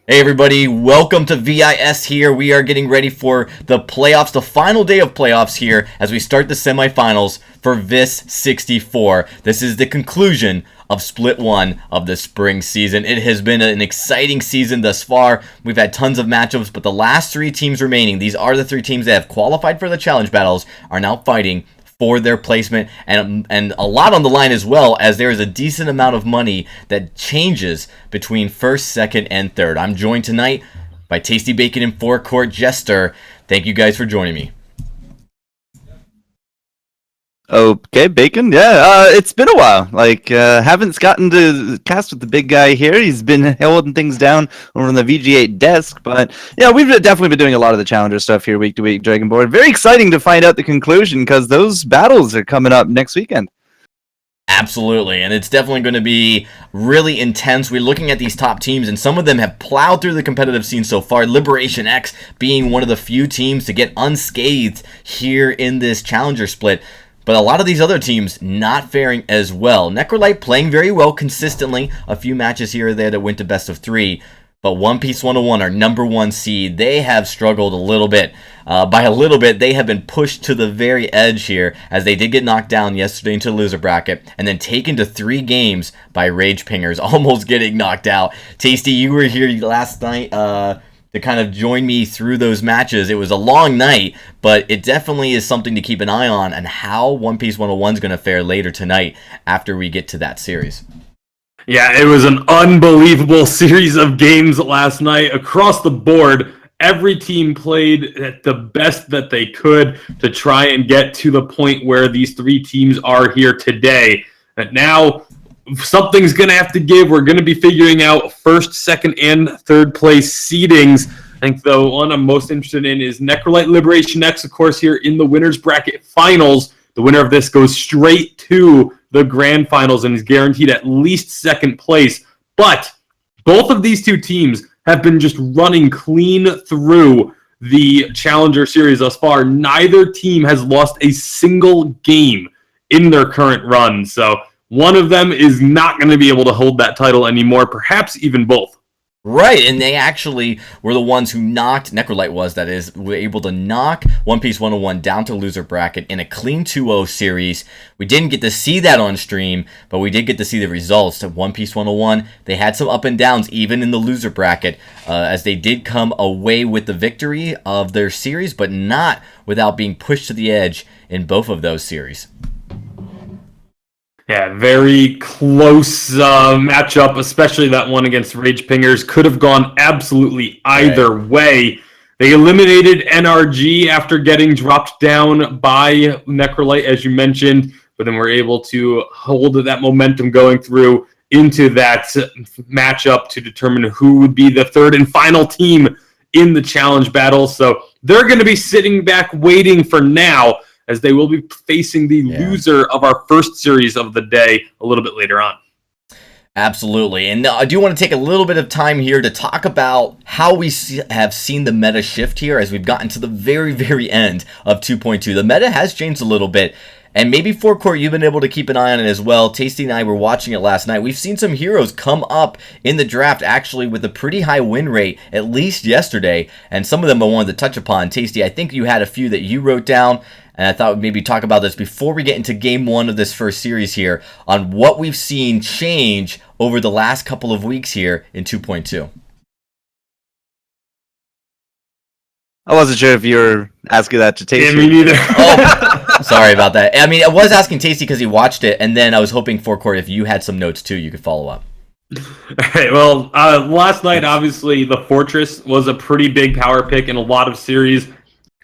Hey everybody, welcome to VIS here. We are getting ready for the playoffs, the final day of playoffs here as we start the semifinals for VIS64. This is the conclusion of Split 1 of the spring season. It has been an exciting season thus far. We've had tons of matchups, but the last three teams remaining, these are the three teams that have qualified for the challenge battles, are now fighting for their placement, and a lot on the line as well, as there is a decent amount of money that changes between first, second, and third. I'm joined tonight by Tasty Bacon and Forecourt Jester. Thank you guys for joining me. Okay, Bacon. Yeah, it's been a while. Haven't gotten to cast with the big guy here. He's been holding things down over on the VG8 desk, but yeah, we've definitely been doing a lot of the Challenger stuff here week to week, Dragon Board. Very exciting to find out the conclusion because those battles are coming up next weekend. Absolutely, and it's definitely going to be really intense. We're looking at these top teams, and some of them have plowed through the competitive scene so far. Liberation X being one of the few teams to get unscathed here in this Challenger split. But a lot of these other teams not faring as well. Necrolite playing very well consistently. A few matches here or there that went to best of 3. But One Piece 101, our number 1 seed, they have struggled a little bit. By a little bit, they have been pushed to the very edge here, as they did get knocked down yesterday into the loser bracket, and then taken to 3 games by Rage Pingers, almost getting knocked out. Tasty, you were here last night to kind of join me through those matches. It was a long night, but it definitely is something to keep an eye on and how One Piece 101 is going to fare later tonight after we get to that series. Yeah, it was an unbelievable series of games last night across the board. Every team played at the best that they could to try and get to the point where these 3 teams are here today. But now something's going to have to give. We're going to be figuring out first, second, and third place seedings. I think the one I'm most interested in is Necrolite Liberation X, of course, here in the winner's bracket finals. The winner of this goes straight to the grand finals and is guaranteed at least second place. But both of these two teams have been just running clean through the Challenger Series thus far. Neither team has lost a single game in their current run. So one of them is not going to be able to hold that title anymore, perhaps even both. Right, and they actually were the ones who knocked, Necrolite was, that is, were able to knock One Piece 101 down to loser bracket in a clean 2-0 series. We didn't get to see that on stream, but we did get to see the results of One Piece 101. They had some up and downs even in the loser bracket, as they did come away with the victory of their series, but not without being pushed to the edge in both of those series. Yeah, very close matchup, especially that one against Rage Pingers. Could have gone absolutely either way. They eliminated NRG after getting dropped down by Necrolite, as you mentioned, but then were able to hold that momentum going through into that matchup to determine who would be the third and final team in the challenge battle. So they're going to be sitting back waiting for now, as they will be facing the loser of our first series of the day a little bit later on. Absolutely. And I do want to take a little bit of time here to talk about how we have seen the meta shift here as we've gotten to the very, very end of 2.2. The meta has changed a little bit. And maybe Forecourt, you've been able to keep an eye on it as well. Tasty and I were watching it last night. We've seen some heroes come up in the draft actually with a pretty high win rate, at least yesterday. And some of them I wanted to touch upon. Tasty, I think you had a few that you wrote down. And I thought we'd maybe talk about this before we get into game 1 of this first series here on what we've seen change over the last couple of weeks here in 2.2. I wasn't sure if you were asking that to Tasty. Yeah, me neither. Oh, sorry about that. I mean, I was asking Tasty because he watched it, and then I was hoping Forecourt, if you had some notes too, you could follow up. All right, well, last night, obviously, the Fortress was a pretty big power pick in a lot of series.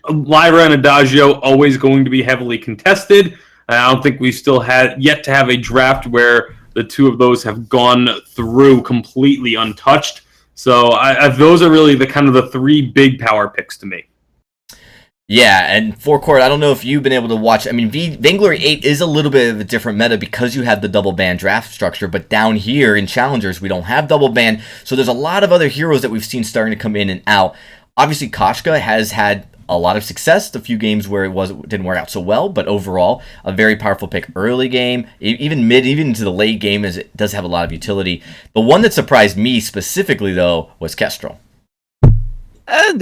Lyra and Adagio always going to be heavily contested. I don't think we still had yet to have a draft where the two of those have gone through completely untouched. So those are really the kind of the 3 big power picks to me. Yeah, and Forecourt, I don't know if you've been able to watch. I mean, Vainglory 8 is a little bit of a different meta because you have the double ban draft structure, but down here in Challengers, we don't have double ban, so there's a lot of other heroes that we've seen starting to come in and out. Obviously, Koshka has had a lot of success, a few games where it didn't work out so well, but overall, a very powerful pick early game, even into the late game, as it does have a lot of utility. The one that surprised me specifically, though, was Kestrel.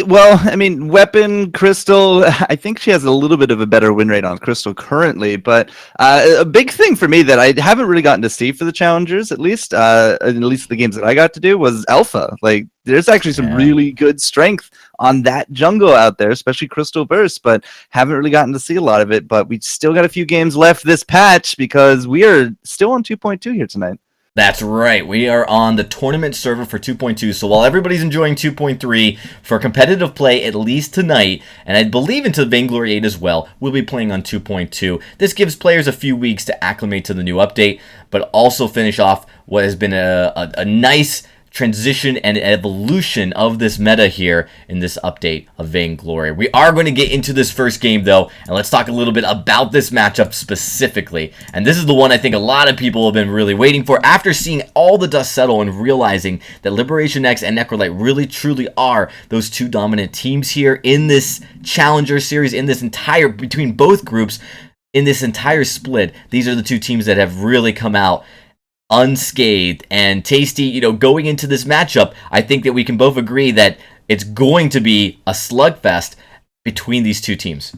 Well, I mean, Weapon, Crystal, I think she has a little bit of a better win rate on Crystal currently, but a big thing for me that I haven't really gotten to see for the challengers, at least the games that I got to do, was Alpha. Like, there's actually some really good strength on that jungle out there, especially Crystal Burst, but haven't really gotten to see a lot of it. But we still got a few games left this patch because we are still on 2.2 here tonight. That's right. We are on the tournament server for 2.2. So while everybody's enjoying 2.3 for competitive play, at least tonight, and I believe into Vainglory 8 as well, we'll be playing on 2.2. This gives players a few weeks to acclimate to the new update, but also finish off what has been a nice transition and evolution of this meta here in this update of Vainglory. We are going to get into this first game, though, and let's talk a little bit about this matchup specifically. And this is the one I think a lot of people have been really waiting for after seeing all the dust settle and realizing that Liberation X and Necrolite really truly are those two dominant teams here in this Challenger series, in this entire, between both groups, in this entire split. These are the two teams that have really come out unscathed. And Tasty, going into this matchup, I think that we can both agree that it's going to be a slugfest between these two teams.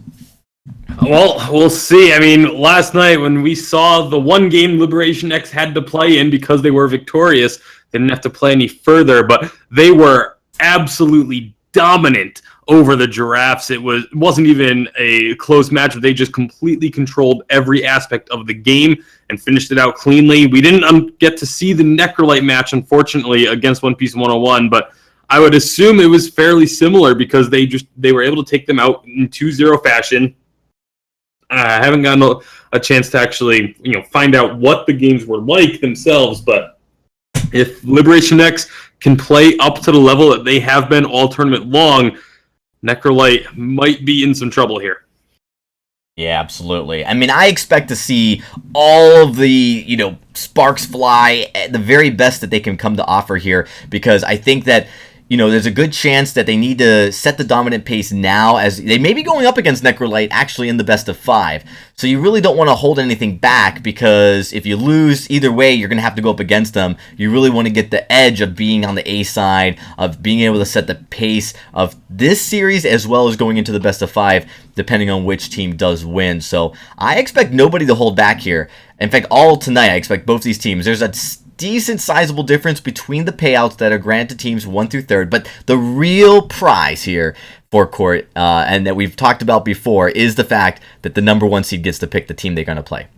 Well, we'll see. I mean, last night when we saw the one game Liberation X had to play in because they were victorious, they didn't have to play any further, but they were absolutely dominant over the Giraffes. It wasn't even a close match. They just completely controlled every aspect of the game and finished it out cleanly. We didn't get to see the Necrolite match, unfortunately, against One Piece 101, but I would assume it was fairly similar because they were able to take them out in 2-0 fashion. I haven't gotten a chance to actually find out what the games were like themselves, but if Liberation X can play up to the level that they have been all tournament long, Necrolite might be in some trouble here. Yeah, absolutely. I mean, I expect to see all of the, sparks fly at the very best that they can come to offer here, because I think that, there's a good chance that they need to set the dominant pace now, as they may be going up against Necrolite actually in the best of 5. So you really don't want to hold anything back, because if you lose either way, you're going to have to go up against them. You really want to get the edge of being on the A side, of being able to set the pace of this series as well as going into the best of 5, depending on which team does win. So I expect nobody to hold back here. In fact, all tonight, I expect both these teams. There's a decent sizable difference between the payouts that are granted teams 1 through 3rd, but the real prize here for Court, and that we've talked about before, is the fact that the number 1 seed gets to pick the team they're going to play.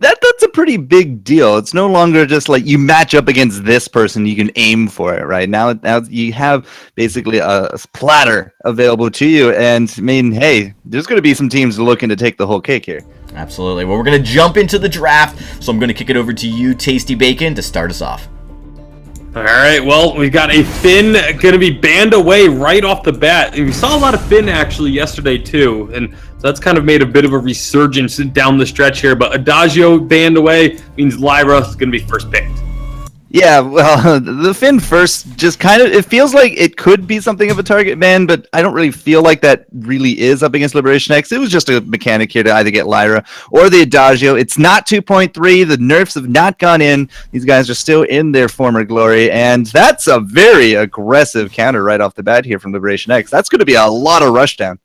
That's a pretty big deal. It's no longer just like you match up against this person, you can aim for it, right? Now you have basically a platter available to you, and I mean, hey, there's going to be some teams looking to take the whole cake here. Absolutely. Well, we're going to jump into the draft, so I'm going to kick it over to you, Tasty Bacon, to start us off. All right, well, we've got a Finn going to be banned away right off the bat. And we saw a lot of Finn actually yesterday too, and so that's kind of made a bit of a resurgence down the stretch here. But Adagio banned away means Lyra is going to be first picked. Yeah, well, the Finn first just kind of, it feels like it could be something of a target ban, but I don't really feel like that really is up against Liberation X. It was just a mechanic here to either get Lyra or the Adagio. It's not 2.3. The nerfs have not gone in. These guys are still in their former glory, and that's a very aggressive counter right off the bat here from Liberation X. That's going to be a lot of rushdown.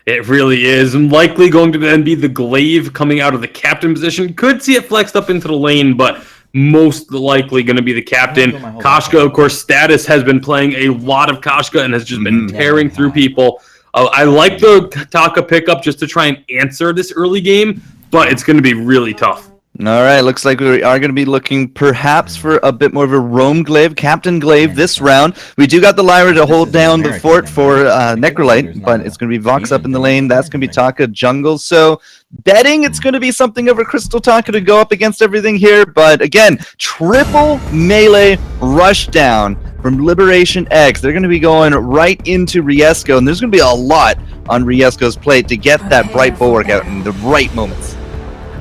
It really is. I'm likely going to then be the Glaive coming out of the captain position. Could see it flexed up into the lane, but most likely going to be the captain. Koshka, of course, Status has been playing a lot of Koshka and has just been tearing through people. I like the Taka pickup just to try and answer this early game, but it's going to be really tough. All right, looks like we are going to be looking perhaps for a bit more of a roam Glaive, Captain Glaive this round. We do got the Lyra to hold down the fort for Necrolite, but it's going to be Vox up in the lane. That's going to be Taka jungle. So betting it's going to be something of a Crystal Taka to go up against everything here. But again, triple melee rush down from Liberation X. They're going to be going right into Riesco, and there's going to be a lot on Riesco's plate to get that bright bulwark out in the right moments.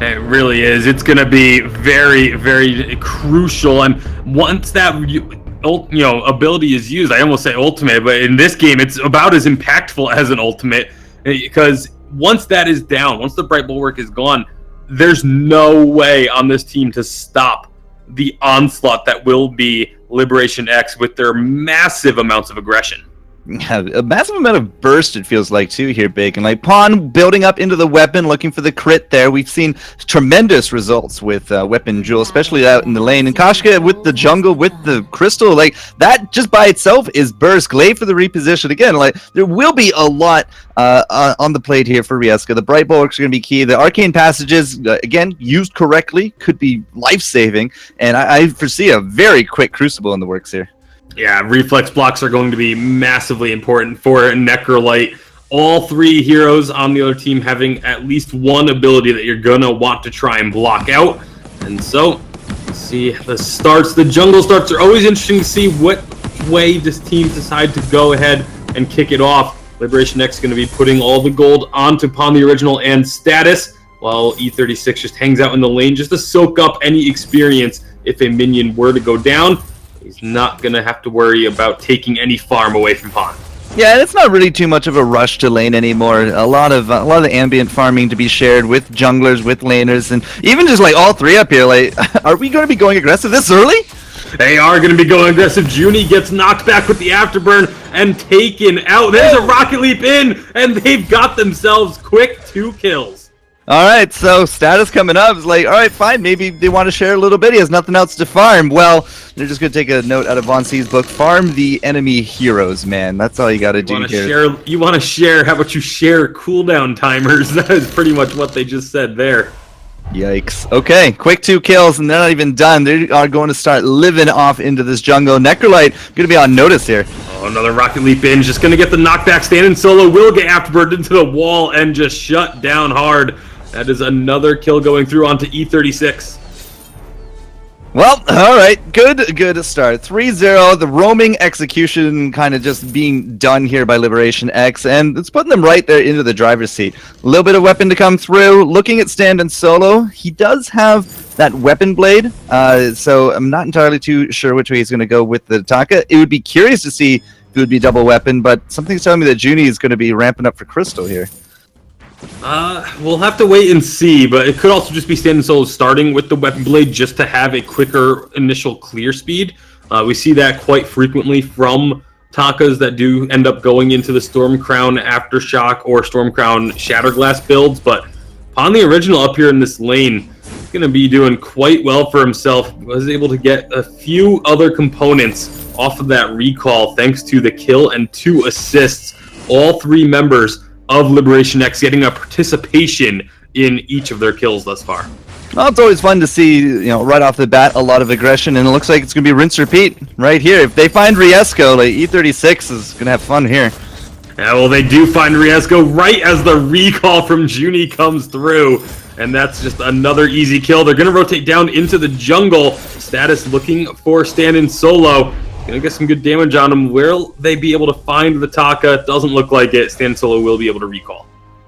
It really is. It's going to be very, very crucial. And once that ability is used, I almost say ultimate, but in this game, it's about as impactful as an ultimate. Because once that is down, once the Bright Bulwark is gone, there's no way on this team to stop the onslaught that will be Liberation X with their massive amounts of aggression. Yeah, a massive amount of burst, it feels like, too, here, Bacon. Like, Pawn building up into the weapon, looking for the crit there. We've seen tremendous results with Weapon Jewel, especially out in the lane. And Koshka with the jungle, with the crystal, like, that just by itself is burst. Glaive for the reposition. Again, like, there will be a lot on the plate here for Rieska. The Bright Bulwarks are going to be key. The Arcane Passages, again, used correctly, could be life-saving. And I foresee a very quick Crucible in the works here. Yeah, reflex blocks are going to be massively important for Necrolite. All three heroes on the other team having at least one ability that you're going to want to try and block out. And so, see the starts. The jungle starts are always interesting to see what way this team decide to go ahead and kick it off. Liberation X is going to be putting all the gold onto Pawn the Original and Status, while E36 just hangs out in the lane just to soak up any experience if a minion were to go down. He's not going to have to worry about taking any farm away from Pawn. Yeah, and it's not really too much of a rush to lane anymore. A lot of the ambient farming to be shared with junglers, with laners, and even just like all three up here. Like, are we going to be going aggressive this early? They are going to be going aggressive. Junie gets knocked back with the afterburn and taken out. There's a rocket leap in, and they've got themselves quick 2 kills. All right, so Status coming up is like, all right, fine, maybe they want to share a little bit. He has nothing else to farm. Well, they're just going to take a note out of Von C's book. Farm the enemy heroes, man. That's all you got to do here. You want to share, how about you share cooldown timers? That is pretty much what they just said there. Yikes. Okay, quick 2 kills, and they're not even done. They are going to start living off into this jungle. Necrolite going to be on notice here. Oh, another rocket leap in. Just going to get the knockback. Standing solo will get afterburned into the wall and just shut down hard. That is another kill going through onto E36. Well, all right, good start. 3-0, the roaming execution kind of just being done here by Liberation X, and it's putting them right there into the driver's seat. A little bit of weapon to come through. Looking at Stand and Solo, he does have that weapon blade, so I'm not entirely too sure which way he's going to go with the Taka. It would be curious to see if it would be double weapon, but something's telling me that Junie is going to be ramping up for Crystal here. We'll have to wait and see, but it could also just be Stand and Solo starting with the weapon blade just to have a quicker initial clear speed. We see that quite frequently from Takas that do end up going into the Storm Crown Aftershock or Storm Crown Shatterglass builds, but Pawn the Original up here in this lane is going to be doing quite well for himself. Was able to get a few other components off of that recall thanks to the kill and 2 assists. All 3 members of Liberation X getting a participation in each of their kills thus far. Well, it's always fun to see, right off the bat, a lot of aggression, and it looks like it's going to be rinse repeat right here. If they find Rieska, like, E36 is going to have fun here. Yeah, well, they do find Rieska right as the recall from Junie comes through, and that's just another easy kill. They're going to rotate down into the jungle. Status looking for Stand and Solo. Gonna get some good damage on him. Will they be able to find the Taka? Doesn't look like it. Stand Solo will be able to recall.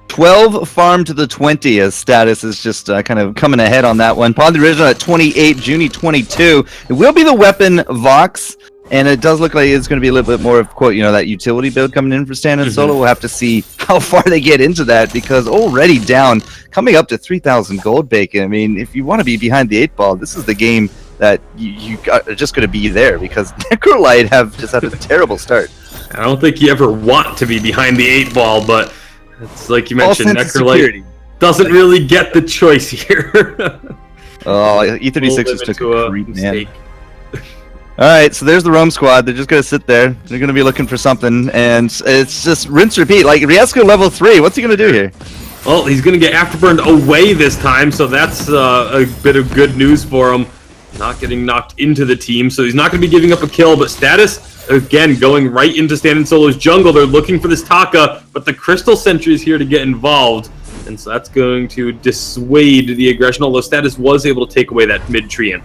12 farm to the 20 as Status is just kind of coming ahead on that one. Pawn the Original at 28, Junie 22. It will be the weapon Vox, and it does look like it's going to be a little bit more of, quote, that utility build coming in for Stand and Solo. We'll have to see how far they get into that, because already down, coming up to 3,000 gold, Bacon. I mean, if you want to be behind the 8 ball, this is the game that you are just going to be there, because Necrolite have just had a terrible start. I don't think you ever want to be behind the 8 ball, but it's like you mentioned, Necrolite doesn't really get the choice here. Oh, E36 just took a creep, man. Alright, so there's the roam squad. They're just going to sit there. They're going to be looking for something, and it's just rinse repeat. Like, Rieska level 3, what's he going to do here? Well, he's going to get afterburned away this time, so that's a bit of good news for him. Not getting knocked into the team, so he's not going to be giving up a kill, but Status, again, going right into Stand and Solo's jungle. They're looking for this Taka, but the Crystal Sentry is here to get involved, and so that's going to dissuade the aggression, although Status was able to take away that mid-Treant.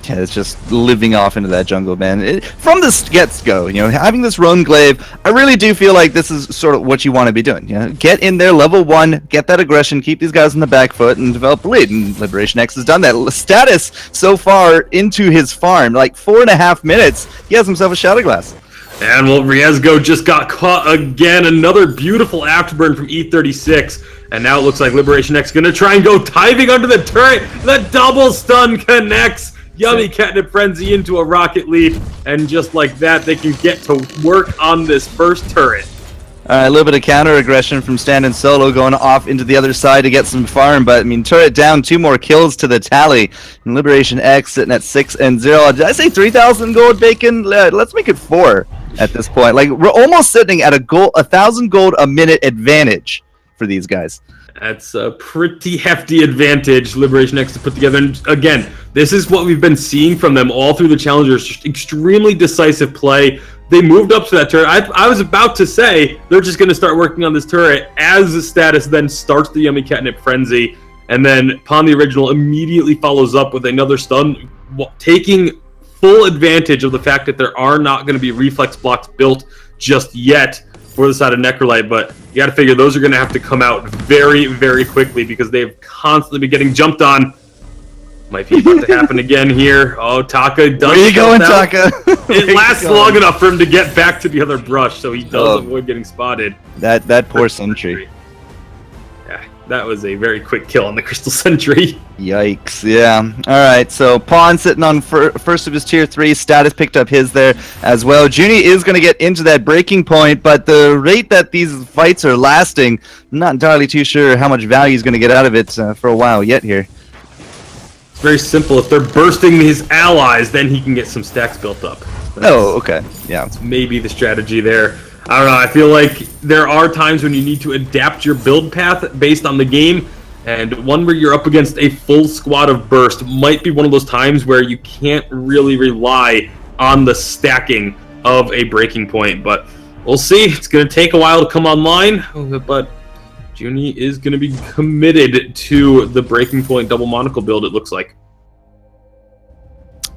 Yeah, it's just living off into that jungle, man. From the get-go, having this roam glaive, I really do feel like this is sort of what you want to be doing. Get in there, level 1, get that aggression, keep these guys on the back foot, and develop a lead. And Liberation X has done that. Status so far into his farm, like 4.5 minutes, he has himself a Shatterglass. And well, Riesgo just got caught again. Another beautiful afterburn from E36. And now it looks like Liberation X going to try and go diving under the turret. The double stun connects Yummy Catnip Frenzy into a rocket leap. And just like that, they can get to work on this first turret. A little bit of counter aggression from Stan and Solo going off into the other side to get some farm, but I mean, turret down, 2 more kills to the tally. And Liberation X sitting at 6-0. Did I say 3,000 gold, Bacon? Let's make it 4 at this point. Like, we're almost sitting at a 1,000 gold a minute advantage for these guys. That's a pretty hefty advantage Liberation X to put together. And again, this is what we've been seeing from them all through the challengers. Just extremely decisive play. They moved up to that turret. I was about to say they're just going to start working on this turret as the status then starts the Yummy Catnip Frenzy. And then Pawn the Original immediately follows up with another stun, taking full advantage of the fact that there are not going to be reflex blocks built just yet for the side of Necrolite. But you got to figure those are going to have to come out very, very quickly because they've constantly been getting jumped on. Might be about to happen again here. Oh, Taka does. Where you going, Taka? It lasts long enough for him to get back to the other brush, so he does avoid getting spotted. That poor sentry. Yeah, that was a very quick kill on the Crystal Sentry. Yikes, yeah. Alright, so Pawn sitting on first of his tier 3. Status picked up his there as well. Junie is going to get into that breaking point, but the rate that these fights are lasting, I'm not entirely too sure how much value he's going to get out of it for a while yet here. It's very simple. If they're bursting his allies, then he can get some stacks built up. Okay. Yeah. Maybe the strategy there. I don't know. I feel like there are times when you need to adapt your build path based on the game, and one where you're up against a full squad of burst might be one of those times where you can't really rely on the stacking of a breaking point. But we'll see. It's going to take a while to come online, but Junie is going to be committed to the breaking point double monocle build, it looks like.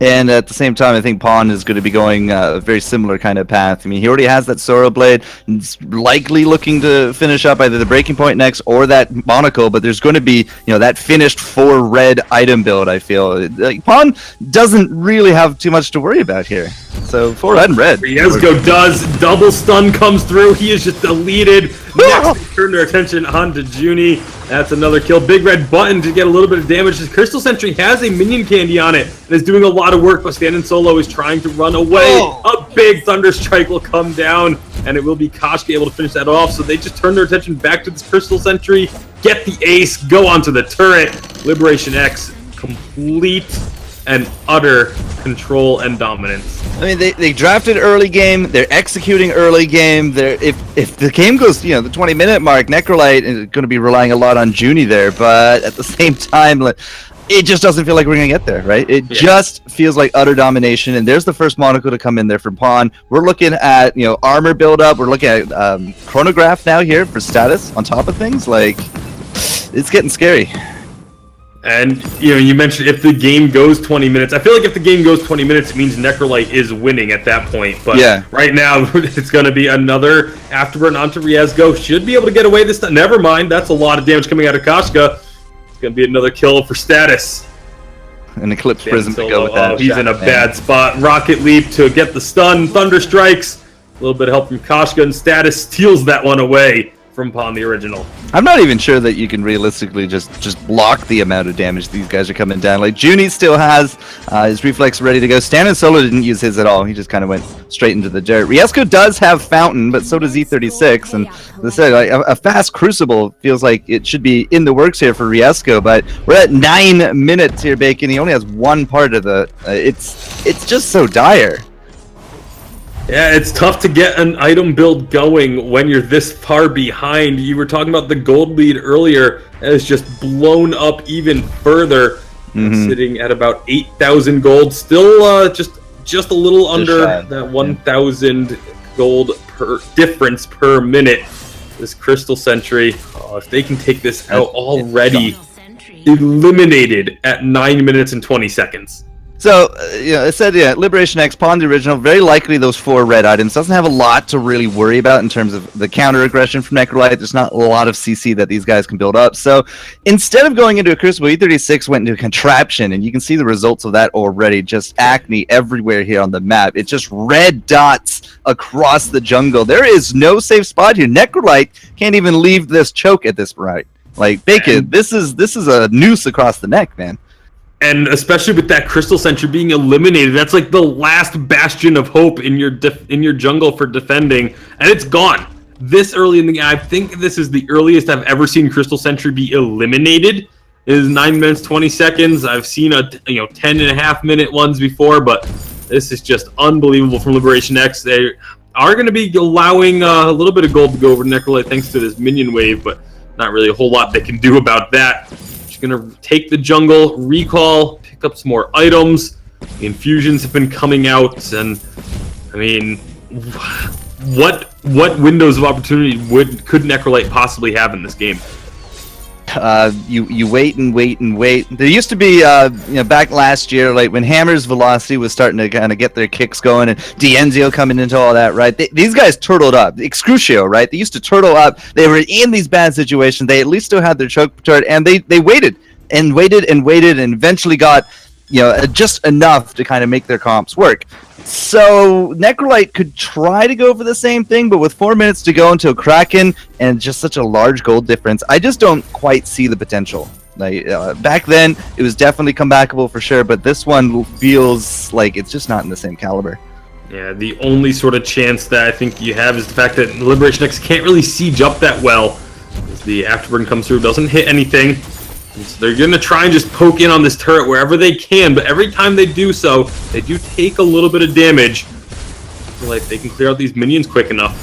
And at the same time, I think Pawn is going to be going a very similar kind of path. I mean, he already has that Sorrow Blade. He's likely looking to finish up either the breaking point next or that monocle, but there's going to be, that finished 4 red item build, I feel. Like, Pawn doesn't really have too much to worry about here. So 4 red and red. Riesgo does. Double stun comes through. He is just deleted. Next, they turn their attention onto Junie. That's another kill. Big red button to get a little bit of damage. His Crystal Sentry has a minion candy on it and is doing a lot of work, but Stan Solo is trying to run away. A big Thunder Strike will come down, and it will be Koshka able to finish that off. So they just turn their attention back to this Crystal Sentry, get the ace, go onto the turret. Liberation X, complete and utter control and dominance. I mean, they drafted early game. They're executing early game. If the game goes, the 20-minute mark, Necrolite is going to be relying a lot on Junie there. But at the same time, it just doesn't feel like we're going to get there, right? It just feels like utter domination. And there's the first monocle to come in there from Pawn. We're looking at armor build-up. We're looking at chronograph now here for status on top of things. Like, it's getting scary. And, you mentioned if the game goes 20 minutes. I feel like if the game goes 20 minutes, it means Necrolite is winning at that point. But right now, it's going to be another afterburn onto Riesgo. Should be able to get away this time. Never mind. That's a lot of damage coming out of Koshka. It's going to be another kill for status. An Eclipse Prism to go with that. He's in a bad spot. Rocket Leap to get the stun. Thunder Strikes. A little bit of help from Koshka, and status steals that one away from Pawn the Original. I'm not even sure that you can realistically just block the amount of damage these guys are coming down. Like, Junie still has his reflex ready to go. Stan and Solo didn't use his at all. He just kind of went straight into the dirt. Riesgo does have Fountain, but so does E36. And as I said, a fast Crucible feels like it should be in the works here for Riesgo, but we're at 9 minutes here, Bacon. He only has one part of the... it's just so dire. Yeah, it's tough to get an item build going when you're this far behind. You were talking about the gold lead earlier, and it's just blown up even further. Sitting at about 8,000 gold. Still just a little under that 1,000 gold per difference per minute. This Crystal Sentry, if they can take this out already, eliminated at 9 minutes and 20 seconds. So, I said, Liberation X, Pawn the Original, very likely those 4 red items. Doesn't have a lot to really worry about in terms of the counter aggression from Necrolite. There's not a lot of CC that these guys can build up. So, instead of going into a Crucible, E36 went into a Contraption, and you can see the results of that already. Just acne everywhere here on the map. It's just red dots across the jungle. There is no safe spot here. Necrolite can't even leave this choke at this point. Like, Bacon, this is a noose across the neck, man. And especially with that Crystal Sentry being eliminated, that's like the last bastion of hope in your jungle for defending, and it's gone. This early in the game, I think this is the earliest I've ever seen Crystal Sentry be eliminated. It is 9 minutes 20 seconds. I've seen 10.5 minute ones before, but this is just unbelievable from Liberation X. They are going to be allowing a little bit of gold to go over to Necrolite thanks to this minion wave, but not really a whole lot they can do about that. Going to take the jungle, recall, pick up some more items. The infusions have been coming out, and I mean, what windows of opportunity could Necrolite possibly have in this game? You wait and wait and wait. There used to be, back last year, like when Hammer's velocity was starting to kind of get their kicks going, and Dienzio coming into all that, right? These guys turtled up. Excrucio, right? They used to turtle up. They were in these bad situations. They at least still had their choke turret, and they waited and waited and waited, and eventually got, just enough to kind of make their comps work. So Necrolite could try to go for the same thing, but with 4 minutes to go until Kraken and just such a large gold difference, I just don't quite see the potential. Like back then, it was definitely comebackable for sure, but this one feels like it's just not in the same caliber. Yeah, the only sort of chance that I think you have is the fact that Liberation X can't really siege up that well. As the Afterburn comes through, doesn't hit anything. So they're going to try and just poke in on this turret wherever they can, but every time they do so, they do take a little bit of damage. Like they can clear out these minions quick enough.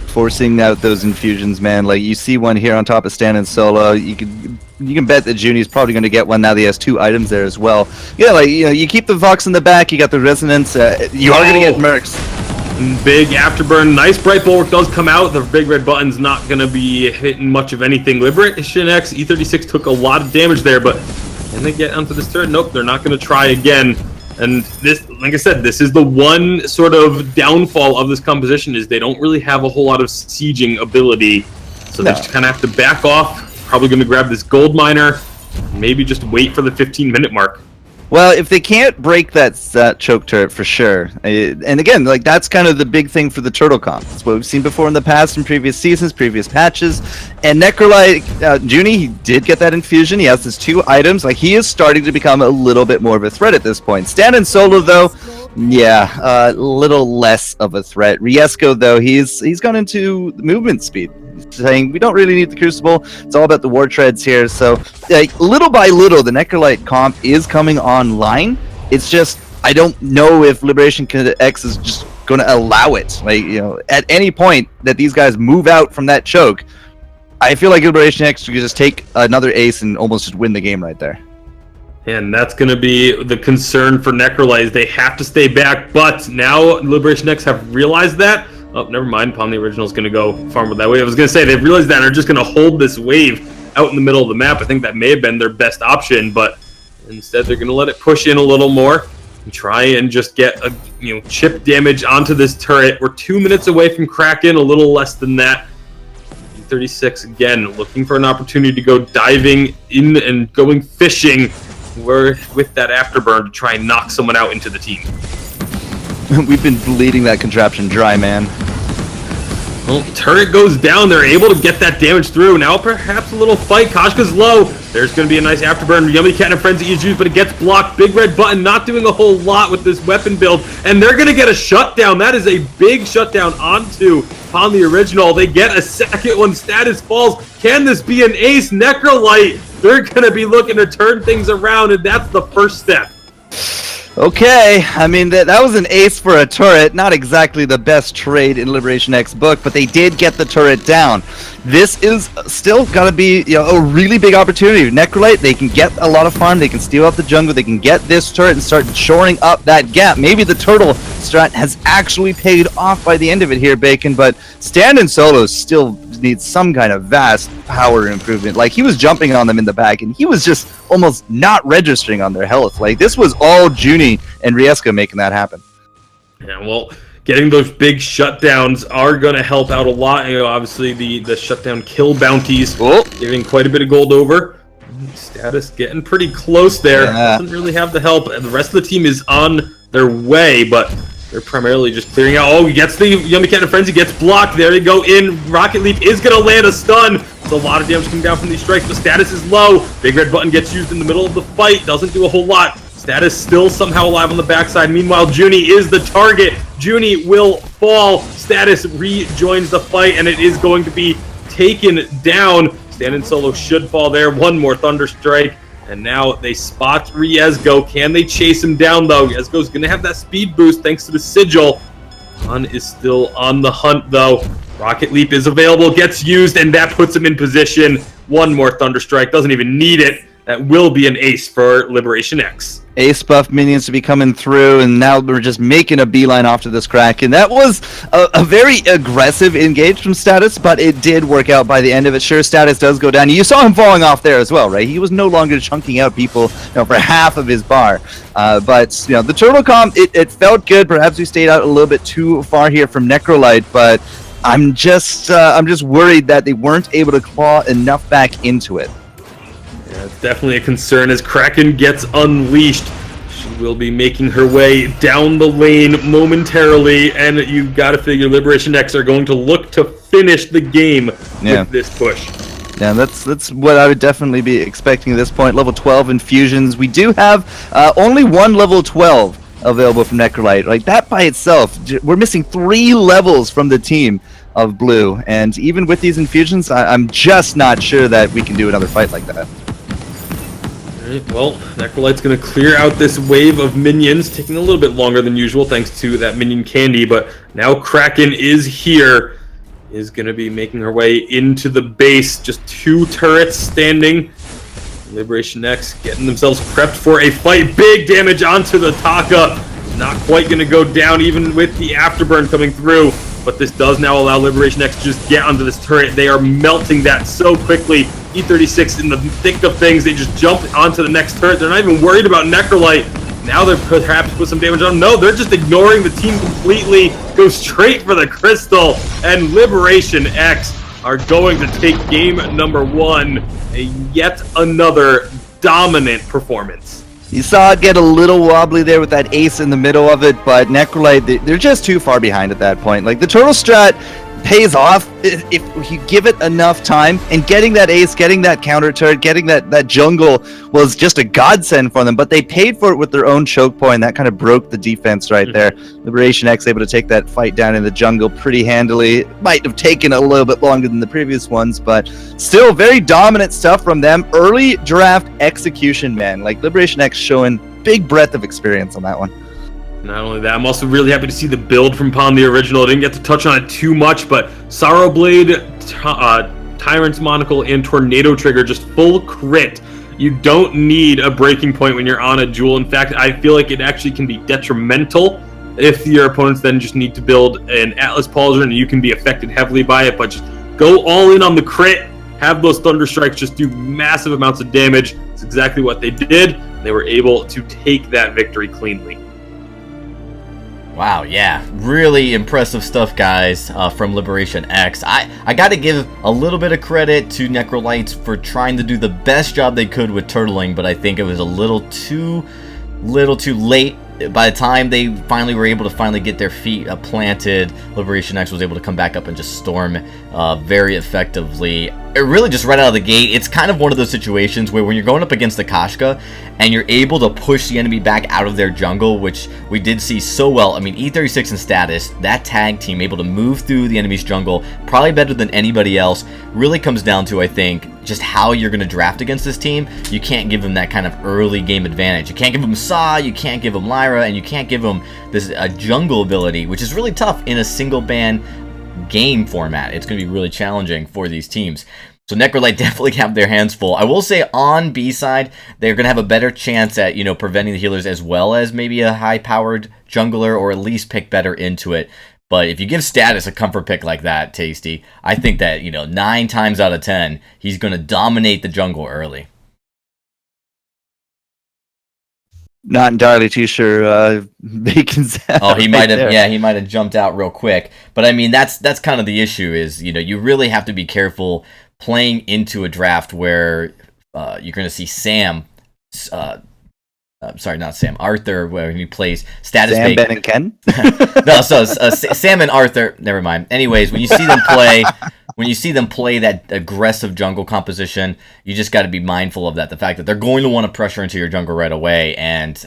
Forcing out those infusions, man. Like you see one here on top of Stan and Solo. You can bet that Junie's probably going to get one now that he has 2 items there as well. Yeah, you keep the Vox in the back. You got the Resonance. You are going to get Mercs. Big Afterburn. Nice Bright Bulwark does come out. The big red button's not going to be hitting much of anything. Liberation X, E36 took a lot of damage there, but can they get onto this turret? Nope, they're not going to try again. And this, like I said, this is the one sort of downfall of this composition is they don't really have a whole lot of sieging ability. So they just kind of have to back off. Probably going to grab this gold miner. Maybe just wait for the 15-minute mark. Well, if they can't break that choke turret for sure, and again, like that's kind of the big thing for the turtle comp. It's what we've seen before in the past, in previous seasons, previous patches. And Necrolite, Junie, he did get that infusion. He has his 2 items. Like he is starting to become a little bit more of a threat at this point. Stan and Solo, though, yeah, a little less of a threat. Riesco, though, he's gone into movement speed. Saying we don't really need the Crucible, it's all about the war treads here. So like little by little the Necrolite comp is coming online. It's just I don't know if Liberation X is just going to allow it. Like at any point that these guys move out from that choke, I feel like Liberation X could just take another ace and almost just win the game right there. And that's going to be the concern for Necrolite. They have to stay back, but now Liberation X have realized that. Oh, never mind. Palm the Original is going to go farm that way. I was going to say, they've realized that and are just going to hold this wave out in the middle of the map. I think that may have been their best option, but instead they're going to let it push in a little more and try and just get a chip damage onto this turret. We're 2 minutes away from Kraken, a little less than that. 36 again, looking for an opportunity to go diving in and going fishing with that Afterburn to try and knock someone out into the team. We've been bleeding that contraption dry, man. Well, turret goes down. They're able to get that damage through. Now perhaps a little fight. Koshka's low. There's going to be a nice Afterburn. Yummy Cat and Frenzy is used, but it gets blocked. Big red button not doing a whole lot with this weapon build. And they're going to get a shutdown. That is a big shutdown onto Palm the Original. They get a second one. Status falls. Can this be an ace? Necrolite. They're going to be looking to turn things around, and that's the first step. Okay, I mean, that was an ace for a turret. Not exactly the best trade in Liberation X book, but they did get the turret down. This is still going to be a really big opportunity. Necrolite, they can get a lot of farm, they can steal out the jungle, they can get this turret and start shoring up that gap. Maybe the turtle strat has actually paid off by the end of it here, Bacon, but Stand and Solo is still needs some kind of vast power improvement. Like, he was jumping on them in the back, and he was just almost not registering on their health. Like, this was all Junie and Rieska making that happen. Yeah, well, getting those big shutdowns are going to help out a lot. You know, obviously, the shutdown kill bounties giving quite a bit of gold over. Status getting pretty close there. Yeah. Doesn't really have the help. The rest of the team is on their way, but they're primarily just clearing out. Oh, he gets the Yummy Cat and Frenzy, gets blocked. There you go in. Rocket Leap is going to land a stun. There's a lot of damage coming down from these strikes, but Status is low. Big red button gets used in the middle of the fight. Doesn't do a whole lot. Status still somehow alive on the backside. Meanwhile, Junie is the target. Junie will fall. Status rejoins the fight, and it is going to be taken down. Stand-in solo should fall there. One more Thunder Strike. And now they spot Riezgo. Can they chase him down, though? Riezgo's going to have that speed boost thanks to the Sigil. Han is still on the hunt, though. Rocket Leap is available, gets used, and that puts him in position. One more Thunder Strike. Doesn't even need it. That will be an ace for Liberation X. Ace buff minions to be coming through, and now we're just making a beeline off to this Kraken. That was a very aggressive engage from Status, but it did work out by the end of it. Sure, Status does go down. You saw him falling off there as well, right? He was no longer chunking out people, for half of his bar. But the turtle comp, it felt good. Perhaps we stayed out a little bit too far here from Necrolite, but I'm just worried that they weren't able to claw enough back into it. Yeah, it's definitely a concern as Kraken gets unleashed. She will be making her way down the lane momentarily, and you've got to figure Liberation X are going to look to finish the game with this push. Yeah, that's what I would definitely be expecting at this point. Level 12 infusions. We do have only one level 12 available from Necrolite. Like, that by itself, we're missing 3 levels from the team of blue, and even with these infusions, I'm just not sure that we can do another fight like that. Well, Necrolite's going to clear out this wave of minions, taking a little bit longer than usual thanks to that minion candy, but now Kraken is here, is going to be making her way into the base. Just 2 turrets standing. Liberation X getting themselves prepped for a fight. Big damage onto the Taka. Not quite going to go down even with the afterburn coming through, but this does now allow Liberation X to just get onto this turret. They are melting that so quickly. E36 in the thick of things. They just jump onto the next turret. They're not even worried about Necrolite. Now they're perhaps put some damage on them. No, they're just ignoring the team completely. Go straight for the crystal. And Liberation X are going to take game number 1. A yet another dominant performance. You saw it get a little wobbly there with that ace in the middle of it, but Necrolite, they're just too far behind at that point. Like, the turtle strat pays off if you give it enough time, and getting that ace, getting that counter turret, getting that jungle was just a godsend for them, but they paid for it with their own choke point. That kind of broke the defense right there. Liberation X able to take that fight down in the jungle pretty handily. It might have taken a little bit longer than the previous ones, but still very dominant stuff from them. Early draft execution, man. Like, Liberation X showing big breadth of experience on that one. Not only that, I'm also really happy to see the build from Pond the original. I didn't get to touch on it too much, but Sorrow Blade, Tyrant's Monocle, and Tornado Trigger, just full crit. You don't need a breaking point when you're on a jewel. In fact, I feel like it actually can be detrimental if your opponents then just need to build an Atlas Pauldron and you can be affected heavily by it, but just go all in on the crit, have those Thunder Strikes just do massive amounts of damage. That's exactly what they did. They were able to take that victory cleanly. Wow, yeah, really impressive stuff, guys, from Liberation X. I got to give a little bit of credit to Necrolites for trying to do the best job they could with turtling, but I think it was a little too late. By the time they finally were able to get their feet planted, Liberation X was able to come back up and just storm very effectively. It really just right out of the gate, it's kind of one of those situations where when you're going up against the Kashka and you're able to push the enemy back out of their jungle, which we did see so well. I mean, E36 and Status, that tag team able to move through the enemy's jungle, probably better than anybody else, really comes down to, I think, just how you're going to draft against this team. You can't give them that kind of early game advantage. You can't give them Saw, you can't give them Lyra, and you can't give them this jungle ability, which is really tough in a single ban game format. It's going to be really challenging for these teams. So Necrolite definitely have their hands full. I will say on B side, they're going to have a better chance at, preventing the healers as well as maybe a high-powered jungler, or at least pick better into it. But if you give Status a comfort pick like that, Tasty, I think that, 9 times out of 10, he's going to dominate the jungle early. Not entirely too sure. Bacon's. Oh, he might have. Yeah, he might have jumped out real quick. But I mean, that's kind of the issue. Is you really have to be careful playing into a draft where you're going to see Sam. Sorry, not Sam. Arthur, where he plays Status Sam, Bacon. Ben, and Ken? No, so Sam and Arthur. Never mind. Anyways, when you see them play, that aggressive jungle composition, you just got to be mindful of that. The fact that they're going to want to pressure into your jungle right away, and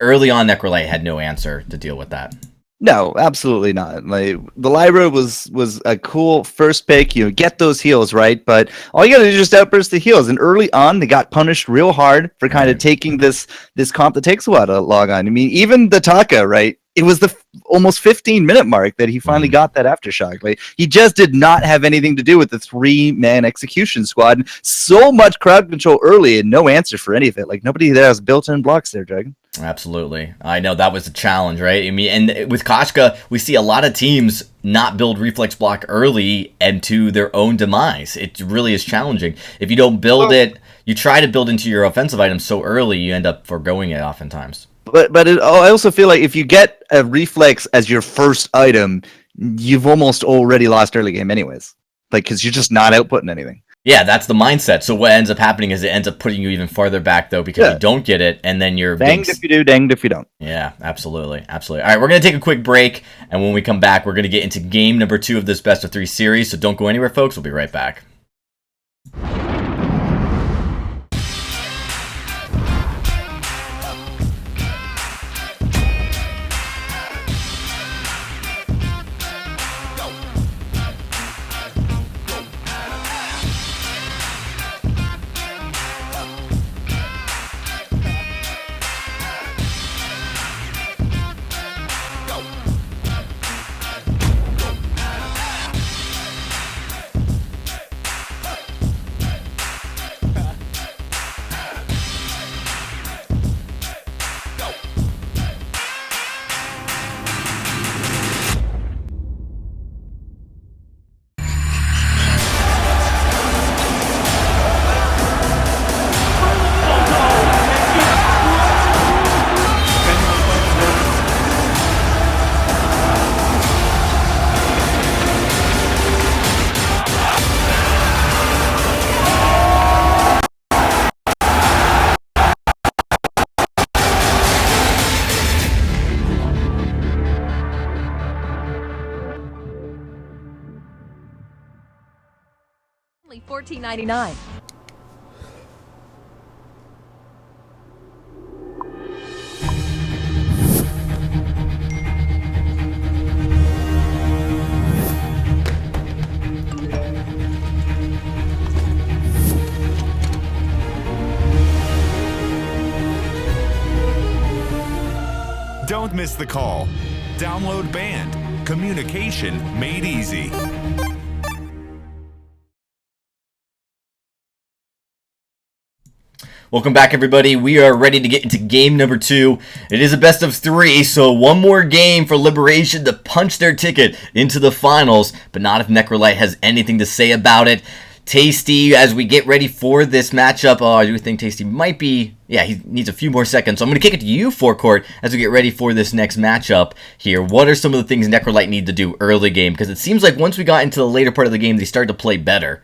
early on, Necrolite had no answer to deal with that. No, absolutely not. Like the Lyra was a cool first pick. Get those heals right, but all you got to do is just outburst the heals. And early on, they got punished real hard for kind of taking this comp that takes a while to log on. I mean, even the Taka, right? It was the almost 15-minute mark that he finally got that aftershock. Like he just did not have anything to do with the 3-man execution squad. So much crowd control early and no answer for any of it. Like nobody there has built-in blocks there, Dragon. Absolutely. I know that was a challenge, right? I mean, and with Koshka, we see a lot of teams not build reflex block early and to their own demise. It really is challenging. If you don't build it, you try to build into your offensive items so early, you end up foregoing it oftentimes. But I also feel like if you get a reflex as your first item, you've almost already lost early game anyways. Like, because you're just not outputting anything. Yeah, that's the mindset. So what ends up happening is it ends up putting you even farther back, though, because you don't get it, and then you're danged if you do, danged if you don't. Yeah, absolutely. Absolutely. All right, we're going to take a quick break, and when we come back, we're going to get into game number 2 of this best of 3 series, so don't go anywhere, folks. We'll be right back. Only $14.99. Don't miss the call. Download Band. Communication made easy. Welcome back, everybody. We are ready to get into game number 2. It is a best of 3, so one more game for Liberation to punch their ticket into the finals, but not if Necrolite has anything to say about it. Tasty, as we get ready for this matchup, I do think Tasty might be, he needs a few more seconds, so I'm going to kick it to you, Forecourt, as we get ready for this next matchup here. What are some of the things Necrolite need to do early game? Because it seems like once we got into the later part of the game, they started to play better.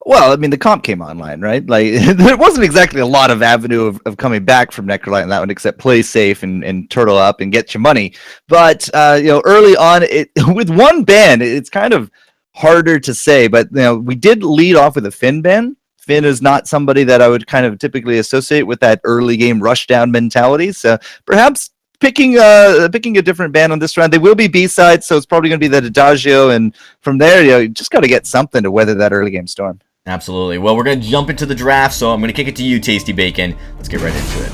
Well, I mean, the comp came online, right? Like, there wasn't exactly a lot of avenue of coming back from Necrolite on that one, except play safe and turtle up and get your money. But, early on, with one ban, it's kind of harder to say. But, we did lead off with a Finn ban. Finn is not somebody that I would kind of typically associate with that early game rushdown mentality. So perhaps picking a different band on this round. They will be B-sides, so it's probably going to be that Adagio. And from there, you just got to get something to weather that early game storm. Absolutely. Well, we're going to jump into the draft, so I'm going to kick it to you, Tasty Bacon. Let's get right into it.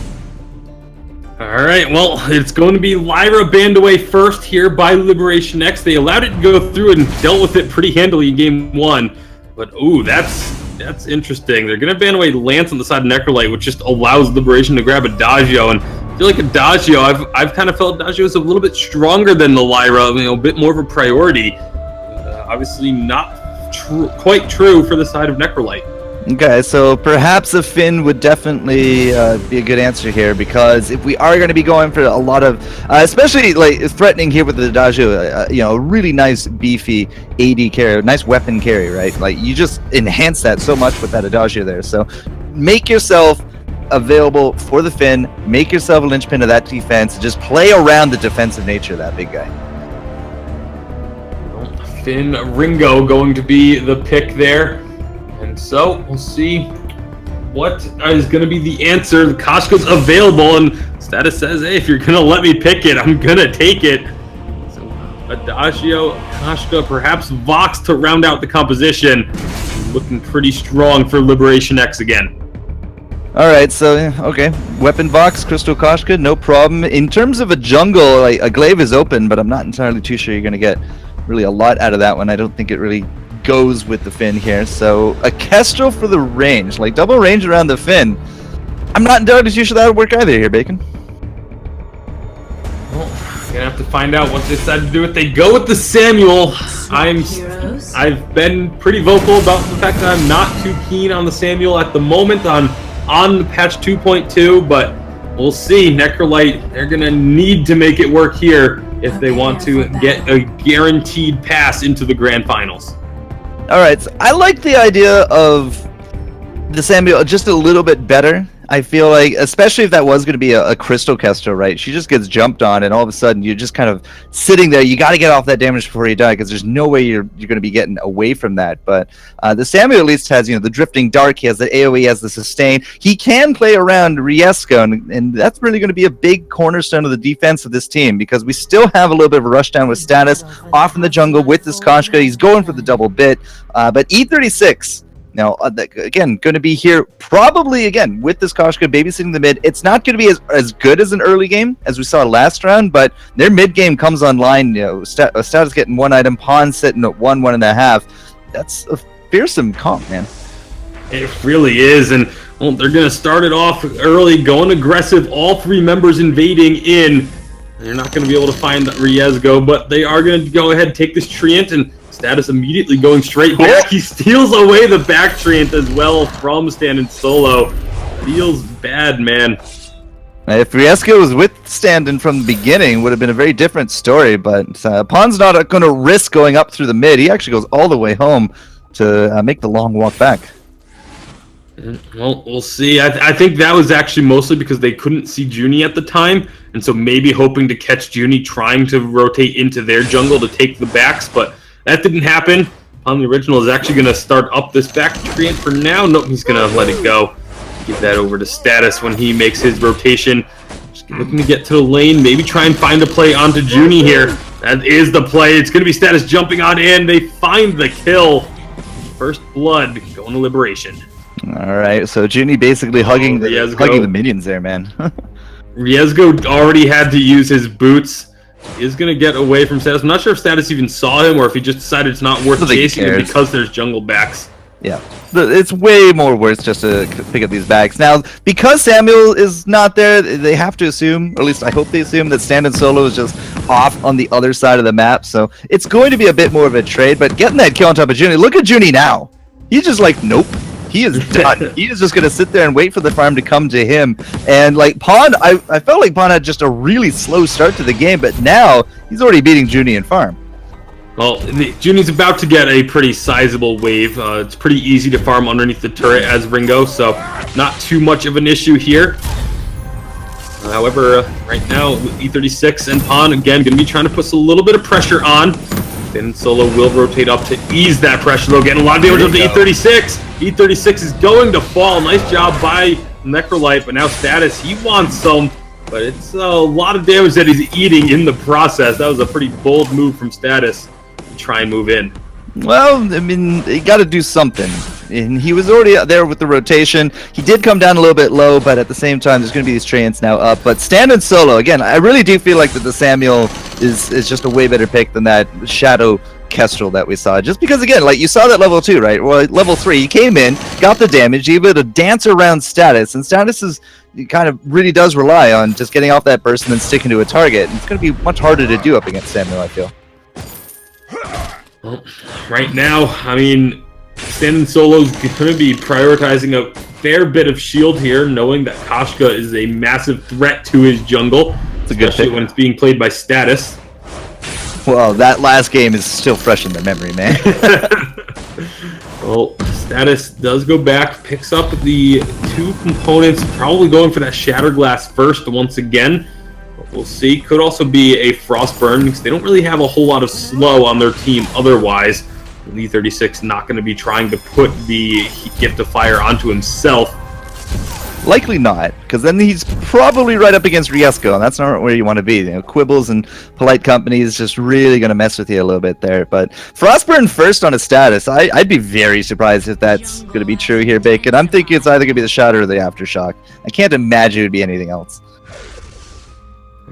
All right, well, it's going to be Lyra banned away first here by Liberation X. They allowed it to go through and dealt with it pretty handily in game 1. But, ooh, that's interesting. They're going to ban away Lance on the side of Necrolite, which just allows Liberation to grab Adagio. And I feel like Adagio, I've kind of felt Adagio is a little bit stronger than the Lyra, a bit more of a priority. Obviously not quite true for the side of Necrolite. Okay, so perhaps a Finn would definitely be a good answer here, because if we are going to be going for a lot of, especially like threatening here with the Adagio, a really nice beefy AD carry, nice weapon carry, right? Like you just enhance that so much with that Adagio there. So make yourself available for the Finn, make yourself a linchpin of that defense, just play around the defensive nature of that big guy. Finn Ringo going to be the pick there. And so we'll see what is going to be the answer. The Koshka's available, and Status says, hey, if you're going to let me pick it, I'm going to take it. So Adagio, Koshka, perhaps Vox to round out the composition. Looking pretty strong for Liberation X again. All right, so, okay. Weapon Vox, Crystal Koshka, no problem. In terms of a jungle, like, a glaive is open, but I'm not entirely too sure you're going to get really a lot out of that one. I don't think it really goes with the Finn here. So a Kestrel for the range, like double range around the Finn. I'm not entirely too sure that would work either here, Bacon. Well, we're gonna have to find out what they decide to do. If they go with the Samuel, I've been pretty vocal about the fact that I'm not too keen on the Samuel at the moment on the patch 2.2, but we'll see. Necrolite, they're gonna need to make it work here if they want to get a guaranteed pass into the grand finals. All right, so I like the idea of the Samuel just a little bit better. I feel like, especially if that was going to be a Crystal Kestrel, right? She just gets jumped on, and all of a sudden you're just kind of sitting there. You got to get off that damage before you die, because there's no way you're going to be getting away from that. But the Samuel at least has, the Drifting Dark. He has the AoE, he has the Sustain. He can play around Riesco, and that's really going to be a big cornerstone of the defense of this team, because we still have a little bit of a rushdown with Status off in the jungle with this Koshka. He's going for the double bit, but E36. Now, again, going to be here probably, again, with this Koshka babysitting the mid. It's not going to be as good as an early game as we saw last round, but their mid game comes online. Status getting one item, Pawn sitting at 1.5. That's a fearsome comp, man. It really is, and well, they're going to start it off early, going aggressive, all three members invading in. They're not going to be able to find Riesgo, but they are going to go ahead and take this Treant, and Status immediately going straight back. He steals away the back Treant as well from Stand Solo. Feels bad, man. If Riesco was with Stand from the beginning, would have been a very different story, but Pawn's not going to risk going up through the mid. He actually goes all the way home to make the long walk back. Well, we'll see. I think that was actually mostly because they couldn't see Junie at the time, and so maybe hoping to catch Junie trying to rotate into their jungle to take the backs, but that didn't happen. On the original is actually going to start up this back Treant for now. Nope, he's going to let it go. Give that over to Status when he makes his rotation. Just looking to get to the lane, maybe try and find a play onto Junie here. That is the play. It's going to be Status jumping on in. They find the kill. First blood going to Liberation. All right, so Junie basically hugging the minions there, man. Riesgo already had to use his boots. He is going to get away from Status. I'm not sure if Status even saw him or if he just decided it's not worth chasing him because there's jungle backs. Yeah, it's way more worth just to pick up these bags. Now, because Samuel is not there, they have to assume, or at least I hope they assume, that Stand Solo is just off on the other side of the map. So it's going to be a bit more of a trade, but getting that kill on top of Junie, look at Junie now. He's just like, nope. He is done. He is just going to sit there and wait for the farm to come to him. And like Pawn, I felt like Pawn had just a really slow start to the game, but now he's already beating Junie in farm. Well, Junie's about to get a pretty sizable wave. It's pretty easy to farm underneath the turret as Ringo, so not too much of an issue here. However, right now, E36 and Pawn, again, going to be trying to put a little bit of pressure on. Then Solo will rotate up to ease that pressure, though, getting a lot of damage up to E36. E36 is going to fall. Nice job by Necrolite, but now Status, he wants some, but it's a lot of damage that he's eating in the process. That was a pretty bold move from Status to try and move in. Well, I mean, you got to do something. And he was already out there with the rotation. He did come down a little bit low, but at the same time, there's going to be these Treants now up. But Stand Solo, again, I really do feel like that the Samuel is just a way better pick than that Shadow Kestrel that we saw. Just because, again, like you saw that level 2, right? Well, level 3, he came in, got the damage, he able to dance around Status, and Status is kind of really does rely on just getting off that burst and then sticking to a target. And it's going to be much harder to do up against Samuel, I feel. Well, right now, I mean, Stand Solo's going to be prioritizing a fair bit of shield here, knowing that Koshka is a massive threat to his jungle, especially when it's being played by Status. Well, that last game is still fresh in the memory, man. Well, Status does go back, picks up the 2 components, probably going for that Shatterglass first once again. But we'll see. Could also be a Frostburn, because they don't really have a whole lot of slow on their team otherwise. E36 not going to be trying to put the Gift of Fire onto himself. Likely not, because then he's probably right up against Riesco, and that's not where you want to be. You know, Quibbles and Polite Company is just really going to mess with you a little bit there. But Frostburn first on a Status, I'd be very surprised if that's going to be true here, Bacon. I'm thinking it's either going to be the Shatter or the Aftershock. I can't imagine it would be anything else.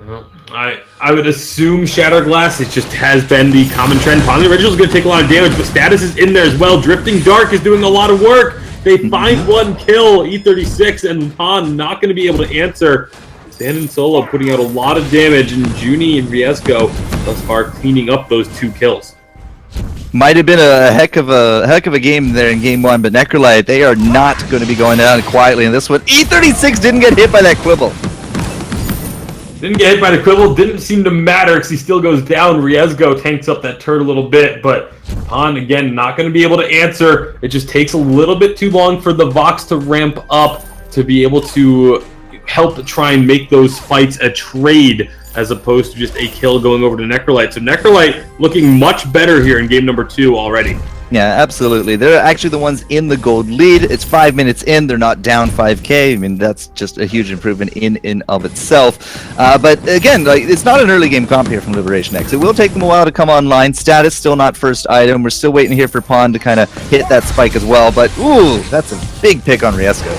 Well, I would assume Shatterglass. It just has been the common trend. Pawn the Original is going to take a lot of damage, but Status is in there as well. Drifting Dark is doing a lot of work. They find 1 kill, E36, and Pawn not going to be able to answer. Stand Solo putting out a lot of damage, and Junie and Riesco thus far cleaning up those 2 kills. Might have been a heck of a game there in game 1, but Necrolite, they are not going to be going down quietly in this one. E36 didn't get hit by that Quibble. Didn't get hit by the Quibble, didn't seem to matter because he still goes down. Riesgo tanks up that turret a little bit, but Pawn, again, not going to be able to answer. It just takes a little bit too long for the Vox to ramp up to be able to help try and make those fights a trade as opposed to just a kill going over to Necrolite. So Necrolite looking much better here in game number 2 already. Yeah, absolutely. They're actually the ones in the gold lead. It's 5 minutes in. They're not down 5k. I mean, that's just a huge improvement in and of itself. But again, like, it's not an early game comp here from Liberation X. It will take them a while to come online. Status still not first item. We're still waiting here for Pawn to kind of hit that spike as well. But, ooh, that's a big pick on Riesco.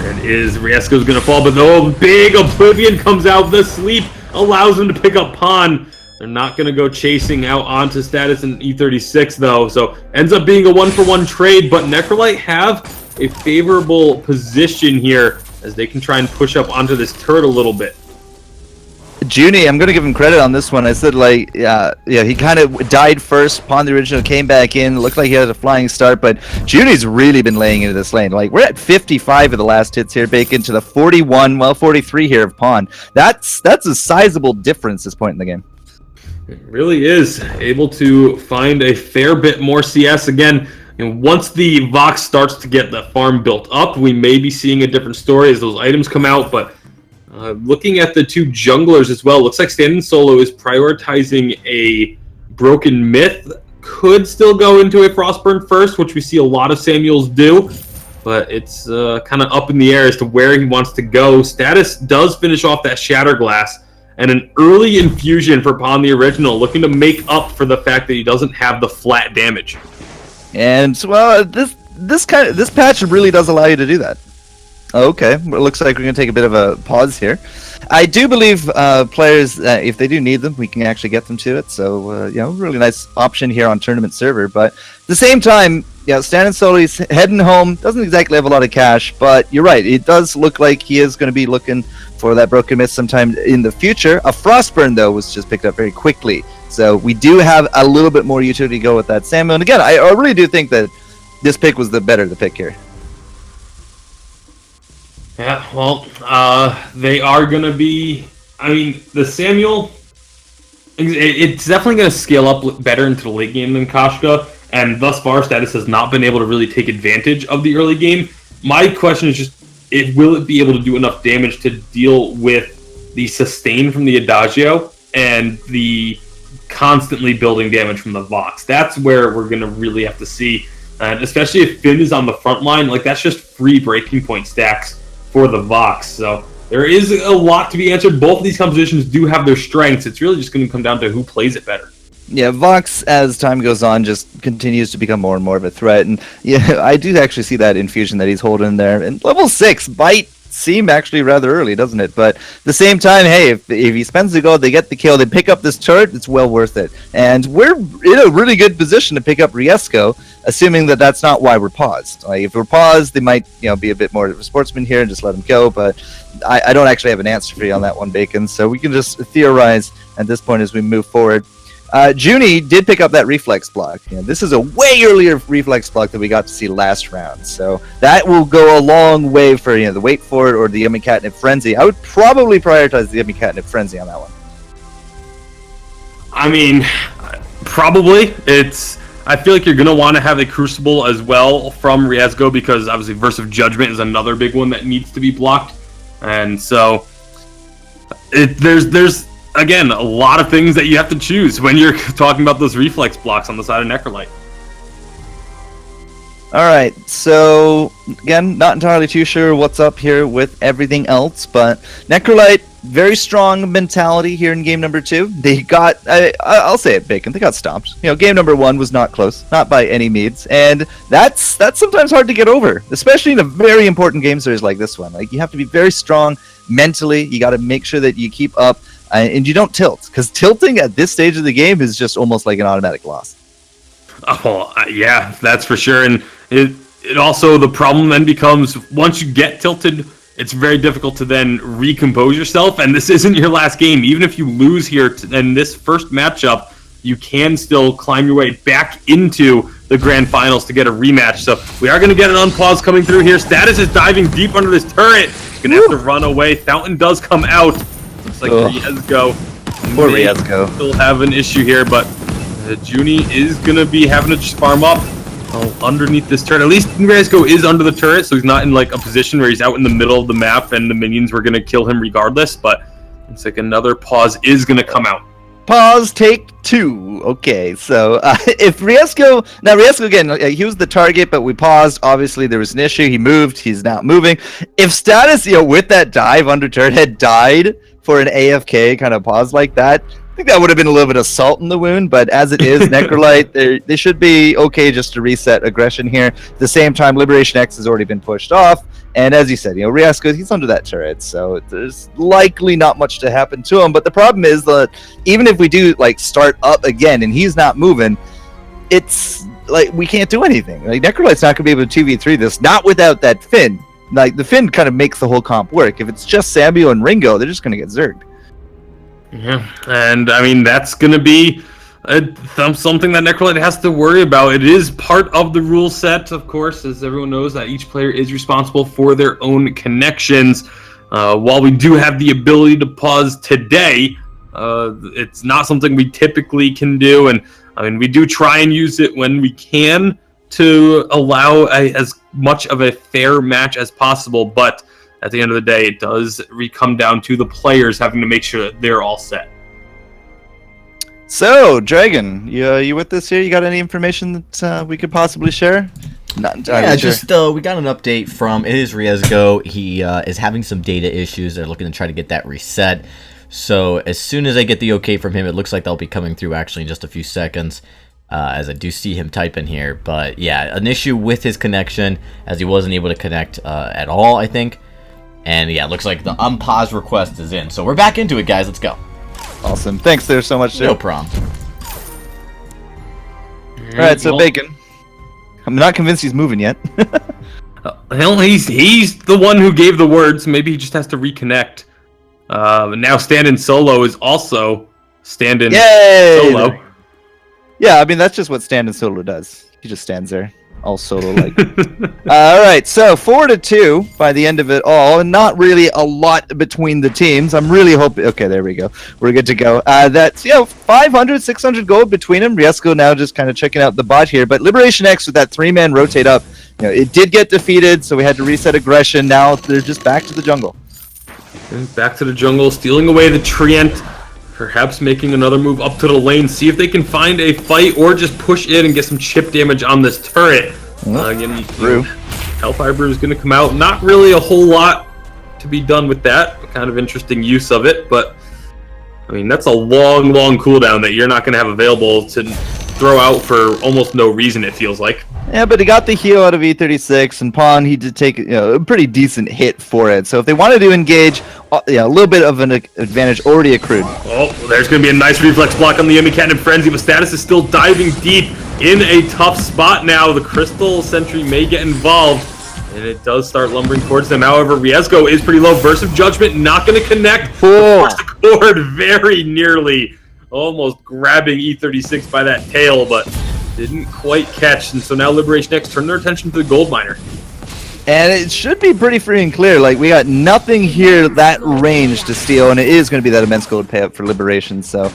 There it is. Riesco's going to fall, but the big Oblivion comes out. The sleep allows him to pick up Pawn. They're not going to go chasing out onto Status and E36, though. So ends up being a 1-for-1 trade, but Necrolite have a favorable position here as they can try and push up onto this turret a little bit. Junie, I'm going to give him credit on this one. I said, like, yeah, he kind of died first. Pawn the Original came back in. Looked like he had a flying start, but Junie's really been laying into this lane. Like, we're at 55 of the last hits here, Bacon, to the 41, well, 43 here of Pawn. That's a sizable difference this point in the game. It really is able to find a fair bit more CS again. And once the Vox starts to get the farm built up, we may be seeing a different story as those items come out. But looking at the 2 junglers as well, looks like Stand Solo is prioritizing a Broken Myth. Could still go into a Frostburn first, which we see a lot of Samuels do. But it's kind of up in the air as to where he wants to go. Status does finish off that Shatterglass. And an early infusion for Pawn the Original, looking to make up for the fact that he doesn't have the flat damage. And well, this patch really does allow you to do that. Okay, well, it looks like we're going to take a bit of a pause here. I do believe players, if they do need them, we can actually get them to it. So, you know, really nice option here on tournament server. But at the same time, yeah, Stan and Soli's heading home. Doesn't exactly have a lot of cash, but you're right. It does look like he is going to be looking for that Broken Myth sometime in the future. A Frostburn, though, was just picked up very quickly. So we do have a little bit more utility to go with that Samuel. And again, I really do think that this pick was the pick here. Yeah, well, they are going to be... I mean, the Samuel... It's definitely going to scale up better into the late game than Koshka, and thus far, Status has not been able to really take advantage of the early game. My question is just, will it be able to do enough damage to deal with the sustain from the Adagio and the constantly building damage from the Vox? That's where we're going to really have to see, and especially if Finn is on the front line, like that's just free breaking point stacks for the Vox. So there is a lot to be answered. Both of these compositions do have their strengths. It's really just going to come down to who plays it better. Yeah, Vox, as time goes on, just continues to become more and more of a threat. And yeah, I do actually see that infusion that he's holding there. And level 6, Bite seem actually rather early, doesn't it? But at the same time, hey, if he spends the gold, they get the kill, they pick up this turret, it's well worth it. And we're in a really good position to pick up Riesco, assuming that that's not why we're paused. Like, if we're paused, they might, be a bit more of a sportsman here and just let him go. But I don't actually have an answer for you on that one, Bacon. So we can just theorize at this point as we move forward. Junie did pick up that reflex block. This is a way earlier reflex block that we got to see last round. So that will go a long way for the wait for it or the Yummy Catnip Frenzy. I would probably prioritize the Yummy Catnip Frenzy on that one. I mean, probably. I feel like you're going to want to have a Crucible as well from Riesgo, because obviously Verse of Judgment is another big one that needs to be blocked. And so there's again, a lot of things that you have to choose when you're talking about those reflex blocks on the side of Necrolite. All right, so again, not entirely too sure what's up here with everything else, but Necrolite, very strong mentality here in game number 2. They got, I'll say it, Bacon, they got stomped. Game number 1 was not close, not by any means, and that's sometimes hard to get over, especially in a very important game series like this one. Like, you have to be very strong mentally. You got to make sure that you keep up. And you don't tilt, because tilting at this stage of the game is just almost like an automatic loss. Oh, yeah, that's for sure. And it also, the problem then becomes, once you get tilted, it's very difficult to then recompose yourself. And this isn't your last game. Even if you lose here in this first matchup, you can still climb your way back into the grand finals to get a rematch. So we are going to get an unpause coming through here. Status is diving deep under this turret. Going to have to run away. Fountain does come out. Looks like Riesgo Poor Riesgo. Still have an issue here, but Junie is going to be having to just farm up underneath this turret. At least Riesgo is under the turret, so he's not in like a position where he's out in the middle of the map and the minions were going to kill him regardless, but it's like another pause is going to come out. Pause, take 2. Okay, so if Riesgo again, he was the target, but we paused. Obviously, there was an issue. He moved. He's not moving. If Status, with that dive under turret had died for an AFK kind of pause like that, I think that would have been a little bit of salt in the wound. But as it is, Necrolite, they should be okay just to reset aggression here. At the same time, Liberation X has already been pushed off. And as you said, Riesgo, he's under that turret, so there's likely not much to happen to him. But the problem is that even if we do start up again and he's not moving, it's like we can't do anything. Like, Necrolite's not going to be able to 2v3 this, not without that Finn. Like, the Finn kind of makes the whole comp work. If it's just Samuel and Ringo, they're just going to get zerged. Yeah, and I mean, that's going to be something that Necrolite has to worry about. It is part of the rule set, of course, as everyone knows, that each player is responsible for their own connections. While we do have the ability to pause today, it's not something we typically can do, and I mean, we do try and use it when we can to allow as much of a fair match as possible, but at the end of the day, it does come down to the players having to make sure that they're all set. So, Dragon, you with us here? You got any information that we could possibly share? Not entirely sure. Just we got an update from Riesgo. He is having some data issues. They're looking to try to get that reset. So as soon as I get the okay from him, it looks like they'll be coming through actually in just a few seconds, as I do see him type in here. But yeah, an issue with his connection, as he wasn't able to connect at all, I think. And yeah, it looks like the unpause request is in. So we're back into it, guys. Let's go. Awesome. Thanks there so much, Joe. No problem. All right, so Bacon. I'm not convinced he's moving yet. Hell, he's the one who gave the words. Maybe he just has to reconnect. Now stand-in solo is also stand-in solo. Yeah, I mean, that's just what stand-in solo does. He just stands there, all solo-like. All right, so 4-2 by the end of it all, and not really a lot between the teams. I'm really hoping... Okay, there we go. We're good to go. That's, 500, 600 gold between them. Riesgo now just kind of checking out the bot here, but Liberation X with that 3-man rotate up, it did get defeated, so we had to reset aggression. Now they're just back to the jungle. Back to the jungle, stealing away the Treant. Perhaps making another move up to the lane, see if they can find a fight or just push in and get some chip damage on this turret. Again, Hellfire Brew is going to come out. Not really a whole lot to be done with that. Kind of interesting use of it, but I mean, that's a long cooldown that you're not going to have available to throw out for almost no reason, it feels like. Yeah, but he got the heal out of E36, and Pawn, he did take a pretty decent hit for it. So if they wanted to engage, a little bit of an advantage already accrued. Oh, there's going to be a nice reflex block on the enemy Cannon Frenzy, but Status is still diving deep in a tough spot now. The Crystal Sentry may get involved, and it does start lumbering towards them. However, Riesgo is pretty low. Burst of Judgment not going to connect. Force the cord very nearly, almost grabbing E36 by that tail, but didn't quite catch. And so now Liberation X turn their attention to the gold miner. And it should be pretty free and clear. Like, we got nothing here that range to steal, and it is going to be that immense gold payout for Liberation. So,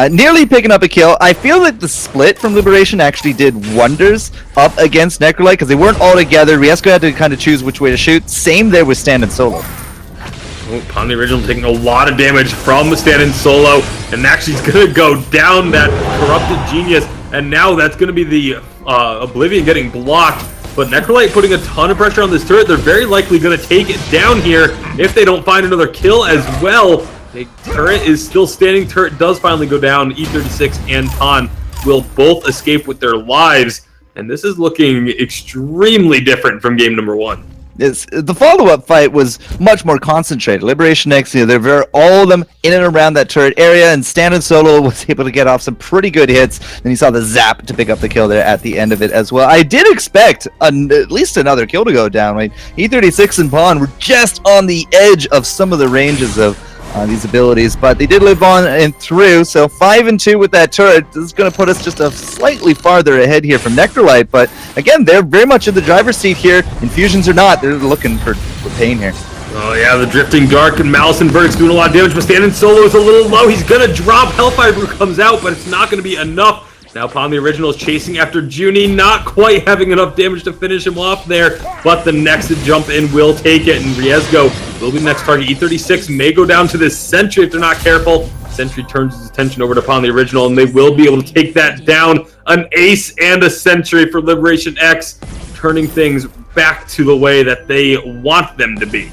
nearly picking up a kill. I feel that the split from Liberation actually did wonders up against Necrolite, because they weren't all together. Riesco had to kind of choose which way to shoot. Same there with Stand and Solo. Oh, Pawn the Original taking a lot of damage from the Stand and Solo, and actually he's going to go down that Corrupted Genius, and now that's going to be the Oblivion getting blocked. But Necrolite putting a ton of pressure on this turret. They're very likely going to take it down here if they don't find another kill as well. The turret is still standing. Turret does finally go down. E36 and Pawn will both escape with their lives. And this is looking extremely different from game number 1. The follow-up fight was much more concentrated. Liberation X, they're all of them in and around that turret area, and Stand and Solo was able to get off some pretty good hits. Then you saw the zap to pick up the kill there at the end of it as well. I did expect at least another kill to go down. Right? E36 and Pawn were just on the edge of some of the ranges of these abilities, but they did live on and through. So 5-2 with that turret. This is going to put us just a slightly farther ahead here from Necrolite, but again, they're very much in the driver's seat here. Infusions or not, they're looking for pain here. Oh yeah, the Drifting Dark and Malice Inverted's doing a lot of damage, but Stand and Solo is a little low. He's going to drop. Hellfire Brew comes out, but it's not going to be enough. Now Pawn the Original is chasing after Junie, not quite having enough damage to finish him off there, but the next to jump in will take it, and Riesgo will be the next target. E36 may go down to this Sentry if they're not careful. Sentry turns his attention over to Pawn the Original, and they will be able to take that down. An ace and a Sentry for Liberation X, turning things back to the way that they want them to be.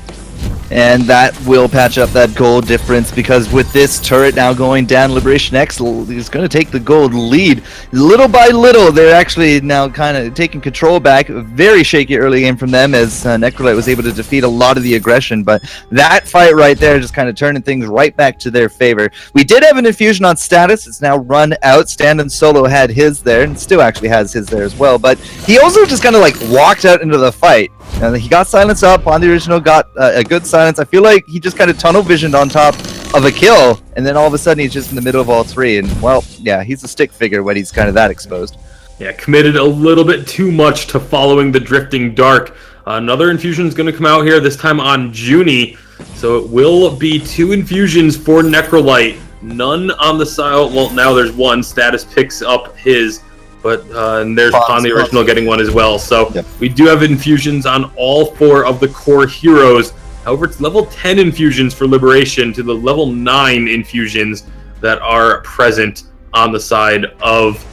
And that will patch up that gold difference, because with this turret now going down, Liberation X is going to take the gold lead. Little by little, they're actually now kind of taking control back. Very shaky early game from them, as Necrolite was able to defeat a lot of the aggression. But that fight right there just kind of turning things right back to their favor. We did have an infusion on Status. It's now run out. Stand and Solo had his there, and still actually has his there as well. But he also just kind of like walked out into the fight. He got silence up. On the Original got a good silence. I feel like he just kind of tunnel visioned on top of a kill, and then all of a sudden he's just in the middle of all three. And well, yeah, he's a stick figure when he's kind of that exposed. Yeah, committed a little bit too much to following the Drifting Dark. Another infusion is going to come out here, this time on Junie. So it will be 2 infusions for Necrolite. None on the side. Well, now there's one. Status picks up his. But and there's Pawn the Original getting one as well. So we do have infusions on all 4 of the core heroes. However, it's level 10 infusions for Liberation to the level 9 infusions that are present on the side of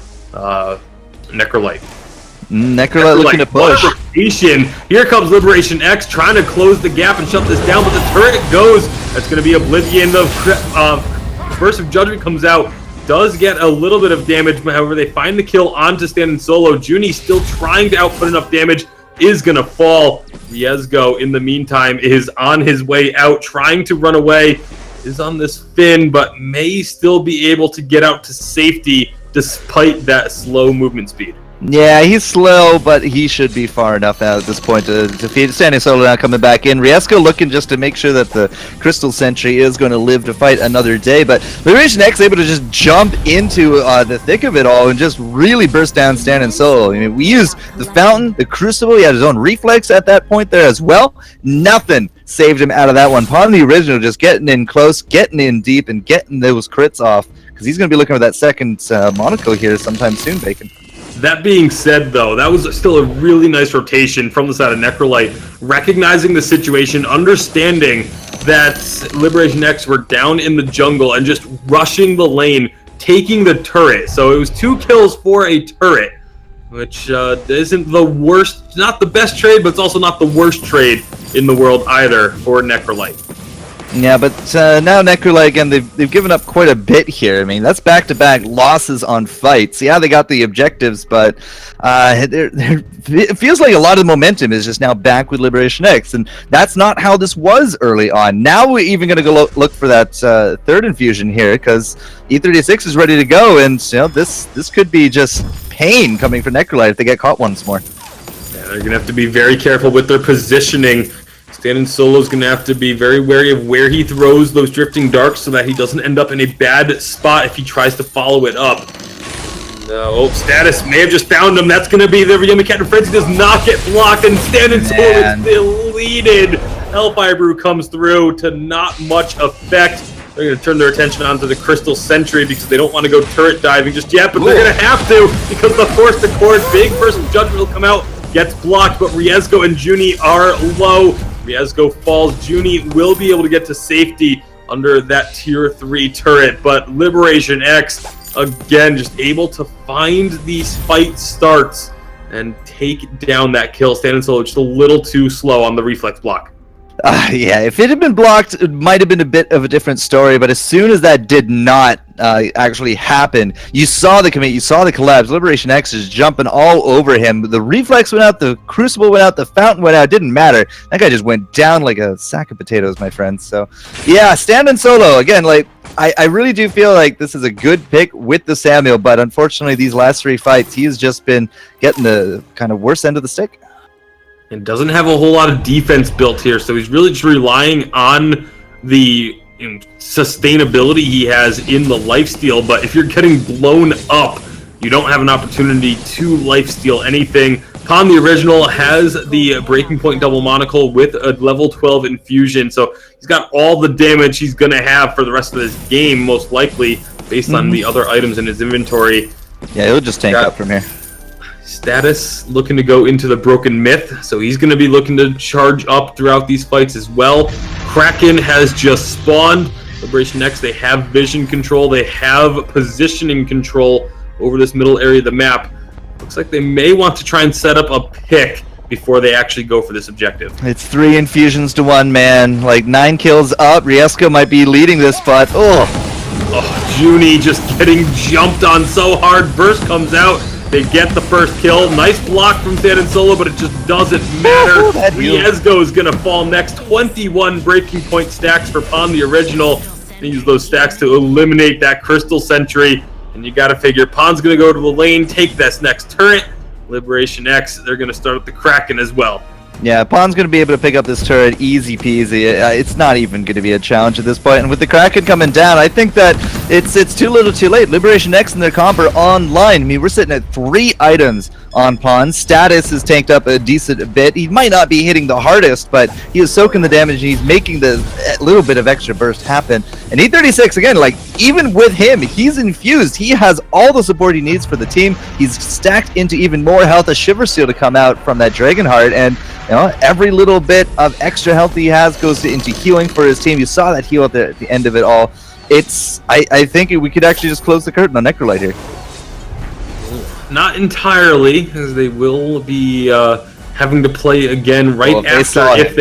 Necrolite. Necrolite looking to push. Here comes Liberation X trying to close the gap and shut this down, but the turret goes. That's going to be Oblivion. The Burst of Judgment comes out. Does get a little bit of damage, however, they find the kill onto Stand and Solo. Junie still trying to output enough damage, is going to fall. Riesgo, in the meantime, is on his way out, trying to run away, is on this fin, but may still be able to get out to safety despite that slow movement speed. Yeah, he's slow, but he should be far enough now at this point to defeat Standing Solo. Now coming back in. Riesco looking just to make sure that the Crystal Sentry is going to live to fight another day, but Liberation X able to just jump into the thick of it all and just really burst down Standing Solo. I mean, we used the Fountain, the Crucible. He had his own reflex at that point there as well. Nothing saved him out of that one. Pawn the Original just getting in close, getting in deep, and getting those crits off, because he's going to be looking for that second Monaco here sometime soon, Bacon. That being said, though, that was still a really nice rotation from the side of Necrolite, recognizing the situation, understanding that Liberation X were down in the jungle and just rushing the lane, taking the turret. So it was 2 kills for a turret, which isn't the worst, not the best trade, but it's also not the worst trade in the world either for Necrolite. Yeah, but now Necrolite, again, they've given up quite a bit here. I mean, that's back-to-back losses on fights. Yeah, they got the objectives, but it feels like a lot of the momentum is just now back with Liberation X, and that's not how this was early on. Now we're even going to go look for that third infusion here, because E36 is ready to go, and this could be just pain coming for Necrolite if they get caught once more. Yeah, they're going to have to be very careful with their positioning. Standing Solo's going to have to be very wary of where he throws those drifting darks so that he doesn't end up in a bad spot if he tries to follow it up. No, Status may have just found him. That's going to be the Yummy Cat and Frenzy does not get blocked, and Standing Solo is deleted. Hellfire Brew comes through to not much effect. They're going to turn their attention onto the Crystal Sentry because they don't want to go turret diving just yet, but they're going to have to because the Force Accord, big Burst of Judgment will come out, gets blocked, but Riezgo and Junie are low. Riezgo falls. Junie will be able to get to safety under that tier 3 turret, but Liberation X, again, just able to find these fight starts and take down that kill. Standing Solo just a little too slow on the reflex block. Yeah, if it had been blocked, it might have been a bit of a different story, but as soon as that did not actually happen, you saw the commit, you saw the collapse. Liberation X is jumping all over him. The reflex went out, the crucible went out, the fountain went out. It didn't matter. That guy just went down like a sack of potatoes, my friends. So, yeah, Standing Solo, again, like, I really do feel like this is a good pick with the Samuel, but unfortunately, these last 3 fights, he has just been getting the kind of worst end of the stick. And doesn't have a whole lot of defense built here, so he's really just relying on the sustainability he has in the lifesteal. But if you're getting blown up, you don't have an opportunity to lifesteal anything. Pon the Original has the Breaking Point double monocle with a level 12 infusion, so he's got all the damage he's going to have for the rest of this game, most likely, based on the other items in his inventory. Yeah, he'll just tank up from here. Status looking to go into the Broken Myth, so he's going to be looking to charge up throughout these fights as well. Kraken has just spawned. Liberation X, they have vision control, they have positioning control over this middle area of the map. Looks like they may want to try and set up a pick before they actually go for this objective. It's 3 infusions to 1, man. Like 9 kills up. Riezgo might be leading this, but Junie just getting jumped on so hard. Burst comes out. They get the first kill. Nice block from Standing Solo, but it just doesn't matter. Riezgo is going to fall next. 21 Breaking Point stacks for Pon the Original. They use those stacks to eliminate that Crystal Sentry. And you got to figure Pon's going to go to the lane, take this next turret. Liberation X, they're going to start with the Kraken as well. Yeah, Pon's going to be able to pick up this turret easy peasy. It's not even going to be a challenge at this point. And with the Kraken coming down, I think that it's too little too late. Liberation X and their comp are online. I mean, we're sitting at 3 items on Pon. Status is tanked up a decent bit. He might not be hitting the hardest, but he is soaking the damage and he's making the little bit of extra burst happen. And E36, again, like, even with him, he's infused. He has all the support he needs for the team. He's stacked into even more health, a Shiver Seal to come out from that Dragonheart, and every little bit of extra health he has goes into healing for his team. You saw that heal at the end of it all. I think we could actually just close the curtain on Necrolite here. Not entirely, as they will be having to play again right after if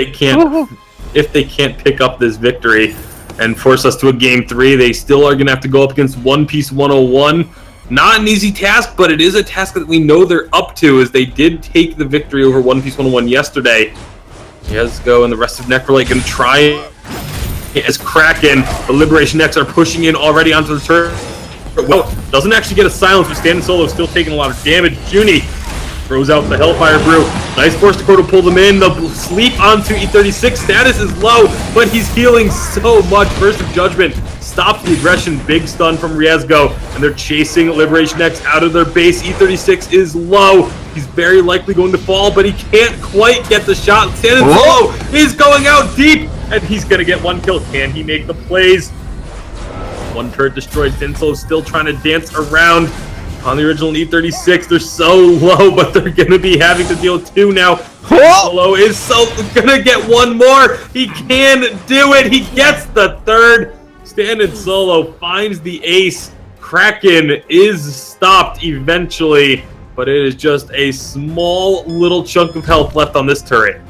they can't pick up this victory and force us to a game 3. They still are going to have to go up against One Piece 101. Not an easy task, but it is a task that we know they're up to, as they did take the victory over One Piece 101 yesterday. Riezgo and the rest of Necrolite going to try as Kraken. The Liberation X are pushing in already onto the turret. Well, doesn't actually get a silence, but Standing Solo is still taking a lot of damage. Junie throws out the Hellfire Brew. Nice Force Dakota to pull them in. The sleep onto E36. Status is low, but he's healing so much. Burst of Judgment stops the aggression. Big stun from Riezgo, and they're chasing Liberation X out of their base. E36 is low. He's very likely going to fall, but he can't quite get the shot. Standing Solo is going out deep, and he's going to get 1 kill. Can he make the plays? 1 turret destroyed. Solo still trying to dance around. On the Original E36, they're so low, but they're going to be having to deal with 2 now. Solo is going to get 1 more. He can do it. He gets the 3rd. Standing Solo finds the ace. Kraken is stopped eventually, but it is just a small little chunk of health left on this turret.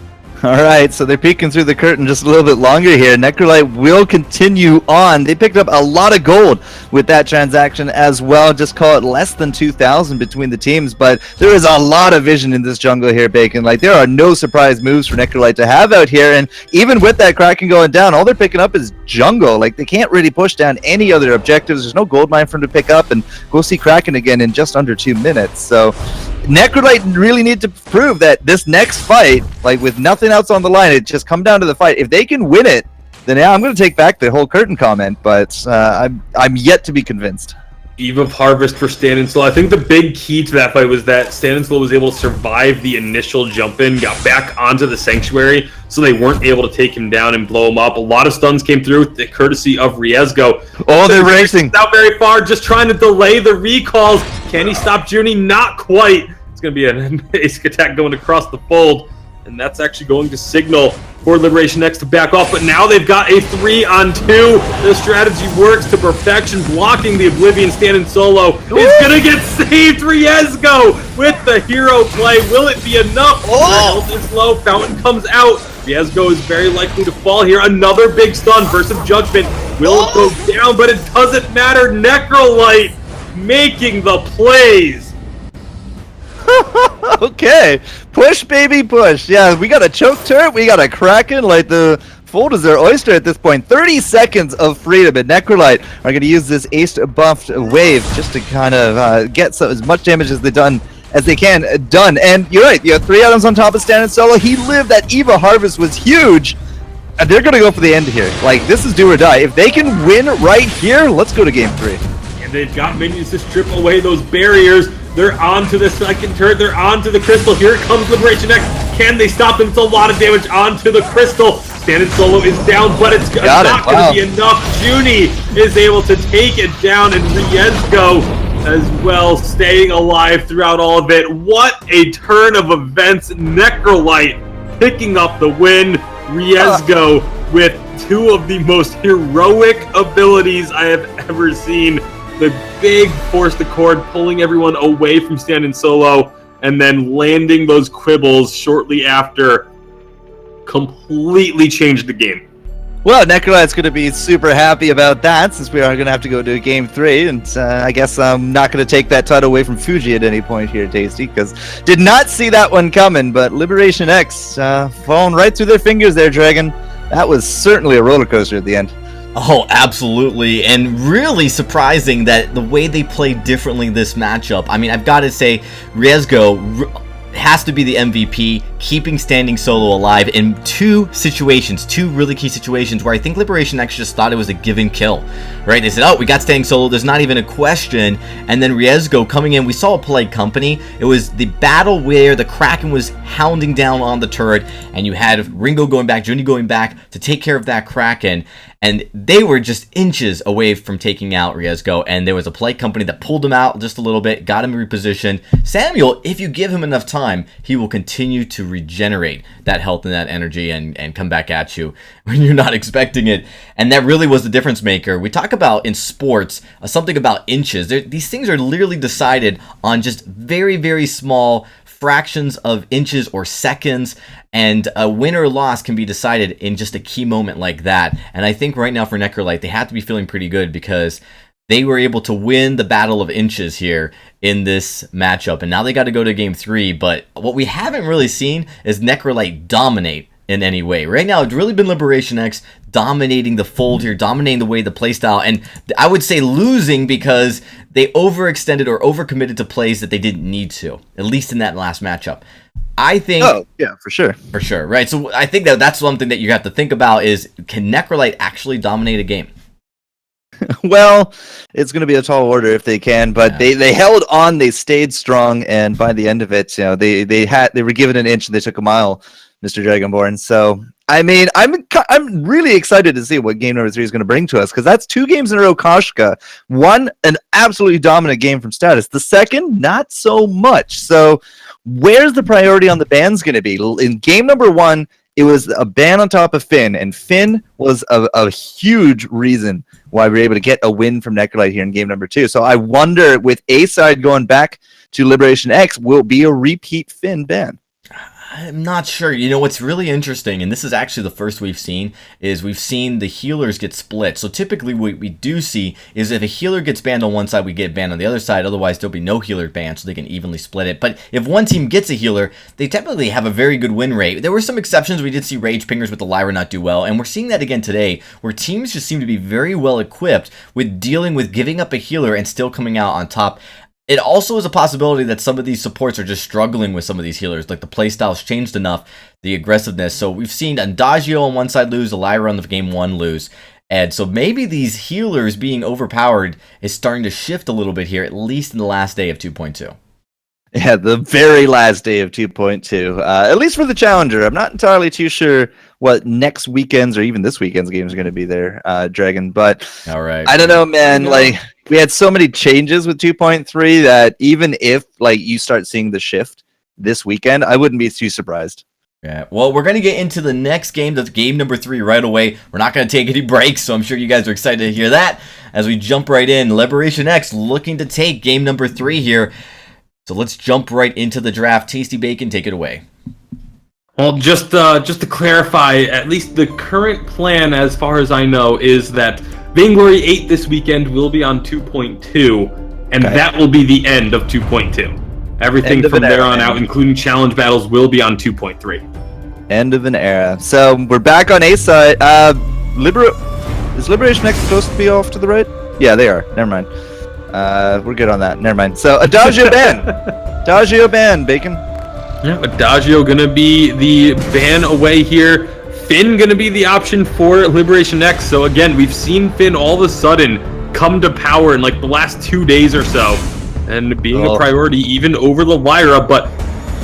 All right, so they're peeking through the curtain just a little bit longer here. Necrolite will continue on. They picked up a lot of gold with that transaction as well. Just call it less than 2,000 between the teams, but there is a lot of vision in this jungle here, Bacon. Like, there are no surprise moves for Necrolite to have out here, and even with that Kraken going down, all they're picking up is jungle. Like, they can't really push down any other objectives. There's no gold mine for them to pick up, and we'll see Kraken again in just under 2 minutes. So Necrolite really need to prove that this next fight, like with nothing else on the line, it just come down to the fight. If they can win it, then yeah, I'm going to take back the whole curtain comment, but I'm yet to be convinced. Eve of Harvest for Stan and Slow. I think the big key to that fight was that Stan and Slow was able to survive the initial jump in, got back onto the Sanctuary, so they weren't able to take him down and blow him up. A lot of stuns came through, courtesy of Riezgo. Oh, they're racing. Not very far, just trying to delay the recalls. Can he stop Junie? Not quite. It's going to be an basic attack going across the fold, and that's actually going to signal for Liberation X to back off, but now they've got a 3-on-2. The strategy works to perfection, blocking the Oblivion stand in solo. He's gonna get saved, Riezgo, with the hero play. Will it be enough? Health is low, Fountain comes out. Riezgo is very likely to fall here. Another big stun, Burst of Judgment. Will it go down, but it doesn't matter. Necrolite making the plays. Okay, push, baby, push. Yeah, we got a choke turret, we got a Kraken. Like, the fold is their oyster at this point. 30 seconds of freedom, and Necrolite are going to use this ace buffed wave just to kind of get as much damage as they can done. And you're right, you have 3 items on top of Stan and Solo. He lived. That Eva Harvest was huge, and they're going to go for the end here. Like, this is do or die. If they can win right here, let's go to game 3. And they've got minions to strip away those barriers. They're on to the second turret. They're on to the crystal. Here comes Liberation X. Can they stop them? It's a lot of damage onto the crystal. Stan and Solo is down, but it's not going to be enough. Junie is able to take it down, and Riezgo as well, staying alive throughout all of it. What a turn of events. Necrolite picking up the win. Riezgo with 2 of the most heroic abilities I have ever seen. The big force the cord, pulling everyone away from Stan and Solo, and then landing those quibbles shortly after completely changed the game. Well, Necrolite's going to be super happy about that, since we are going to have to go to game 3, and I guess I'm not going to take that title away from Fuji at any point here, Tasty, because did not see that one coming, but Liberation X falling right through their fingers there, Dragon. That was certainly a roller coaster at the end. Oh, absolutely, and really surprising that the way they played differently this matchup. I mean, I've got to say, Riezgo has to be the MVP, keeping Standing Solo alive in 2 situations, 2 really key situations where I think Liberation X just thought it was a given kill, right? They said, oh, we got Standing Solo, there's not even a question, and then Riezgo coming in, we saw a play company. It was the battle where the Kraken was hounding down on the turret, and you had Ringo going back, Junie going back to take care of that Kraken, and they were just inches away from taking out Riezgo, and there was a play company that pulled him out just a little bit, got him repositioned. Samuel, if you give him enough time, he will continue to regenerate that health and that energy and come back at you when you're not expecting it. And that really was the difference maker. We talk about in sports, something about inches. These things are literally decided on just very, very small fractions of inches or seconds, and a win or loss can be decided in just a key moment like that. And I think right now for Necrolite, they have to be feeling pretty good because they were able to win the battle of inches here in this matchup, and now they got to go to game 3. But what we haven't really seen is Necrolite dominate in any way. Right now, it's really been Liberation X dominating the fold here, dominating the way the playstyle, and I would say losing because they overextended or overcommitted to plays that they didn't need to, at least in that last matchup. I think... Oh, yeah, for sure. For sure, right? So I think that's something that you have to think about is, can Necrolite actually dominate a game? Well, it's going to be a tall order if they can, but they held on, they stayed strong, and by the end of it, you know, they were given an inch and they took a mile, Mr. Dragonborn. So, I mean, I'm really excited to see what game number 3 is going to bring to us, because that's 2 games in a row. Koshka won an absolutely dominant game from Status. The second, not so much. So, where's the priority on the bans going to be? In game number 1, it was a ban on top of Finn, and Finn was a huge reason why we were able to get a win from Necrolite here in game number 2. So I wonder, with A-side going back to Liberation X, will it be a repeat Finn ban? I'm not sure. You know, what's really interesting, and this is actually the first we've seen, is we've seen the healers get split. So typically what we do see is if a healer gets banned on one side, we get banned on the other side. Otherwise, there'll be no healer banned, so they can evenly split it. But if one team gets a healer, they typically have a very good win rate. There were some exceptions. We did see Rage Pingers with the Lyra not do well, and we're seeing that again today, where teams just seem to be very well equipped with dealing with giving up a healer and still coming out on top. It also is a possibility that some of these supports are just struggling with some of these healers. Like the playstyle's changed enough, the aggressiveness. So we've seen Adagio on one side lose, Lyra on the game 1 lose. And so maybe these healers being overpowered is starting to shift a little bit here, at least in the last day of 2.2. Yeah, the very last day of 2.2. At least for the Challenger. I'm not entirely too sure what next weekend's or even this weekend's games are going to be there, Dragon. But all right, I don't know, man. Like, we had so many changes with 2.3 that even if like you start seeing the shift this weekend, I wouldn't be too surprised. Yeah, well, we're going to get into the next game. That's game number 3 right away. We're not going to take any breaks, so I'm sure you guys are excited to hear that as we jump right in. Liberation X looking to take game number 3 here. So let's jump right into the draft. Tasty Bacon, take it away. Well, just to clarify, at least the current plan, as far as I know, is that Vainglory 8 this weekend will be on 2.2, and that will be the end of 2.2. Everything from there on out, including challenge battles, will be on 2.3. End of an era. So we're back on A side. Is Liberation X supposed to be off to the right? Yeah, they are. Never mind. We're good on that. Never mind. So Adagio ban. Adagio ban, Bacon. Yeah, Adagio gonna be the ban away here. Finn gonna be the option for Liberation X. So again, we've seen Finn all of a sudden come to power in like the last 2 days or so, and being a priority even over the Lyra. But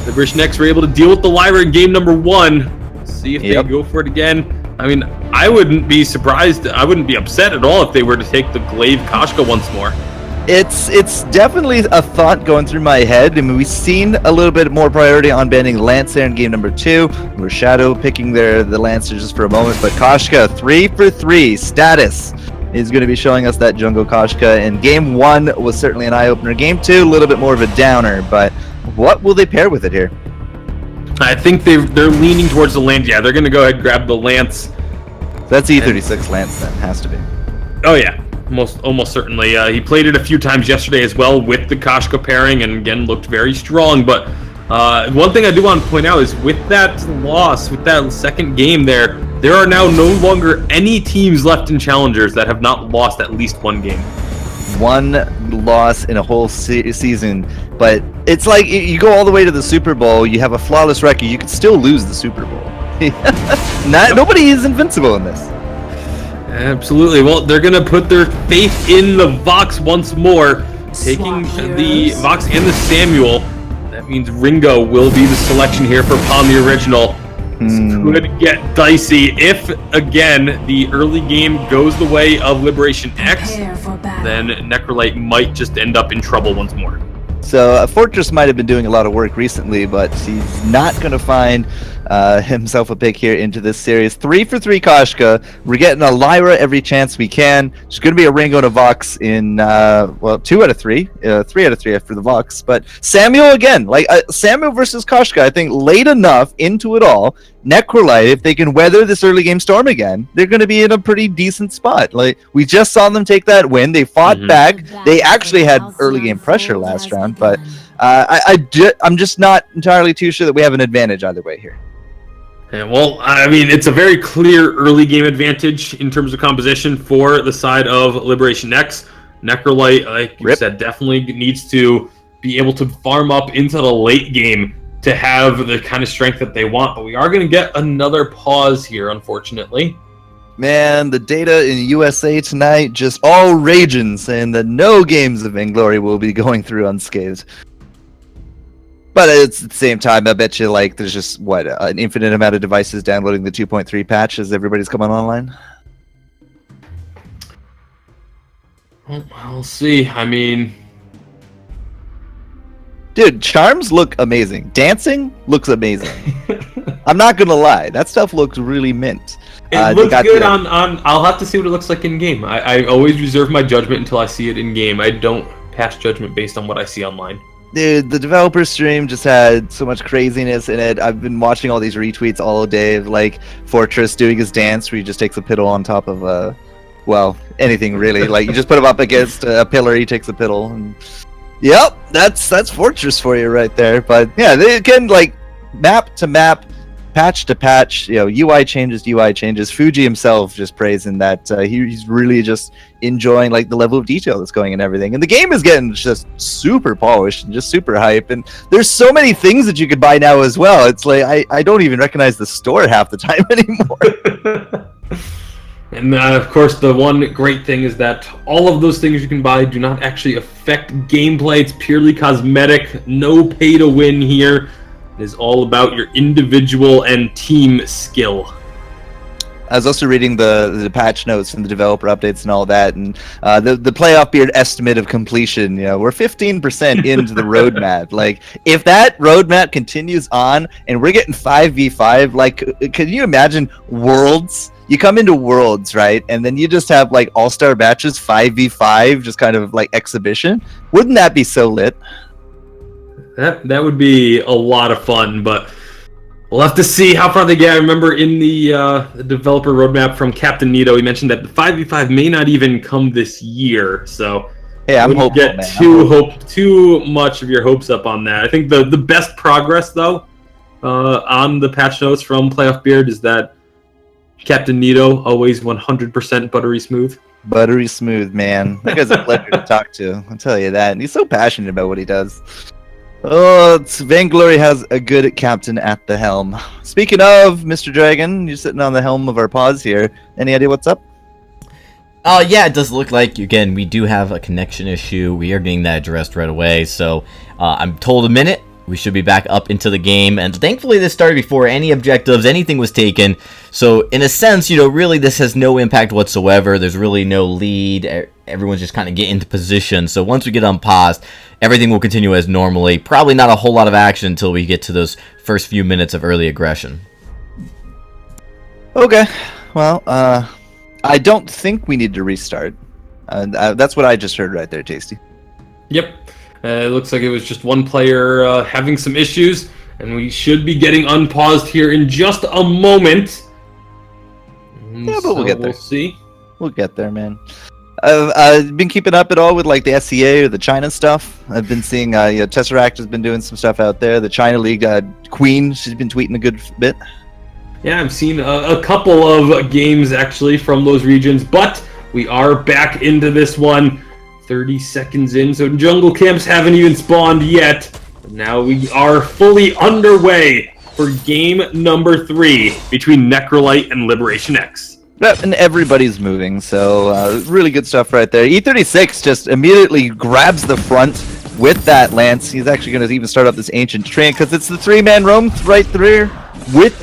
Liberation X were able to deal with the Lyra in game number 1. Let's see if they go for it again. I mean, I wouldn't be surprised. I wouldn't be upset at all if they were to take the Glaive Koshka once more. It's definitely a thought going through my head. I mean, we've seen a little bit more priority on banning Lancer in game number 2. We're shadow picking the Lancer just for a moment, but Koshka 3 for 3 status is going to be showing us that jungle Koshka. And game 1 was certainly an eye-opener. Game 2, a little bit more of a downer, but what will they pair with it here? I think they're leaning towards the Lance. Yeah, they're going to go ahead and grab the Lance. That's E36 Lance then, has to be. Oh yeah. Almost certainly. He played it a few times yesterday as well with the Koshka pairing, and again looked very strong. But one thing I do want to point out is with that loss, with that second game there are now no longer any teams left in Challengers that have not lost at least one game. One loss in a whole season, but it's like you go all the way to the Super Bowl, you have a flawless record, you could still lose the Super Bowl. Nobody is invincible in this. Absolutely. Well, they're going to put their faith in the Vox once more, taking the Vox and the Samuel. That means Ringo will be the selection here for Pawn the Original. This could get dicey if, again, the early game goes the way of Liberation X, then Necrolite might just end up in trouble once more. So Fortress might have been doing a lot of work recently, but he's not going to find himself a pick here into this series. 3 for 3 Koshka. We're getting a Lyra every chance we can. There's going to be a Ringo and a Vox in, 2 out of 3. 3 out of 3 after the Vox. But Samuel again, Samuel versus Koshka, I think late enough into it all. Necrolite, if they can weather this early game storm again, they're going to be in a pretty decent spot. Like, we just saw them take that win. They fought back. They actually had early game pressure last round, but I'm just not entirely too sure that we have an advantage either way here. Yeah, well, I mean, it's a very clear early game advantage in terms of composition for the side of Liberation X. Necrolite, like you said, definitely needs to be able to farm up into the late game to have the kind of strength that they want. But we are going to get another pause here, unfortunately. Man, the data in USA tonight just all raging, saying that no games of Vainglory will be going through unscathed. But it's at the same time, I bet you there's just an infinite amount of devices downloading the 2.3 patch as everybody's coming online. Well, we'll see. I mean, dude, charms look amazing. Dancing looks amazing. I'm not gonna lie, that stuff looks really mint. It looks good on. I'll have to see what it looks like in game. I always reserve my judgment until I see it in game. I don't pass judgment based on what I see online. Dude, the developer stream just had so much craziness in it. I've been watching all these retweets all day of like Fortress doing his dance where he just takes a piddle on top of well, anything really. Like you just put him up against a pillar, he takes a piddle, and yep, that's Fortress for you right there. But yeah, they can like map to map, patch to patch, UI changes. Fuji himself just praising that he's really just enjoying like the level of detail that's going in everything, and the game is getting just super polished and just super hype. And there's so many things that you could buy now as well. It's like I don't even recognize the store half the time anymore. And of course, the one great thing is that all of those things you can buy do not actually affect gameplay. It's purely cosmetic, no pay to win here. It is all about your individual and team skill. I was also reading the patch notes and the developer updates and all that, and the playoff beard estimate of completion. We're 15% into the roadmap. Like, if that roadmap continues on and we're getting 5v5, like, can you imagine Worlds? You come into Worlds, right, and then you just have like all-star matches 5v5, just kind of like exhibition. Wouldn't that be so lit? That would be a lot of fun, but we'll have to see how far they get. I remember in the developer roadmap from Captain Nito, he mentioned that the 5v5 may not even come this year. So hey, I'm hopeful, get too much of your hopes up on that. I think the best progress though on the patch notes from Playoff Beard is that Captain Nito always 100% buttery smooth. Buttery smooth, man. That guy's a pleasure to talk to. I'll tell you that. And he's so passionate about what he does. Oh, Vainglory has a good captain at the helm. Speaking of Mr. Dragon, you're sitting on the helm of our pause here. Any idea what's up? Yeah, it does look like, again, we do have a connection issue. We are getting that addressed right away. So I'm told a minute. We should be back up into the game. And thankfully, this started before any objectives, anything was taken. So in a sense, really this has no impact whatsoever. There's really no lead. Everyone's just kind of getting into position. So once we get unpaused, everything will continue as normally. Probably not a whole lot of action until we get to those first few minutes of early aggression. Okay. Well, I don't think we need to restart. That's what I just heard right there, Tasty. Yep. It looks like it was just one player having some issues, and we should be getting unpaused here in just a moment. Yeah, but we'll get there. We'll see. We'll get there, man. I've been keeping up at all with like the SEA or the China stuff. I've been seeing Tesseract has been doing some stuff out there. The China League Queen, she's been tweeting a good bit. Yeah, I've seen a couple of games actually from those regions, but we are back into this one. 30 seconds in, so jungle camps haven't even spawned yet. Now we are fully underway for game number 3 between Necrolite and Liberation X. Yep, and everybody's moving, so really good stuff right there. E36 just immediately grabs the front with that lance. He's actually going to even start up this ancient train because it's the 3-man roam right through with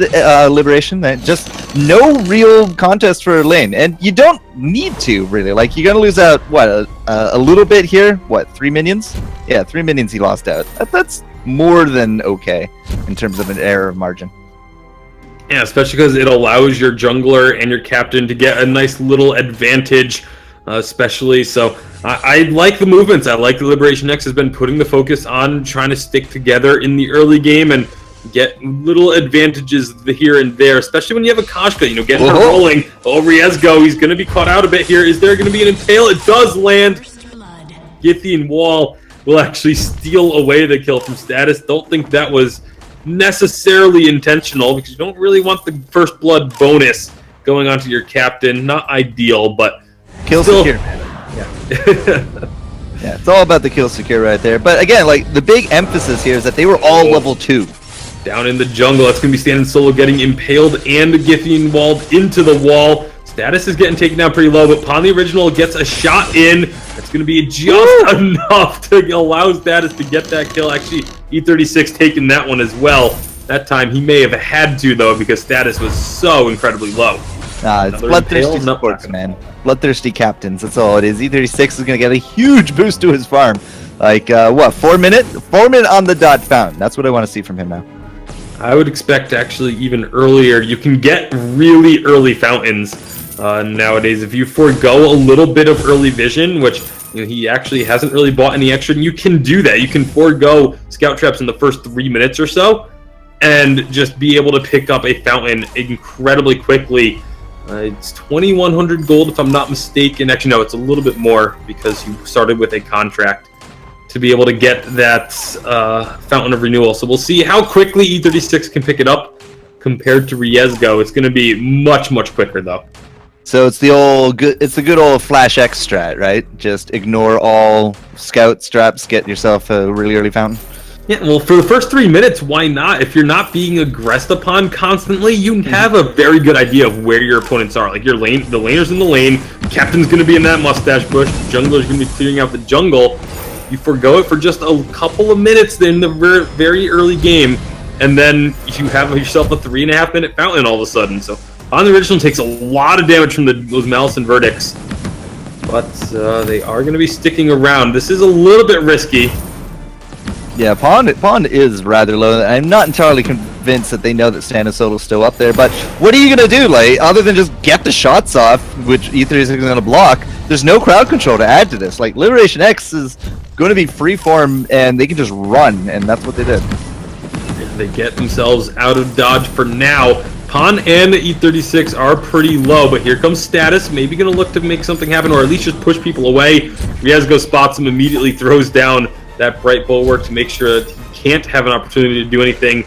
Liberation. Just no real contest for lane, and you don't need to really. Like, you're going to lose out what a little bit here. What, 3 minions? Yeah, 3 minions he lost out. That's more than okay in terms of an error margin. Yeah, especially because it allows your jungler and your captain to get a nice little advantage, especially. So I like the movements. I like the Liberation X has been putting the focus on trying to stick together in the early game and get little advantages here and there, especially when you have a Kashka, getting her rolling. Oh, Riezgo, he's going to be caught out a bit here. Is there going to be an impale? It does land. Githian Wall will actually steal away the kill from Status. Don't think that was necessarily intentional because you don't really want the first blood bonus going onto your captain. Not ideal, but kill secure. Yeah, it's all about the kill secure right there. But again, like, the big emphasis here is that they were all level 2. Down in the jungle, that's going to be standing solo, getting impaled and Githian walled into the wall. Status is getting taken down pretty low, but Pon the Original gets a shot in. That's going to be just enough to allow Status to get that kill. Actually, E36 taking that one as well. That time he may have had to, though, because Status was so incredibly low. It's bloodthirsty supports, man. Bloodthirsty captains, that's all it is. E36 is going to get a huge boost to his farm. Like, 4 minute? 4 minute on the dot found. That's what I want to see from him now. I would expect actually even earlier. You can get really early fountains nowadays if you forego a little bit of early vision, which he actually hasn't really bought any extra, and you can do that. You can forego scout traps in the first 3 minutes or so, and just be able to pick up a fountain incredibly quickly. It's 2,100 gold if I'm not mistaken. Actually, no, it's a little bit more because you started with a contract to be able to get that Fountain of Renewal. So we'll see how quickly E36 can pick it up compared to Riesgo. It's going to be much, much quicker though. So it's the good old Flash X strat, right? Just ignore all scout straps, get yourself a really early fountain. Yeah, well, for the first 3 minutes, why not? If you're not being aggressed upon constantly, you have a very good idea of where your opponents are. Like the laner's in the lane, captain's going to be in that mustache bush, jungler's going to be clearing out the jungle. You forego it for just a couple of minutes in the very early game, and then you have yourself a 3.5 minute fountain all of a sudden. So on the original takes a lot of damage from those Malice and Verdicts, but they are going to be sticking around. This is a little bit risky. Yeah, Pond is rather low. I'm not entirely convinced that they know that Stan and Solo's still up there, but what are you going to do, like, other than just get the shots off, which E36 is going to block? There's no crowd control to add to this. Like, Liberation X is going to be freeform, and they can just run, and that's what they did. They get themselves out of dodge for now. Pon and E36 are pretty low, but here comes Status, maybe going to look to make something happen, or at least just push people away. Riesgo spots him, immediately throws down that bright bulwark to make sure that he can't have an opportunity to do anything.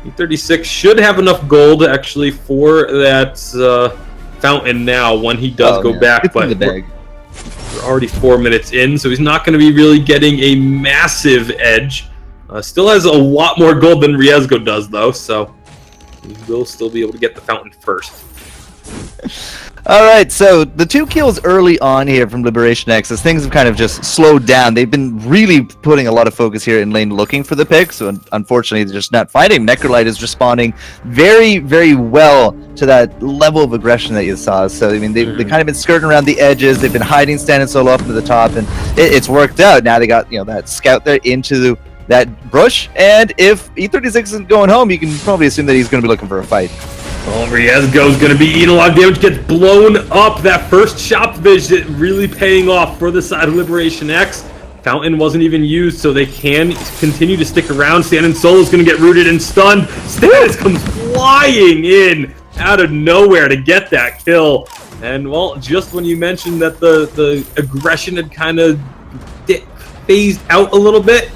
E36 should have enough gold, actually, for that fountain now when he does go back, but we're already 4 minutes in, so he's not going to be really getting a massive edge. Still has a lot more gold than Riesgo does, though, so he will still be able to get the fountain first. All right, so the 2 kills early on here from Liberation X, as things have kind of just slowed down. They've been really putting a lot of focus here in lane looking for the pick, so unfortunately they're just not fighting. Necrolite is responding very, very well to that level of aggression that you saw. So, I mean, they've kind of been skirting around the edges. They've been hiding Stan and Solo up into the top, and it's worked out. Now they got, that scout there into that bush, and if E36 isn't going home, you can probably assume that he's going to be looking for a fight. Well, Riesgo's going to be eating a lot of damage, gets blown up. That first shop visit really paying off for the side of Liberation X. Fountain wasn't even used, so they can continue to stick around. Stan and Solo's going to get rooted and stunned. Status comes flying in out of nowhere to get that kill. And, well, just when you mentioned that the aggression had kind of phased out a little bit,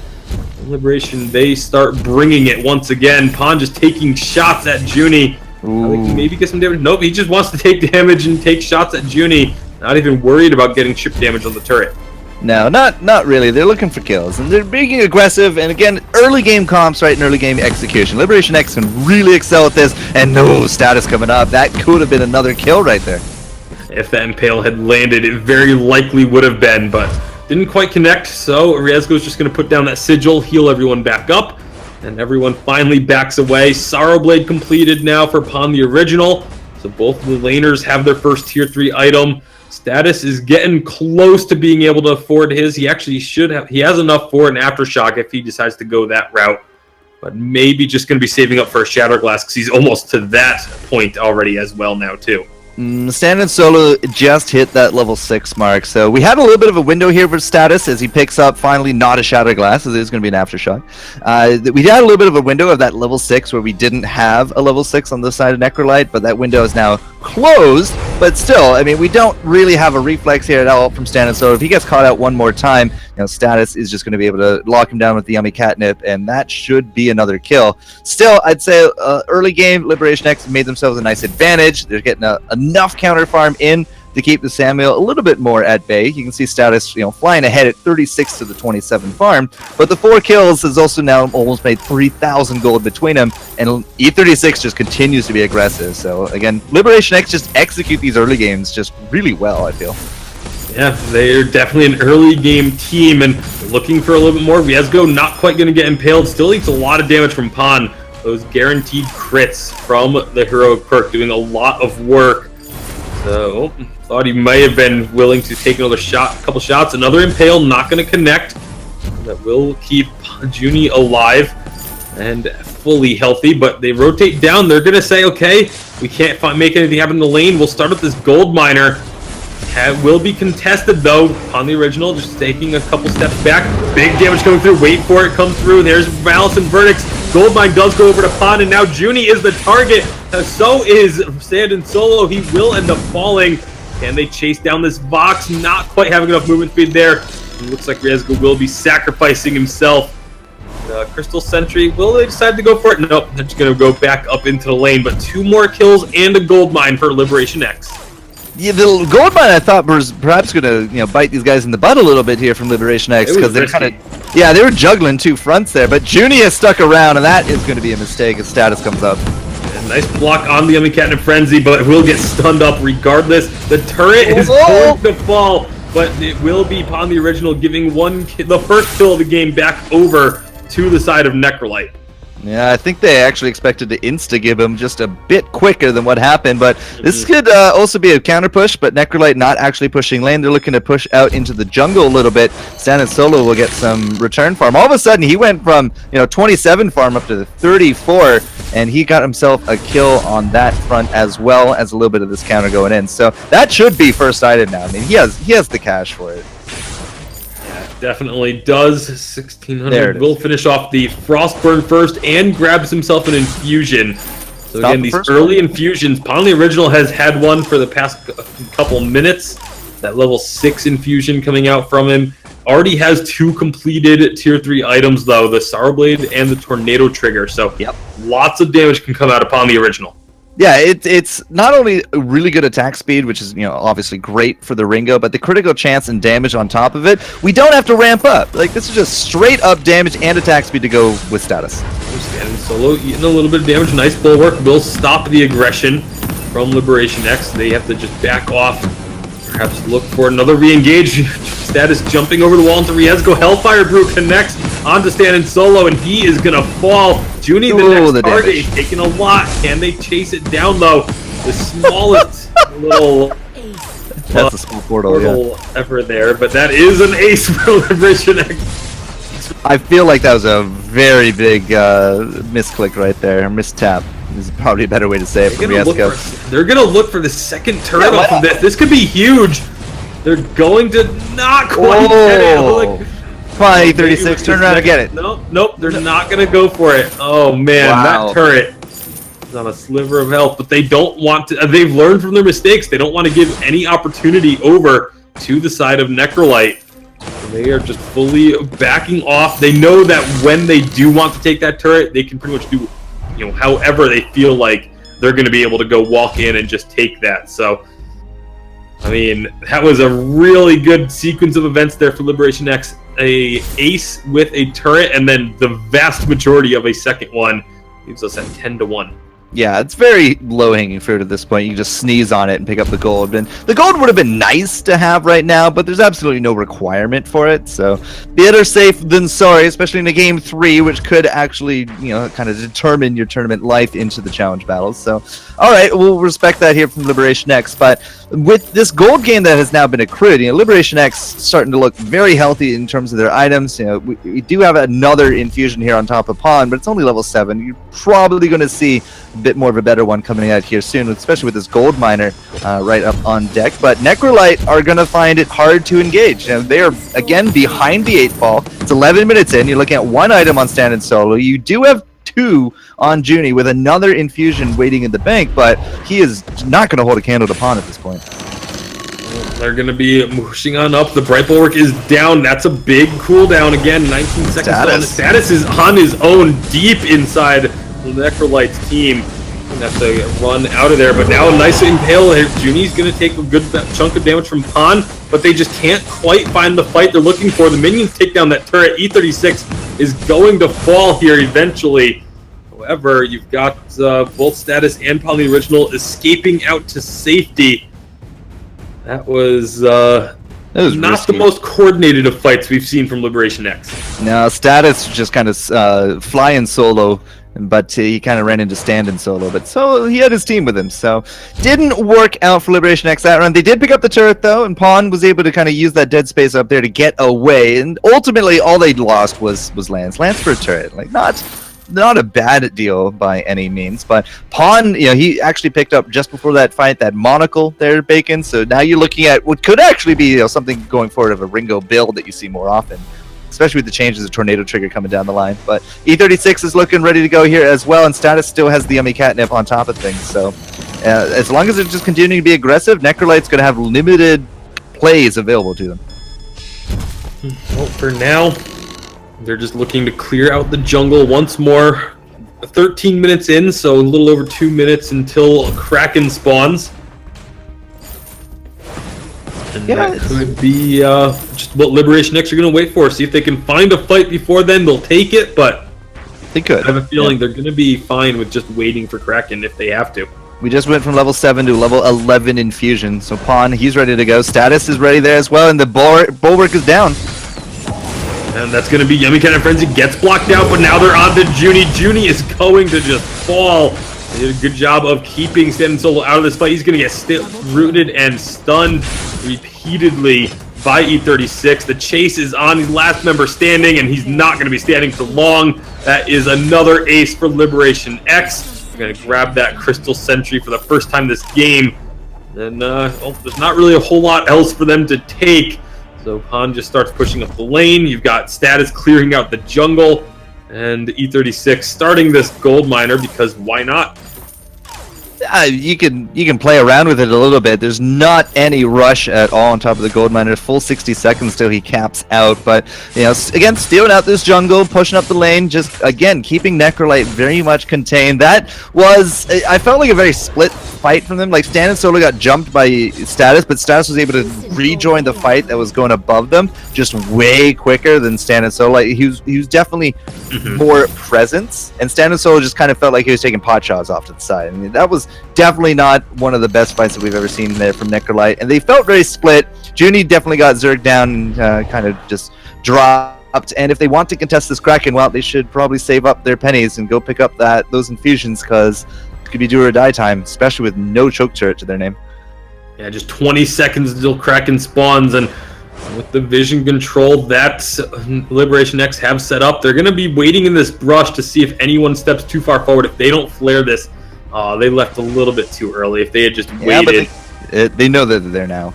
Liberation, they start bringing it once again. Pon just taking shots at Junie. Maybe get some damage. Nope, he just wants to take damage and take shots at Junie. Not even worried about getting chip damage on the turret. No, not really. They're looking for kills, and they're being aggressive. And again, early game comps, right, and early game execution. Liberation X can really excel at this, and no Status coming up. That could have been another kill right there. If that Impale had landed, it very likely would have been, but didn't quite connect. So Riesgo's just going to put down that sigil, heal everyone back up. And everyone finally backs away. Sorrowblade completed now for Pon the original. So both the laners have their first tier 3 item. Status is getting close to being able to afford his. He actually should have. He has enough for an Aftershock if he decides to go that route. But maybe just going to be saving up for a Shatterglass because he's almost to that point already as well now too. Stan and Solo just hit that level 6 mark, so we had a little bit of a window here for Status as he picks up finally not a Shatterglass, as it is going to be an Aftershock. We had a little bit of a window of that level 6 where we didn't have a level 6 on this side of Necrolite, but that window is now closed. But still, I mean, we don't really have a reflex here at all from Stan and Solo. If he gets caught out one more time, Status is just going to be able to lock him down with the yummy catnip, and that should be another kill. Still, I'd say early game, Liberation X made themselves a nice advantage. They're getting enough counter farm in to keep the Samuel a little bit more at bay. You can see Status, flying ahead at 36 to the 27 farm, but the 4 kills has also now almost made 3,000 gold between them, and E36 just continues to be aggressive. So again, Liberation X just execute these early games just really well, I feel. Yeah, they're definitely an early game team and looking for a little bit more. Riesgo not quite going to get impaled. Still eats a lot of damage from Pon. Those guaranteed crits from the heroic perk doing a lot of work. So, thought he may have been willing to take another shot, a couple shots. Another impale, not going to connect. That will keep Junie alive and fully healthy, but they rotate down. They're going to say, okay, we can't make anything happen in the lane. We'll start with this gold miner. will be contested, though, on the original, just taking a couple steps back. Big damage coming through. Wait for it, come through. There's Malice and Verdicts. Goldmine does go over to Pond, and now Junie is the target. So is Stand and Solo. He will end up falling. Can they chase down this Vox? Not quite having enough movement speed there. It looks like Riezgo will be sacrificing himself. Crystal Sentry, will they decide to go for it? Nope, they're just going to go back up into the lane. But 2 more kills and a Goldmine for Liberation X. Yeah, the Goldmine I thought was perhaps going to bite these guys in the butt a little bit here from Liberation X, because they're kind of they were juggling 2 fronts there. But Junie has stuck around, and that is going to be a mistake as Status comes up. A nice block on the Catnip Frenzy, but it will get stunned up regardless. The turret is going to fall, but it will be upon the original, giving the first kill of the game back over to the side of Necrolite. Yeah, I think they actually expected to insta-give him just a bit quicker than what happened, but this could also be a counter push, but Necrolite not actually pushing lane. They're looking to push out into the jungle a little bit. Stan and Solo will get some return farm. All of a sudden, he went from 27 farm up to 34, and he got himself a kill on that front, as well as a little bit of this counter going in. So that should be first item now. I mean, he has the cash for it. Definitely does. 1600 will finish off the Frostburn first and grabs himself an infusion. So again, these early infusions, Pond the Original has had one for the past couple minutes. That level 6 infusion coming out from him. Already has 2 completed tier 3 items though, the Sorrow Blade and the Tornado Trigger. So lots of damage can come out upon the Original. Yeah, it's not only a really good attack speed, which is obviously great for the Ringo, but the critical chance and damage on top of it. We don't have to ramp up. Like, this is just straight up damage and attack speed to go with Status. Stand Solo eating a little bit of damage. Nice bulwark will stop the aggression from Liberation X. They have to just back off. Perhaps look for another re-engage. Status jumping over the wall into Riezgo. Hellfire Brew connects onto Stan and Solo, and he is going to fall. Junie, the next target, is taking a lot. Can they chase it down, though? The smallest little... That's a small portal, effort there, but that is an ace for Liberation X. I feel like that was a very big misclick right there. Mistap is probably a better way to say it from Riezgo. They're going to look for the second turret off of this. This could be huge. They're going to not quite get it. Like, come on, E36, turn around and get it. Nope, they're not going to go for it. Oh, man, that turret is on a sliver of health, but they don't want to. They've learned from their mistakes. They don't want to give any opportunity over to the side of Necrolite. They are just fully backing off. They know that when they do want to take that turret, they can pretty much do, however they feel like they're going to be able to go walk in and just take that. So, I mean, that was a really good sequence of events there for Liberation X. A ace with a turret, and then the vast majority of a second one leaves us at 10-1. Yeah, it's very low-hanging fruit at this point. You can just sneeze on it and pick up the gold. And the gold would have been nice to have right now, but there's absolutely no requirement for it. So, better safe than sorry, especially in a game 3, which could actually, kind of determine your tournament life into the challenge battles. So, all right, we'll respect that here from Liberation X. But with this gold game that has now been accrued, Liberation X starting to look very healthy in terms of their items. We do have another infusion here on top of Pond, but it's only level 7. You're probably going to see a bit more of a better one coming out here soon, especially with this gold miner right up on deck. But Necrolite are going to find it hard to engage. They are, again, behind the 8 ball. It's 11 minutes in. You're looking at 1 item on Stand and Solo. You do have 2 on Junie with another infusion waiting in the bank, but he is not going to hold a candle to Pond at this point. They're going to be pushing on up. The Bright Bulwark is down. That's a big cooldown. Again, 19 seconds on. Status is on his own deep inside the Necrolite's team. And have to run out of there, but now a nice impale here. Junie's going to take a good chunk of damage from Pond, but they just can't quite find the fight they're looking for. The minions take down that turret. E36 is going to fall here eventually. However, you've got both Status and Pond the Original escaping out to safety. That was not risky. the most coordinated of fights we've seen from Liberation X. No, Status just kind of flying solo, but he kind of ran into Stand and Solo. But so he had his team with him, so didn't work out for Liberation X that round. They did pick up the turret though, and Pond was able to kind of use that dead space up there to get away. And ultimately, all they lost was Lance. Lance for a turret, like not not a bad deal by any means. But Pawn, he actually picked up just before that fight that monocle there, Bacon. So now you're looking at what could actually be something going forward of a Ringo build that you see more often, especially with the changes of Tornado Trigger coming down the line. But E36 is looking ready to go here as well, and Status still has the yummy catnip on top of things. So as long as they're just continuing to be aggressive, Necrolite's going to have limited plays available to them. Well, for now, they're just looking to clear out the jungle once more. 13 minutes in, so a little over 2 minutes until Kraken spawns. And that could be just what Liberation X are going to wait for. See if they can find a fight before then. They'll take it, but they could. I have a feeling they're going to be fine with just waiting for Kraken if they have to. We just went from level 7 to level 11 in Fusion. So Pawn, he's ready to go. Status is ready there as well, and the bulwark is down. And that's going to be Yummy Cannon Frenzy. Gets blocked out, but now they're on to Junie. Junie is going to just fall. They did a good job of keeping Stand Solo out of this fight. He's going to get rooted and stunned repeatedly by E36. The chase is on his last member standing, and he's not going to be standing for long. That is another ace for Liberation X. We're going to grab that Crystal Sentry for the first time this game. And there's not really a whole lot else for them to take. So Pawn just starts pushing up the lane. You've got Status clearing out the jungle. And E36 starting this gold miner because why not? You can play around with it a little bit. There's not any rush at all on top of the gold miner. Full 60 seconds till he caps out. But again, stealing out this jungle, pushing up the lane, just again keeping Necrolite very much contained. That was, I felt like a very split fight from them. Like Stan and Solo got jumped by Status, but Status was able to rejoin the fight that was going above them just way quicker than Stan and Solo. Like he was definitely more presence, and Stan and Solo just kind of felt like he was taking pot shots off to the side. I mean, that was definitely not one of the best fights that we've ever seen there from Necrolite, and they felt very split. Junie definitely got Zerg down and kind of just dropped, and if they want to contest this Kraken, well, they should probably save up their pennies and go pick up those infusions, because it could be do or die time, especially with no choke turret to their name. Yeah, just 20 seconds until Kraken spawns, and with the vision control that Liberation X have set up, they're going to be waiting in this brush to see if anyone steps too far forward. If they don't flare this, they left a little bit too early. If they had just waited. Yeah, but they know that they're there now.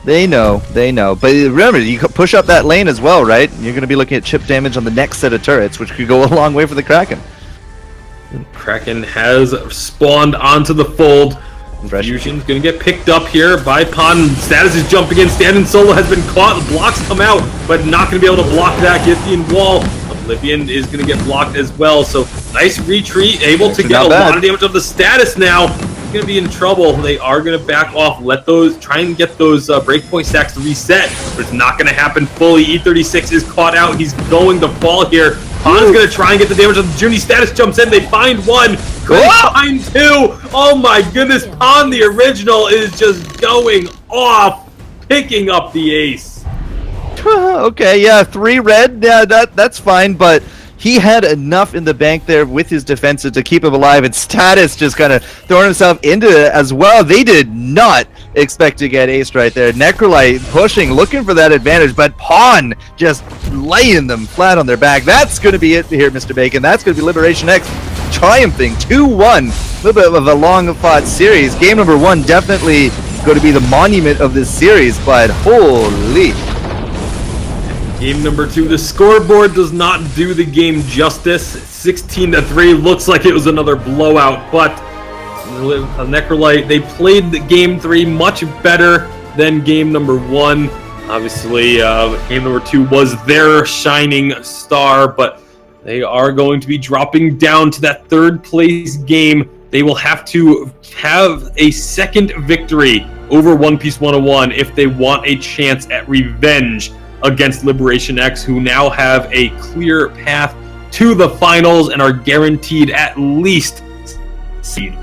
They know. But remember, you push up that lane as well, right? You're going to be looking at chip damage on the next set of turrets, which could go a long way for the Kraken. Kraken has spawned onto the fold. Fusion's going to get picked up here by Pawn. Status is jumping in. Stand Solo has been caught. The blocks come out, but not going to be able to block that Githian wall. Oblivion is going to get blocked as well. So nice retreat. Able to get a lot of damage of the Status now. He's going to be in trouble. They are going to back off. Try and get those breakpoint stacks to reset, but it's not going to happen fully. E36 is caught out. He's going to fall here. Pawn's going to try and get the damage on the Junie. Status jumps in. They find one. Could find two. Oh my goodness. Pawn, the original, is just going off, picking up the ace. Okay, yeah, 3 red. Yeah, that's fine, but he had enough in the bank there with his defensive to keep him alive, and Status just kind of throwing himself into it as well. They did not expect to get aced right there. Necrolite pushing, looking for that advantage, but Pawn just laying them flat on their back. That's going to be it here, Mr. Bacon. That's going to be Liberation X triumphing 2-1. A little bit of a long-fought series. Game number 1 definitely going to be the monument of this series, but holy... Game number 2, the scoreboard does not do the game justice. 16-3, looks like it was another blowout, but Necrolite, they played the game 3 much better than game number 1. Obviously, game number 2 was their shining star, but they are going to be dropping down to that 3rd place game. They will have to have a second victory over One Piece 101 if they want a chance at revenge against Liberation X, who now have a clear path to the finals and are guaranteed at least seed.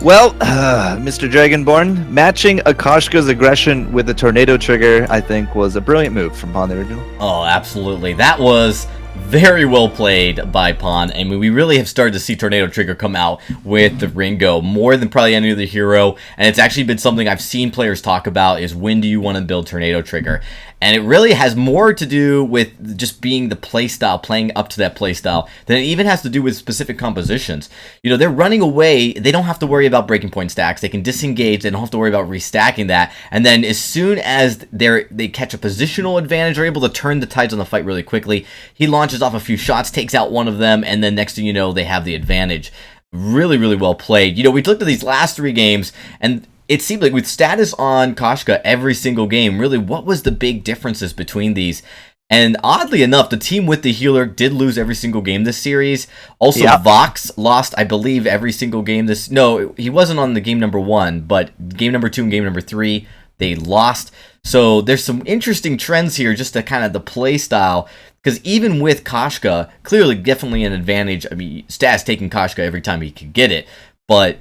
Well, Mr. Dragonborn, matching Akashka's aggression with the Tornado Trigger, I think, was a brilliant move from Pawn the Original. Oh, absolutely. That was very well played by Pawn. I mean, we really have started to see Tornado Trigger come out with the Ringo more than probably any other hero, and it's actually been something I've seen players talk about, is when do you want to build Tornado Trigger? And it really has more to do with just being the playstyle, playing up to that playstyle, than it even has to do with specific compositions. They're running away. They don't have to worry about breaking point stacks. They can disengage. They don't have to worry about restacking that. And then as soon as they catch a positional advantage, they're able to turn the tides on the fight really quickly. He launches off a few shots, takes out one of them, and then next thing you know, they have the advantage. Really, really well played. We looked at these last 3 games, and it seemed like with status on Koshka every single game, really, what was the big differences between these? And oddly enough, the team with the healer did lose every single game this series. Also, Vox lost, I believe, every single game this... No, he wasn't on the game number 1, but game number 2 and game number 3, they lost. So there's some interesting trends here, just to kind of the play style. Because even with Koshka, clearly definitely an advantage. I mean, Stas taking Koshka every time he could get it. But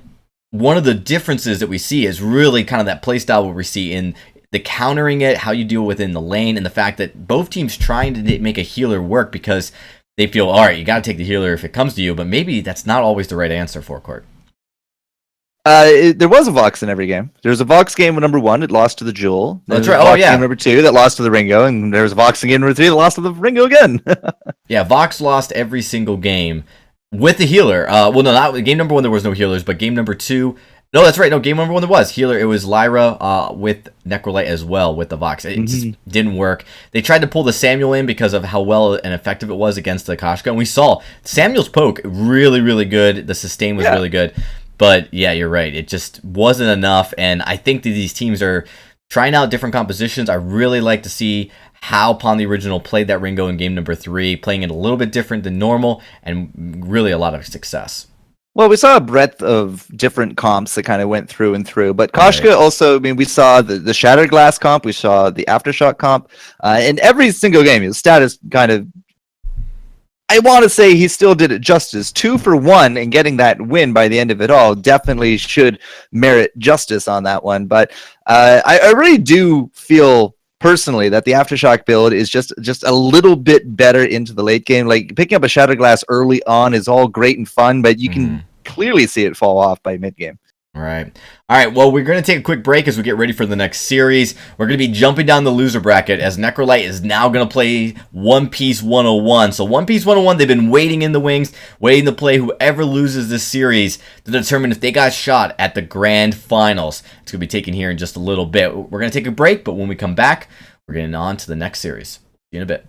one of the differences that we see is really kind of that playstyle where we see in the countering it, how you deal within the lane, and the fact that both teams trying to make a healer work because they feel, all right, you got to take the healer if it comes to you, but maybe that's not always the right answer for Court. There was a Vox in every game. There was a Vox game number 1, it lost to the Jewel. That's right. Oh, yeah. Game number 2, that lost to the Ringo, and there was a Vox in game number 3 that lost to the Ringo again. Yeah, Vox lost every single game with the healer. Well, no, not game number 1. There was no healers, but game number 2. No, that's right. No, game number 1 there was healer. It was Lyra with Necrolite as well with the Vox. It just didn't work. They tried to pull the Samuel in because of how well and effective it was against the Koshka, and we saw Samuel's poke really, really good. The sustain was really good. But yeah, you're right. It just wasn't enough, and I think that these teams are trying out different compositions. I really like to see how Pawn the Original played that Ringo in game number 3, playing it a little bit different than normal, and really a lot of success. Well, we saw a breadth of different comps that kind of went through and through. But Koshka also, I mean, we saw the Shattered Glass comp, we saw the Aftershock comp, in every single game, his status kind of... I want to say he still did it justice. 2 for 1 and getting that win by the end of it all definitely should merit justice on that one. But I really do feel personally that the Aftershock build is just a little bit better into the late game. Like picking up a Shattered Glass early on is all great and fun, but you can clearly see it fall off by mid game. Right. All right. Well, we're going to take a quick break as we get ready for the next series. We're going to be jumping down the loser bracket as Necrolite is now going to play One Piece 101. So One Piece 101, they've been waiting in the wings, waiting to play whoever loses this series to determine if they got shot at the grand finals. It's going to be taken here in just a little bit. We're going to take a break, but when we come back, we're getting on to the next series. See you in a bit.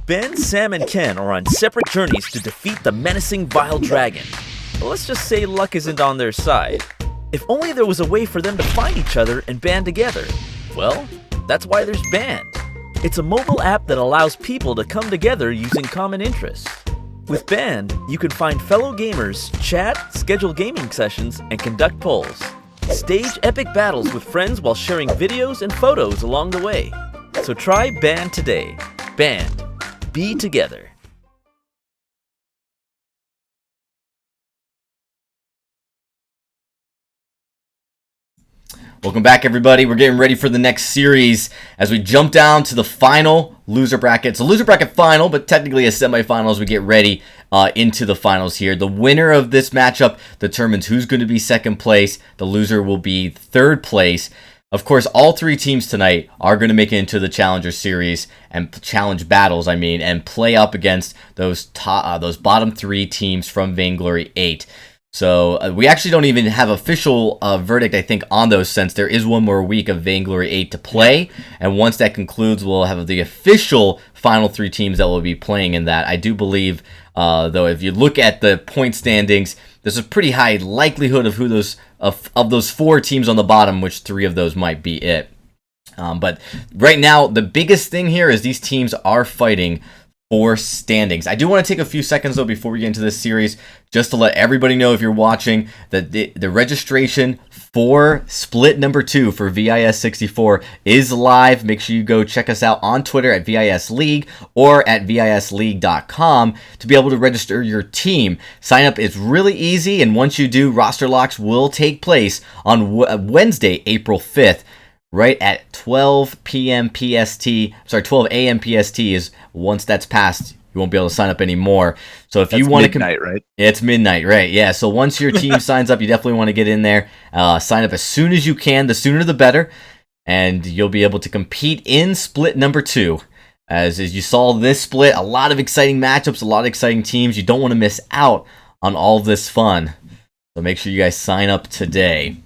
Ben, Sam, and Ken are on separate journeys to defeat the menacing Vile Dragon. But let's just say luck isn't on their side. If only there was a way for them to find each other and band together. Well, that's why there's Band. It's a mobile app that allows people to come together using common interests. With Band, you can find fellow gamers, chat, schedule gaming sessions, and conduct polls. Stage epic battles with friends while sharing videos and photos along the way. So try Band today. Band. Be together. Welcome back, everybody. We're getting ready for the next series as we jump down to the final loser bracket. It's a loser bracket final, but technically a semifinal as we get ready into the finals here. The winner of this matchup determines who's going to be second place. The loser will be third place. Of course, all three teams tonight are going to make it into the Challenger Series and Challenge Battles, and play up against those bottom three teams from Vainglory 8. So we actually don't even have official verdict, I think, on those, since there is one more week of Vainglory 8 to play. And once that concludes, we'll have the official final three teams that will be playing in that. I do believe, though, if you look at the point standings, there's a pretty high likelihood of who those of those four teams on the bottom, which three of those might be it. But right now, the biggest thing here is these teams are fighting for standings. I do want to take a few seconds, though, before we get into this series, just to let everybody know, if you're watching, that the registration for split number 2 for VIS64 is live. Make sure you go check us out on Twitter at VIS League or at VISLeague.com to be able to register your team. Sign up is really easy, and once you do, roster locks will take place on Wednesday, April 5th. Right at 12 p.m. PST, 12 a.m. PST is once that's passed, you won't be able to sign up anymore. So if you want to, midnight, right? It's midnight, right? Yeah. So once your team signs up, you definitely want to get in there. Sign up as soon as you can. The sooner the better, and you'll be able to compete in split number 2. As you saw this split, a lot of exciting matchups, a lot of exciting teams. You don't want to miss out on all of this fun. So make sure you guys sign up today.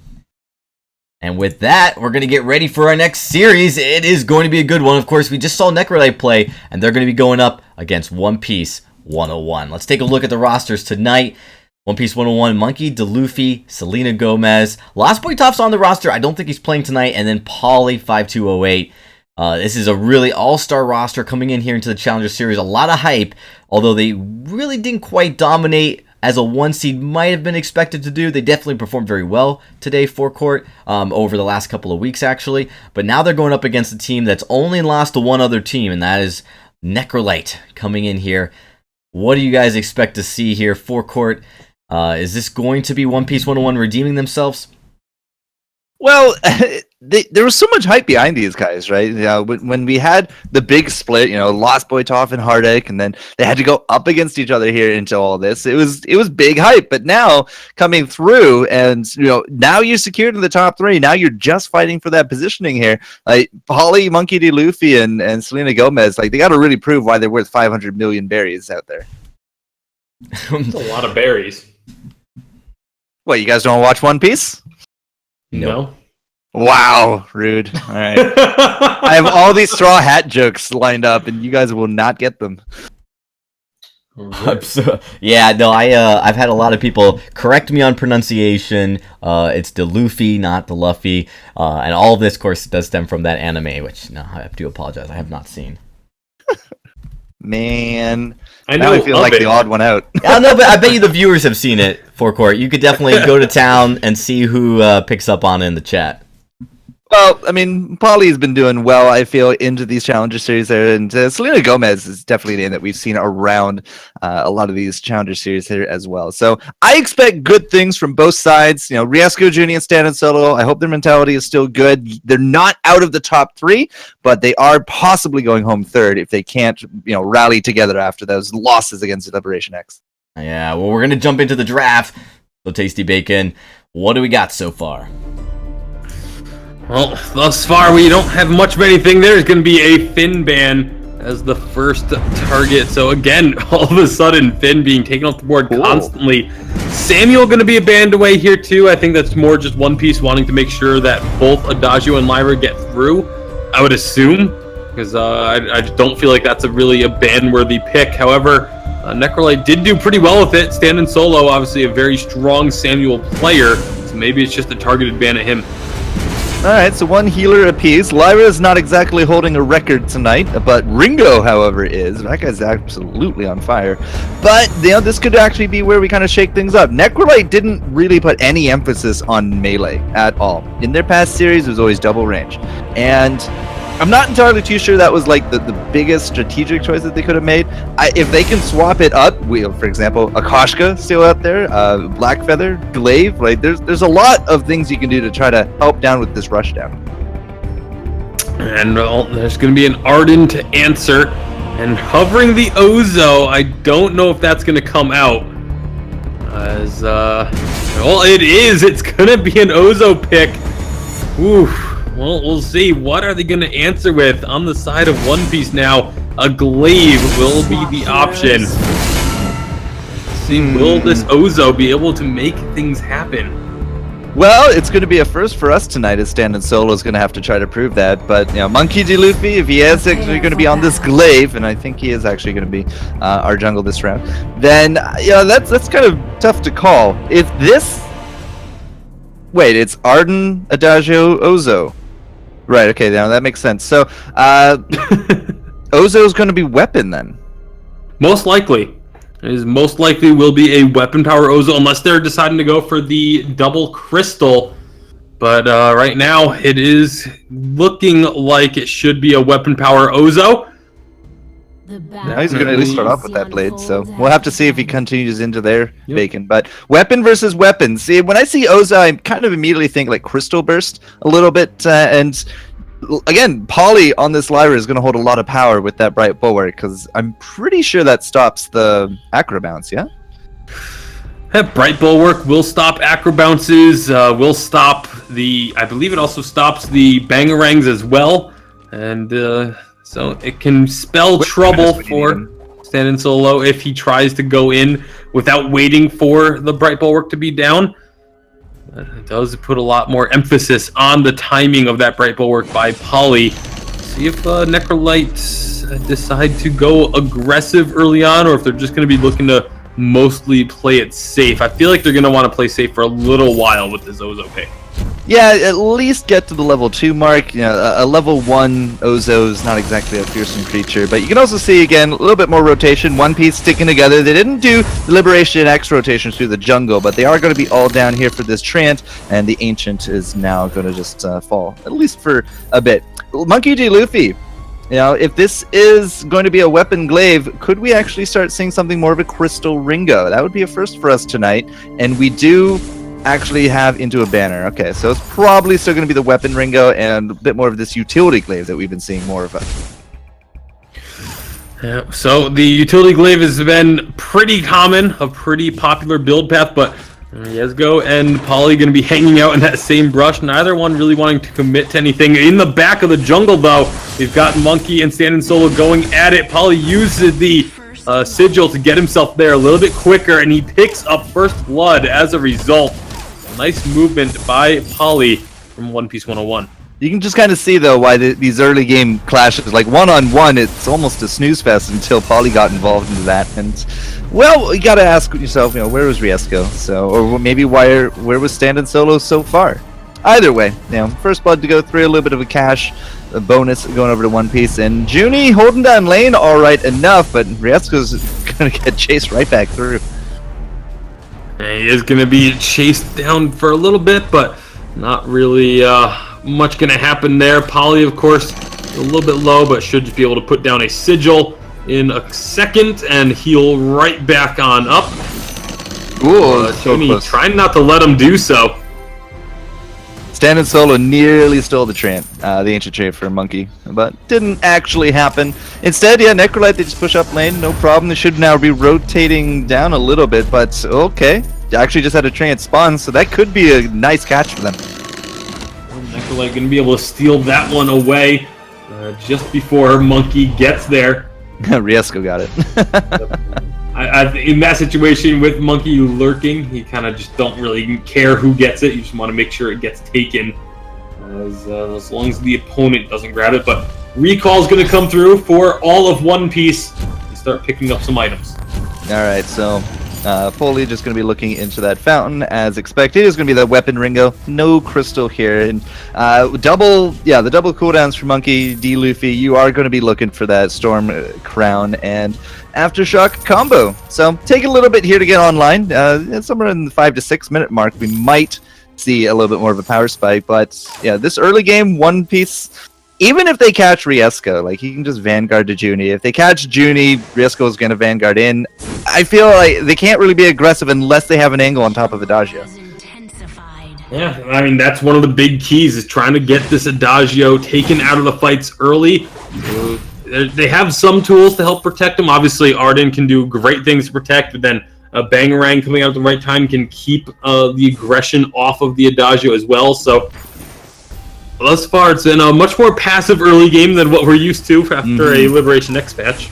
And with that, we're going to get ready for our next series. It is going to be a good one. Of course, we just saw Necrolite play, and they're going to be going up against One Piece 101. Let's take a look at the rosters tonight. One Piece 101, Monkey, DeLuffy, Selena Gomez. Lost Boy Toph's on the roster. I don't think he's playing tonight. And then Pauly 5208. This is a really all-star roster coming in here into the Challenger Series. A lot of hype, although they really didn't quite dominate as a 1 seed might have been expected to do. They definitely performed very well today for court over the last couple of weeks, actually. But now they're going up against a team that's only lost to one other team, and that is Necrolite coming in here. What do you guys expect to see here for court? Is this going to be One Piece 101 redeeming themselves? Well, there was so much hype behind these guys, right? When we had the big split, Lost Boy Toph and Heartache, and then they had to go up against each other here into all this. It was big hype, but now coming through, and now you're secured in the top 3. Now you're just fighting for that positioning here. Like Pauly, Monkey D. Luffy, and Selena Gomez, like they got to really prove why they're worth 500 million berries out there. That's a lot of berries. What, you guys don't watch One Piece? No. Wow, rude. All right. I have all these Straw Hat jokes lined up, and you guys will not get them. I've had a lot of people correct me on pronunciation. It's DeLuffy, not DeLuffy. And all of this, of course, does stem from that anime, which, no, I have to apologize. I have not seen. Man. I know. I feel like the odd one out. Yeah, no, but I bet you the viewers have seen it, Forecourt. You could definitely go to town and see who picks up on it in the chat. Well, I mean, Pauly's been doing well, I feel, into these Challenger Series there, and Selena Gomez is definitely a name that we've seen around a lot of these Challenger Series here as well. So I expect good things from both sides. Riesco, Junie, and Stan and Solo, I hope their mentality is still good. They're not out of the top 3, but they are possibly going home third if they can't, rally together after those losses against Liberation X. Yeah, well, we're going to jump into the draft. So, Tasty Bacon, what do we got so far? Well, thus far we don't have much of anything. There's going to be a Finn ban as the first target. So again, all of a sudden, Finn being taken off the board constantly. Samuel going to be a banned away here too. I think that's more just One Piece wanting to make sure that both Adagio and Lyra get through, I would assume. Because I just don't feel like that's really a ban-worthy pick. However, Necrolite did do pretty well with it. Stan and Solo, obviously a very strong Samuel player. So maybe it's just a targeted ban at him. Alright, so one healer apiece. Lyra is not exactly holding a record tonight, but Ringo, however, is. That guy's absolutely on fire. But, this could actually be where we kind of shake things up. Necrolite didn't really put any emphasis on melee at all. In their past series, it was always double range. And I'm not entirely too sure that was like the biggest strategic choice that they could have made. If they can swap it up, for example, Akashka still out there, Blackfeather, Glaive, like there's a lot of things you can do to try to help down with this rush down. And there's going to be an Arden to answer, and hovering the Ozo. I don't know if that's going to come out. It is. It's going to be an Ozo pick. Oof. Well, we'll see. What are they going to answer with on the side of One Piece now? A glaive will be the option. Let's see, will this Ozo be able to make things happen? Well, it's going to be a first for us tonight, as Stan and Solo is going to have to try to prove that. But, Monkey D. Luffy, if he is actually going to be on this glaive, and I think he is actually going to be our jungle this round, then, that's kind of tough to call. If this... Wait, it's Arden, Adagio, Ozo. Right, okay, now that makes sense. So, Ozo is going to be weapon, then? Most likely. Most likely will be a weapon power Ozo unless they're deciding to go for the double crystal. But right now it is looking like it should be a weapon power Ozo. Now he's going to at least start off with that blade, so we'll have to see if he continues into there, Bacon. But weapon versus weapon. See, when I see Ozo, I kind of immediately think like Crystal Burst a little bit, and again, Polly on this Lyra is going to hold a lot of power with that Bright Bulwark, because I'm pretty sure that stops the Acro Bounce, yeah? That Bright Bulwark will stop Acro Bounces, will stop I believe it also stops the Bangarangs as well, and so it can spell trouble for Stan and Solo if he tries to go in without waiting for the Bright Bulwark to be down. It does put a lot more emphasis on the timing of that Bright Bulwark by Polly. See if Necrolites decide to go aggressive early on, or if they're just going to be looking to mostly play it safe. I feel like they're going to want to play safe for a little while with this Ozo pick. Yeah, at least get to the level 2 mark. A level 1 Ozo is not exactly a fearsome creature, but you can also see, again, a little bit more rotation. One Piece sticking together. They didn't do the Liberation X rotations through the jungle, but they are going to be all down here for this Trant, and the Ancient is now going to just fall, at least for a bit. Monkey D. Luffy, if this is going to be a weapon glaive, could we actually start seeing something more of a Crystal Ringo? That would be a first for us tonight, and we do actually have into a banner. Okay, so it's probably still going to be the weapon Ringo and a bit more of this utility glaive that we've been seeing more of. Yeah, so the utility glaive has been pretty common, a pretty popular build path, but Yesgo and Polly going to be hanging out in that same brush, neither one really wanting to commit to anything. In the back of the jungle, though, we've got Monkey and Stan and Solo going at it. Polly uses the sigil to get himself there a little bit quicker, and he picks up first blood as a result. Nice movement by Polly from One Piece 101. You can just kind of see, though, why these early game clashes, like one-on-one, it's almost a snooze fest until Polly got involved into that. And, well, you got to ask yourself, where was Riesco? So, or maybe where was Stan and Solo so far? Either way, first blood to go through, a little bit of a cash, a bonus going over to One Piece, and Junie holding down lane all right enough, but Riesco's going to get chased right back through. He is going to be chased down for a little bit, but not really much going to happen there. Polly, of course, a little bit low, but should just be able to put down a sigil in a second and heal right back on up. Ooh, so Tony close. trying not to let him do so. Stan and Solo nearly stole the Trant, the Ancient Trant for a Monkey, but didn't actually happen. Instead, Necrolite, they just push up lane, no problem. They should now be rotating down a little bit, but okay. They actually just had a Trant spawn, so that could be a nice catch for them. Necrolite going to be able to steal that one away just before Monkey gets there. Riesco got it. In that situation with Monkey lurking, you kind of just don't really care who gets it. You just want to make sure it gets taken as long as the opponent doesn't grab it. But recall's going to come through for all of One Piece and start picking up some items. All right, so Foley just going to be looking into that fountain as expected. It's going to be the weapon Ringo. No crystal here. And the double cooldowns for Monkey D. Luffy. You are going to be looking for that Storm Crown and Aftershock combo. So take a little bit here to get online. Somewhere in the 5 to 6 minute mark, we might see a little bit more of a power spike. But yeah, this early game, One Piece, even if they catch Riesco, like he can just Vanguard to Junie. If they catch Junie, Riesco is going to Vanguard in. I feel like they can't really be aggressive unless they have an angle on top of Adagio. Yeah, I mean, that's one of the big keys is trying to get this Adagio taken out of the fights early. They have some tools to help protect him. Obviously, Arden can do great things to protect, but then Bangarang coming out at the right time can keep the aggression off of the Adagio as well. So Thus far, it's been a much more passive early game than what we're used to after a Liberation X patch.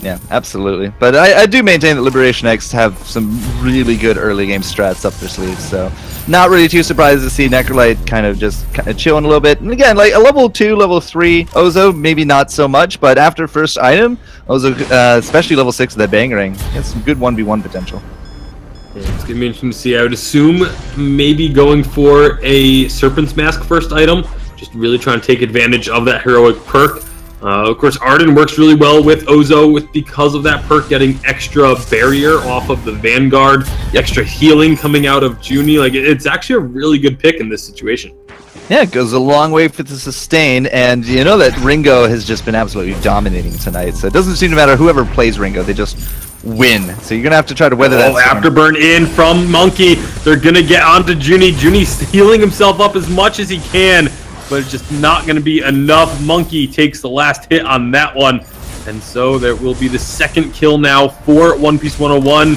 Yeah, absolutely. But I do maintain that Liberation X have some really good early game strats up their sleeves, so not really too surprised to see Necrolite kind of chilling a little bit. And again, like a level 2, level 3 Ozo, maybe not so much, but after first item, Ozo, especially level 6 of that Bangarang, has some good 1v1 potential. Yeah, it's going to be interesting to see. I would assume maybe going for a Serpent's Mask first item, just really trying to take advantage of that heroic perk. Of course, Arden works really well with Ozo because of that perk, getting extra barrier off of the Vanguard, extra healing coming out of Junie. Like, it's actually a really good pick in this situation. Yeah, it goes a long way for the sustain, and you know that Ringo has just been absolutely dominating tonight, so it doesn't seem to matter whoever plays Ringo, they just win. So you're going to have to try to weather that storm. Afterburn in from Monkey. They're going to get onto Junie. Junie's healing himself up as much as he can, but it's just not going to be enough. Monkey takes the last hit on that one, and so there will be the second kill now for One Piece 101.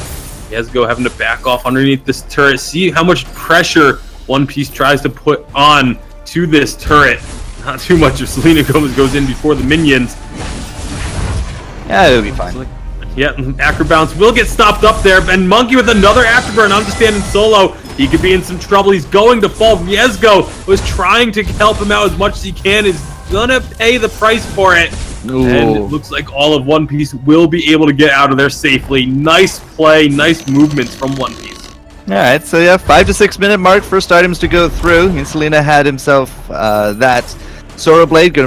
Yesgo having to back off underneath this turret. See how much pressure One Piece tries to put on to this turret. Not too much if Selena Gomez goes in before the minions. Yeah, it'll be fine. Yeah, Acrobounce will get stopped up there, and Monkey with another Afterburn on to standing solo. He could be in some trouble. He's going to fall. Yesgo was trying to help him out as much as he can. Is gonna pay the price for it. Ooh. And it looks like all of One Piece will be able to get out of there safely. Nice play, nice movements from One Piece. Alright, so yeah, 5 to 6 minute mark, first items to go through. And Selena had himself that Sora Blade.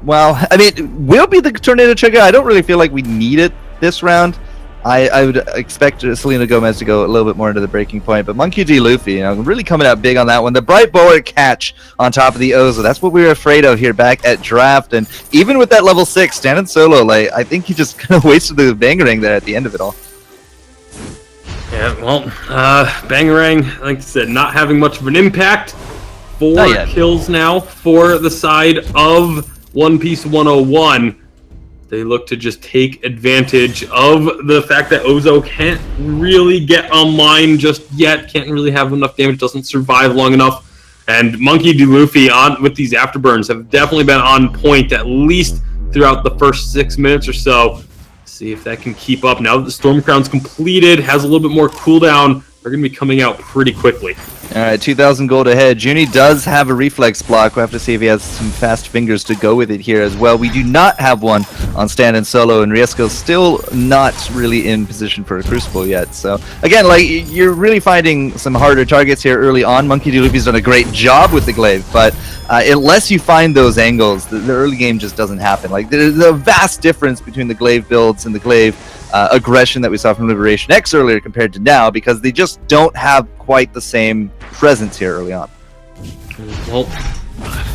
Well, I mean, will be the Tornado Trigger. I don't really feel like we need it this round. I would expect Selena Gomez to go a little bit more into the breaking point, but Monkey D. Luffy, really coming out big on that one. The Bright Boa catch on top of the Ozo, that's what we were afraid of here back at draft, and even with that level 6, standing solo, like, I think he just kind of wasted the Bangarang there at the end of it all. Yeah, well, Bangarang, like I said, not having much of an impact. 4 kills now for the side of One Piece 101. They look to just take advantage of the fact that Ozo can't really get online just yet, can't really have enough damage, doesn't survive long enough. And Monkey D. Luffy with these afterburns have definitely been on point, at least throughout the first 6 minutes or so. See if that can keep up. Now that the Storm Crown's completed, has a little bit more cooldown, they're going to be coming out pretty quickly. Alright, 2,000 gold ahead. Junie does have a reflex block. We'll have to see if he has some fast fingers to go with it here as well. We do not have one on stand and solo, and Riesco's still not really in position for a Crucible yet. So, again, like, you're really finding some harder targets here early on. Monkey D. Luffy's done a great job with the glaive, but unless you find those angles, the early game just doesn't happen. Like, there's a vast difference between the glaive builds and the glaive aggression that we saw from Liberation X earlier compared to now, because they just don't have quite the same presence here early on. Well,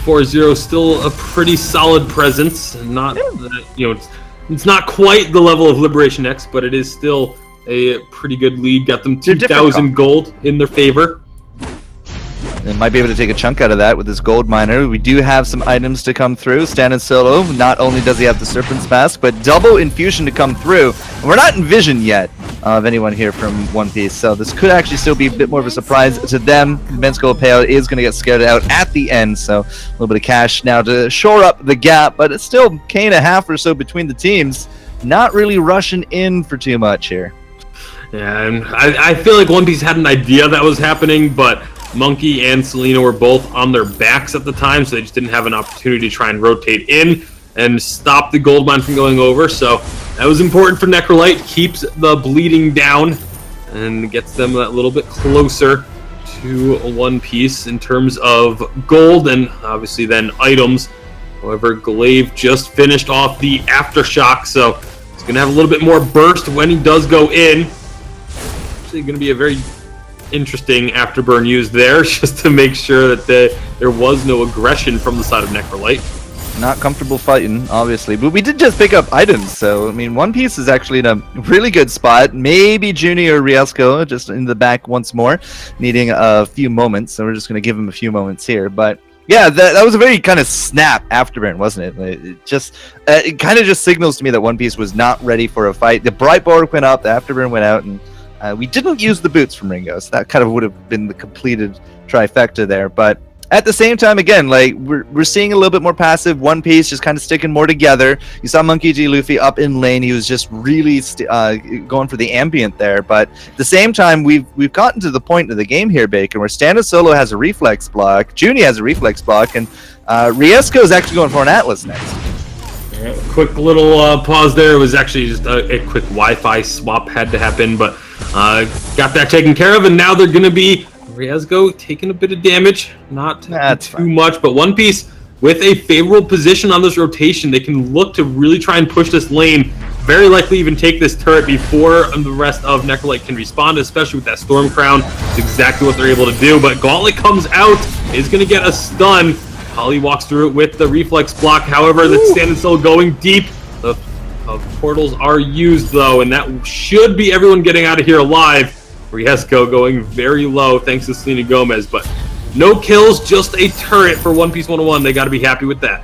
4-0 still a pretty solid presence. Not it's not quite the level of Liberation X, but it is still a pretty good lead. Got them 2,000 gold in their favor. And might be able to take a chunk out of that with this gold miner. We do have some items to come through. Standing solo, not only does he have the Serpent's Mask, but double infusion to come through. And we're not in vision yet of anyone here from One Piece, so this could actually still be a bit more of a surprise to them. Immense gold payout is going to get scared out at the end, so a little bit of cash now to shore up the gap, but it's still K.5 or so between the teams. Not really rushing in for too much here. Yeah, and I feel like One Piece had an idea that was happening, but Monkey and Selena were both on their backs at the time, so they just didn't have an opportunity to try and rotate in and stop the gold mine from going over. So that was important for Necrolite. Keeps the bleeding down and gets them that little bit closer to One Piece in terms of gold and obviously then items. However, Glaive just finished off the Aftershock, so he's going to have a little bit more burst when he does go in. Actually going to be a very interesting afterburn used there, just to make sure that there was no aggression from the side of Necrolite. Not comfortable fighting, obviously, but we did just pick up items, so I mean, One Piece is actually in a really good spot. Maybe Junie or Riesco just in the back once more, needing a few moments, so we're just going to give him a few moments here. But yeah, that was a very kind of snap afterburn, wasn't it? It kind of just signals to me that One Piece was not ready for a fight. The Bright Boa went up, the afterburn went out, and we didn't use the boots from Ringo, so that kind of would have been the completed trifecta there. But At the same time, again, like we're seeing a little bit more passive. One Piece just kind of sticking more together. You saw Monkey D. Luffy up in lane. He was just really going for the ambient there. But at the same time, we've gotten to the point of the game here, Bacon, where Stand Solo has a reflex block, Junie has a reflex block, and Riesco is actually going for an Atlas next. Quick little pause there. It was actually just a quick Wi-Fi swap had to happen, but got that taken care of, and now they're going to be Riesgo taking a bit of damage, not too much, but One Piece with a favorable position on this rotation. They can look to really try and push this lane, very likely even take this turret before the rest of Necrolite can respond, especially with that Storm Crown. It's exactly what they're able to do, but Gauntlet comes out, is going to get a stun. Holly walks through it with the reflex block, however, the Stand Still going deep. The portals are used, though, and that should be everyone getting out of here alive. Riesco going very low thanks to Selena Gomez, but no kills, just a turret for One Piece 101. They got to be happy with that.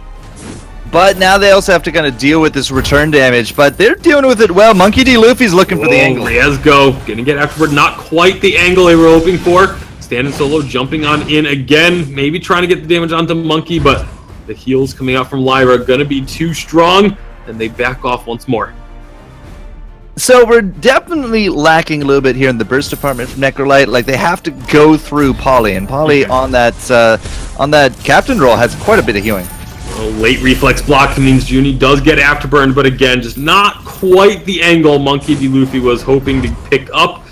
But now they also have to kind of deal with this return damage, but they're dealing with it well. Monkey D. Luffy's looking for the angle. Riesgo going to get afterward, not quite the angle they were hoping for. Stand Solo jumping on in again, maybe trying to get the damage onto Monkey, but the heals coming out from Lyra going to be too strong, and they back off once more. So we're definitely lacking a little bit here in the burst department from Necrolite. Like, they have to go through Polly, and Polly on that captain role has quite a bit of healing. A late reflex block means Junie does get afterburn, but again, just not quite the angle Monkey D. Luffy was hoping to pick up,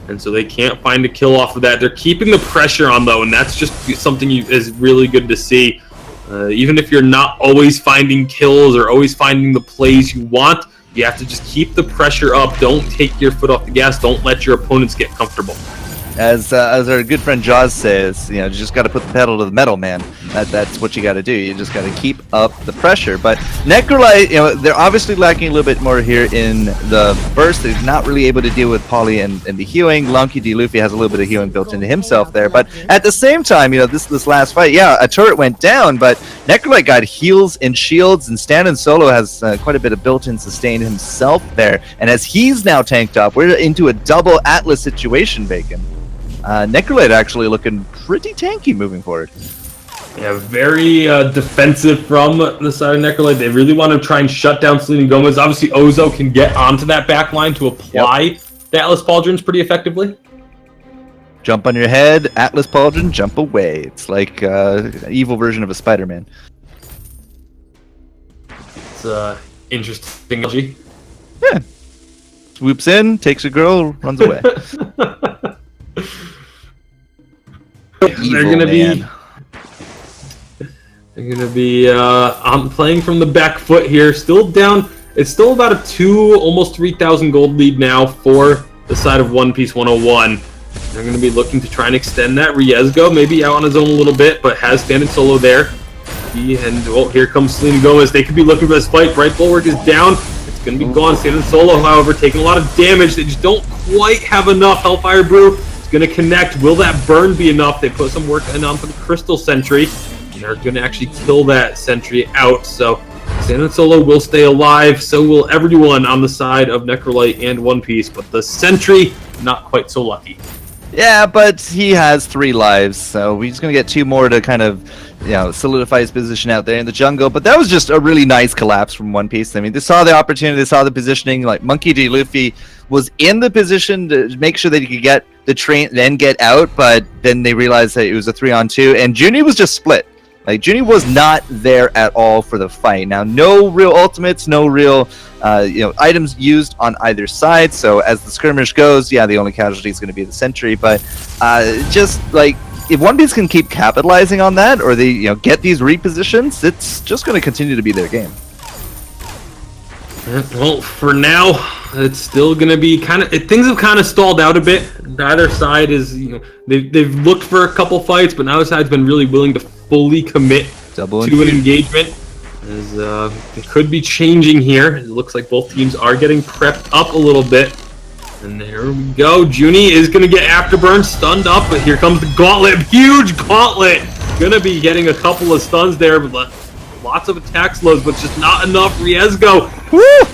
and so they can't find a kill off of that. They're keeping the pressure on, though, and that's just something is really good to see. Even if you're not always finding kills or always finding the plays you want, you have to just keep the pressure up. Don't take your foot off the gas. Don't let your opponents get comfortable. As our good friend Jaws says, you just got to put the pedal to the metal, man. That's what you got to do. You just got to keep up the pressure. But Necrolite, they're obviously lacking a little bit more here in the burst. They're not really able to deal with Polly and the healing. Monkey D. Luffy has a little bit of healing built into himself there. But at the same time, this last fight, a turret went down, but Necrolite got heals and shields, and Stand Solo has quite a bit of built-in sustain himself there. And as he's now tanked up, we're into a double Atlas situation, Bacon. Necrolite actually looking pretty tanky moving forward. Yeah, very defensive from the side of Necrolite. They really want to try and shut down Selena Gomez. Obviously, Ozo can get onto that back line to apply the Atlas Pauldrons pretty effectively. Jump on your head, Atlas Pauldron, jump away. It's like an evil version of a Spider-Man. It's interesting analogy. Yeah. Swoops in, takes a girl, runs away. They're gonna be playing from the back foot here. Still down. It's still about a almost 3,000 gold lead now for the side of One Piece 101. They're gonna be looking to try and extend that. Riesgo maybe out on his own a little bit, but has Stand Solo there. Here comes Selena Gomez. They could be looking for this fight. Right bulwark is down. It's gonna be gone. Stand Solo, however, taking a lot of damage. They just don't quite have enough. Hellfire Brew going to connect. Will that burn be enough? They put some work in onto the Crystal Sentry, and they're going to actually kill that Sentry out. So Stand Solo will stay alive. So will everyone on the side of Necrolite and One Piece, but the Sentry not quite so lucky. Yeah, but he has 3 lives, so he's going to get 2 more to kind of solidify his position out there in the jungle. But that was just a really nice collapse from One Piece. I mean, they saw the opportunity, they saw the positioning. Like, Monkey D. Luffy was in the position to make sure that he could get the train, then get out, but then they realized that it was a 3-on-2, and Junie was just split. Like, Junie was not there at all for the fight. Now, no real ultimates, no real items used on either side. So as the skirmish goes, the only casualty is going to be the Sentry. But just like, if One Piece can keep capitalizing on that, or they get these repositions, it's just going to continue to be their game. Well, for now, it's still going to be things have kind of stalled out a bit. Neither side is, they've looked for a couple fights, but neither side's been really willing to fully commit to an engagement. As it could be changing here. It looks like both teams are getting prepped up a little bit. And there we go. Junie is going to get afterburn, stunned up, but here comes the Gauntlet. Huge Gauntlet! Going to be getting a couple of stuns there, but lots of attack slows, but just not enough. Riesgo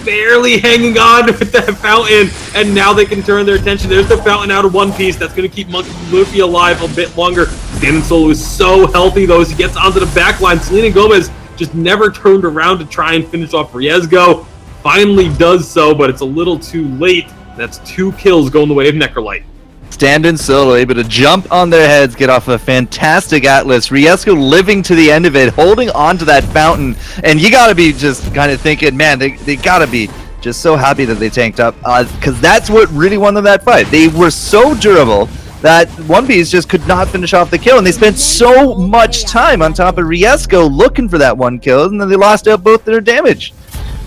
barely hanging on with that fountain, and now they can turn their attention. There's the fountain out of one piece. That's going to keep Monkey Luffy alive a bit longer. Stand and Solo is so healthy, though, as he gets onto the back line. Selena Gomez just never turned around to try and finish off Riesgo. Finally does so, but it's a little too late. That's 2 kills going the way of Necrolite. Stand and Solo able to jump on their heads, get off a fantastic Atlas. Riesco living to the end of it, holding on to that fountain. And you gotta be just kind of thinking, man, they gotta be just so happy that they tanked up, because that's what really won them that fight. They were so durable that One Piece just could not finish off the kill, and they spent so much time on top of Riesco looking for that 1 kill, and then they lost out both their damage.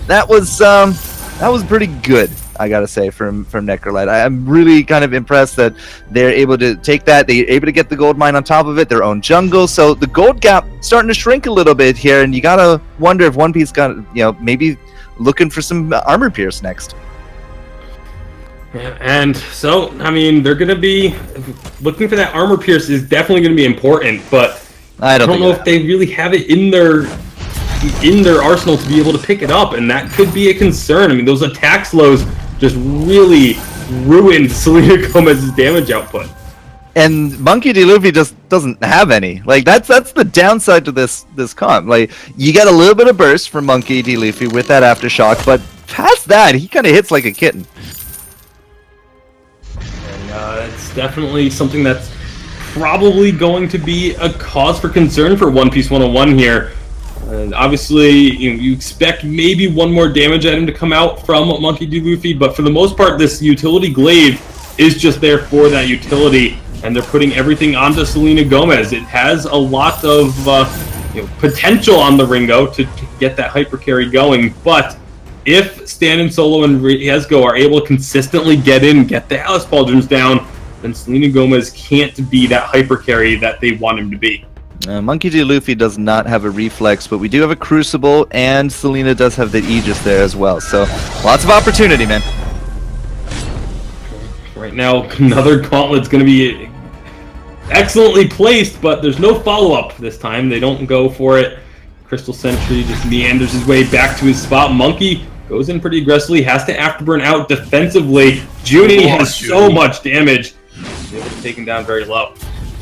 That was pretty good, I gotta say, from Necrolite. I'm really kind of impressed that they're able to take that. They're able to get the gold mine on top of it, their own jungle. So the gold gap starting to shrink a little bit here, and you gotta wonder if One Piece got, maybe looking for some armor pierce next. Yeah, and so, I mean, they're going to be looking for that armor pierce is definitely going to be important, but I don't know if they really have it in their arsenal to be able to pick it up, and that could be a concern. I mean, those attack slows just really ruined Selena Gomez's damage output. And Monkey D. Luffy just doesn't have any. Like, that's the downside to this comp. Like, you get a little bit of burst from Monkey D. Luffy with that aftershock, but past that, he kind of hits like a kitten. And it's definitely something that's probably going to be a cause for concern for One Piece 101 here. And obviously, you expect maybe one more damage item to come out from Monkey D. Luffy, but for the most part, this utility glaive is just there for that utility, and they're putting everything onto Selena Gomez. It has a lot of potential on the Ringo to get that hyper carry going, but if Stan and Solo and Riesgo are able to consistently get the Alice Pauldrons down, then Selena Gomez can't be that hyper carry that they want him to be. Monkey D. Luffy does not have a reflex, but we do have a Crucible, and Selena does have the Aegis there as well. So, lots of opportunity, man. Right now, another gauntlet's going to be excellently placed, but there's no follow-up this time. They don't go for it. Crystal Sentry just meanders his way back to his spot. Monkey goes in pretty aggressively, has to afterburn out defensively. Junie has so much damage. He's able to take him down very low.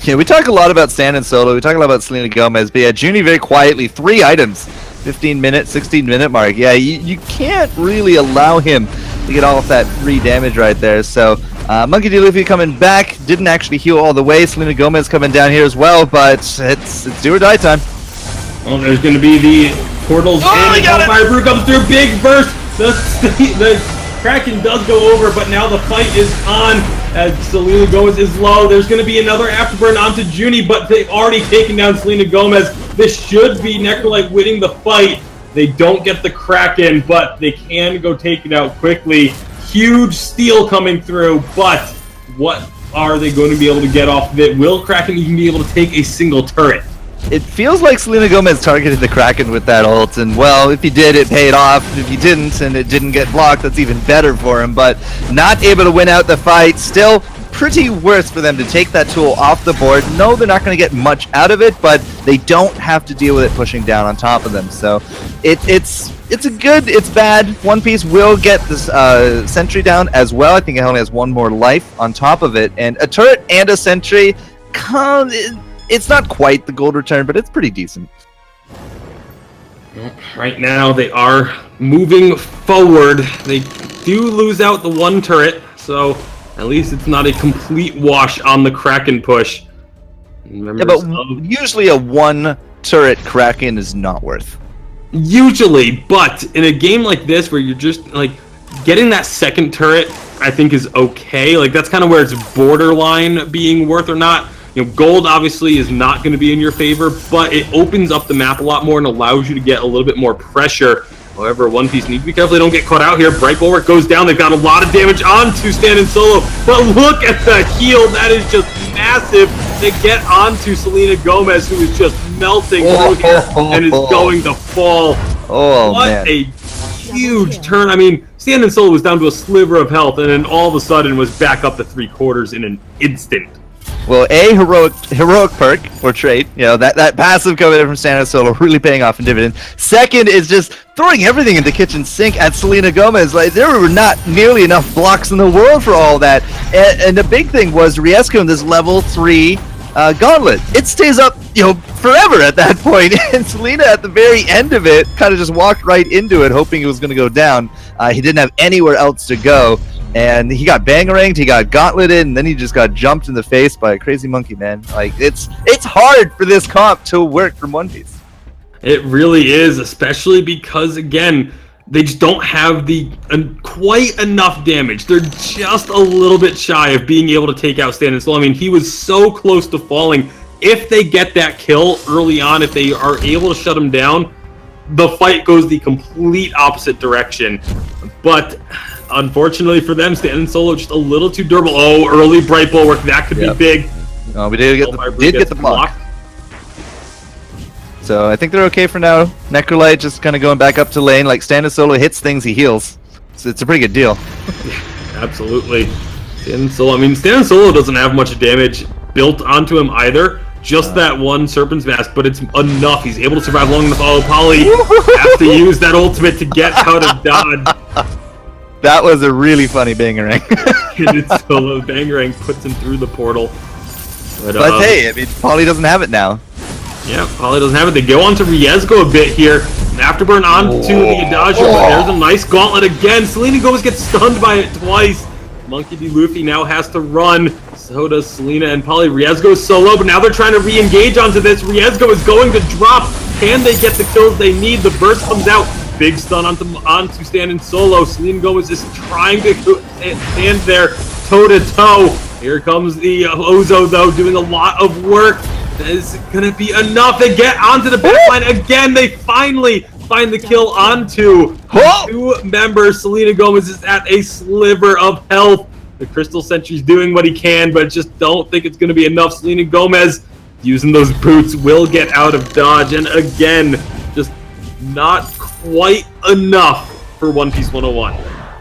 Yeah, we talk a lot about Stan and Solo. We talk a lot about Selena Gomez, but yeah, Junie very quietly, 3 items, 15-minute, 16-minute mark. Yeah, you can't really allow him to get all of that free damage right there. So, Monkey D. Luffy coming back, didn't actually heal all the way. Selena Gomez coming down here as well, but it's do or die time. Well, there's going to be the portals in. Hellfire Brew comes through, big burst. The Kraken does go over, but now the fight is on as Selena Gomez is low. There's going to be another afterburn onto Junie, but they've already taken down Selena Gomez. This should be Necrolite winning the fight. They don't get the Kraken, but they can go take it out quickly. Huge steal coming through, but what are they going to be able to get off of it? Will Kraken even be able to take a single turret? It feels like Selena Gomez targeted the Kraken with that ult, and well, if he did, it paid off. If he didn't, and it didn't get blocked, that's even better for him, but not able to win out the fight. Still pretty worth for them to take that tool off the board. No, they're not going to get much out of it, but they don't have to deal with it pushing down on top of them, so it's a good, it's bad. One Piece will get this sentry down as well. I think it only has 1 more life on top of it, and a turret and a sentry it's not quite the gold return, but it's pretty decent. Right now, they are moving forward. They do lose out the 1 turret, so at least it's not a complete wash on the Kraken push. Yeah, but usually a 1 turret Kraken is not worth. Usually, but in a game like this where you're just like getting that 2nd turret, I think is okay. Like that's kind of where it's borderline being worth or not. Gold obviously is not going to be in your favor, but it opens up the map a lot more and allows you to get a little bit more pressure. However, One Piece needs to be careful they don't get caught out here. Bright Bulwark goes down. They've got a lot of damage onto Stan and Solo, but look at the heal. That is just massive to get onto Selena Gomez, who is just melting through here and is going to fall. Oh, what man. A huge turn. I mean, Stan and Solo was down to a sliver of health, and then all of a sudden was back up to 3/4 in an instant. Well, A, heroic perk or trait. You know, that passive coming in from Santa Solo really paying off in dividend. Second is just throwing everything in the kitchen sink at Selena Gomez. Like, there were not nearly enough blocks in the world for all that. And the big thing was Riesco in this level 3 gauntlet. It stays up, forever at that point. And Selena at the very end of it kind of just walked right into it, hoping it was going to go down. He didn't have anywhere else to go. And he got bangeranged, he got gauntleted, and then he just got jumped in the face by a crazy monkey, man. Like, it's hard for this comp to work from One Piece. It really is, especially because, again, they just don't have quite enough damage. They're just a little bit shy of being able to take out Stan and Solo. I mean, he was so close to falling. If they get that kill early on, if they are able to shut him down, the fight goes the complete opposite direction. But unfortunately for them, Stan and Solo just a little too durable. Oh, early Bright Bulwark, that could be big. Oh, we did get the block. So I think they're okay for now. Necrolite just kind of going back up to lane. Like, Stan and Solo hits things, he heals. So it's a pretty good deal. Absolutely. Stan and Solo doesn't have much damage built onto him either. Just that one Serpent's Mask, but it's enough. He's able to survive long enough. Oh, Polly has to use that ultimate to get out of dodge. That was a really funny bangerang. It's Solo bangerang puts him through the portal. But hey, I mean, Polly doesn't have it now. Yeah, Polly doesn't have it. They go on to Riesgo a bit here. Afterburn onto the Adagio, but there's a nice gauntlet again. Selena Gomez gets stunned by it twice. Monkey D. Luffy now has to run. So does Selena and Polly. Riesgo solo, but now they're trying to re-engage onto this. Riesgo is going to drop. Can they get the kills they need? The burst comes out. Big stun onto Stan and Solo. Selena Gomez is trying to stand there toe-to-toe. Here comes the Ozo, though, doing a lot of work. Is it going to be enough? They get onto the backline again. They finally find the kill onto two members. Selena Gomez is at a sliver of health. The Crystal Sentry's doing what he can, but just don't think it's going to be enough. Selena Gomez, using those boots, will get out of dodge. And again, just not quite enough for One Piece 101.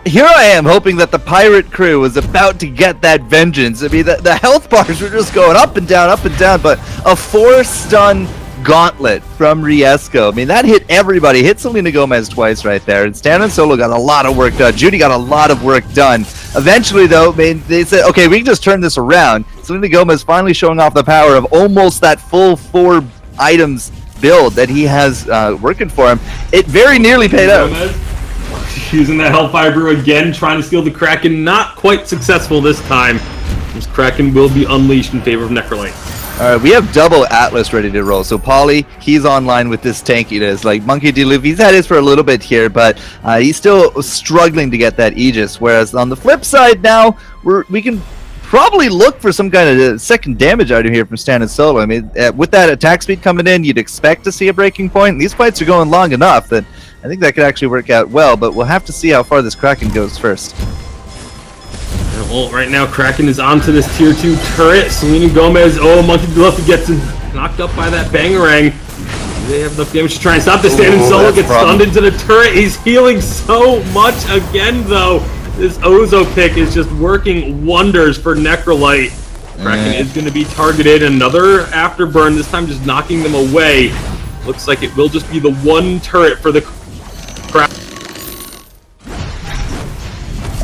Here I am hoping that the pirate crew was about to get that vengeance. I mean, the health bars were just going up and down, but a 4-stun gauntlet from Riesco. I mean, that hit everybody. Hit Selena Gomez twice right there. And Stan and Solo got a lot of work done. Judy got a lot of work done. Eventually, though, they said, okay, we can just turn this around. Selena Gomez finally showing off the power of almost that full 4 items build that he has working for him. It very nearly paid out. Using that Hellfire Brew again, trying to steal the Kraken. Not quite successful this time. This Kraken will be unleashed in favor of Necrolite. Alright, we have double Atlas ready to roll. So Polly, he's online with this tankiness. Like, Monkey D. Luffy, he's had his for a little bit here, but he's still struggling to get that Aegis. Whereas on the flip side now, we can probably look for some kind of second damage item here from Stan and Solo. I mean, with that attack speed coming in, you'd expect to see a breaking point. And these fights are going long enough that I think that could actually work out well, but we'll have to see how far this Kraken goes first. Well, right now, Kraken is onto this tier 2 turret. Selena Gomez, Monkey D. Luffy gets knocked up by that bangerang. They have enough damage to try and stop this. Stan and Solo gets stunned into the turret. He's healing so much again, though. This Ozo pick is just working wonders for Necrolite. Kraken is going to be targeted. Another afterburn, this time just knocking them away. Looks like it will just be the one turret for the Kraken.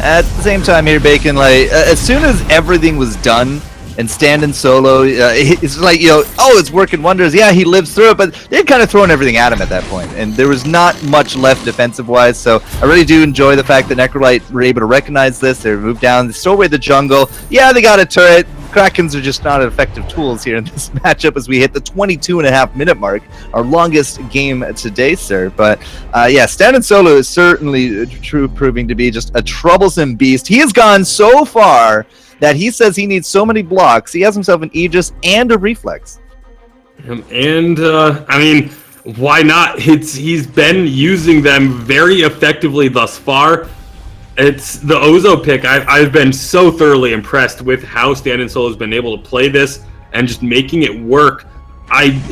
At the same time here, Bacon, like, as soon as everything was done, and Stan and Solo, it's like, it's working wonders. Yeah, he lives through it, but they'd kind of thrown everything at him at that point, and there was not much left defensive-wise, so I really do enjoy the fact that Necrolite were able to recognize this. They moved down, they stole away the jungle. Yeah, they got a turret. Krakens are just not effective tools here in this matchup as we hit the 22.5-minute mark, our longest game today, sir. But yeah, Stan and Solo is certainly proving to be just a troublesome beast. He has gone so far that he says he needs so many blocks, he has himself an Aegis and a Reflex. And, I mean, why not? He's been using them very effectively thus far. It's the Ozo pick. I've been so thoroughly impressed with how Stan and Solo has been able to play this and just making it work. I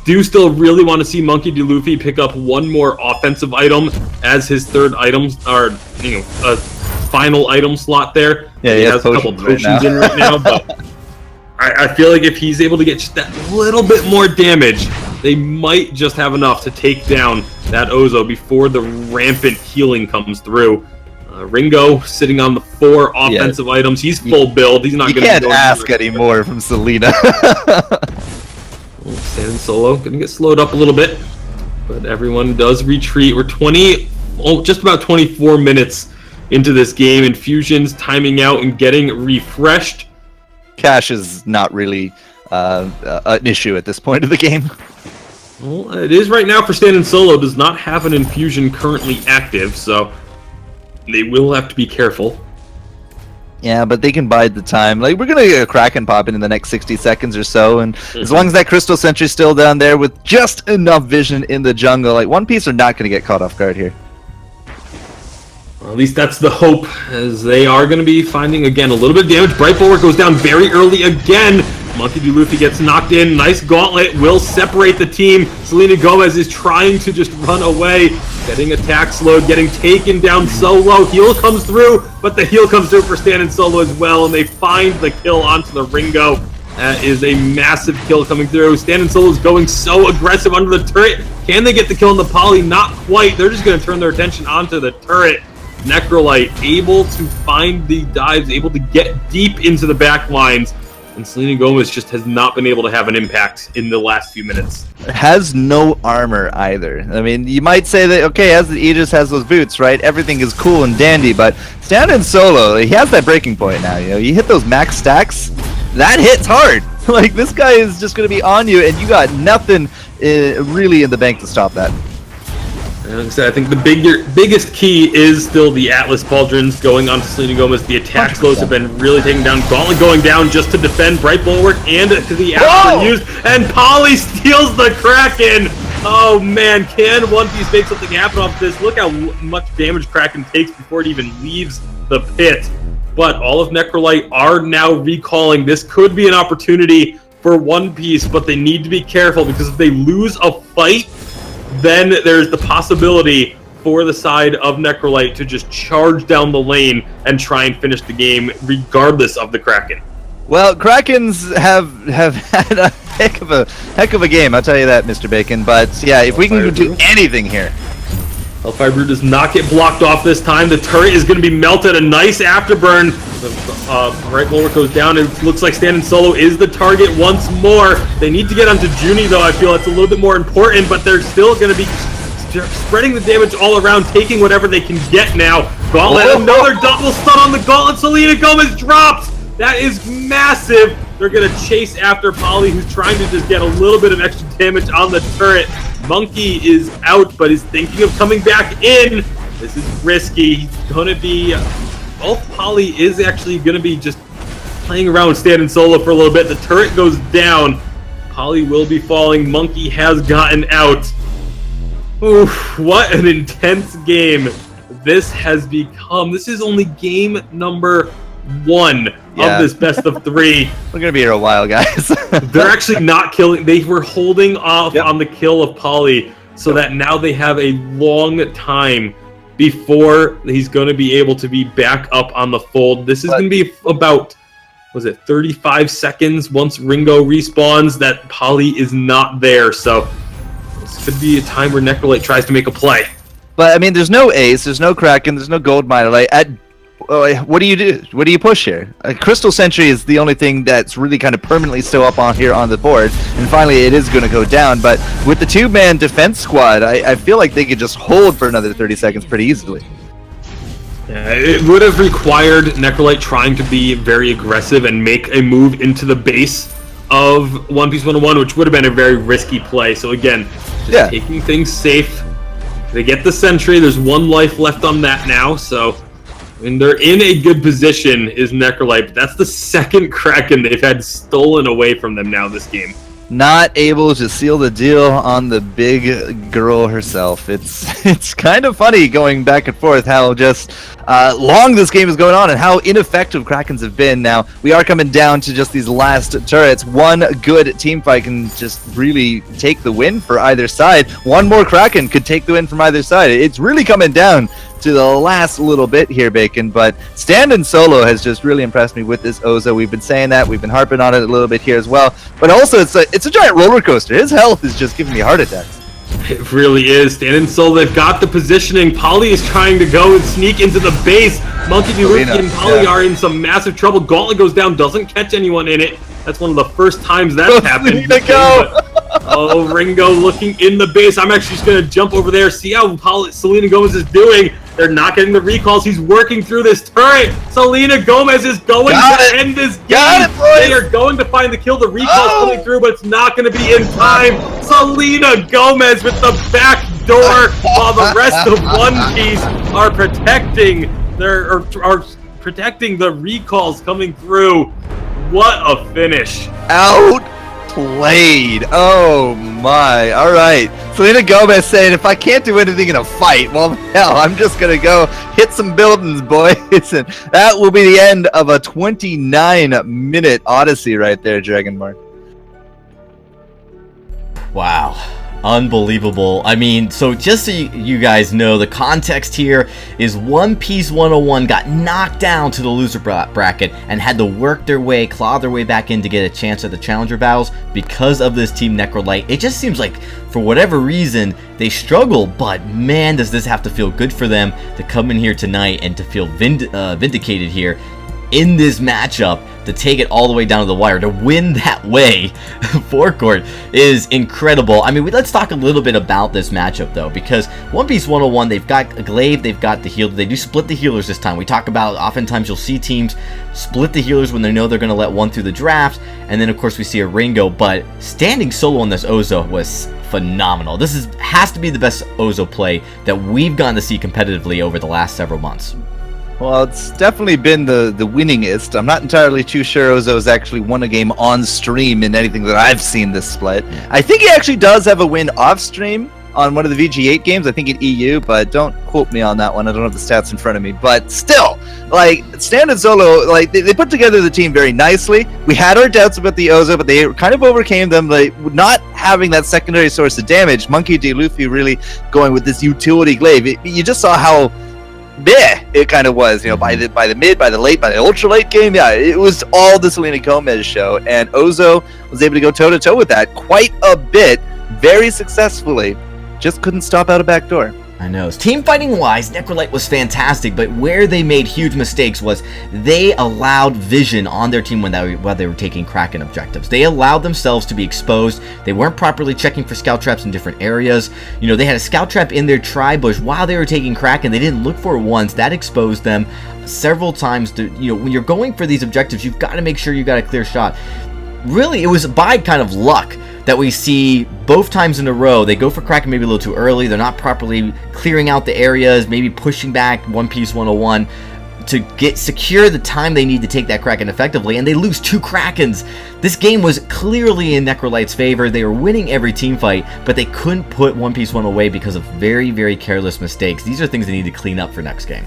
do still really want to see Monkey D. Luffy pick up one more offensive item as his third item, or a final item slot there. Yeah, he has a couple potions in right now, but I feel like if he's able to get just that little bit more damage, they might just have enough to take down that Ozo before the rampant healing comes through. Ringo sitting on the 4 offensive items. He's full build. He's not going to. You can't ask anymore from Selena. Standing solo, going to get slowed up a little bit, but everyone does retreat. We're just about 24 minutes into this game. Infusions timing out and getting refreshed. Cash is not really an issue at this point of the game. Well, it is right now for standing solo. Does not have an infusion currently active, so they will have to be careful. Yeah, but they can bide the time. Like, we're gonna get a Kraken pop in the next 60 seconds or so, and as long as that Crystal Sentry's still down there with just enough vision in the jungle, like, One Piece are not gonna get caught off guard here. Well, at least that's the hope, as they are going to be finding, again, a little bit of damage. Bright Bulwark goes down very early again. Monkey D. Luffy gets knocked in. Nice gauntlet will separate the team. Selena Gomez is trying to just run away. Getting attack slowed, getting taken down solo. Heal comes through, but the heal comes through for standing solo as well, and they find the kill onto the Ringo. That is a massive kill coming through. Standing solo is going so aggressive under the turret. Can they get the kill on the poly? Not quite. They're just going to turn their attention onto the turret. Necrolite able to find the dives, able to get deep into the back lines, and Selena Gomez just has not been able to have an impact in the last few minutes. Has no armor either. I mean, you might say that, okay, as the Aegis has those boots, right? Everything is cool and dandy, but standing solo, he has that breaking point now. You know, you hit those max stacks, that hits hard. Like, this guy is just going to be on you, and you got nothing really in the bank to stop that. And like I said, I think the biggest key is still the Atlas Pauldrons going on to Selena Gomez. The attack slows have been really taken down. Gauntlet going down just to defend Bright Bulwark and to the Atlas used. And Polly steals the Kraken! Oh man, can One Piece make something happen off this? Look how much damage Kraken takes before it even leaves the pit. But all of Necrolite are now recalling. This could be an opportunity for One Piece, but they need to be careful, because if they lose a fight, then there's the possibility for the side of Necrolite to just charge down the lane and try and finish the game regardless of the Kraken. Well, Krakens have had a heck of a game, I'll tell you that, Mr. Bacon. But yeah, if we can do anything here. Hellfire Brew does not get blocked off this time. The turret is going to be melted. A nice afterburn. Bright Bulwark goes down. It looks like standing solo is the target once more. They need to get onto Junie, though. I feel it's a little bit more important, but they're still going to be spreading the damage all around, taking whatever they can get now. Gauntlet, another double stun on the Gauntlet. Selena Gomez drops. That is massive. They're going to chase after Polly, who's trying to just get a little bit of extra damage on the turret. Monkey is out, but is thinking of coming back in. This is risky. He's going to be... Polly is actually going to be just playing around with standing solo for a little bit. The turret goes down. Polly will be falling. Monkey has gotten out. Oof, what an intense game this has become. This is only game number 1 of this best of 3. We're going to be here a while, guys. They're actually not killing. They were holding off on the kill of Polly, so that now they have a long time before he's going to be able to be back up on the fold. This is going to be about, was it 35 seconds once Ringo respawns that Polly is not there. So this could be a time where Necrolite tries to make a play. But I mean, there's no Ace, there's no Kraken, there's no Gold Miner. Like, what do you do? What do you push here? Crystal Sentry is the only thing that's really kind of permanently still up on here on the board, and finally it is going to go down. But with the 2-man defense squad, I feel like they could just hold for another 30 seconds pretty easily. Yeah, it would have required Necrolite trying to be very aggressive and make a move into the base of One Piece 101, which would have been a very risky play. So again, just taking things safe. They get the Sentry. There's 1 life left on that now, so... And they're in a good position, is Necrolite. But that's the 2nd Kraken they've had stolen away from them now this game. Not able to seal the deal on the big girl herself. It's kind of funny going back and forth how just long this game is going on and how ineffective Krakens have been. Now, we are coming down to just these last turrets. One good team fight can just really take the win for either side. One more Kraken could take the win from either side. It's really coming down to the last little bit here, Bacon, but Stand Solo has just really impressed me with this Ozo. We've been saying that. We've been harping on it a little bit here as well. But also, it's a giant roller coaster. His health is just giving me heart attacks. It really is. Standing Solo, they've got the positioning. Polly is trying to go and sneak into the base. Monkey D. Luffy and Polly are in some massive trouble. Gauntlet goes down, doesn't catch anyone in it. That's one of the first times that's happened. Oh, Ringo looking in the base. I'm actually just going to jump over there, see how Selena Gomez is doing. They're not getting the recalls. He's working through this turret. Selena Gomez is going to end this game. They are going to find the kill. The recall's coming through, but it's not going to be in time. Selena Gomez with the back door, while the rest of One Piece are protecting are protecting the recalls coming through. What a finish! Outplayed. Oh my. All right. Selena Gomez saying, if I can't do anything in a fight, well, hell, I'm just going to go hit some buildings, boys. And that will be the end of a 29-minute odyssey right there, Dragonmark. Wow. Unbelievable. I mean, so just so you guys know, the context here is One Piece 101 got knocked down to the loser bracket and had to work their way, claw their way back in to get a chance at the challenger battles because of this Team Necrolite. It just seems like, for whatever reason, they struggle, but man, does this have to feel good for them to come in here tonight and to feel vindicated here in this matchup, to take it all the way down to the wire, to win that way. Forecourt is incredible. I mean, let's talk a little bit about this matchup though, because One Piece 101, they've got Glaive, they've got the healer. They do split the healers this time. We talk about, oftentimes you'll see teams split the healers when they know they're going to let one through the draft, and then of course we see a Ringo, but Standing Solo on this Ozo was phenomenal. This has to be the best Ozo play that we've gotten to see competitively over the last several months. Well, it's definitely been the winningest. I'm not entirely too sure Ozo's actually won a game on stream in anything that I've seen this split. I think he actually does have a win off stream on one of the VG8 games, I think in EU, but don't quote me on that one. I don't have the stats in front of me. But still, like, Stand and Solo, like, they put together the team very nicely. We had our doubts about the Ozo, but they kind of overcame them. Like, not having that secondary source of damage, Monkey D. Luffy really going with this utility glaive. You just saw how it kind of was, you know, by the mid, by the late, by the ultra late game. Yeah, it was all the Selena Gomez show, and Ozo was able to go toe to toe with that quite a bit, very successfully. Just couldn't stop out a back door. I know. Team fighting wise, Necrolite was fantastic, but where they made huge mistakes was they allowed vision on their team while they were taking Kraken objectives. They allowed themselves to be exposed. They weren't properly checking for scout traps in different areas. You know, they had a scout trap in their tri-bush while they were taking Kraken. They didn't look for it once. That exposed them several times. When you're going for these objectives, you've got to make sure you got a clear shot. Really, it was by kind of luck that we see both times in a row. They go for Kraken maybe a little too early. They're not properly clearing out the areas, maybe pushing back One Piece 101 to secure the time they need to take that Kraken effectively, and they lose 2 Krakens. This game was clearly in Necrolite's favor. They were winning every team fight, but they couldn't put One Piece 1 away because of very, very careless mistakes. These are things they need to clean up for next game.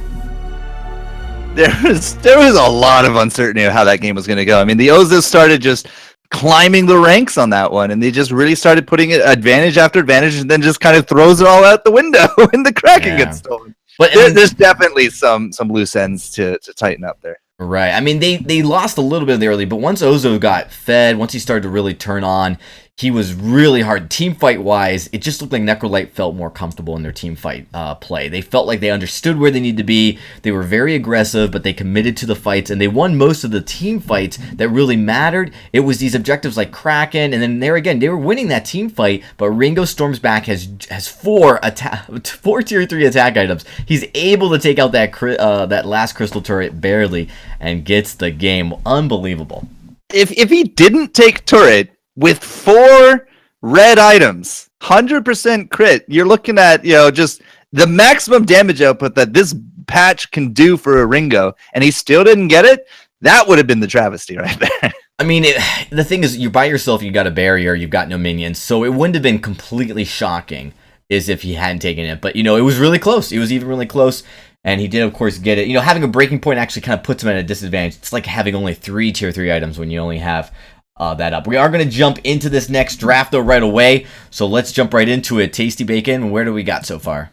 There was a lot of uncertainty of how that game was going to go. I mean, the Ozos started just climbing the ranks on that one, and they just really started putting it advantage after advantage, and then just kind of throws it all out the window when the Kraken gets stolen. But there's definitely some loose ends to tighten up there. Right. I mean, they lost a little bit in the early, but once Ozo got fed, once he started to really turn on, he was really hard. Team fight wise, it just looked like Necrolite felt more comfortable in their team fight play. They felt like they understood where they needed to be. They were very aggressive, but they committed to the fights, and they won most of the team fights that really mattered. It was these objectives like Kraken, and then there again, they were winning that team fight, but Ringo Storm's back has 4 tier 3 attack items. He's able to take out that last crystal turret barely and gets the game. Unbelievable. If he didn't take turret with 4 red items, 100% crit, you're looking at, just the maximum damage output that this patch can do for a Ringo, and he still didn't get it. That would have been the travesty right there. I mean, the thing is, you're by yourself, you got a barrier, you've got no minions, so it wouldn't have been completely shocking as if he hadn't taken it. But, it was really close. It was even really close. And he did, of course, get it. Having a breaking point actually kind of puts him at a disadvantage. It's like having only 3 tier 3 items when you only have that up. We are going to jump into this next draft, though, right away. So let's jump right into it. Tasty Bacon, where do we got so far?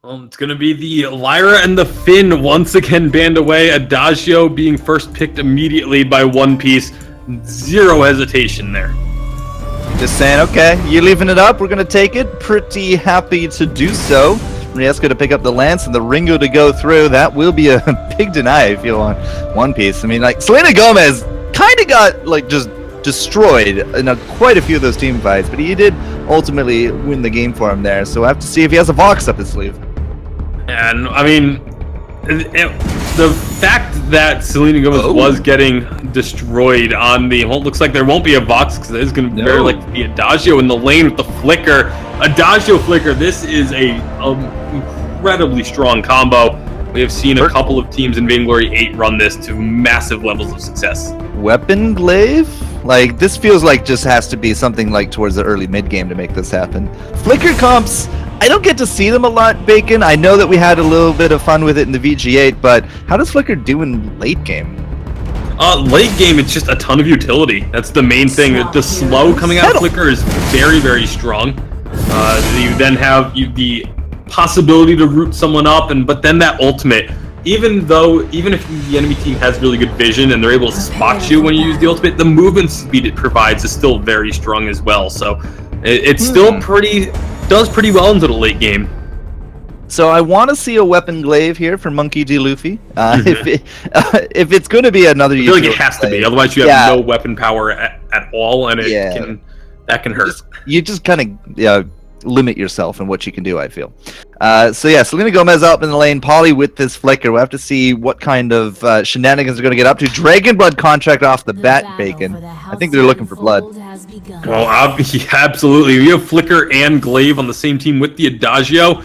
It's going to be the Lyra and the Finn once again banned away. Adagio being first picked immediately by One Piece. Zero hesitation there. Just saying, okay, you're leaving it up. We're going to take it. Pretty happy to do so. Riesko to pick up the Lance and the Ringo to go through. That will be a big deny, I feel, on One Piece. I mean, like, Selena Gomez kind of got, like, just destroyed in quite a few of those team fights, but he did ultimately win the game for him there. So we'll have to see if he has a Vox up his sleeve. And, I mean, the fact that Selena Gomez was getting destroyed on the... Well, it looks like there won't be a Vox because there's going to very likely be Adagio in the lane with the Flicker. Adagio Flicker, this is a incredibly strong combo. We have seen a couple of teams in Vainglory 8 run this to massive levels of success. Weapon Glaive? Like, this feels like just has to be something like towards the early mid-game to make this happen. Flicker comps, I don't get to see them a lot, Bacon. I know that we had a little bit of fun with it in the VG8, but how does Flicker do in late game? Late game, it's just a ton of utility. That's the main thing. The slow coming out of Flicker is very, very strong. You then have the possibility to root someone up, but then that ultimate, even if the enemy team has really good vision and they're able to spot you when you use the ultimate, the movement speed it provides is still very strong as well. So it's still does pretty well into the late game. So I want to see a Weapon Glaive here for Monkey D. Luffy. If it's going to be another, I feel like it has to be. Otherwise, you have no weapon power at all, and that can hurt. You just kind of limit yourself in what you can do, I feel. So yeah, Selena Gomez up in the lane. Polly with this Flicker. We'll have to see what kind of shenanigans are going to get up to. Dragon Blood contract off the bat, Bacon. I think they're looking for blood. Well, absolutely. We have Flicker and Glaive on the same team with the Adagio.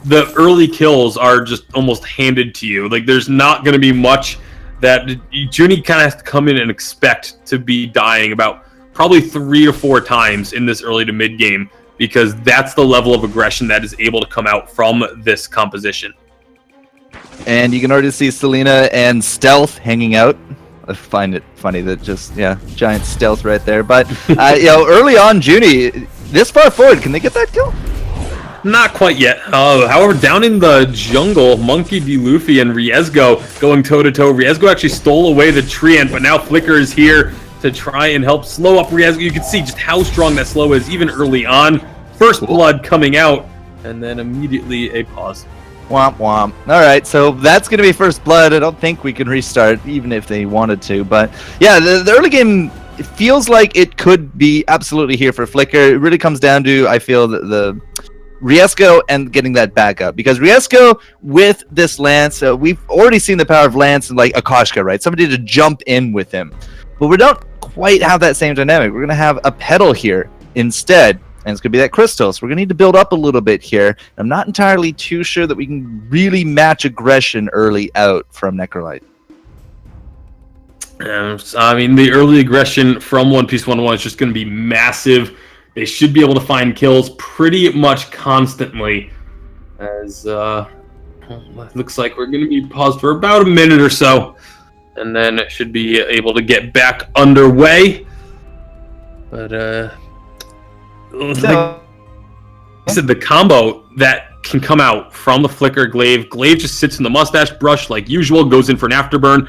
The early kills are just almost handed to you. Like, there's not going to be much that Junie kind of has to come in and expect to be dying about probably 3 to 4 times in this early to mid game, because that's the level of aggression that is able to come out from this composition. And you can already see Selena and Stealth hanging out. I find it funny that giant Stealth right there. But early on, Junie, this far forward, can they get that kill? Not quite yet. However, down in the jungle, Monkey D. Luffy and Riesgo going toe-to-toe. Riesgo actually stole away the Treant, but now Flicker is here to try and help slow up Riesgo. You can see just how strong that slow is, even early on. First blood coming out, and then immediately a pause. Womp womp. All right, so that's going to be first blood. I don't think we can restart, even if they wanted to. But yeah, the early game, it feels like it could be absolutely here for Flicker. It really comes down to, I feel, the Riesgo and getting that back up, because Riesgo with this Lance, we've already seen the power of Lance and like Akashka, right? Somebody to jump in with him, but we don't quite have that same dynamic. We're gonna have a pedal here instead, and it's gonna be that crystal. So we're gonna need to build up a little bit here. I'm not entirely too sure that we can really match aggression early out from Necrolite. I mean, the early aggression from One Piece 101 is just going to be massive. They should be able to find kills pretty much constantly, as looks like we're going to be paused for about a minute or so, and then it should be able to get back underway. But like I said, the combo that can come out from the Flicker Glaive just sits in the mustache brush like usual, goes in for an afterburn.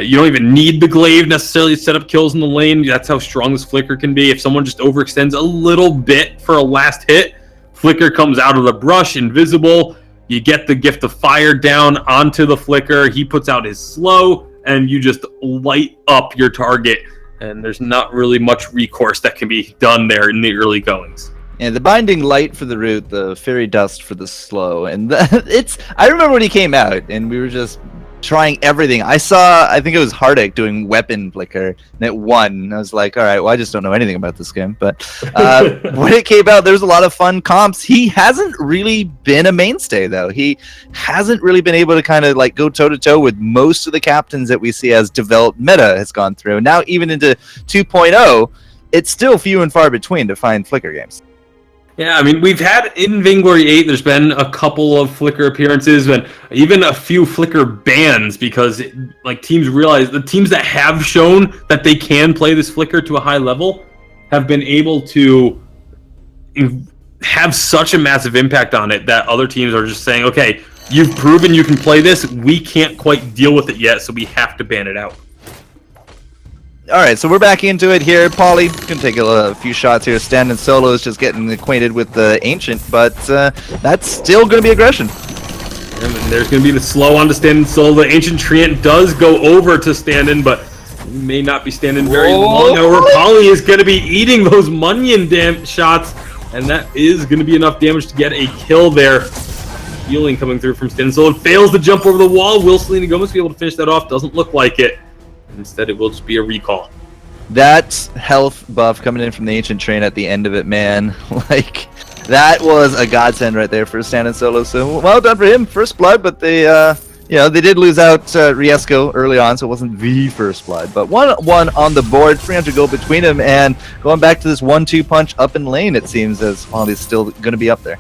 You don't even need the Glaive necessarily to set up kills in the lane. That's how strong this Flicker can be. If someone just overextends a little bit for a last hit, Flicker comes out of the brush, invisible. You get the Gift of Fire down onto the Flicker. He puts out his slow, and you just light up your target. And there's not really much recourse that can be done there in the early goings. Yeah, the Binding Light for the root, the Fairy Dust for the slow. And I remember when he came out, and we were just trying everything. I think it was Hardic doing Weapon Flicker, and it won. And I was like, all right, well, I just don't know anything about this game. But when it came out, there was a lot of fun comps. He hasn't really been a mainstay, though. He hasn't really been able to kind of like go toe-to-toe with most of the captains that we see as developed meta has gone through. Now, even into 2.0, it's still few and far between to find Flicker games. Yeah, I mean, we've had in Vainglory 8, there's been a couple of Flicker appearances, and even a few Flicker bans, because teams realize the teams that have shown that they can play this Flicker to a high level have been able to have such a massive impact on it that other teams are just saying, okay, you've proven you can play this. We can't quite deal with it yet, so we have to ban it out. All right, so we're back into it here. Pauly can take a few shots here. Standing solo is just getting acquainted with the Ancient, but that's still going to be aggression. And there's going to be the slow on to Standing Solo. The Ancient Treant does go over to Standing, but may not be standing very long. However, Pauly is going to be eating those Munyon shots, and that is going to be enough damage to get a kill there. Healing coming through from Standing Solo. Fails to jump over the wall. Will Selena Gomez be able to finish that off? Doesn't look like it. Instead, it will just be a recall. That health buff coming in from the Ancient Train at the end of it, man. Like, that was a godsend right there for Standing Solo. So, well done for him. First blood, but they, they did lose out Riesco early on, so it wasn't the first blood. But 1-1 on the board, 300 gold between them, and going back to this 1-2 punch up in lane, it seems, as Pauly's still going to be up there.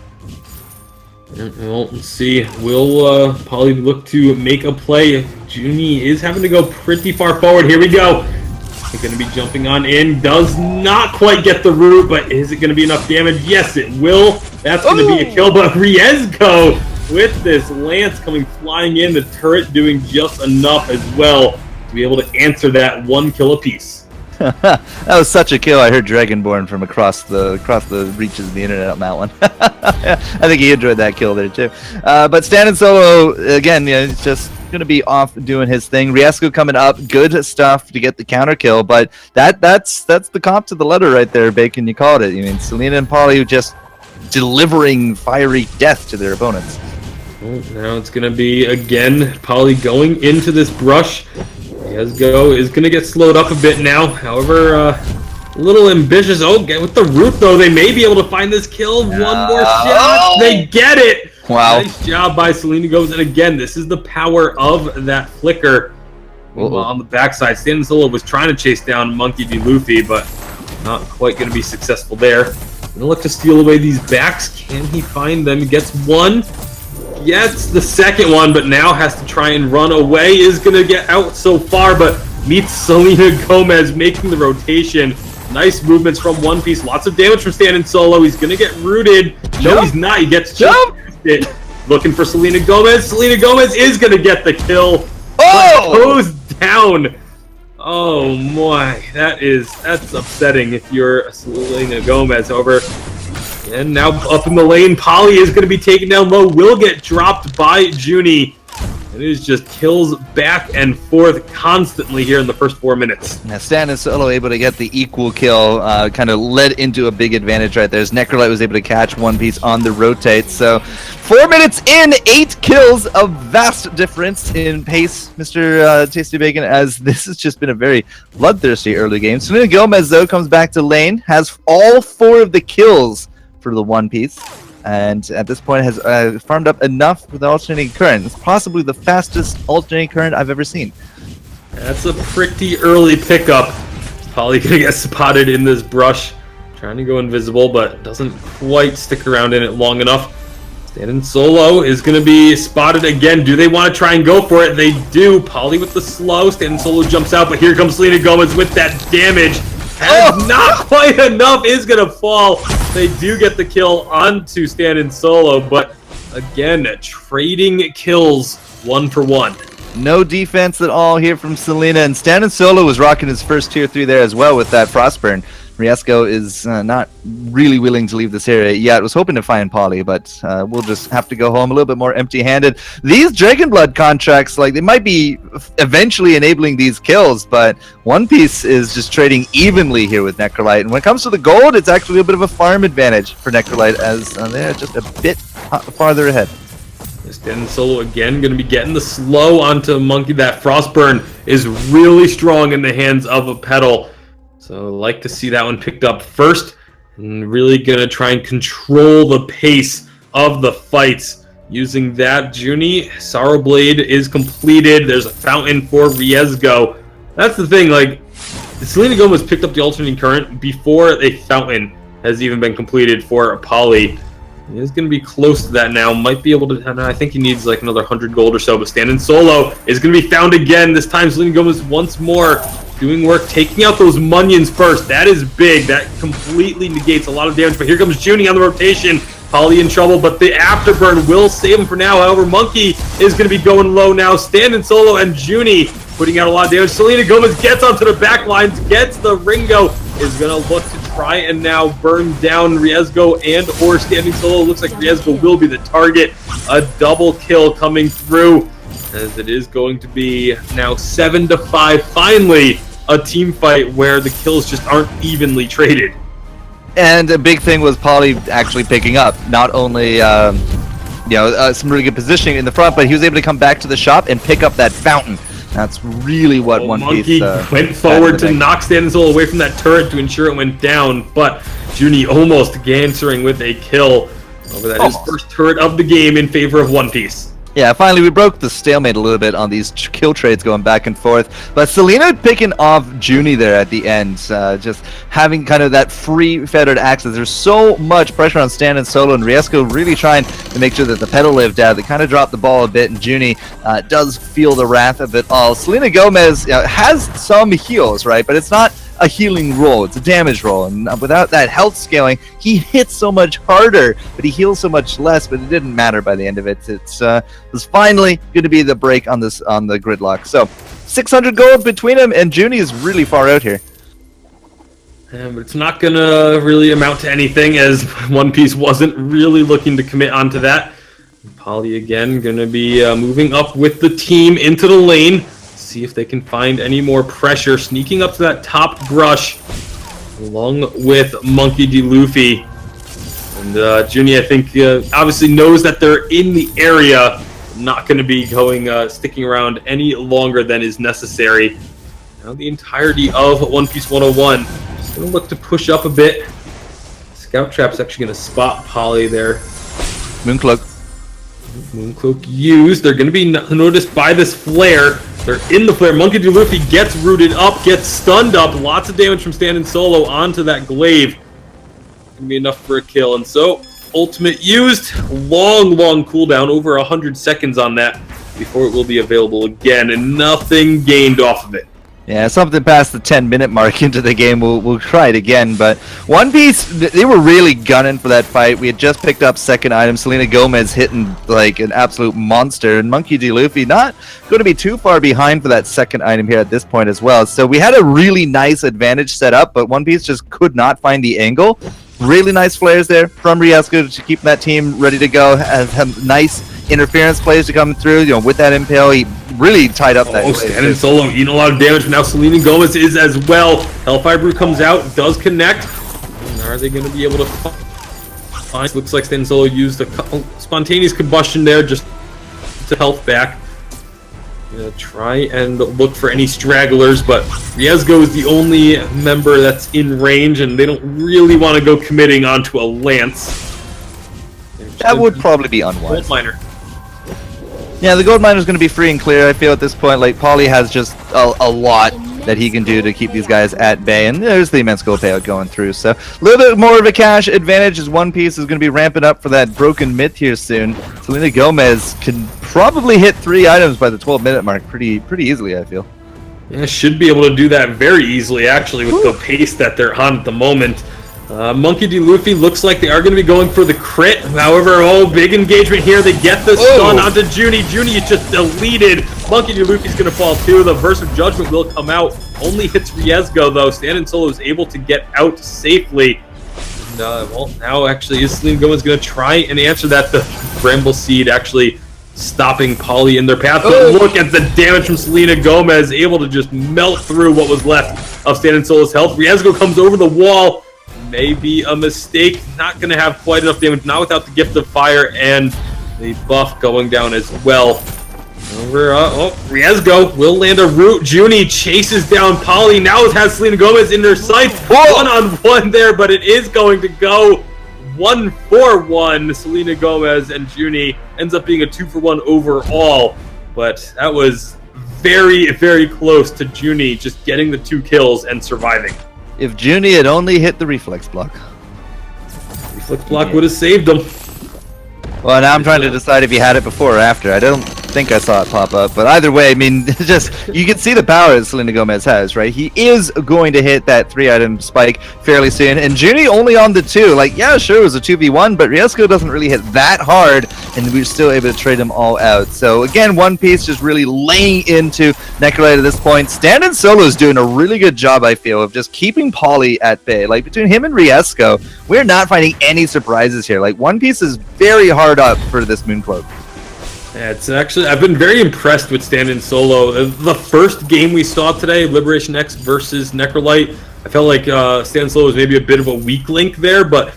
Well, let's see. Will Pauly look to make a play? Junie is having to go pretty far forward. Here we go. He's going to be jumping on in. Does not quite get the root, but is it going to be enough damage? Yes, it will. That's going to be a kill, but Riesco with this lance coming flying in. The turret doing just enough as well to be able to answer that 1 kill apiece. That was such a kill. I heard Dragonborn from across the reaches of the internet on that one. I think he enjoyed that kill there too. But Standing Solo again, he's just gonna be off doing his thing. Riesco coming up, good stuff to get the counter kill. But that's the comp to the letter right there, Bacon. You called it. I mean, Selena and Pauly just delivering fiery death to their opponents. Well, now it's gonna be again Pauly going into this brush. Riesco is going to get slowed up a bit now. However, a little ambitious. Oh, get with the root, though. They may be able to find this kill. One more shot. They get it. Wow. Nice job by Selena Gomez. And again, this is the power of that flicker. On the backside, Standing Solo was trying to chase down Monkey D. Luffy, but not quite going to be successful there. Going to look to steal away these backs. Can he find them? He gets one. Gets the second one, but now has to try and run away. Is going to get out so far, but meets Selena Gomez making the rotation. Nice movements from One Piece. Lots of damage from Standing Solo. He's going to get rooted. No, he's not. He gets it. Looking for Selena Gomez. Selena Gomez is going to get the kill. Oh! Goes down. Oh, my. That's upsetting if you're Selena Gomez. However, and now up in the lane, Pauly is going to be taken down low. Will get dropped by Junie. It is just kills back and forth constantly here in the first 4 minutes. Now, Standing Solo able to get the equal kill, kind of led into a big advantage right there as Necrolite was able to catch One Piece on the rotate. So 4 minutes in, 8 kills, a vast difference in pace, Mr. Tasty Bacon, as this has just been a very bloodthirsty early game. Selena Gomez, though, comes back to lane, has all 4 of the kills for the One Piece, and at this point has farmed up enough with the alternating current. It's possibly the fastest alternating current I've ever seen. That's a pretty early pickup. Pauly gonna get spotted in this brush, trying to go invisible, but doesn't quite stick around in it long enough. Standing Solo is gonna be spotted again. Do they want to try and go for it? They do. Pauly with the slow. Standing Solo jumps out, but here comes Selena Gomez with that damage. Not quite enough, is going to fall. They do get the kill onto Standing Solo, but again, trading kills 1 for 1. No defense at all here from Selena, and Standing Solo was rocking his first tier 3 there as well with that Frostburn. Riesco is not really willing to leave this area yet. Was hoping to find Pauly, but we'll just have to go home a little bit more empty-handed. These Dragon Blood contracts, like, they might be eventually enabling these kills, but One Piece is just trading evenly here with Necrolite. And when it comes to the gold, it's actually a bit of a farm advantage for Necrolite, as they're just a bit farther ahead. Standing Solo again going to be getting the slow onto Monkey. That Frostburn is really strong in the hands of a Petal. So I like to see that one picked up first, and really going to try and control the pace of the fights. Using that, Junie, Sorrow Blade is completed. There's a fountain for Riesco. That's the thing, like, Selena Gomez picked up the alternating current before a fountain has even been completed for Pauly. He's going to be close to that now. Might be able to, I think he needs like another 100 gold or so, but Standing Solo is going to be found again. This time Selena Gomez once more doing work, taking out those Munions first. That is big. That completely negates a lot of damage. But here comes Junie on the rotation. Polly in trouble, but the afterburn will save him for now. However, Monkey is going to be going low now. Standing solo and Junie putting out a lot of damage. Selena Gomez gets onto the back lines, gets the Ringo, is going to look to try and now burn down Riesgo and or Standing Solo. Looks like Riesgo will be the target. A double kill coming through, as it is going to be now 7-5. Finally, a team fight where the kills just aren't evenly traded. And a big thing was Polly actually picking up not only some really good positioning in the front, but he was able to come back to the shop and pick up that fountain. That's really what One Monkey Piece went forward to knock Standing Solo away from that turret to ensure it went down, but Junie almost answering with a kill over that his first turret of the game in favor of One Piece. Yeah, finally we broke the stalemate a little bit on these kill trades going back and forth. But Selena picking off Junie there at the end, just having kind of that free feathered access. There's so much pressure on Standing Solo, and Riesco really trying to make sure that the pedal lived out. They kind of dropped the ball a bit, and Junie does feel the wrath of it all. Selena Gomez has some heals, right? But it's not a healing roll, it's a damage roll, and without that health scaling, he hits so much harder, but he heals so much less. But it didn't matter by the end of it. It was finally going to be the break on the gridlock. So 600 gold between him, and Junie is really far out here. But it's not going to really amount to anything, as One Piece wasn't really looking to commit onto that. Polly again going to be moving up with the team into the lane. See if they can find any more pressure, sneaking up to that top brush along with Monkey D. Luffy. And Junie, I think, obviously knows that they're in the area, not going to be sticking around any longer than is necessary. Now the entirety of One Piece 101 just going to look to push up a bit. Scout Trap's actually going to spot Polly there. Mooncloak used. They're going to be noticed by this flare. They're in the flare. Monkey D. Luffy gets rooted up, gets stunned up. Lots of damage from Standing Solo onto that glaive. Gonna be enough for a kill. And so, ultimate used. Long cooldown, over 100 seconds on that before it will be available again, and nothing gained off of it. Yeah, something past the 10-minute mark into the game. We'll try it again. But One Piece, they were really gunning for that fight. We had just picked up second item. Selena Gomez hitting like an absolute monster. And Monkey D. Luffy not going to be too far behind for that second item here at this point as well. So we had a really nice advantage set up, but One Piece just could not find the angle. Really nice flares there from Riesco to keep that team ready to go. Have nice interference plays to come through. With that impale, he really tied up that. Standing Solo eating a lot of damage, but now Selena Gomez is as well. Hellfire Brew comes out, does connect. And are they going to be able to find? Looks like Standing Solo used a spontaneous combustion there just to health back. Gonna try and look for any stragglers, but Riesgo is the only member that's in range, and they don't really want to go committing onto a lance. That would probably be unwise. Gold miner. Yeah, the gold miner is going to be free and clear. I feel at this point, like Polly has just a lot that he can do to keep these guys at bay, and there's the immense gold payout going through. So a little bit more of a cash advantage as One Piece is going to be ramping up for that broken myth here soon. Selena Gomez can probably hit 3 items by the 12-minute mark pretty easily, I feel. Yeah, should be able to do that very easily, actually, with the pace that they're on at the moment. Monkey D. Luffy looks like they are going to be going for the crit. However, big engagement here. They get the stun onto Junie. Junie is just deleted. Monkey D. Luffy's going to fall too. The Verse of Judgment will come out. Only hits Riesgo, though. Standing Solo is able to get out safely. And, now actually is Selena Gomez going to try and answer that. The Bramble Seed actually stopping Polly in their path. But look at the damage from Selena Gomez. Able to just melt through what was left of Standing Solo's health. Riesgo comes over the wall. May be a mistake. Not going to have quite enough damage. Not without the Gift of Fire and the buff going down as well. Over, Riesgo will land a root. Junie chases down Polly. Now has Selena Gomez in their sights. One-on-one there, but it is going to go 1-for-1. Selena Gomez and Junie ends up being a 2-for-1 overall. But that was very, very close to Junie just getting the 2 kills and surviving. If Junie had only hit the reflex block. Reflex block would have saved him. Well, now I'm trying to decide if he had it before or after. I don't think I saw it pop up, but either way, I mean, just you can see the power that Selena Gomez has, right? He is going to hit that 3-item spike fairly soon, and Junie only on the 2. Like, yeah, sure, it was a 2v1, but Riesco doesn't really hit that hard, and we're still able to trade them all out. So again, One Piece just really laying into Necrolite at this point. Stand Solo is doing a really good job, I feel, of just keeping Polly at bay. Like, between him and Riesco, we're not finding any surprises here. Like, One Piece is very hard up for this Mooncloak. Yeah, it's actually, I've been very impressed with Stand Solo. The first game we saw today, Liberation X versus Necrolite, I felt like Stand Solo was maybe a bit of a weak link there, but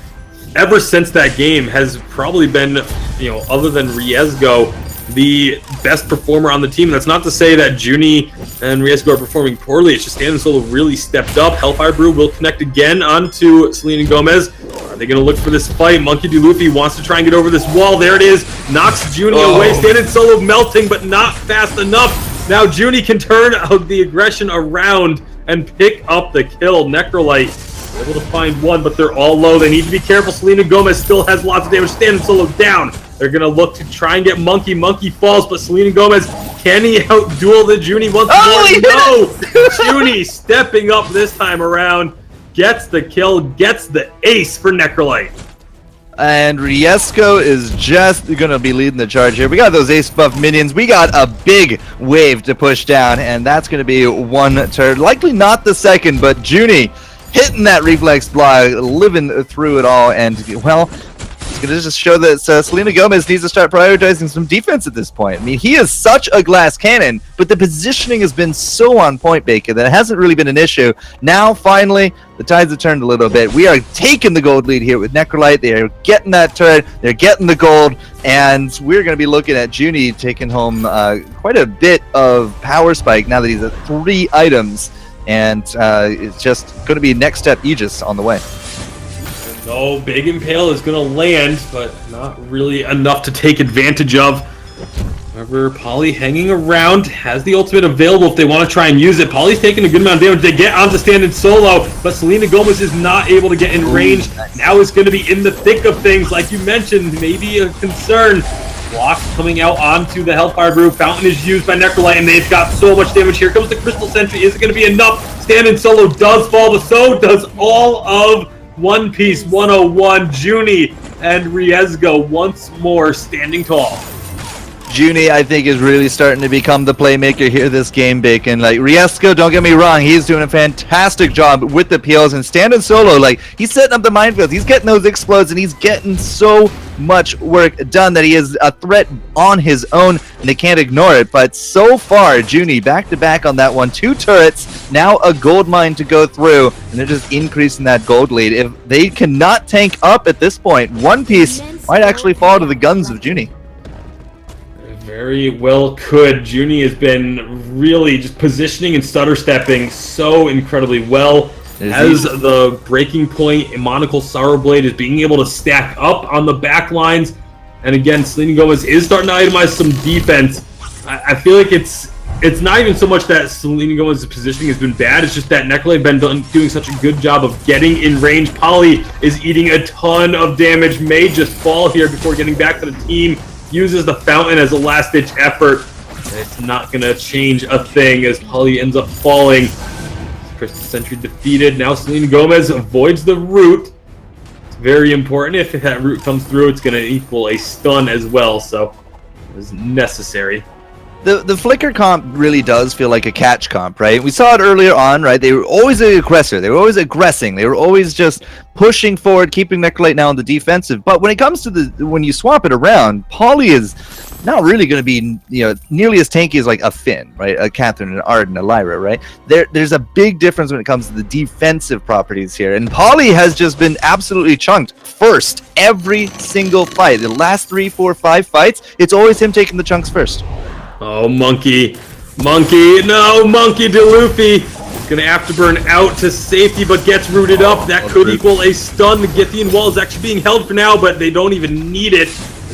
ever since that game has probably been, other than Riesgo, the best performer on the team. That's not to say that Junie and Riesgo are performing poorly. It's just Stand Solo really stepped up. Hellfire Brew will connect again onto Selena Gomez. Are they going to look for this fight? Monkey D. Luffy wants to try and get over this wall. There it is. Knocks Junie away. Stand Solo melting, but not fast enough. Now Junie can turn the aggression around and pick up the kill. Necrolite able to find one, but they're all low. They need to be careful. Selena Gomez still has lots of damage. Stand Solo down. They're going to look to try and get Monkey. Monkey falls, but Selena Gomez, can he out-duel the Junie once more? No! Junie stepping up this time around. Gets the kill, gets the ace for Necrolite. And Riesco is just going to be leading the charge here. We got those ace buff minions. We got a big wave to push down, and that's going to be one turn. Likely not the second, but Junie hitting that reflex block, living through it all, and, well, it's going to just show that Selena Gomez needs to start prioritizing some defense at this point. I mean, he is such a glass cannon, but the positioning has been so on point, Bacon, that it hasn't really been an issue. Now, finally, the tides have turned a little bit. We are taking the gold lead here with Necrolite. They are getting that turret. They're getting the gold, and we're going to be looking at Junie taking home quite a bit of power spike now that he's at 3 items. And it's just going to be next step Aegis on the way. No, Big Impale is going to land, but not really enough to take advantage of. However, Polly hanging around, has the ultimate available if they want to try and use it. Polly's taking a good amount of damage. They get onto Stand Solo, but Selena Gomez is not able to get in range. Now it's going to be in the thick of things, like you mentioned, maybe a concern. Block coming out onto the Hellfire Brew. Fountain is used by Necrolite, and they've got so much damage. Here comes the Crystal Sentry. Is it going to be enough? Stand Solo does fall, but so does all of One Piece 101. Junie and Riesgo once more standing tall. Junie, I think, is really starting to become the playmaker here this game, Bacon. Like, Riesco, don't get me wrong, he's doing a fantastic job with the PLs, and Stand Solo, like, he's setting up the minefields, he's getting those explodes, and he's getting so much work done that he is a threat on his own, and they can't ignore it. But so far, Junie back-to-back on that one. 2 turrets, now a gold mine to go through, and they're just increasing that gold lead. If they cannot tank up at this point, One Piece might actually fall to the guns of Junie. Very well could. Junie has been really just positioning and stutter stepping so incredibly well. As the breaking point, Monocle Sorrowblade is being able to stack up on the back lines. And again, Selena Gomez is starting to itemize some defense. I feel like it's not even so much that Selena Gomez's positioning has been bad, it's just that Necrolite has been doing such a good job of getting in range. Polly is eating a ton of damage, may just fall here before getting back to the team. Uses the fountain as a last-ditch effort. It's not going to change a thing as Polly ends up falling. Crystal Sentry defeated. Now Selena Gomez avoids the root. It's very important. If that root comes through, it's going to equal a stun as well, so it was necessary. The Flicker comp really does feel like a catch comp, right? We saw it earlier on, right? They were always an aggressor. They were always aggressing. They were always just pushing forward, keeping Necrolite now on the defensive. But when it comes to when you swap it around, Polly is not really going to be nearly as tanky as like a Finn, right? A Catherine, an Arden, a Lyra, right? There's a big difference when it comes to the defensive properties here. And Polly has just been absolutely chunked first every single fight. The last 3, 4, 5 fights, it's always him taking the chunks first. Oh, Monkey. No, Monkey D. Luffy. He's going to afterburn out to safety, but gets rooted up. That could equal a stun. The Githian wall is actually being held for now, but they don't even need it.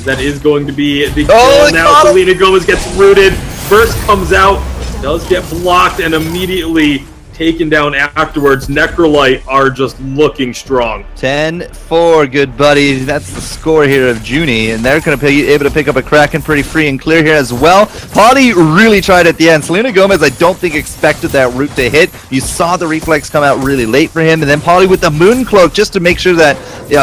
That is going to be the kill. Now Selena Gomez gets rooted. Burst comes out, does get blocked, and immediately taken down afterwards. Necrolite are just looking strong. 10-4, good buddy. That's the score here of Junie, and they're going to be able to pick up a Kraken pretty free and clear here as well. Pauly really tried at the end. Selena Gomez, I don't think expected that route to hit. You saw the reflex come out really late for him, and then Pauly with the Moon Cloak just to make sure that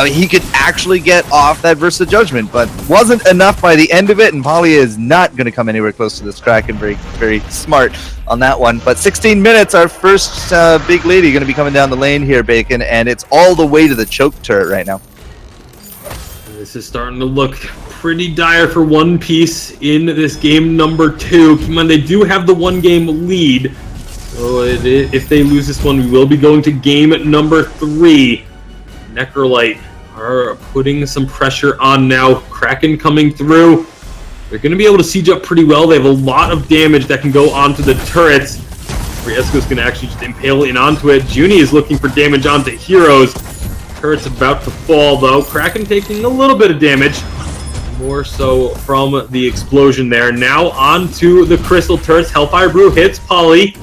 he could actually get off that Versa Judgment, but wasn't enough by the end of it, and Pauly is not going to come anywhere close to this Kraken. Very, very smart on that one. But 16 minutes, our first big lady going to be coming down the lane here, Bacon, and it's all the way to the choke turret right now. This is starting to look pretty dire for One Piece in this game number 2. Come on, they do have the 1-game lead. So if they lose this one, we will be going to game number 3. Necrolite are putting some pressure on now. Kraken coming through. They're going to be able to siege up pretty well. They have a lot of damage that can go onto the turrets. Riesco's going to actually just impale in onto it. Junie is looking for damage onto heroes. Turret's about to fall, though. Kraken taking a little bit of damage. More so from the explosion there. Now onto the crystal turrets. Hellfire Brew hits Pauly.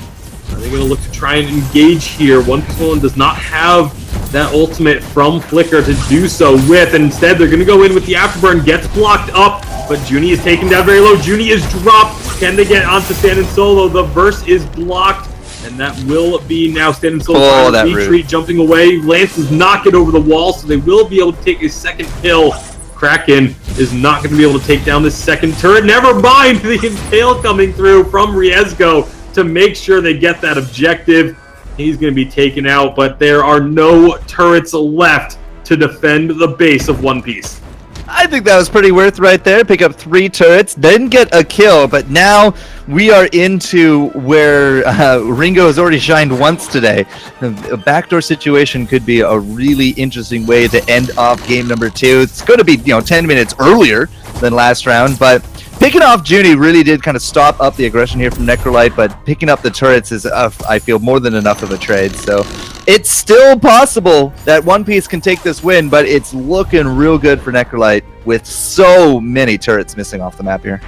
Are they going to look to try and engage here? One Piece One does not have that ultimate from Flicker to do so with. And instead, they're going to go in with the Afterburn. Gets blocked up, but Junie is taken down very low. Junie is dropped. Can they get onto Stand and Solo? The Verse is blocked, and that will be now Stand and Solo trying to retreat, jumping away. Lance does not get over the wall, so they will be able to take a second kill. Kraken is not going to be able to take down this second turret. Never mind the impale coming through from Riesgo to make sure they get that objective. He's going to be taken out, but there are no turrets left to defend the base of One Piece. I think that was pretty worth right there. Pick up 3 turrets, didn't get a kill, but now we are into where Ringo has already shined once today. A backdoor situation could be a really interesting way to end off game number 2. It's going to be 10 minutes earlier than last round, but picking off Junie really did kind of stop up the aggression here from Necrolite, but picking up the turrets is, I feel, more than enough of a trade. So it's still possible that One Piece can take this win, but it's looking real good for Necrolite with so many turrets missing off the map here.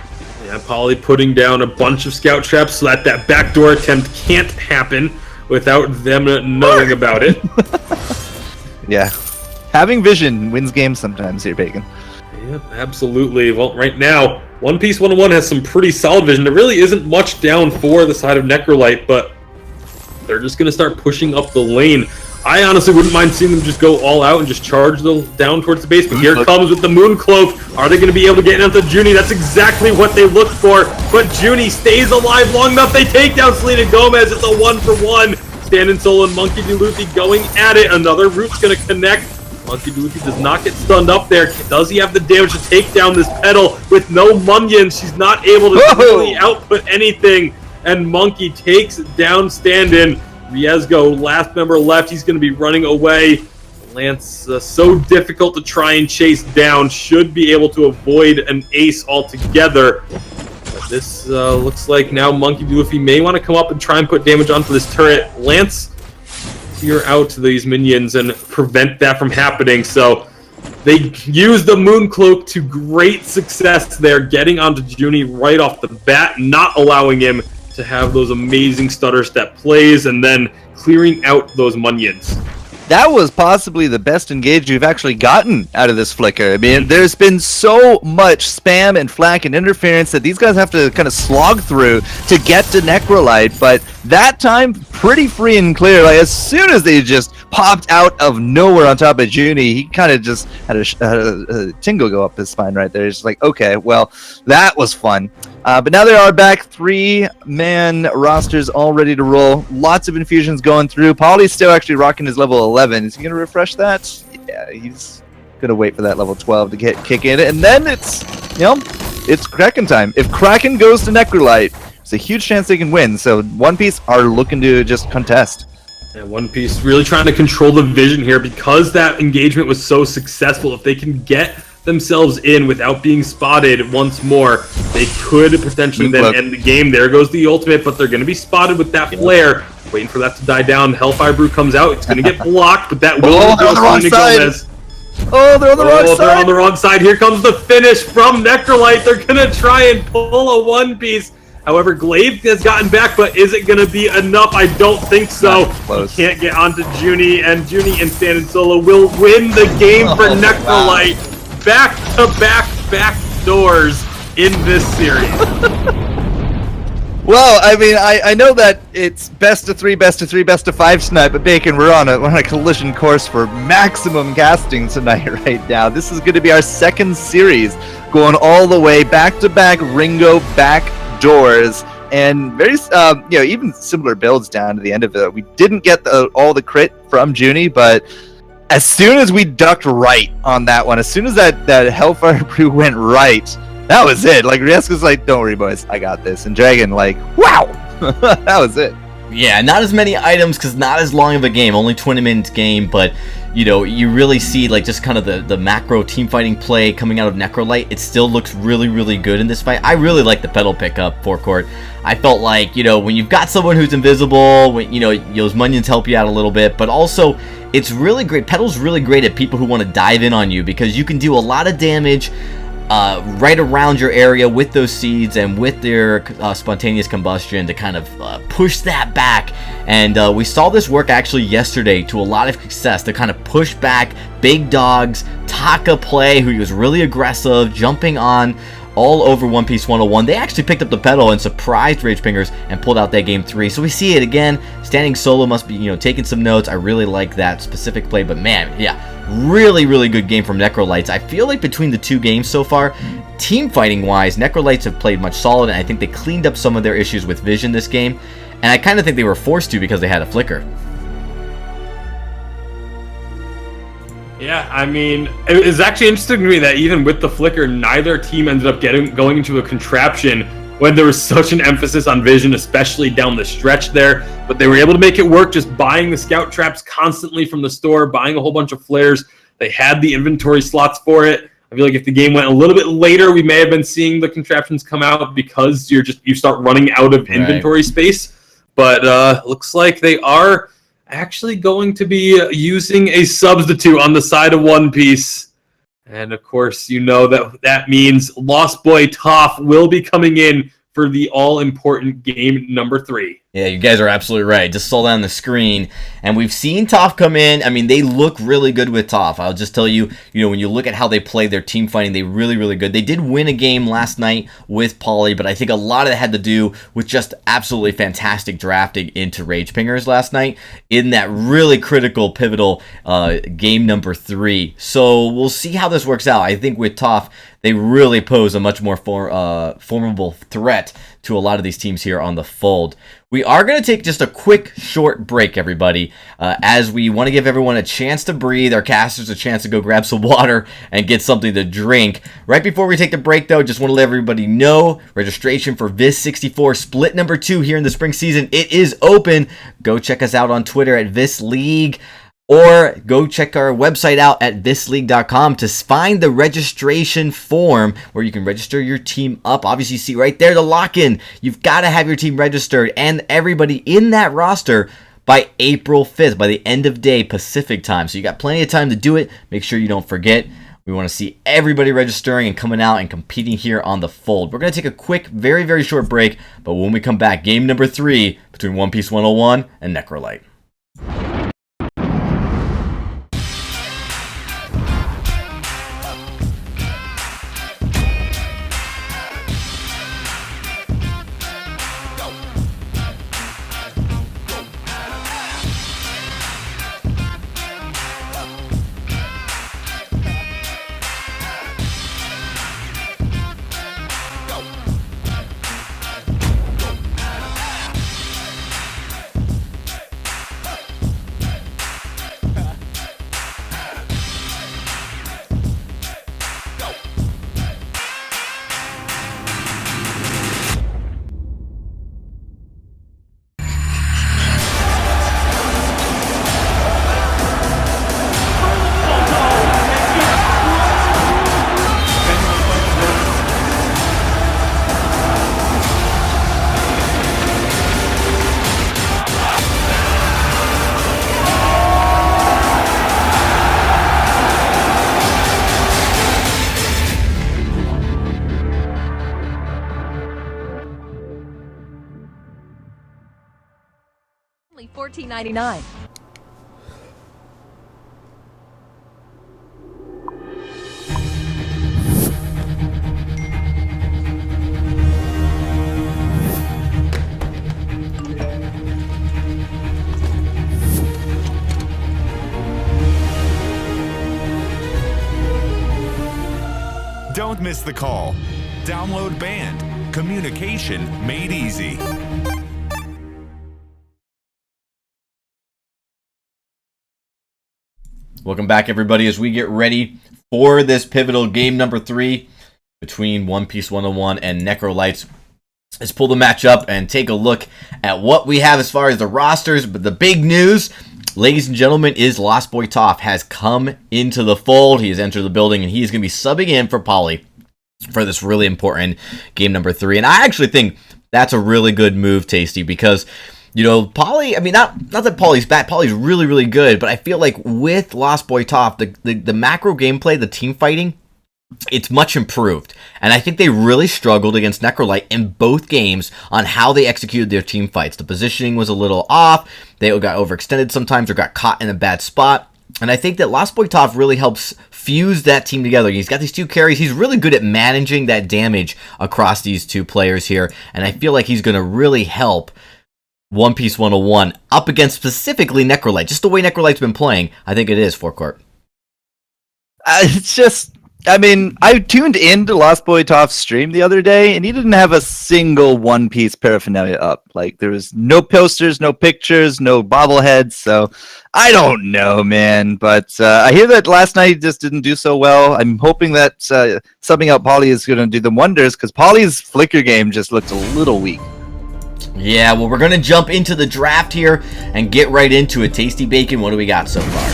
Yeah, Pauly putting down a bunch of scout traps so that backdoor attempt can't happen without them knowing about it. Yeah. Having vision wins games sometimes here, Bacon. Yep, absolutely. Well, right now, One Piece 101 has some pretty solid vision. There really isn't much down for the side of Necrolite, but they're just going to start pushing up the lane. I honestly wouldn't mind seeing them just go all out and just charge down towards the base, but here comes with the Moon Cloak. Are they going to be able to get into Junie? That's exactly what they looked for, but Junie stays alive long enough. They take down Selena Gomez. It's a 1-for-1. Stand Solo and Monkey D. Luffy going at it. Another route's going to connect. Monkey D. Luffy does not get stunned up there. Does he have the damage to take down this pedal with no Munions? She's not able to really output anything, and Monkey takes down Stand-In. Riesgo, last member left, he's going to be running away. Lance, so difficult to try and chase down, should be able to avoid an ace altogether. But this looks like now Monkey D. Luffy may want to come up and try and put damage onto this turret. Lance, clear out these minions and prevent that from happening. So they use the Moon Cloak to great success there, getting onto Junie right off the bat, not allowing him to have those amazing stutter step plays, and then clearing out those Munions. That was possibly the best engage you've actually gotten out of this Flicker. I mean, there's been so much spam and flank and interference that these guys have to kind of slog through to get to Necrolite, but that time, pretty free and clear. Like, as soon as they just popped out of nowhere on top of Junie, he kind of just had a tingle go up his spine right there. It's like, okay, well, that was fun. But now they are back, 3-man rosters all ready to roll. Lots of infusions going through. Pauly's still actually rocking his level 11. Is he going to refresh that? Yeah, he's going to wait for that level 12 to kick in. And then it's Kraken time. If Kraken goes to Necrolite, it's a huge chance they can win. So One Piece are looking to just contest. And One Piece really trying to control the vision here because that engagement was so successful. If they can get themselves in without being spotted once more, they could potentially then end the game. There goes the ultimate, but they're going to be spotted with that flare. Waiting for that to die down. Hellfire Brew comes out. It's going to get blocked, but that will go to Gomez. Oh, they're on the wrong side. They're on the wrong side. Here comes the finish from Necrolite. They're going to try and pull a One Piece However, Glaive has gotten back, but is it going to be enough? I don't think so. Close. He can't get onto Junie, and Junie and Stand and Solo will win the game for Necrolite. Back doors in this series. Well, I mean, I know that it's best of 3, best of 3, best of 5 tonight, but Bacon, we're on a collision course for maximum casting tonight right now. This is going to be our second series, going all the way back-to-back Ringo back doors, and very, even similar builds down to the end of it. We didn't get all the crit from Junie, but as soon as we ducked right on that one, as soon as that Hellfire Brew went right, that was it. Like, Rieska's like, don't worry, boys, I got this. And Dragon, like, wow! That was it. Yeah, not as many items because not as long of a game, only 20 minutes game, but you really see like just kind of the macro team fighting play coming out of Necrolite. It still looks really, really good in this fight. I really like the pedal pickup forecourt. I felt like, when you've got someone who's invisible, when, those minions help you out a little bit, but also it's really great. Pedal's really great at people who want to dive in on you because you can do a lot of damage right around your area with those seeds and with their spontaneous combustion to kind of push that back. And we saw this work actually yesterday to a lot of success to kind of push back big dogs. Taka play, who was really aggressive, jumping on all over One Piece 101. They actually picked up the pedal and surprised Rage Pingers and pulled out that game 3. So we see it again. Standing Solo must be, taking some notes. I really like that specific play, but man, yeah, really, really good game from Necrolites. I feel like between the two games so far, team fighting wise, Necrolites have played much solid, and I think they cleaned up some of their issues with vision this game. And I kind of think they were forced to because they had a flicker. Yeah, I mean, it was actually interesting to me that even with the flicker, neither team ended up going into a contraption when there was such an emphasis on vision, especially down the stretch there. But they were able to make it work just buying the scout traps constantly from the store, buying a whole bunch of flares. They had the inventory slots for it. I feel like if the game went a little bit later, we may have been seeing the contraptions come out because you start running out of inventory space. But looks like they are actually going to be using a substitute on the side of One Piece. And of course, that means Lost Boy Toph will be coming in for the all-important game number 3. Yeah, you guys are absolutely right. Just saw that on the screen. And we've seen Toph come in. I mean, they look really good with Toph. I'll just tell you, when you look at how they play their team fighting, they really, really good. They did win a game last night with Poly, but I think a lot of it had to do with just absolutely fantastic drafting into Rage Pingers last night in that really critical, pivotal game number 3. So we'll see how this works out. I think with Toph, they really pose a much more formidable threat to a lot of these teams here on the fold. We are going to take just a quick, short break, everybody, as we want to give everyone a chance to breathe, our casters a chance to go grab some water and get something to drink. Right before we take the break, though, just want to let everybody know, registration for VIS64 Split number 2 here in the spring season, it is open. Go check us out on Twitter at VIS League. Or go check our website out at visleague.com to find the registration form where you can register your team up. Obviously, you see right there the lock-in. You've got to have your team registered and everybody in that roster by April 5th, by the end of day Pacific time. So you got plenty of time to do it. Make sure you don't forget. We want to see everybody registering and coming out and competing here on the fold. We're going to take a quick, very, very short break. But when we come back, game number 3 between One Piece 101 and Necrolite. Only $14.99. Don't miss the call. Download Band. Communication made easy. Welcome back, everybody, as we get ready for this pivotal game number 3 between One Piece 101 and Necrolights. Let's pull the match up and take a look at what we have as far as the rosters. But the big news, ladies and gentlemen, is Lost Boy Toph has come into the fold. He has entered the building, and he is going to be subbing in for Polly for this really important game number 3. And I actually think that's a really good move, Tasty, because, you know, Polly, I mean, not that Polly's bad. Polly's really, really good, but I feel like with Lost Boy Toph, the macro gameplay, the team fighting, it's much improved. And I think they really struggled against Necrolight in both games on how they executed their team fights. The positioning was a little off. They got overextended sometimes or got caught in a bad spot. And I think that Lost Boy Toph really helps fuse that team together. He's got these 2 carries. He's really good at managing that damage across these 2 players here. And I feel like he's going to really help One Piece 101 up against specifically Necrolight. Just the way Necrolight's been playing, I think it is, Forecourt. It's just, I mean, I tuned into Lost Boy Toph's stream the other day, and he didn't have a single One Piece paraphernalia up. Like, there was no posters, no pictures, no bobbleheads, so I don't know, man. But I hear that last night he just didn't do so well. I'm hoping that subbing out Polly is going to do them wonders, because Polly's flicker game just looked a little weak. Yeah, well, we're going to jump into the draft here and get right into it. Tasty Bacon, what do we got so far?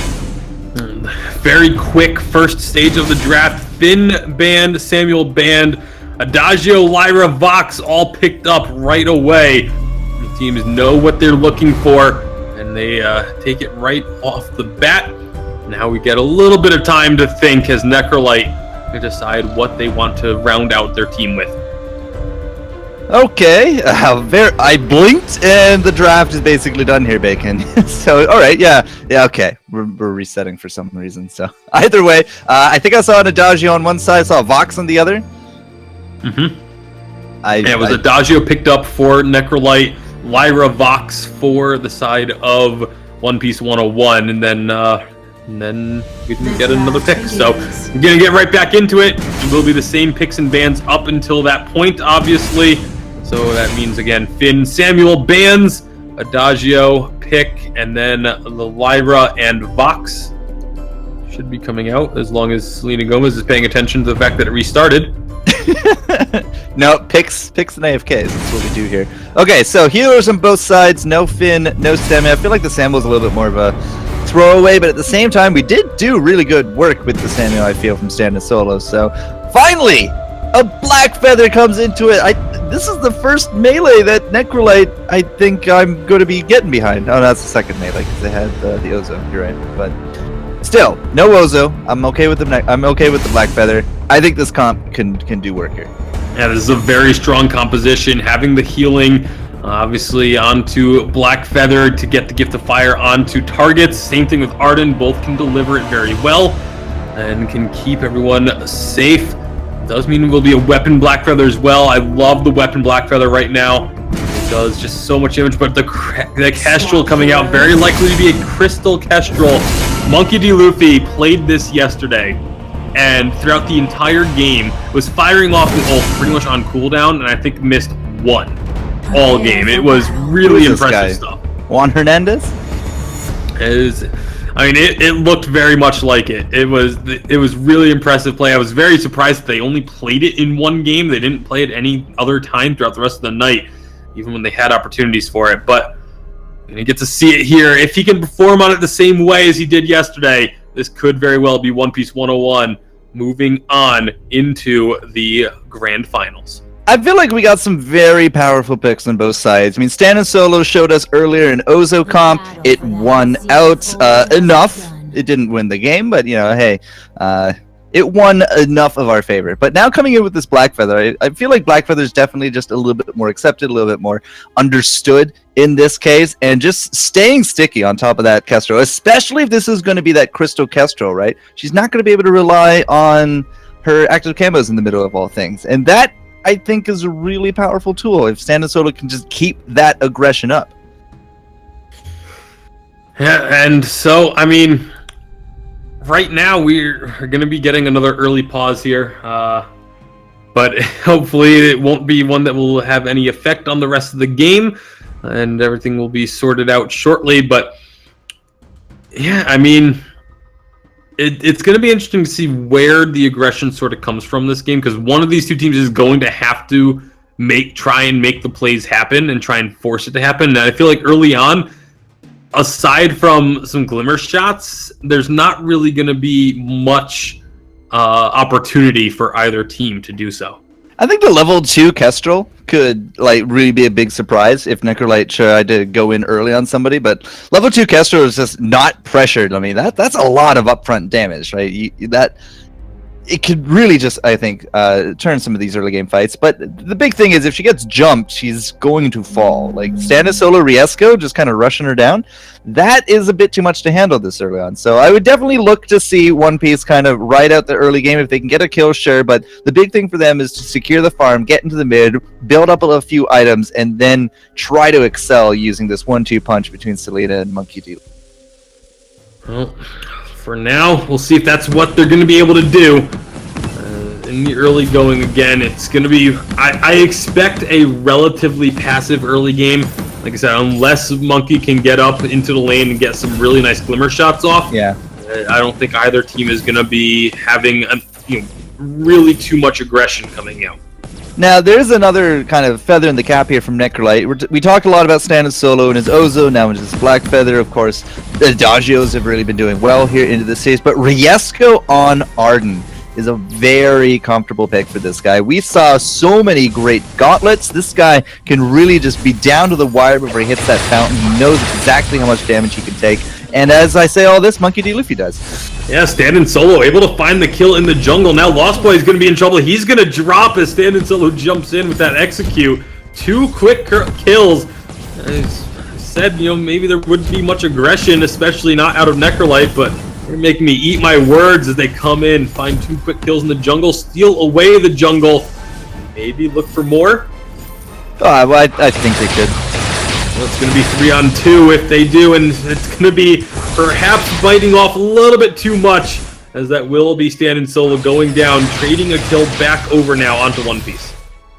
Very quick first stage of the draft. Finn banned, Samuel banned, Adagio, Lyra, Vox all picked up right away. The teams know what they're looking for, and they take it right off the bat. Now we get a little bit of time to think as Necrolight decide what they want to round out their team with. Okay, I blinked and the draft is basically done here, Bacon. So, all right, yeah, okay. We're resetting for some reason. So, either way, I think I saw an Adagio on one side, I saw a Vox on the other. Mm-hmm. It was Adagio picked up for Necrolight, Lyra, Vox for the side of One Piece 101, and then we didn't get another pick. So, I'm going to get right back into it. It will be the same picks and bans up until that point, obviously. So that means, again, Finn, Samuel, bans, Adagio, pick, and then the Lyra and Vox should be coming out as long as Selena Gomez is paying attention to the fact that it restarted. No, picks and AFKs. That's what we do here. Okay, so healers on both sides. No Finn, no Samuel. I feel like the Samuel's a little bit more of a throwaway, but at the same time, we did do really good work with the Samuel, I feel, from standing solo. So, finally, a Black Feather comes into it. This is the first melee that Necrolite I think I'm going to be getting behind. Oh, that's the second melee because they had the Ozo. You're right, but still, no Ozo. I'm okay with I'm okay with the Black Feather. I think this comp can do work here. Yeah, this is a very strong composition. Having the healing, obviously, onto Black Feather to get the Gift of Fire onto targets. Same thing with Arden. Both can deliver it very well and can keep everyone safe. Does mean it will be a weapon Black Feather as well. I love the weapon Black Feather right now. It does just so much damage, but the Kestrel coming out, very likely to be a Crystal Kestrel. Monkey D. Luffy played this yesterday, and throughout the entire game was firing off the ult pretty much on cooldown, and I think missed one all game. It was really impressive stuff. Juan Hernandez? It looked very much like it. It was really impressive play. I was very surprised that they only played it in one game. They didn't play it any other time throughout the rest of the night, even when they had opportunities for it. But you get to see it here. If he can perform on it the same way as he did yesterday, this could very well be One Piece 101 moving on into the grand finals. I feel like we got some very powerful picks on both sides. I mean, Stan and Solo showed us earlier in Ozo comp. It won out enough. It didn't win the game, but, you know, hey, it won enough of our favor. But now coming in with this Blackfeather, I feel like Blackfeather is definitely just a little bit more accepted, a little bit more understood in this case, and just staying sticky on top of that Kestrel, especially if this is going to be that Crystal Kestrel, right? She's not going to be able to rely on her active camos in the middle of all things. And that, I think, is a really powerful tool if Stand and Solo can just keep that aggression up. Yeah, and so, I mean, right now we're going to be getting another early pause here, but hopefully it won't be one that will have any effect on the rest of the game, and everything will be sorted out shortly. But yeah, I mean, it's going to be interesting to see where the aggression sort of comes from this game, because one of these two teams is going to have to try and make the plays happen and try and force it to happen. And I feel like early on, aside from some glimmer shots, there's not really going to be much opportunity for either team to do so. I think the level 2 Kestrel could really be a big surprise if Necrolite tried to go in early on somebody, but level 2 Kestrel is just not pressured. I mean, that's a lot of upfront damage, right? It could really just, I think, turn some of these early game fights. But the big thing is, if she gets jumped, she's going to fall. Like, Stand Solo Riesco just kind of rushing her down, that is a bit too much to handle this early on. So I would definitely look to see One Piece kind of ride out the early game. If they can get a kill, sure. But the big thing for them is to secure the farm, get into the mid, build up a few items, and then try to excel using this 1-2 punch between Selena and Monkey D. Well, for now, we'll see if that's what they're going to be able to do. In the early going again, it's going to be... I expect a relatively passive early game. Like I said, unless Monkey can get up into the lane and get some really nice glimmer shots off. Yeah. I don't think either team is going to be having really too much aggression coming out. Now, there's another kind of feather in the cap here from Necrolite. We talked a lot about Stand and Solo and his Ozo, now into his Black Feather. Of course, the Adagios have really been doing well here into this series. But Riesco on Arden is a very comfortable pick for this guy. We saw so many great gauntlets. This guy can really just be down to the wire before he hits that fountain. He knows exactly how much damage he can take. And as I say all this, Monkey D. Luffy does. Yeah, Stand and Solo able to find the kill in the jungle. Now Lost Boy is going to be in trouble. He's going to drop as Stand and Solo jumps in with that execute. 2 quick kills. As I said, maybe there wouldn't be much aggression, especially not out of Necrolite, but they're making me eat my words as they come in, find 2 quick kills in the jungle, steal away the jungle. Maybe look for more? Well, I think they could. Well, it's going to be 3-on-2 if they do, and it's going to be perhaps biting off a little bit too much, as that will be Stand and Solo going down, trading a kill back over now onto One Piece.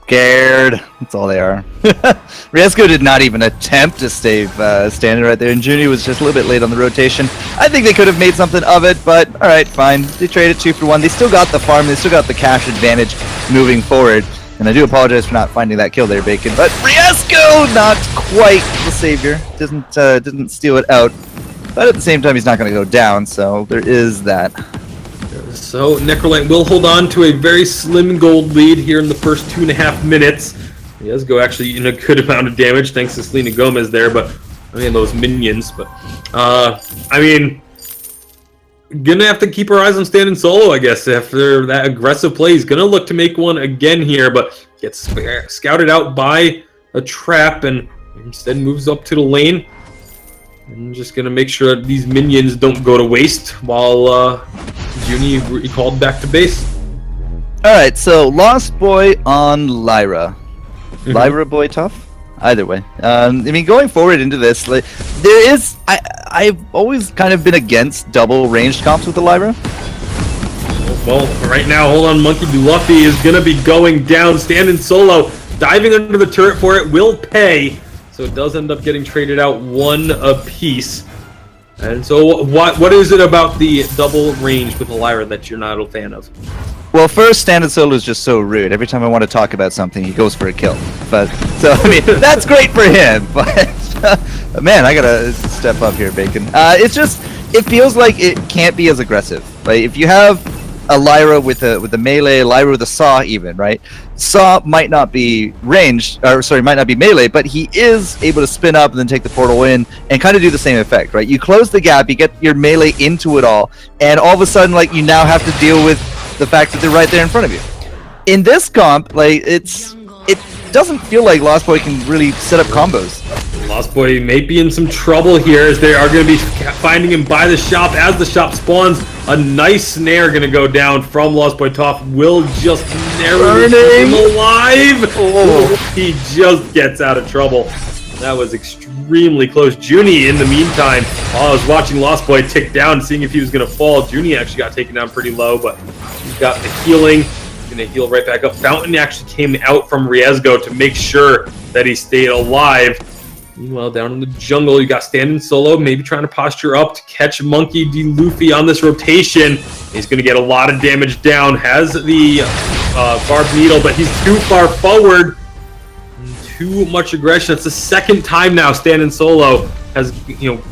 Scared. That's all they are. Riesco did not even attempt to save Standing right there, and Juni was just a little bit late on the rotation. I think they could have made something of it, but alright, fine. They traded 2 for 1. They still got the farm, they still got the cash advantage moving forward. And I do apologize for not finding that kill there, Bacon. But Riesco, not quite the savior. Didn't steal it out. But at the same time, he's not going to go down, so there is that. So Necrolite will hold on to a very slim gold lead here in the first 2.5 minutes. He does go actually in a good amount of damage thanks to Selena Gomez there, but I mean those minions. But I mean, gonna have to keep our eyes on Stand and Solo, I guess, after that aggressive play. He's gonna look to make one again here, but gets scouted out by a trap and instead moves up to the lane. I'm just gonna make sure that these minions don't go to waste while Juni recalled back to base. Alright, so Lost Boy on Lyra. Lyra Boy tough? Either way. I mean, going forward into this, there is... I've always kind of been against double ranged comps with the Lyra. Well, right now, hold on, Monkey D. Luffy is gonna be going down. Stand and Solo, diving under the turret for it, will pay. So it does end up getting traded out 1 apiece. And so what is it about the double range with the Lyra that you're not a fan of? Well, first, Stand and Solo is just so rude. Every time I want to talk about something, he goes for a kill. But so I mean, that's great for him. But man, I gotta step up here, Bacon. It feels like it can't be as aggressive. Like if you have a Lyra with a melee, Lyra with a saw, even right. Saw might not be ranged, or sorry, might not be melee, but he is able to spin up and then take the portal in and kind of do the same effect, right? You close the gap, you get your melee into it all, and all of a sudden, like, you now have to deal with the fact that they're right there in front of you. In this comp, like it doesn't feel like Lost Boy can really set up combos. Lost Boy may be in some trouble here as they are going to be finding him by the shop. As the shop spawns, a nice snare going to go down from Lost Boy Toph. Will just narrowly keep him alive. Oh, he just gets out of trouble. That was extremely close. Junie, in the meantime, while I was watching Lost Boy tick down, seeing if he was going to fall, Junie actually got taken down pretty low, but he's got the healing. He's going to heal right back up. Fountain actually came out from Riezgo to make sure that he stayed alive. Meanwhile, down in the jungle, you got standing solo, maybe trying to posture up to catch Monkey D. Luffy on this rotation. He's going to get a lot of damage down. Has the barbed needle, but he's too far forward. Too much aggression. It's the second time now standing solo has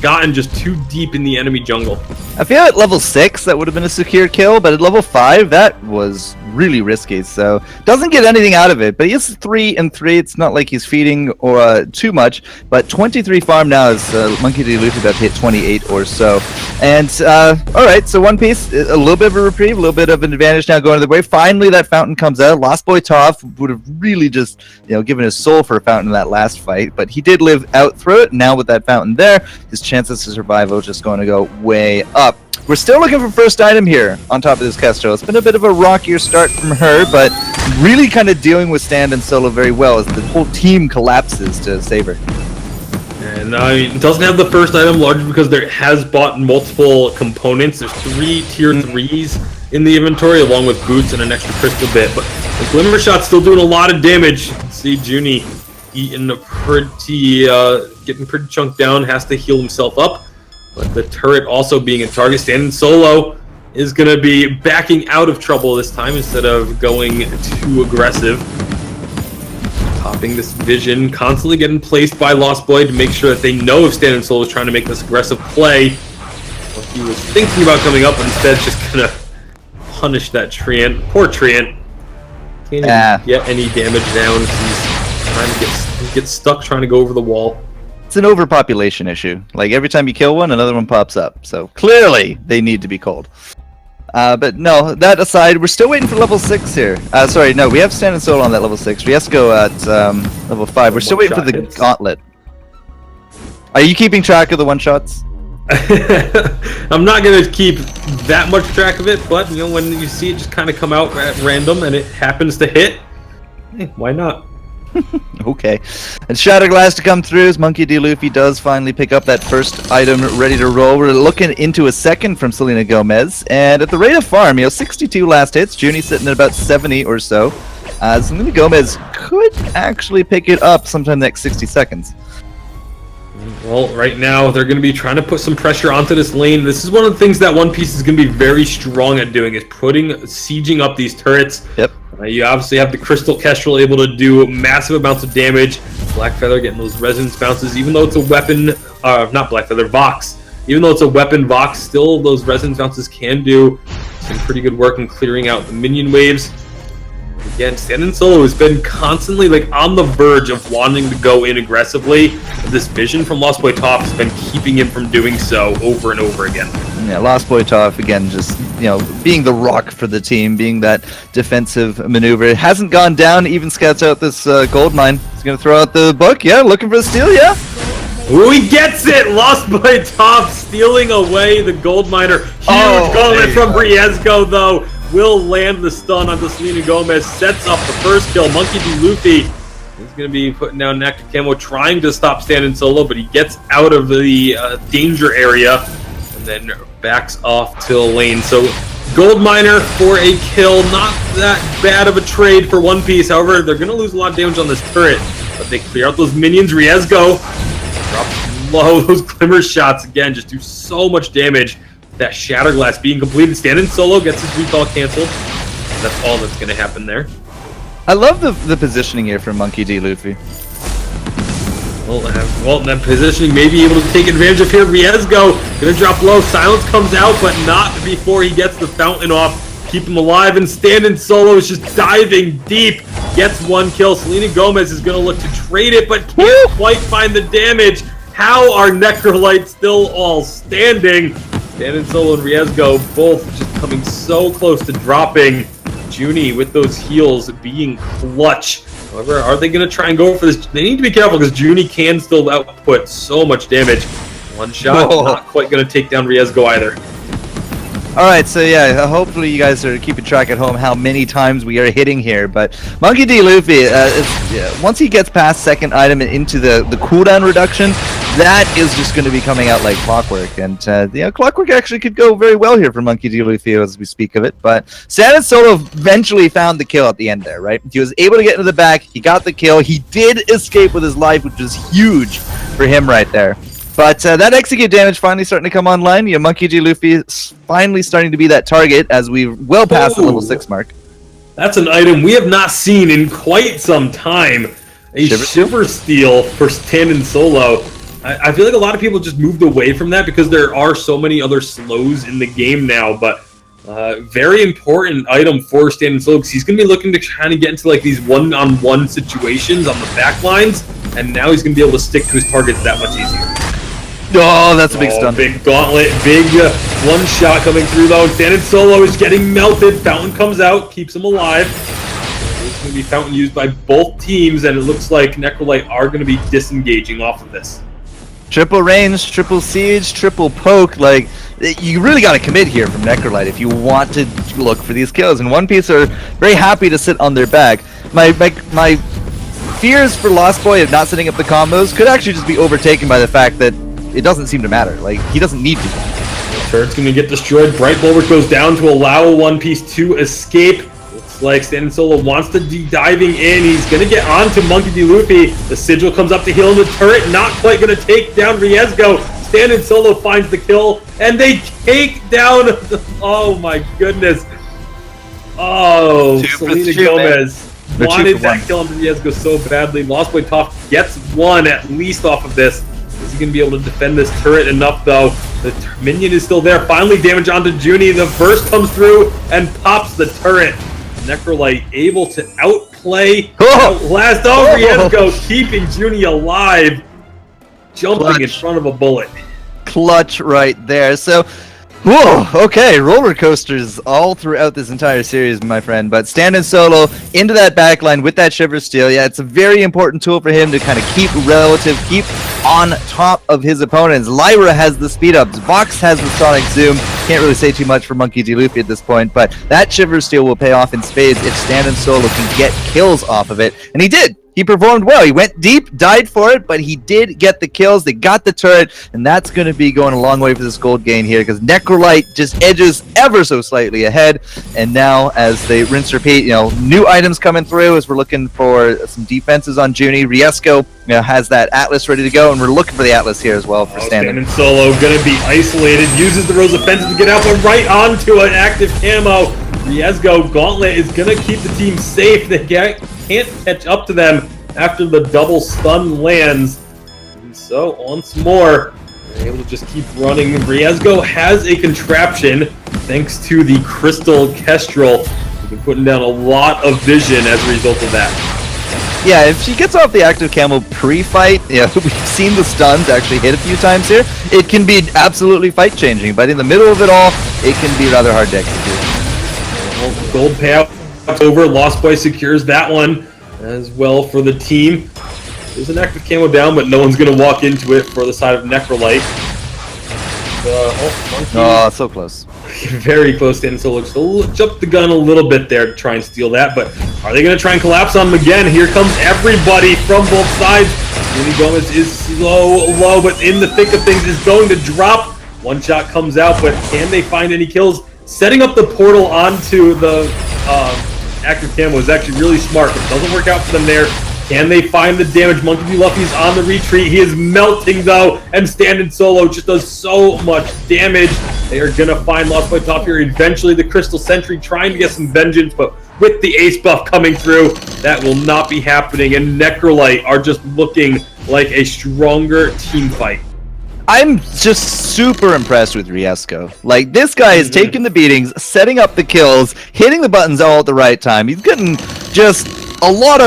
gotten just too deep in the enemy jungle. I feel at level 6 that would have been a secure kill, but at level 5 that was really risky, so doesn't get anything out of it. But he is 3 and 3. It's not like he's feeding or too much, but 23 farm now is Monkey D. Luffy about to hit 28 or so. And alright, so One Piece, a little bit of a reprieve, a little bit of an advantage now going the way. Finally that fountain comes out. Lost Boy Toph would have really just given his soul for a fountain in that last fight, but he did live out through it. Now with that fountain there, his chances to survive are just going to go way up. We're still looking for first item here on top of this Kestrel. It's been a bit of a rockier start from her, but really kind of dealing with stand and solo very well as the whole team collapses to save her. And it doesn't have the first item largely because there has bought multiple components. There's 3 tier 3s in the inventory along with boots and an extra crystal bit. But the Glimmer Shot's still doing a lot of damage. You can see Junie eating getting pretty chunked down, has to heal himself up. But the turret also being a target. Standing solo is going to be backing out of trouble this time instead of going too aggressive. Popping this vision, constantly getting placed by Lost Boy to make sure that they know if Standing Solo is trying to make this aggressive play. What he was thinking about coming up, but instead just going to punish that Treant. Poor Treant. Can't even get any damage down. He's trying to get stuck trying to go over the wall. It's an overpopulation issue. Like every time you kill one, another one pops up. So clearly they need to be cold. But no, that aside, we're still waiting for level 6 here. Sorry, no, we have Standing Solo on that level 6. Riezgo at level 5. We're still waiting for the gauntlet. Are you keeping track of the one-shots? I'm not going to keep that much track of it, but when you see it just kind of come out at random and it happens to hit, why not? Okay. And Shatterglass to come through as Monkey D. Luffy does finally pick up that first item ready to roll. We're looking into a second from Selena Gomez. And at the rate of farm, 62 last hits. Junie sitting at about 70 or so. Selena Gomez could actually pick it up sometime next 60 seconds. Well, right now, they're going to be trying to put some pressure onto this lane. This is one of the things that One Piece is going to be very strong at doing, is sieging up these turrets. Yep. You obviously have the Crystal Kestrel able to do massive amounts of damage. Blackfeather getting those resonance bounces, even though it's a weapon, not Blackfeather, Vox. Even though it's a weapon, Vox, still those resonance bounces can do some pretty good work in clearing out the minion waves. Again, Standing Solo has been constantly on the verge of wanting to go in aggressively. This vision from Lost Boy Toph has been keeping him from doing so over and over again. Yeah, Lost Boy Toph, again, just, being the rock for the team, being that defensive maneuver. It hasn't gone down, even scouts out this gold mine. He's going to throw out the book, looking for the steal, Ooh, he gets it! Lost Boy Toph stealing away the gold miner. Huge gauntlet from Riezgo, though. Will land the stun onto Selena Gomez, sets up the first kill. Monkey D. Luffy is going to be putting down Nectar Camo, trying to stop Standing Solo, but he gets out of the danger area and then backs off to lane. So Gold Miner for a kill, not that bad of a trade for One Piece. However, they're going to lose a lot of damage on this turret, but they clear out those minions. Riezgo drops low. Those Glimmer Shots, again, just do so much damage. That Shatterglass being completed. Standing Solo gets his recall canceled. That's all that's going to happen there. I love the positioning here from Monkey D. Luffy. Well, that positioning may be able to take advantage of here. Riezgo going to drop low. Silence comes out, but not before he gets the fountain off. Keep him alive, and Standing Solo is just diving deep. Gets one kill. Selena Gomez is going to look to trade it, but can't quite find the damage. How are Necrolites still all standing? Standing Solo and Riesgo both just coming so close to dropping. Junie with those heals being clutch. However, are they going to try and go for this? They need to be careful because Junie can still output so much damage. One shot, not quite going to take down Riesgo either. Alright, so yeah, hopefully you guys are keeping track at home how many times we are hitting here, but Monkey D. Luffy, once he gets past second item and into the cooldown reduction, that is just going to be coming out like clockwork, and clockwork actually could go very well here for Monkey D. Luffy as we speak of it, but Standing Solo eventually found the kill at the end there, right? He was able to get into the back, he got the kill, he did escape with his life, which was huge for him right there. But that execute damage finally starting to come online. Monkey D. Luffy is finally starting to be that target as we're well past the level 6 mark. That's an item we have not seen in quite some time. A Shiver Steel for Standing Solo. I feel like a lot of people just moved away from that because there are so many other slows in the game now. But very important item for Standing Solo because he's going to be looking to kind of get into like these one-on-one situations on the back lines. And now he's going to be able to stick to his targets that much easier. Oh, that's a big stun. Big gauntlet, big one shot coming through though. Standing Solo is getting melted. Fountain comes out, keeps him alive. It's going to be Fountain used by both teams, and it looks like Necrolite are going to be disengaging off of this. Triple range, triple siege, triple poke. Like, you really got to commit here from Necrolite if you want to look for these kills. And One Piece are very happy to sit on their back. My fears for Lost Boy of not setting up the combos could actually just be overtaken by the fact that it doesn't seem to matter. Like, he doesn't need to. The turret's going to get destroyed. Bright Bulwark goes down to allow One Piece to escape. Looks like Standing Solo wants to be diving in. He's going to get onto Monkey D. Luffy. The Sigil comes up to heal him. The turret not quite going to take down Riesgo. Standing Solo finds the kill, and they take down... Oh my goodness. Oh, Selena Gomez wanted that kill on Riesgo so badly. Lost Boy Toph gets one at least off of this. Is he going to be able to defend this turret enough, though? The minion is still there. Finally, damage onto Junie. The burst comes through and pops the turret. Necrolite able to outplay, outlast. Oh, Riesgo keeping Junie alive. Jumping in front of a bullet. Clutch right there. So, whoa, okay, roller coasters all throughout this entire series, my friend. But Standing Solo into that backline with that Shiver Steel, yeah, it's a very important tool for him to kind of keep on top of his opponents. Lyra has the speed ups, Vox has the sonic zoom. Can't really say too much for Monkey D. Luffy at this point, but that Shiver Steel will pay off in spades if Standing Solo can get kills off of it, and he did. He performed well. He went deep, died for it, but he did get the kills. They got the turret, and that's going to be going a long way for this gold gain here because Necrolite just edges ever so slightly ahead. And now, as they rinse repeat, new items coming through as we're looking for some defenses on Junie. Riesgo has that Atlas ready to go, and we're looking for the Atlas here as well for Standing. Solo going to be isolated, uses the Rose Offensive to get out, but right onto an active camo. Riesgo Gauntlet is going to keep the team safe. They can't catch up to them after the double stun lands. And so, once more, they're able to just keep running. Riesgo has a contraption, thanks to the Crystal Kestrel. We've been putting down a lot of vision as a result of that. Yeah, if she gets off the active camo pre-fight, we've seen the stuns actually hit a few times here. It can be absolutely fight-changing, but in the middle of it all, it can be rather hard to execute. Well, gold payout over. Lost Boy secures that one as well for the team. There's an active camo down, but no one's going to walk into it for the side of Necrolite. Oh, so close. Very close to end, so looks to jump the gun a little bit there to try and steal that, but are they going to try and collapse on him again? Here comes everybody from both sides. Selena Gomez is low, but in the thick of things is going to drop. One shot comes out, but can they find any kills? Setting up the portal onto the active camo is actually really smart, but it doesn't work out for them there. Can they find the damage? Monkey D. Luffy's on the retreat. He is melting, though, and Standing Solo just does so much damage. They are going to find Lost Boy Top here. Eventually, the Crystal Sentry trying to get some vengeance, but with the ace buff coming through, that will not be happening, and Necrolite are just looking like a stronger team fight. I'm just super impressed with Riesgo. Like, this guy is taking the beatings, setting up the kills, hitting the buttons all at the right time. He's getting just a lot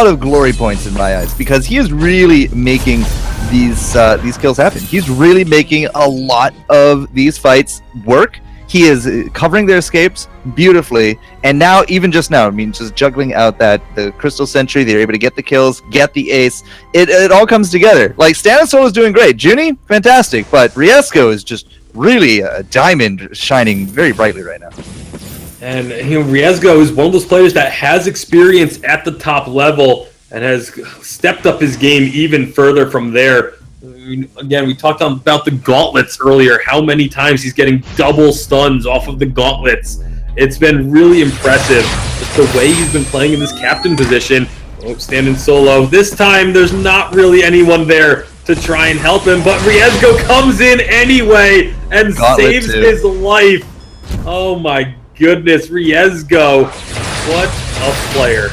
of glory points in my eyes, because he is really making these kills happen. He's really making a lot of these fights work. He is covering their escapes beautifully, and now, even just now, I mean, just juggling out the Crystal Sentry, they're able to get the kills, get the ace. It all comes together. Like, Stan Solo is doing great. Junie, fantastic, but Riesco is just really a diamond shining very brightly right now. And Riesgo is one of those players that has experience at the top level and has stepped up his game even further from there. Again, we talked about the gauntlets earlier, how many times he's getting double stuns off of the gauntlets. It's been really impressive. Just the way he's been playing in this captain position. Standing solo. This time, there's not really anyone there to try and help him, but Riesgo comes in anyway and saves his life. Oh my goodness, Riesgo. What a player.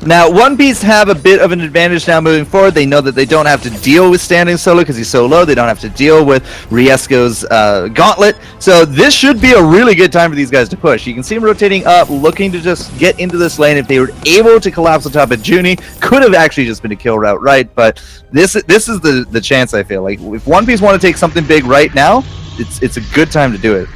Now, One Piece have a bit of an advantage now moving forward. They know that they don't have to deal with Standing Solo because he's so low. They don't have to deal with Riesco's gauntlet. So this should be a really good time for these guys to push. You can see him rotating up, looking to just get into this lane. If they were able to collapse on top of Junie, could have actually just been a kill route, right? But this is the chance, I feel. Like, if One Piece want to take something big right now, it's a good time to do it.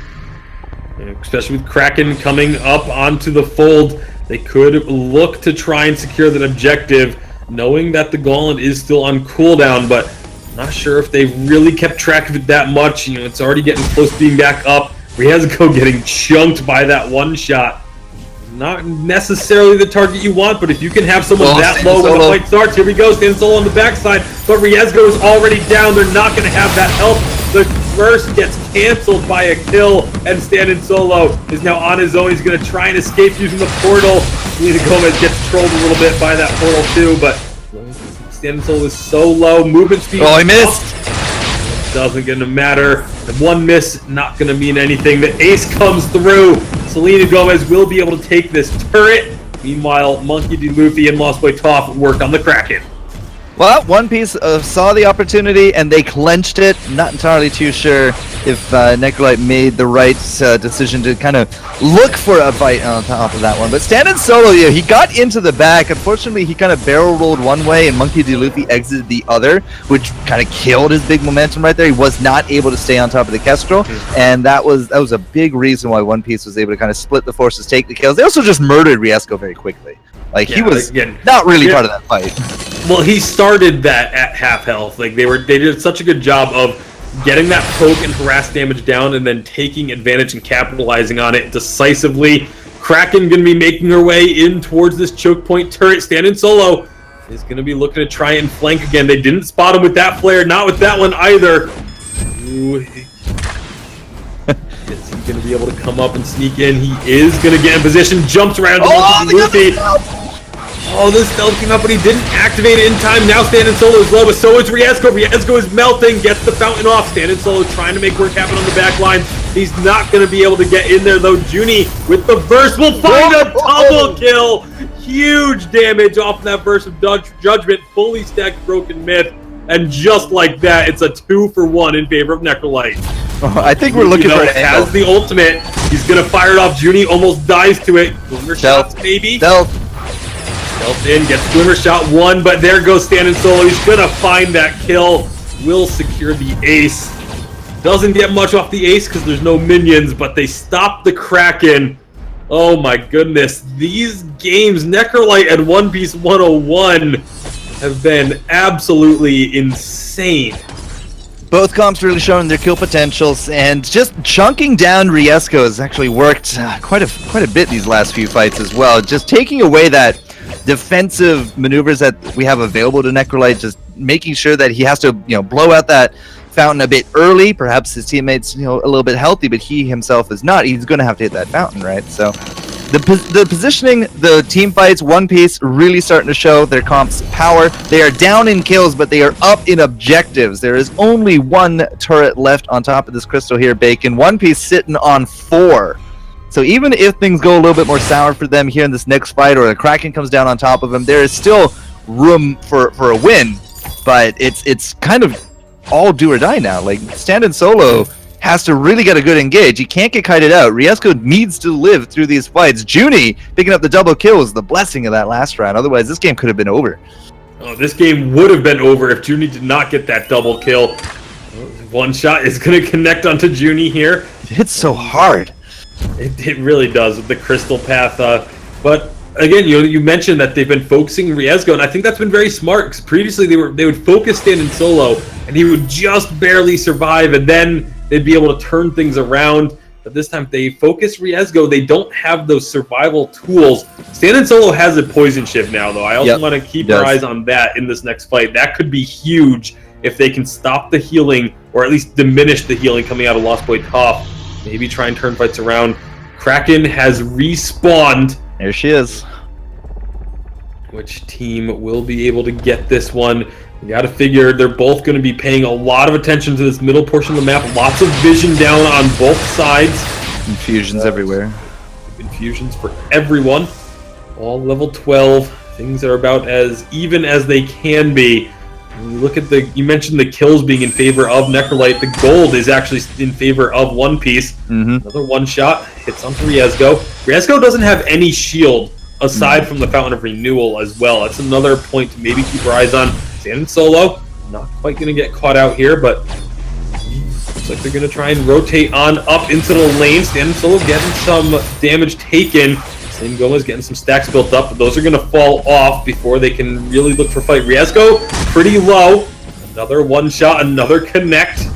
Especially with Kraken coming up onto the fold. They could look to try and secure that objective, knowing that the Gauntlet is still on cooldown, but not sure if they've really kept track of it that much. You know, it's already getting close to being back up. Riesgo getting chunked by that one shot. Not necessarily the target you want, but if you can have someone that low when the fight starts, here we go, Stan Solo on the backside, but Riesgo is already down. They're not going to have that help. The burst gets canceled by a kill, and Stan Solo is now on his own. He's going to try and escape using the portal. Selena Gomez gets trolled a little bit by that portal too, but Stan Solo is so low. Movement speed. Oh, he missed. Doesn't gonna matter. The one miss not gonna mean anything. The ace comes through. Selena Gomez will be able to take this turret. Meanwhile, Monkey D. Luffy and Lost Boy Toph work on the Kraken. Well, One Piece saw the opportunity and they clenched it. Not entirely too sure if Necrolite made the right decision to kind of look for a fight on top of that one. But Stan Solo, yeah, he got into the back. Unfortunately, he kind of barrel rolled one way and Monkey D. Luffy exited the other, which kind of killed his big momentum right there. He was not able to stay on top of the Kestrel, and that was a big reason why One Piece was able to kind of split the forces, take the kills. They also just murdered Riesco very quickly. Like, he was not really part of that fight. Well, he started that at half health. Like, they did such a good job of getting that poke and harass damage down and then taking advantage and capitalizing on it decisively. Kraken going to be making her way in towards this choke point turret. Stan Solo is going to be looking to try and flank again. They didn't spot him with that flare, not with that one either. Ooh. Is he going to be able to come up and sneak in? He is going to get in position, jumps around to Luffy. Oh, this stealth came up, but he didn't activate it in time. Now Stan Solo is low, but so is Riesco. Riesco is melting, gets the fountain off. Stan Solo trying to make work happen on the back line. He's not going to be able to get in there, though. Junie with the burst will find a double kill. Huge damage off that burst of judgment. Fully stacked Broken Myth. And just like that, it's a 2-for-1 in favor of Necrolite. I think we're looking for an angle. Has the ultimate. He's going to fire it off. Junie almost dies to it. Glimmer shots, maybe. Stealth in, gets Glimmer shot 1, but there goes Stan Solo. He's gonna find that kill. Will secure the ace. Doesn't get much off the ace because there's no minions, but they stop the Kraken. Oh my goodness. These games, Necrolite and One Piece 101, have been absolutely insane. Both comps really showing their kill potentials, and just chunking down Riesco has actually worked quite a bit these last few fights as well. Just taking away that defensive maneuvers that we have available to Necrolite, just making sure that he has to, blow out that fountain a bit early. Perhaps his teammates, a little bit healthy, but he himself is not. He's going to have to hit that fountain, right? So the positioning, the team fights, One Piece really starting to show their comp's power. They are down in kills, but they are up in objectives. There is only one turret left on top of this crystal here, Bacon. One Piece sitting on 4. So even if things go a little bit more sour for them here in this next fight, or the Kraken comes down on top of them, there is still room for a win. But it's kind of all do or die now. Like, Stan Solo has to really get a good engage. He can't get kited out. Riesco needs to live through these fights. Junie picking up the double kill was the blessing of that last round. Otherwise, this game could have been over. Oh, this game would have been over if Junie did not get that double kill. One shot is going to connect onto Junie here. It hits so hard. It really does with the crystal path. But again, you mentioned that they've been focusing Riesgo, and I think that's been very smart. Because previously they would focus Stand in Solo, and he would just barely survive, and then they'd be able to turn things around. But this time, if they focus Riesgo, they don't have those survival tools. Stand in Solo has a poison shiv now, though. I also want to keep our eyes on that in this next fight. That could be huge if they can stop the healing, or at least diminish the healing coming out of Lost Boy Top. Maybe try and turn fights around. Kraken has respawned. There she is. Which team will be able to get this one? You got to figure they're both going to be paying a lot of attention to this middle portion of the map. Lots of vision down on both sides. Infusions everywhere. Infusions for everyone. All level 12. Things are about as even as they can be. When you look at you mentioned the kills being in favor of Necrolite. The gold is actually in favor of One Piece. Another one shot hits onto Riesgo. Riesgo doesn't have any shield aside from the Fountain of Renewal as well. That's another point to maybe keep our eyes on. Stand in Solo, not quite going to get caught out here, but looks like they're going to try and rotate on up into the lane. Stand in Solo getting some damage taken. Selena Gomez getting some stacks built up, but those are going to fall off before they can really look for fight. Riesgo, pretty low. Another one shot, another connect.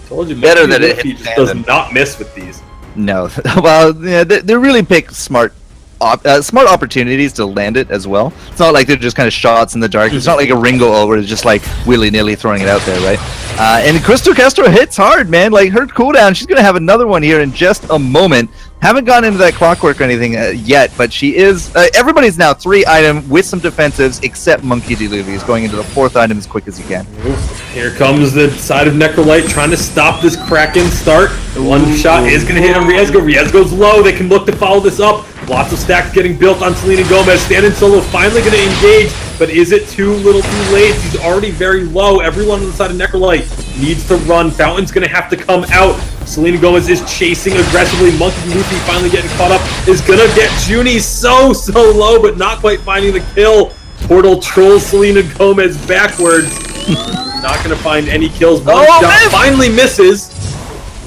Told you, better than it he just does not miss with these. No, well, yeah, they really pick smart opportunities to land it as well. It's not like they're just kind of shots in the dark. It's not like a Ringo ult where it's just like willy-nilly throwing it out there, right? And Crystal Castro hits hard, man. Like her cooldown, she's gonna have another one here in just a moment. Haven't gone into that clockwork or anything yet, but she is. Everybody's now 3 item with some defensives, except Monkey D. Levy is going into the 4th item as quick as he can. Here comes the side of Necrolite trying to stop this Kraken start. The one shot is going to hit on Riesgo. Riesgo's low. They can look to follow this up. Lots of stacks getting built on Selena Gomez. Stand in Solo finally going to engage, but is it too little too late? He's already very low. Everyone on the side of Necrolite needs to run. Fountain's going to have to come out. Selena Gomez is chasing aggressively. Monkey Luffy finally getting caught up. Is going to get Junie so low, but not quite finding the kill. Portal trolls Selena Gomez backwards. Not going to find any kills. One shot finally misses.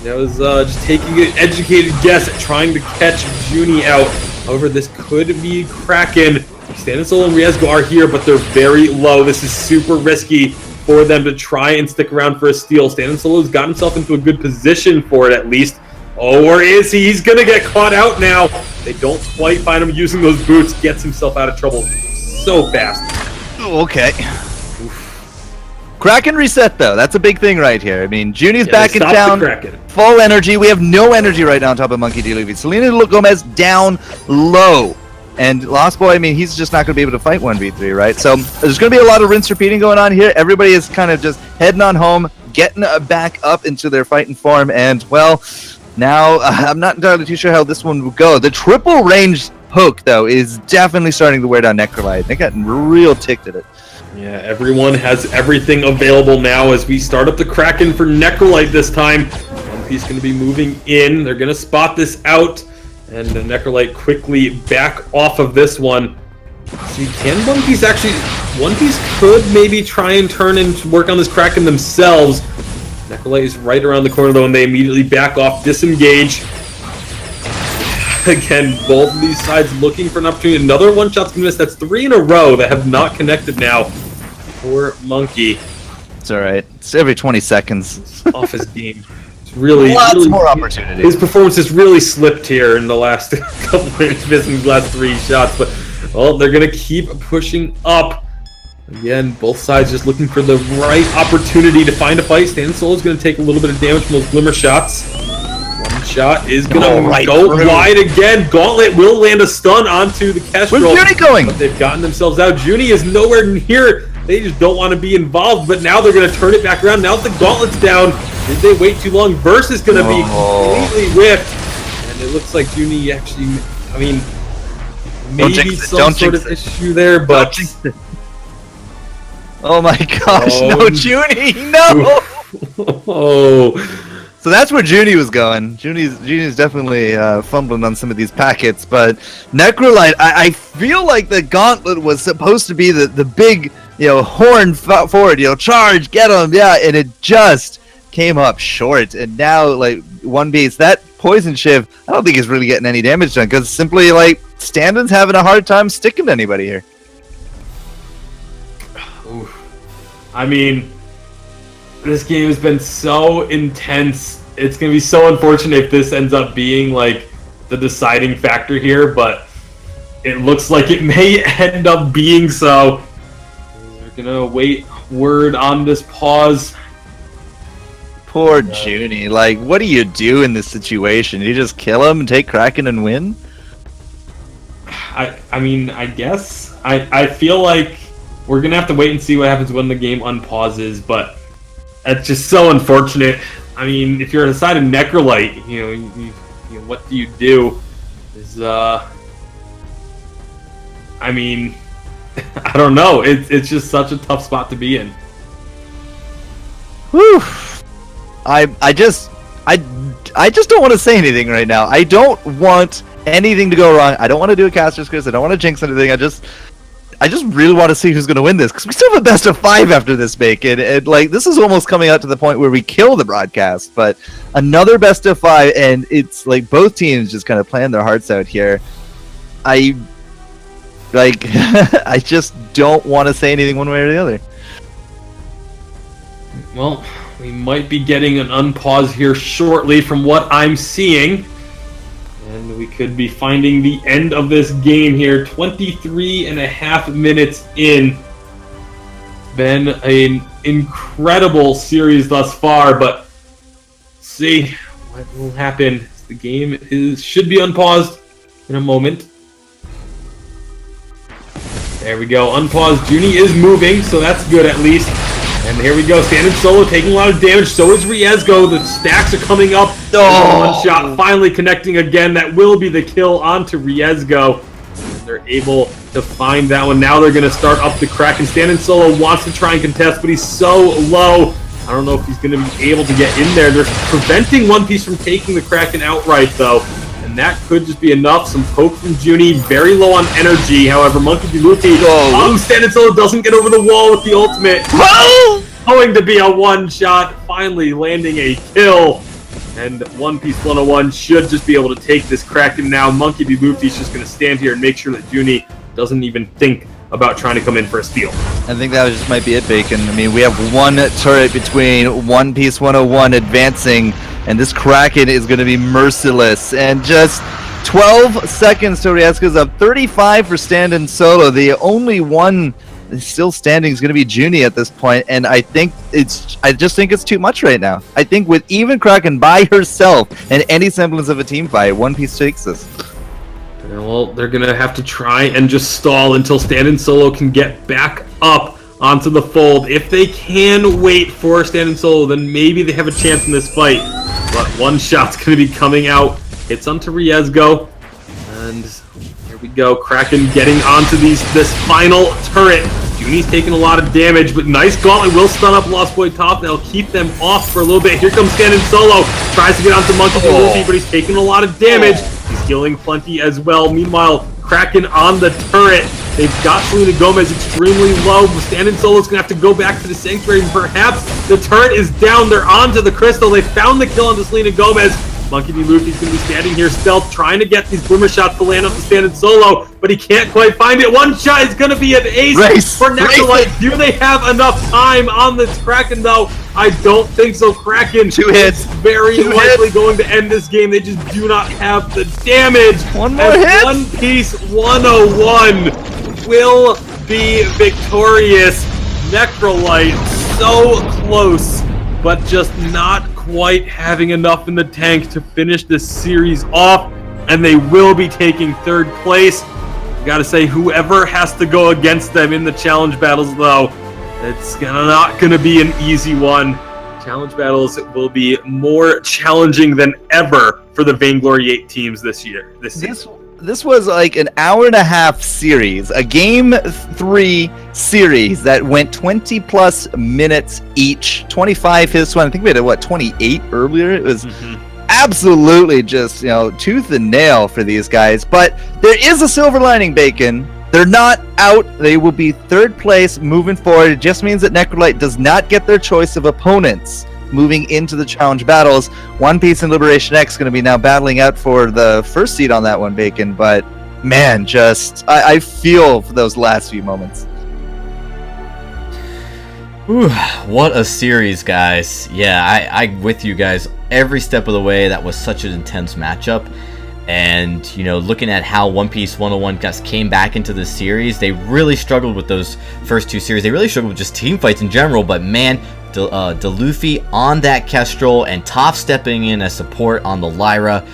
That was just taking an educated guess at trying to catch Junie out. However, this could be Kraken. Stand in Solo and Riesgo are here, but they're very low. This is super risky for them to try and stick around for a steal. Stand in Solo's got himself into a good position for it at least. Oh, or is he? He's going to get caught out now. They don't quite find him using those boots. Gets himself out of trouble so fast. Okay. Kraken reset, though. That's a big thing right here. I mean, Junie's back in town. Full energy. We have no energy right now on top of Monkey D. Levy. Selena Gomez down low. And Lost Boy, I mean, he's just not going to be able to fight 1v3, right? So there's going to be a lot of rinse repeating going on here. Everybody is kind of just heading on home, getting back up into their fighting form. And, well, now I'm not entirely too sure how this one will go. The triple range hook, though, is definitely starting to wear down Necrolite. They got real ticked at it. Yeah, everyone has everything available now as we start up the Kraken for Necrolite this time. One Piece going to be moving in. They're going to spot this out. And the Necrolite quickly back off of this one. See, can One Piece actually... One Piece could maybe try and turn and work on this Kraken themselves. Necrolite is right around the corner, though, and they immediately back off, disengage. Again, both of these sides looking for an opportunity. Another one-shot's gonna miss. That's 3 in a row that have not connected now. Poor Monkey. It's alright. It's every 20 seconds. Off his game. It's really... Lots more opportunity. His performance has really slipped here in the last couple of minutes, missing the last 3 shots. But, well, they're gonna keep pushing up. Again, both sides just looking for the right opportunity to find a fight. Stand Solo's gonna take a little bit of damage from those glimmer shots. One shot is going to go wide again. Gauntlet will land a stun onto the Kestrel. Where's Junie going? But they've gotten themselves out. Junie is nowhere near. They just don't want to be involved. But now they're going to turn it back around. Now that the Gauntlet's down, did they wait too long? Verse is going to be completely whiffed. And it looks like Junie actually, I mean, maybe some sort of issue there, but... Oh my gosh, no Junie, no! Oh, So that's where Junie was going. Junie's definitely fumbling on some of these packets, but Necrolite, I feel like the gauntlet was supposed to be the big, horn forward, charge, get him, yeah, and it just came up short. And now, like, one piece, that poison shiv, I don't think is really getting any damage done, because simply, like, Standon's having a hard time sticking to anybody here. Oof. I mean, this game has been so intense. It's going to be so unfortunate if this ends up being, like, the deciding factor here, but it looks like it may end up being so. We're going to wait word on this pause. Poor Junie. Like, what do you do in this situation? You just kill him and take Kraken and win? I mean, I guess. I feel like we're going to have to wait and see what happens when the game unpauses, but that's just so unfortunate. I mean, if you're a side of Necrolite, what do you do? I mean, I don't know. It's just such a tough spot to be in. Whew. I just don't want to say anything right now. I don't want anything to go wrong. I don't want to do a caster's curse. I don't want to jinx anything. I just really want to see who's going to win this, because we still have a best of 5 after this, Bacon. And like, this is almost coming out to the point where we kill the broadcast, but another best of 5, and it's like both teams just kind of playing their hearts out here. I just don't want to say anything one way or the other. Well, we might be getting an unpause here shortly from what I'm seeing. And we could be finding the end of this game here. 23 and a half minutes in. Been an incredible series thus far, but see what will happen. The game should be unpaused in a moment. There we go. Unpaused. Junie is moving, so that's good at least. And here we go. Standing solo, taking a lot of damage. So is Riezgo. The stacks are coming up. Oh. One shot finally connecting again. That will be the kill onto Riezgo. And they're able to find that one. Now they're going to start up the Kraken. Standing solo wants to try and contest, but he's so low. I don't know if he's going to be able to get in there. They're preventing One Piece from taking the Kraken outright, though. And that could just be enough. Some poke from Junie. Very low on energy. However, Monkey D. Luffy. Standing solo doesn't get over the wall with the ultimate. Going to be a one-shot. Finally landing a kill. And One Piece 101 should just be able to take this Kraken now. Monkey D. Luffy's just going to stand here and make sure that Junie doesn't even think about trying to come in for a steal. I think that just might be it, Bacon. I mean, we have one turret between One Piece 101 advancing, and this Kraken is going to be merciless. And just 12 seconds to Riezgo's up. 35 for Standing Solo. The only one still standing is going to be Junie at this point, and I just think it's too much right now. I think with even Kraken by herself and any semblance of a team fight, One Piece takes this. Well, they're going to have to try and just stall until Standing Solo can get back up onto the fold. If they can wait for Standing Solo, then maybe they have a chance in this fight. But one shot's going to be coming out. Hits onto Riezgo. And here we go. Kraken getting onto this final turret. Junie's taking a lot of damage, but nice gauntlet will stun up Lost Boy Top. They'll keep them off for a little bit. Here comes Standing Solo. Tries to get onto Monkey D. Luffy, but he's taking a lot of damage. He's healing plenty as well. Meanwhile, Kraken on the turret. They've got Selena Gomez extremely low. Standing Solo's going to have to go back to the Sanctuary. Perhaps the turret is down. They're onto the Crystal. They found the kill onto Selena Gomez. Monkey D. Luffy's going to be standing here stealth, trying to get these boomer shots to land up the Standing Solo, but he can't quite find it. One shot is going to be an ace for Necrolite. Do they have enough time on this Kraken, though? I don't think so. Kraken 2 hits. Very likely going to end this game. They just do not have the damage. One more hit. One Piece 101 will be victorious. Necrolite so close, but just not quite having enough in the tank to finish this series off, and they will be taking 3rd place. Gotta say, whoever has to go against them in the challenge battles, though, it's not gonna be an easy one. Challenge battles will be more challenging than ever for the Vainglory 8 teams this year. This this was like an hour and a half series, a game 3 series that went 20 plus minutes each. 25 his one. I think we had 28 earlier. It was absolutely just, tooth and nail for these guys. But there is a silver lining, Bacon. They're not out. They will be third place moving forward. It just means that Necrolite does not get their choice of opponents moving into the challenge battles. One Piece and Liberation X going to be now battling out for the first seed on that one, Bacon. But man, I feel for those last few moments. Ooh, what a series, guys. Yeah, I with you guys every step of the way. That was such an intense matchup. And, looking at how One Piece 101 guys came back into this series, they really struggled with those first 2 series. They really struggled with just team fights in general. But man, DeLuffy on that Kestrel and Toph stepping in as support on the Lyra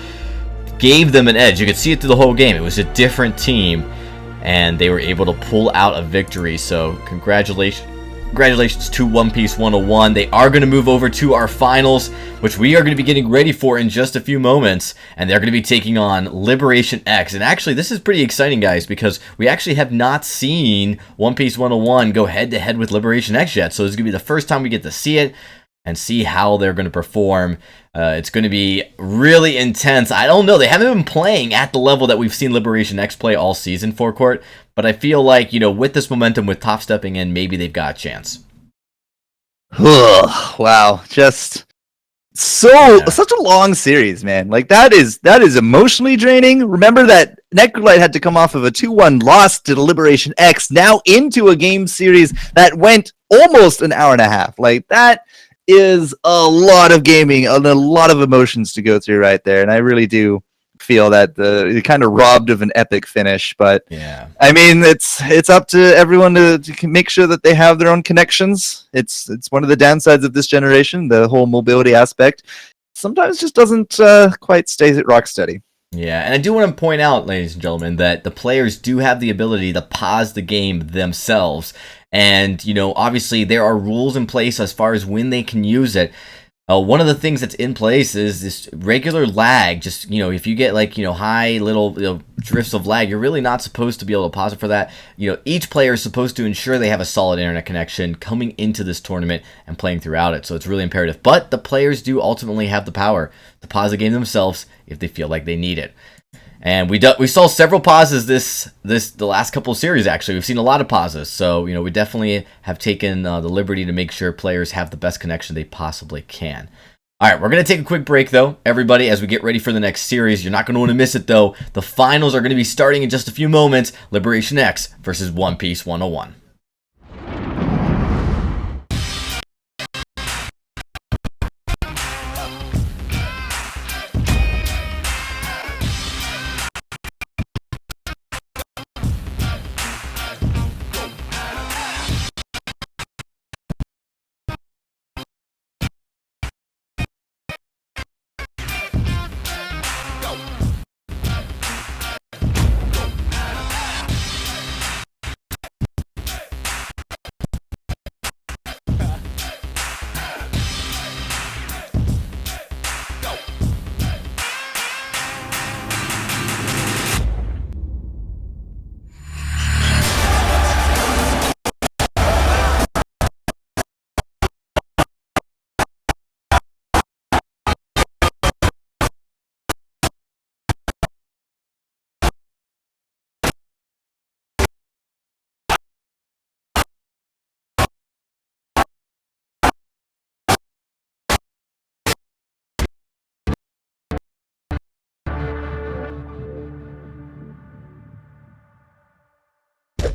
gave them an edge. You could see it through the whole game. It was a different team, and they were able to pull out a victory. So congratulations to One Piece 101. They are going to move over to our finals, which we are going to be getting ready for in just a few moments, and they're going to be taking on Liberation X. And actually, this is pretty exciting, guys, because we actually have not seen One Piece 101 go head-to-head with Liberation X yet, so this is going to be the first time we get to see it and see how they're going to perform. It's going to be really intense. I don't know. They haven't been playing at the level that we've seen Liberation X play all season for Court, but I feel like, with this momentum, with Toph stepping in, maybe they've got a chance. Wow. Just such a long series, man. Like that is emotionally draining. Remember that Necrolite had to come off of a 2-1 loss to the Liberation X, now into a game series that went almost an hour and a half. Like that is a lot of gaming and a lot of emotions to go through right there. And I really do feel that it kind of robbed of an epic finish. But yeah, I mean, it's up to everyone to make sure that they have their own connections. It's one of the downsides of this generation, the whole mobility aspect. Sometimes just doesn't quite stay rock steady. Yeah, and I do want to point out, ladies and gentlemen, that the players do have the ability to pause the game themselves. And, obviously there are rules in place as far as when they can use it. One of the things that's in place is this regular lag. Just, if you get high little drifts of lag, you're really not supposed to be able to pause it for that. Each player is supposed to ensure they have a solid internet connection coming into this tournament and playing throughout it. So it's really imperative. But the players do ultimately have the power to pause the game themselves if they feel like they need it. And we saw several pauses the last couple of series. Actually, we've seen a lot of pauses. So we definitely have taken the liberty to make sure players have the best connection they possibly can. All right, we're gonna take a quick break though, everybody, as we get ready for the next series. You're not gonna want to miss it though. The finals are gonna be starting in just a few moments. Liberation X versus One Piece 101.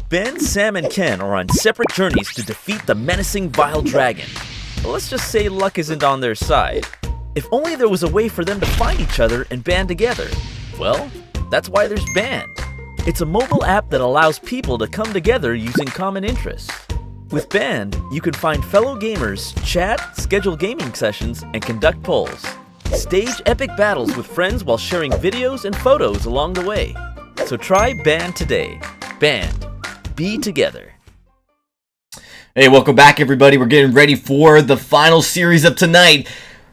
Ben, Sam, and Ken are on separate journeys to defeat the menacing Vile Dragon. But let's just say luck isn't on their side. If only there was a way for them to find each other and band together. Well, that's why there's Band. It's a mobile app that allows people to come together using common interests. With Band, you can find fellow gamers, chat, schedule gaming sessions, and conduct polls. Stage epic battles with friends while sharing videos and photos along the way. So try Band today. Band. Be together. Hey, welcome back, everybody. We're getting ready for the final series of tonight.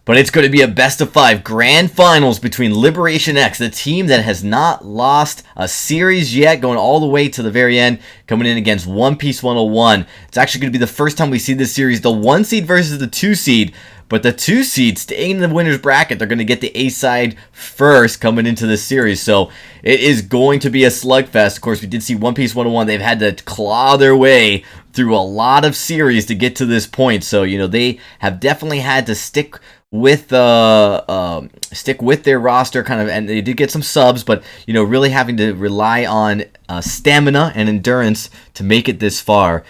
But it's going to be a best-of-5 grand finals between Liberation X, the team that has not lost a series yet, going all the way to the very end, coming in against One Piece 101. It's actually going to be the first time we see this series, the 1 seed versus the 2 seed. But the 2 seed staying in the winner's bracket, they're going to get the A side first coming into this series. So it is going to be a slugfest. Of course, we did see One Piece 101. They've had to claw their way through a lot of series to get to this point. So, they have definitely had to stick with their roster kind of, and they did get some subs, but really having to rely on stamina and endurance to make it this far.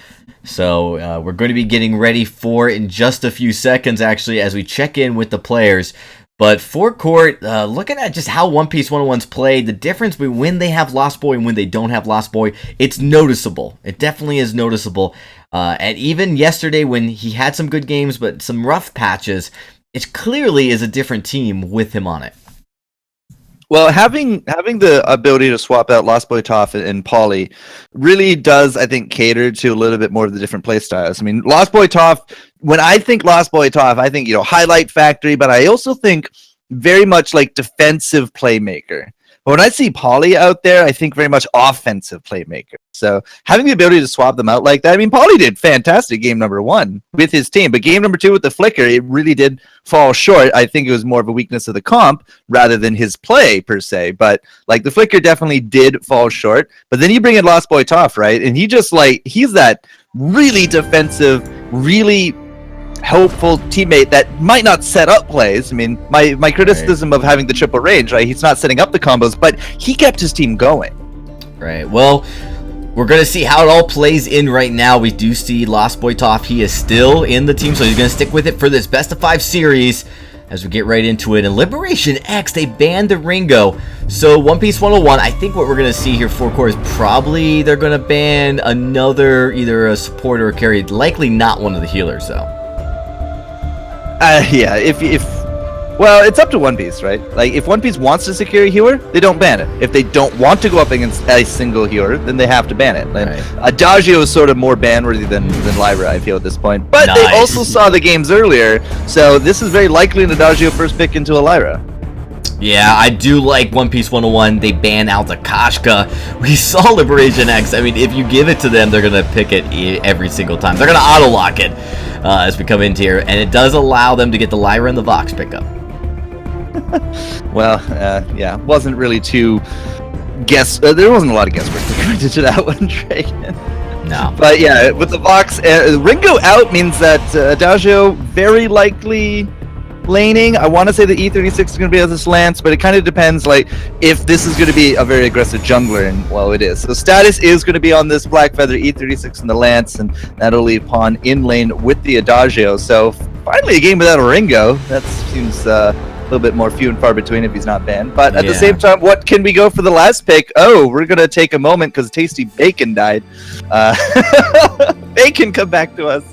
So we're going to be getting ready for it in just a few seconds, actually, as we check in with the players. But for court, looking at just how One Piece 101's played, the difference between when they have Lost Boy and when they don't have Lost Boy, it's noticeable. It definitely is noticeable. And even yesterday when he had some good games, but some rough patches, it clearly is a different team with him on it. Well, having the ability to swap out Lost Boy Toph and Polly really does, I think, cater to a little bit more of the different play styles. I mean, Lost Boy Toph, when I think Lost Boy Toph, I think, highlight factory, but I also think very much like defensive playmaker. But when I see Polly out there, I think very much offensive playmaker. So having the ability to swap them out like that, I mean, Polly did fantastic game number 1 with his team, but game number 2 with the flicker, it really did fall short. I think it was more of a weakness of the comp rather than his play per se. But the flicker definitely did fall short. But then you bring in Lost Boy Toph, right? And he just he's that really defensive, really helpful teammate that might not set up plays. I mean, my criticism of having the triple range, right? He's not setting up the combos, but he kept his team going. Right. Well, we're going to see how it all plays in right now. We do see Lost Boy Toph. He is still in the team, so he's going to stick with it for this best-of-5 series as we get right into it. And Liberation X, they banned the Ringo. So One Piece 101, I think what we're going to see here for core is probably they're going to ban another, either a support or a carry. Likely not one of the healers, though. Yeah, well, it's up to One Piece, right? If One Piece wants to secure a healer, they don't ban it. If they don't want to go up against a single healer, then they have to ban it. And Adagio is sort of more ban-worthy than Lyra, I feel, at this point. But They also saw the games earlier, so this is very likely an Adagio first pick into a Lyra. Yeah, I do like One Piece 101. They ban out the Kashka. We saw Liberation X. I mean, if you give it to them, they're going to pick it every single time. They're going to auto-lock it as we come into here. And it does allow them to get the Lyra and the Vox pickup. Well, yeah, wasn't really too there wasn't a lot of guesswork that to that one, Dragon. No. But yeah, with the Vox, Ringo out means that Adagio very likely laning. I want to say the E36 is going to be at this Lance, but it kind of depends, if this is going to be a very aggressive jungler, and, well, it is. So Status is going to be on this Black Feather E36 and the Lance, and that'll leave Pawn in lane with the Adagio. So finally a game without a Ringo. That seems a little bit more few and far between if he's not banned. But at the same time, what can we go for the last pick? Oh, we're going to take a moment because Tasty Bacon died. Bacon, come back to us.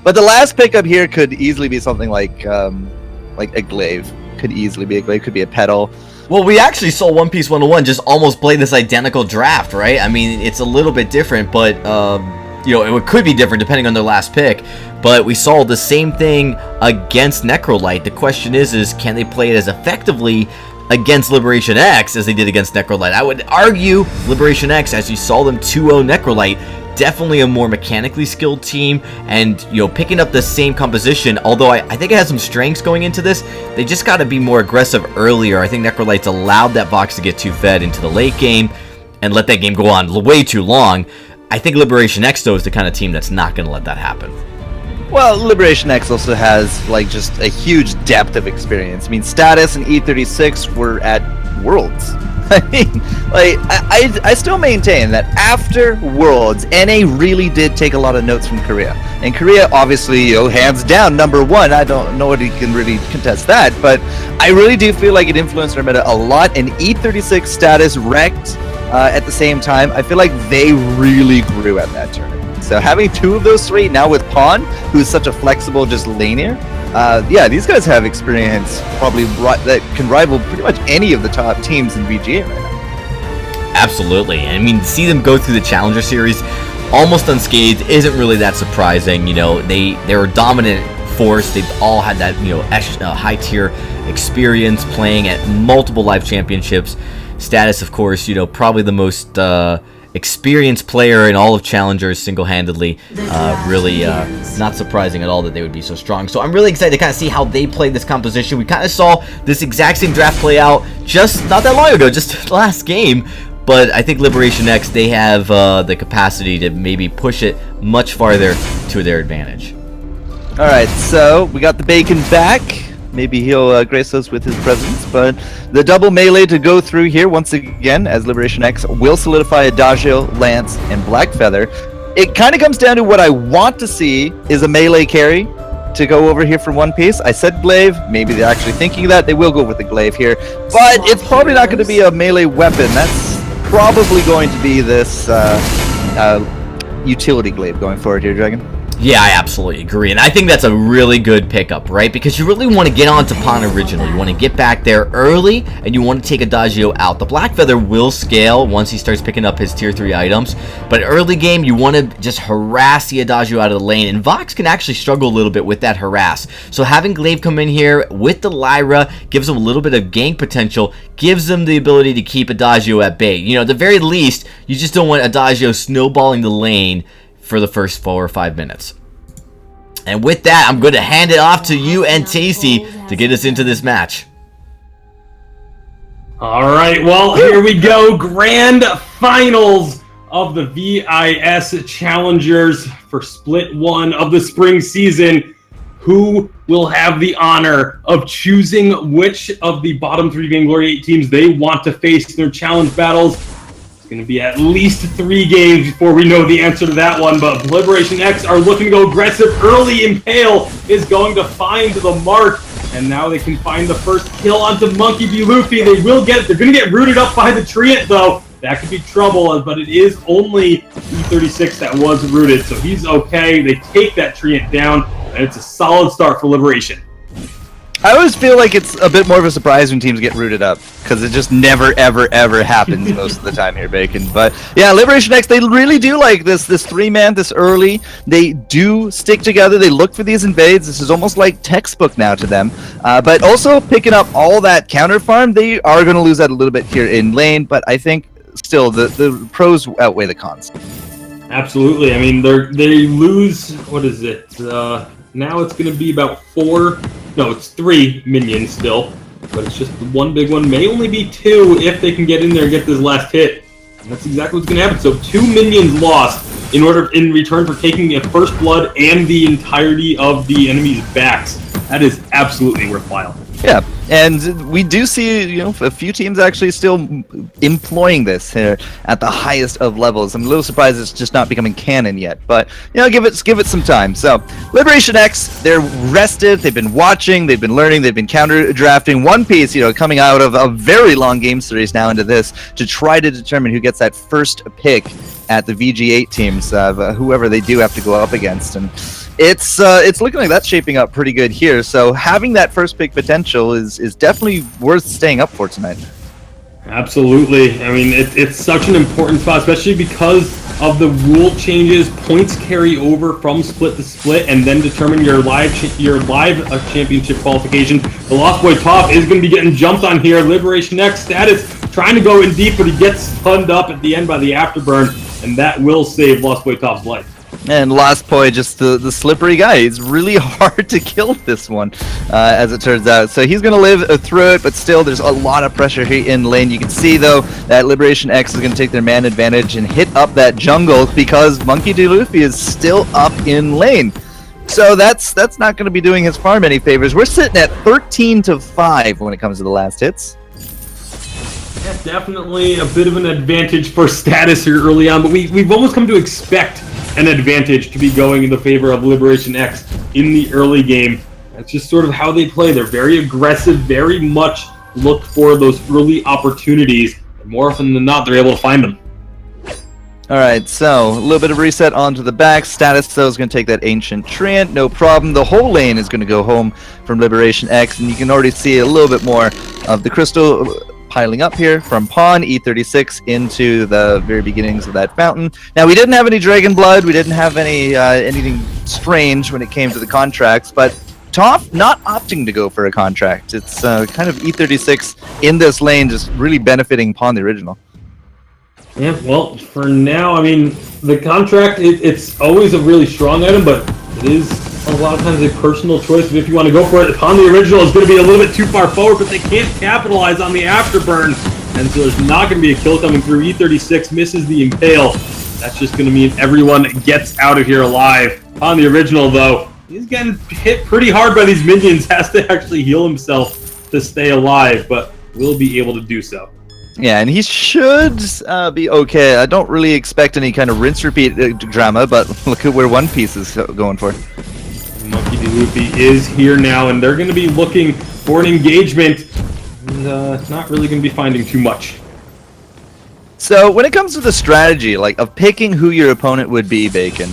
But the last pickup here could easily be something like a glaive. Could easily be a glaive, could be a pedal. Well, we actually saw One Piece 101 just almost play this identical draft, right? I mean, it's a little bit different, but it could be different depending on their last pick. But we saw the same thing against Necrolite. The question is can they play it as effectively against Liberation X as they did against Necrolite? I would argue Liberation X, as you saw them 2-0 Necrolite, definitely a more mechanically skilled team, and picking up the same composition, although I think it has some strengths going into this. They just got to be more aggressive earlier. I think Necrolite's allowed that Vox to get too fed into the late game and let that game go on way too long. I think Liberation X, though, is the kind of team that's not going to let that happen. Well, Liberation X also has just a huge depth of experience. I mean, Status and E36 were at Worlds. I mean, I still maintain that after Worlds, NA really did take a lot of notes from Korea. And Korea, obviously, hands down, number 1. I don't know if he can really contest that, but I really do feel like it influenced our meta a lot, and E36 Status wrecked at the same time. I feel like they really grew at that tournament. So having 2 of those 3, now with Pawn, who's such a flexible just laner, these guys have experience probably that can rival pretty much any of the top teams in VGA right now. Absolutely. I mean, to see them go through the Challenger Series almost unscathed isn't really that surprising. They were dominant force. They've all had that, high tier experience playing at multiple live championships. Status, of course, probably the most experienced player in all of Challengers single-handedly. Really not surprising at all that they would be so strong. So I'm really excited to kind of see how they play this composition. We kind of saw this exact same draft play out just not that long ago, just last game. But I think Liberation X, they have the capacity to maybe push it much farther to their advantage. All right, so we got the Bacon back. Maybe he'll grace us with his presence, but the double melee to go through here once again, as Liberation X will solidify Adagio, Lance, and Blackfeather. It kind of comes down to what I want to see is a melee carry to go over here for one piece. I said glaive. Maybe they're actually thinking that. They will go with the glaive here, but it's probably not going to be a melee weapon. That's probably going to be this utility glaive going forward here, Dragon. Yeah, I absolutely agree, and I think that's a really good pickup, right? Because you really want to get onto Pawn Original. You want to get back there early, and you want to take Adagio out. The Blackfeather will scale once he starts picking up his tier 3 items, but early game, you want to just harass the Adagio out of the lane, and Vox can actually struggle a little bit with that harass. So having Glaive come in here with the Lyra gives him a little bit of gank potential, gives him the ability to keep Adagio at bay. At the very least, you just don't want Adagio snowballing the lane for the first 4 or 5 minutes. And with that, I'm going to hand it off to you and Tasty to get us into this match. All right, well, here we go. Grand finals of the VIS Challengers for Split 1 of the spring season. Who will have the honor of choosing which of the bottom 3 Vainglory teams they want to face in their challenge battles? It's going to be at least 3 games before we know the answer to that one, but Liberation X are looking to go aggressive early. Impale is going to find the mark, and now they can find the first kill onto Monkey D. Luffy. They're going to get rooted up by the Treant, though. That could be trouble, but it is only E36 that was rooted, so he's okay. They take that Treant down, and it's a solid start for Liberation. I always feel like it's a bit more of a surprise when teams get rooted up, because it just never, ever, ever happens most of the time here, Bacon. But yeah, Liberation X, they really do like this 3-man this early. They do stick together. They look for these invades. This is almost like textbook now to them. But also picking up all that counter farm, they are going to lose that a little bit here in lane, but I think still the pros outweigh the cons. Absolutely. I mean, they lose, what is it? Now it's going to be about 3 minions still, but it's just one big one. May only be 2 if they can get in there and get this last hit. And that's exactly what's going to happen. So 2 minions lost in return for taking a first blood and the entirety of the enemy's backs. That is absolutely worthwhile. Yeah, and we do see, a few teams actually still employing this here at the highest of levels. I'm a little surprised it's just not becoming canon yet, but give it some time. So Liberation X, they're rested, they've been watching, they've been learning, they've been counter drafting. One Piece, coming out of a very long game series now into this to try to determine who gets that first pick at the VG8 teams, whoever they do have to go up against, and it's looking like that's shaping up pretty good here. So having that first pick potential is definitely worth staying up for tonight. Absolutely. I mean, it's such an important spot, especially because of the rule changes. Points carry over from split to split, and then determine your live championship qualification. The Lost Boy Top is going to be getting jumped on here. Liberation X Status trying to go in deep, but he gets stunned up at the end by the Afterburn, and that will save Lost Boy Top's life. And Lost Boy, just the slippery guy. It's really hard to kill this one, as it turns out. So he's going to live through it, but still, there's a lot of pressure here in lane. You can see, though, that Liberation X is going to take their man advantage and hit up that jungle because Monkey D. Luffy is still up in lane. So that's not going to be doing his farm any favors. We're sitting at 13-5 when it comes to the last hits. Yeah, definitely a bit of an advantage for Status here early on, but we've almost come to expect an advantage to be going in the favor of Liberation X in the early game. That's just sort of how they play. They're very aggressive, very much look for those early opportunities, and more often than not, they're able to find them. Alright, so a little bit of reset onto the back. Status, though, is going to take that Ancient Treant, no problem. The whole lane is going to go home from Liberation X, and you can already see a little bit more of the crystal piling up here from pawn, e36 into the very beginnings of that fountain. Now, we didn't have any dragon blood. We didn't have any anything strange when it came to the contracts, but Toph not opting to go for a contract. It's kind of e36 in this lane, just really benefiting pawn the original. Yeah, well, for now, I mean, the contract, it's always a really strong item, but it is a lot of times a personal choice if you want to go for it. Upon the original is going to be a little bit too far forward, but they can't capitalize on the afterburn, and so there's not going to be a kill coming through. E36 misses the impale. That's just going to mean everyone gets out of here alive. Upon the original, though, he's getting hit pretty hard by these minions, has to actually heal himself to stay alive, but will be able to do so. Yeah, and he should be okay. I don't really expect any kind of rinse-repeat drama, but look at where One Piece is going for. Monkey D. Luffy is here now, and they're going to be looking for an engagement, and not really going to be finding too much. So when it comes to the strategy, like of picking who your opponent would be, Bacon,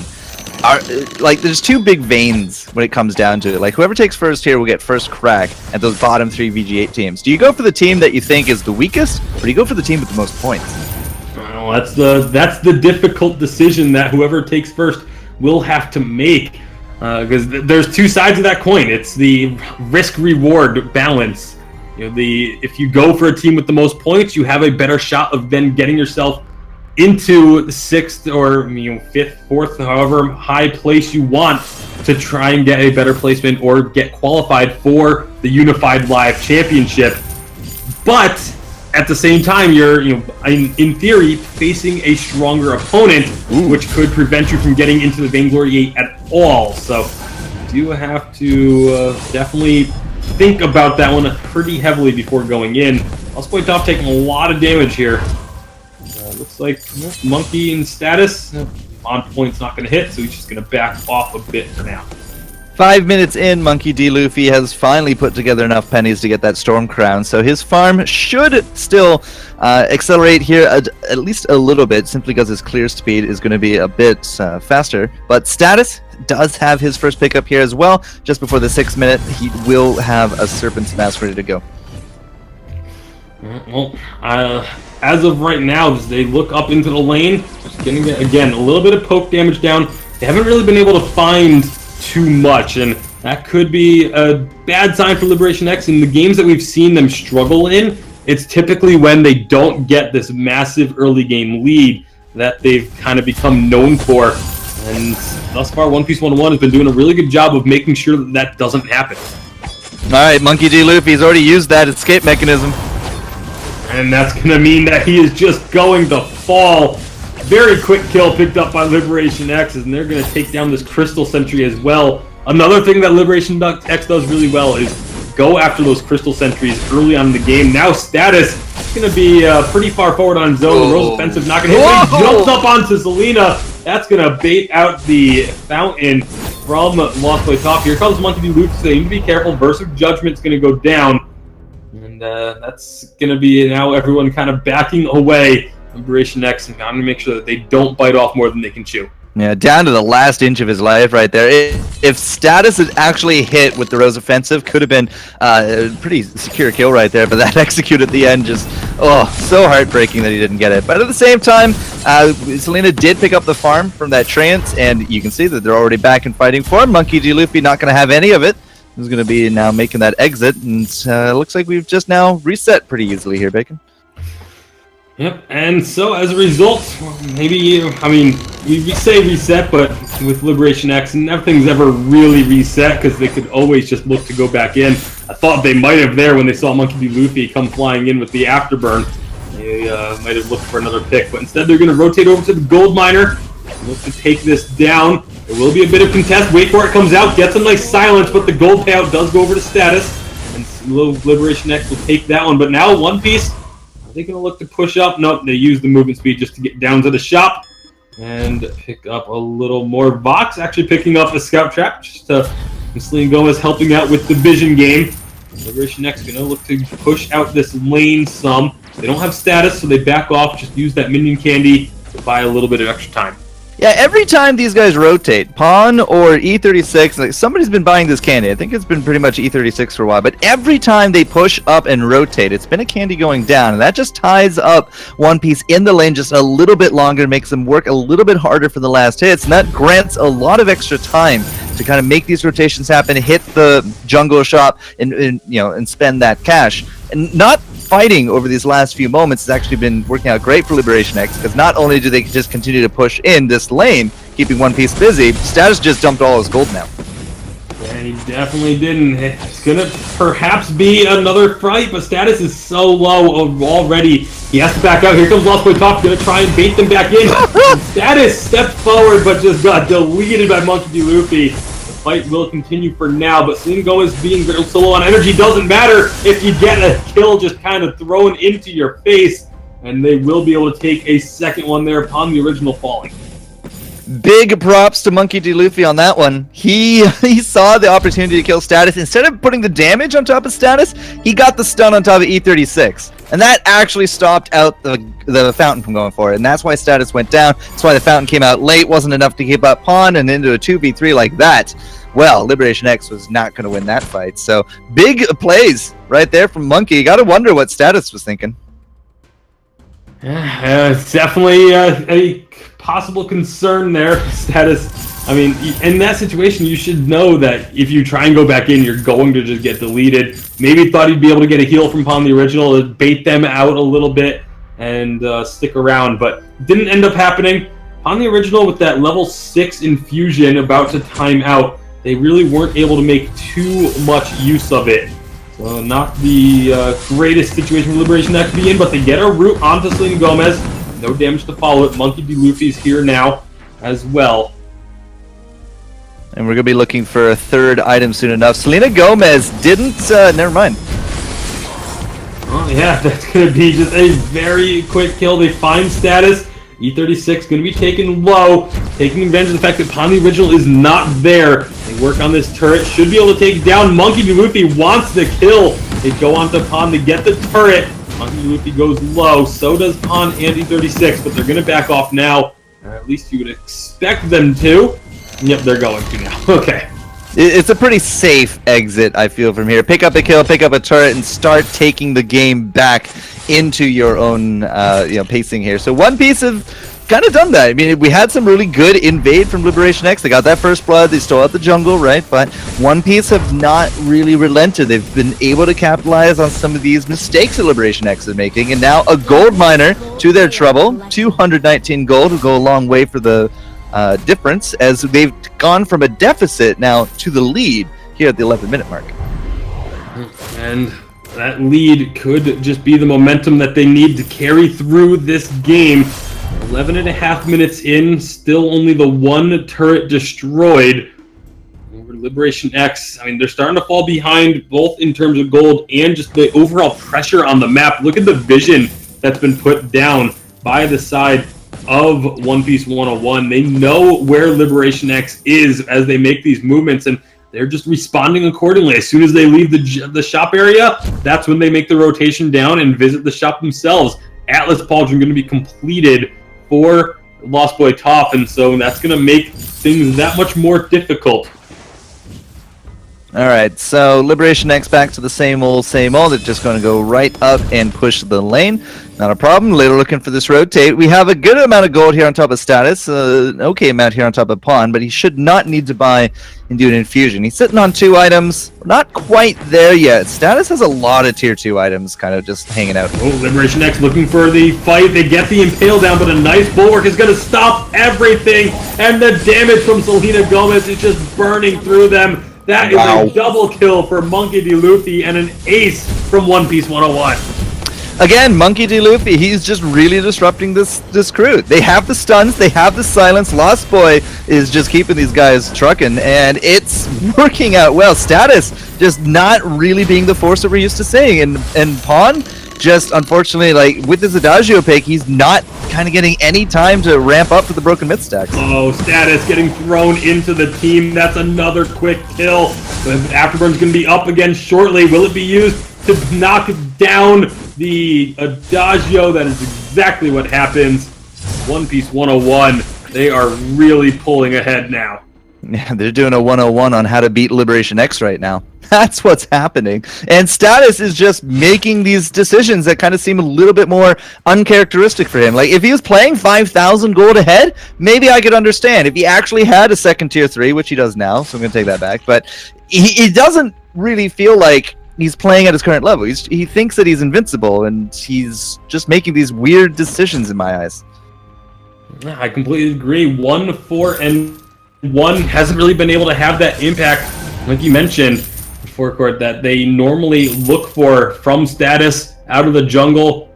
there's two big veins when it comes down to it. Like whoever takes first here will get first crack at those bottom 3 VG8 teams. Do you go for the team that you think is the weakest, or do you go for the team with the most points? Well, that's the difficult decision that whoever takes first will have to make. Because there's two sides of that coin. It's the risk-reward balance. You know, if you go for a team with the most points, you have a better shot of then getting yourself into 6th or 5th, 4th, however high place you want to try and get a better placement or get qualified for the Unified Live Championship. But at the same time, you're in theory facing a stronger opponent, which could prevent you from getting into the Vainglory 8 at all. So you do have to definitely think about that one pretty heavily before going in. Osprey Top taking a lot of damage here. Looks like Monkey in status. On point's not going to hit, so he's just going to back off a bit for now. 5 minutes in, Monkey D. Luffy has finally put together enough pennies to get that Storm Crown, so his farm should still accelerate here at least a little bit, simply because his clear speed is going to be a bit faster. But Status does have his first pickup here as well. Just before the 6th minute, he will have a Serpent's Mask ready to go. Well, as of right now, as they look up into the lane, just getting, again, a little bit of poke damage down. They haven't really been able to find too much, and that could be a bad sign for Liberation X. In the games that we've seen them struggle in, it's typically when they don't get this massive early game lead that they've kind of become known for. And thus far, One Piece 101 has been doing a really good job of making sure that that doesn't happen. Alright, Monkey D. Luffy's already used that escape mechanism. And that's going to mean that he is just going to fall. Very quick kill picked up by Liberation X, and they're going to take down this Crystal Sentry as well. Another thing that Liberation X does really well is go after those Crystal Sentries early on in the game. Now Status is going to be pretty far forward on his own. Rose Offensive not going to hit, but he jumps up onto Selena. That's going to bait out the fountain from Lost Boy Top. Here comes Monkey D. Luke, so you need to be careful. Burst of Judgment's going to go down. And that's going to be now everyone kind of backing away. Liberation X, and I'm going to make sure that they don't bite off more than they can chew. Yeah, down to the last inch of his life right there. If Status had actually hit with the Rose Offensive, could have been a pretty secure kill right there, but that execute at the end just, so heartbreaking that he didn't get it. But at the same time, Selena did pick up the farm from that trance, and you can see that they're already back and fighting for him. Monkey D. Luffy not going to have any of it. He's going to be now making that exit, and looks like we've just now reset pretty easily here, Bacon. Yep, and so as a result, maybe, we say reset, but with Liberation X, nothing's ever really reset because they could always just look to go back in. I thought they might have there when they saw Monkey D. Luffy come flying in with the afterburn. They might have looked for another pick, but instead they're going to rotate over to the Gold Miner, look to take this down. There will be a bit of contest. Wait for it, comes out, gets a nice silence, but the gold payout does go over to Status, and Liberation X will take that one. But now One Piece, are they going to look to push up? Nope, they use the movement speed just to get down to the shop and pick up a little more Vox, actually picking up a Scout Trap, just Celine Gomez helping out with the vision game. Liberation X going to look to push out this lane some. They don't have status, so they back off, just use that minion candy to buy a little bit of extra time. Yeah, every time these guys rotate, Pawn or E36, like somebody's been buying this candy. I think it's been pretty much E36 for a while, but every time they push up and rotate, it's been a candy going down, and that just ties up One Piece in the lane just a little bit longer, makes them work a little bit harder for the last hits, and that grants a lot of extra time to kind of make these rotations happen, hit the jungle shop, and spend that cash. And not fighting over these last few moments has actually been working out great for Liberation X, because not only do they just continue to push in this lane, keeping One Piece busy, Status just dumped all his gold now. Yeah, he definitely didn't. It's gonna perhaps be another fight, but Status is so low already. He has to back out. Here comes Lost Boy Top, gonna try and bait them back in. Status stepped forward, but just got deleted by Monkey D. Luffy. Fight will continue for now, but Selena Gomez being very solo on energy doesn't matter if you get a kill just kind of thrown into your face, and they will be able to take a second one there upon the original falling. Big props to Monkey D. Luffy on that one. He saw the opportunity to kill Status. Instead of putting the damage on top of Status, he got the stun on top of E36. And that actually stopped out the fountain from going for it. And that's why Status went down. That's why the fountain came out late. Wasn't enough to keep up Pawn, and into a 2v3 like that. Well, Liberation X was not going to win that fight. So big plays right there from Monkey. You got to wonder what Status was thinking. Yeah, it's definitely a possible concern there. Status, I mean, in that situation, you should know that if you try and go back in, you're going to just get deleted. Maybe thought he'd be able to get a heal from Pawn the Original to bait them out a little bit and stick around, but didn't end up happening. Pawn the Original with that level 6 infusion about to time out, they really weren't able to make too much use of it. So not the greatest situation for Liberation X to be in, but they get a route onto Selena Gomez. No damage to follow it. Monkey D. Luffy's here now as well. And we're going to be looking for a third item soon enough. Selena Gomez didn't... never mind. Oh yeah, that's going to be just a very quick kill. They find Status. E36 going to be taken low, taking advantage of the fact that Pawn the Original is not there. They work on this turret, should be able to take down Monkey D. Luffy, wants the kill. They go on to Pawn to get the turret. Monkey D. Luffy goes low, so does Pawn and E36, but they're going to back off now. Or at least you would expect them to. Yep, they're going to now. Okay. It's a pretty safe exit, I feel, from here. Pick up a kill, pick up a turret, and start taking the game back into your own pacing here. So One Piece have kind of done that. I mean, we had some really good invade from Liberation X. They got that first blood, they stole out the jungle, right? But One Piece have not really relented. They've been able to capitalize on some of these mistakes that Liberation X is making, and now a gold miner to their trouble. 219 gold will go a long way for the difference, as they've gone from a deficit now to the lead here at the 11-minute mark. And that lead could just be the momentum that they need to carry through this game. 11 and a half minutes in, still only the one turret destroyed. Over Liberation X, I mean, they're starting to fall behind both in terms of gold and just the overall pressure on the map. Look at the vision that's been put down by the side of One Piece 101. They know where Liberation X is as they make these movements, and they're just responding accordingly. As soon as they leave the shop area, that's when they make the rotation down and visit the shop themselves. Atlas Pauldron going to be completed for Lost Boy Toph, and so that's going to make things that much more difficult. Alright, so Liberation X back to the same old, same old. They're just going to go right up and push the lane. Not a problem. Later looking for this rotate. We have a good amount of gold here on top of Status. An okay amount here on top of Pawn, but he should not need to buy and do an infusion. He's sitting on 2 items. Not quite there yet. Status has a lot of tier 2 items kind of just hanging out. Oh, Liberation X looking for the fight. They get the impale down, but a nice bulwark is going to stop everything. And the damage from Selena Gomez is just burning through them. That is a double kill for Monkey D. Luffy and an ace from One Piece 101. Again, Monkey D. Luffy, he's just really disrupting this crew. They have the stuns, they have the silence. Lost Boy is just keeping these guys trucking, and it's working out well. Status just not really being the force that we're used to seeing, and Pawn just unfortunately, like with his Adagio pick, he's not kind of getting any time to ramp up for the broken mid stacks. Oh, Status getting thrown into the team. That's another quick kill. Afterburn's going to be up again shortly. Will it be used to knock down the Adagio? That is exactly what happens. One Piece 101 They are really pulling ahead now. Yeah, they're doing a 101 on how to beat Liberation X right now. That's what's happening. And Status is just making these decisions that kind of seem a little bit more uncharacteristic for him. Like, if he was playing 5,000 gold ahead, maybe I could understand. If he actually had a second tier 3, which he does now, so I'm going to take that back. But he doesn't really feel like he's playing at his current level. He thinks that he's invincible, and he's just making these weird decisions in my eyes. I completely agree. 1-4-1 hasn't really been able to have that impact, like you mentioned before, Court, that they normally look for from Status out of the jungle.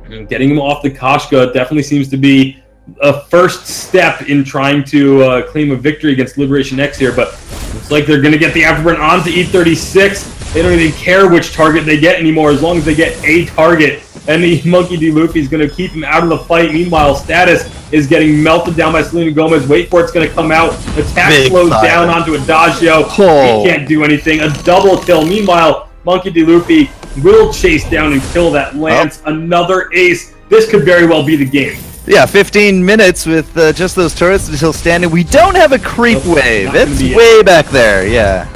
And getting him off the Koshka definitely seems to be a first step in trying to claim a victory against Liberation X here, but looks like they're going to get the afterburn onto E36. They don't even care which target they get anymore, as long as they get a target. And the Monkey D. Luffy is going to keep him out of the fight. Meanwhile, Status is getting melted down by Selena Gomez. Wait for it's going to come out. Attack Big slows fire. down onto Adagio. Oh. He can't do anything. A double kill. Meanwhile, Monkey D. Luffy will chase down and kill that Lance. Another ace. This could very well be the game. Yeah, 15 minutes with just those turrets still standing. We don't have a creep Nope, wave. not gonna It's be it. way back there, yeah.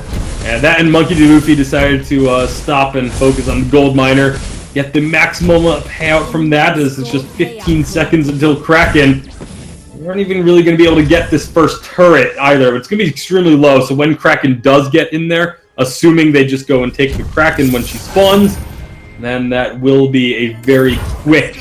And that and Monkey D. Luffy decided to stop and focus on the gold miner. Get the maximum payout from that, as it's just 15 seconds until Kraken. We aren't even really going to be able to get this first turret either. It's going to be extremely low, so when Kraken does get in there, assuming they just go and take the Kraken when she spawns, then that will be a very quick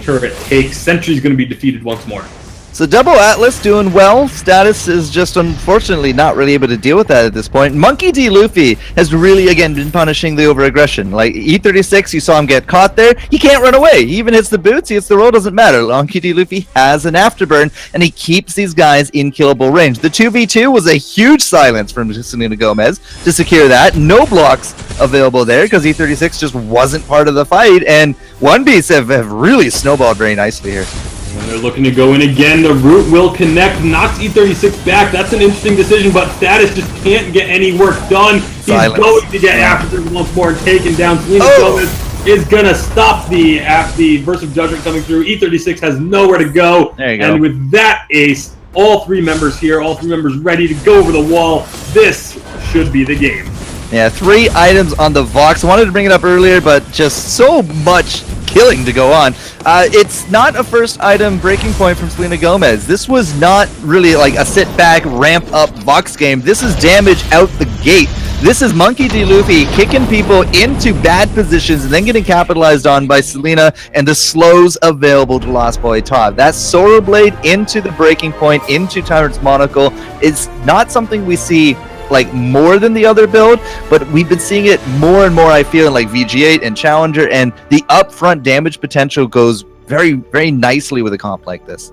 turret take. Sentry's going to be defeated once more. So Double Atlas doing well. Status is just unfortunately not really able to deal with that at this point. Monkey D. Luffy has really, again, been punishing the over-aggression. Like, E36, you saw him get caught there. He can't run away. He even hits the boots. He hits the roll. Doesn't matter. Monkey D. Luffy has an afterburn, and he keeps these guys in killable range. The 2v2 was a huge silence from Selena Gomez to secure that. No blocks available there because E36 just wasn't part of the fight, and One Piece have really snowballed very nicely here. And they're looking to go in again. The root will connect, knocks E36 back. That's an interesting decision, but Status just can't get any work done. He's Silence. going to get after them once more and taken down. Selena Gomez is going to stop the burst of judgment coming through. E36 has nowhere to go. There you go. And with that ace, all three members here, all three members ready to go over the wall. This should be the game. Yeah, 3 items on the Vox. I wanted to bring it up earlier, but just so much killing to go on. It's not a first item breaking point from Selena Gomez. This was not really like a sit back, ramp up Vox game. This is damage out the gate. This is Monkey D. Luffy kicking people into bad positions and then getting capitalized on by Selena and the slows available to Lost Boy Top. That Sorrow Blade into the breaking point, into Tyrant's Monocle, is not something we see like more than the other build, but we've been seeing it more and more, I feel, in like VG8 and Challenger, and the upfront damage potential goes very, very nicely with a comp like this.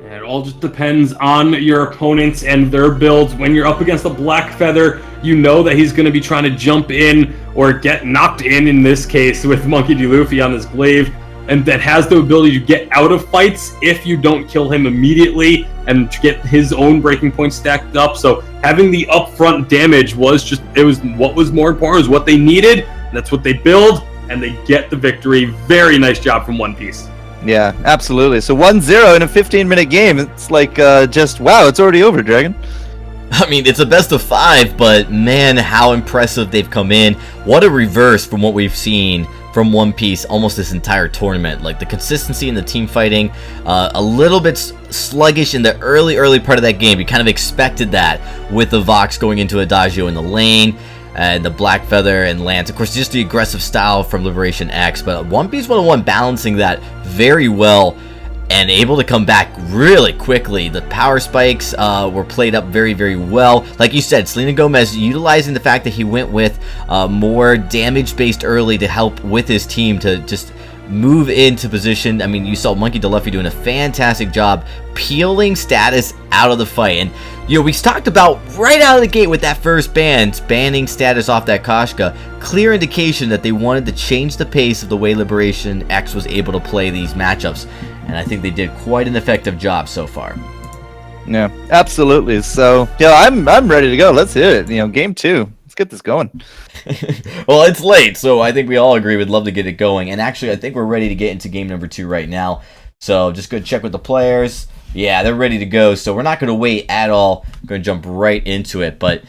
It all just depends on your opponents and their builds. When you're up against a Black Feather, you know that he's going to be trying to jump in or get knocked in this case with Monkey D. Luffy on this glaive, and that has the ability to get out of fights if you don't kill him immediately and to get his own breaking points stacked up. So having the upfront damage was what was more important, was what they needed. That's what they build, and they get the victory. Very nice job from One Piece. Yeah, absolutely. So 1-0 in a 15-minute game. It's like just, wow, it's already over, Dragon. I mean, it's a best of 5, but man, how impressive they've come in. What a reverse from what we've seen from One Piece almost this entire tournament. Like, the consistency in the team fighting, a little bit sluggish in the early part of that game. You kind of expected that with the Vox going into Adagio in the lane, and the Black Feather and Lance. Of course, just the aggressive style from Liberation X, but One Piece 101 balancing that very well and able to come back really quickly. The power spikes were played up very, very well. Like you said, Selena Gomez utilizing the fact that he went with more damage-based early to help with his team to just move into position. I mean, you saw Monkey D. Luffy doing a fantastic job peeling Status out of the fight. And, you know, we talked about right out of the gate with that first banning Status off that Koshka. Clear indication that they wanted to change the pace of the way Liberation X was able to play these matchups. And I think they did quite an effective job so far. Yeah, absolutely. So, yeah, I'm ready to go. Let's hit it. You know, game 2. Let's get this going. Well, it's late, so I think we all agree we'd love to get it going. And actually, I think we're ready to get into game number 2 right now. So just go check with the players. Yeah, they're ready to go, so we're not going to wait at all. We're going to jump right into it, but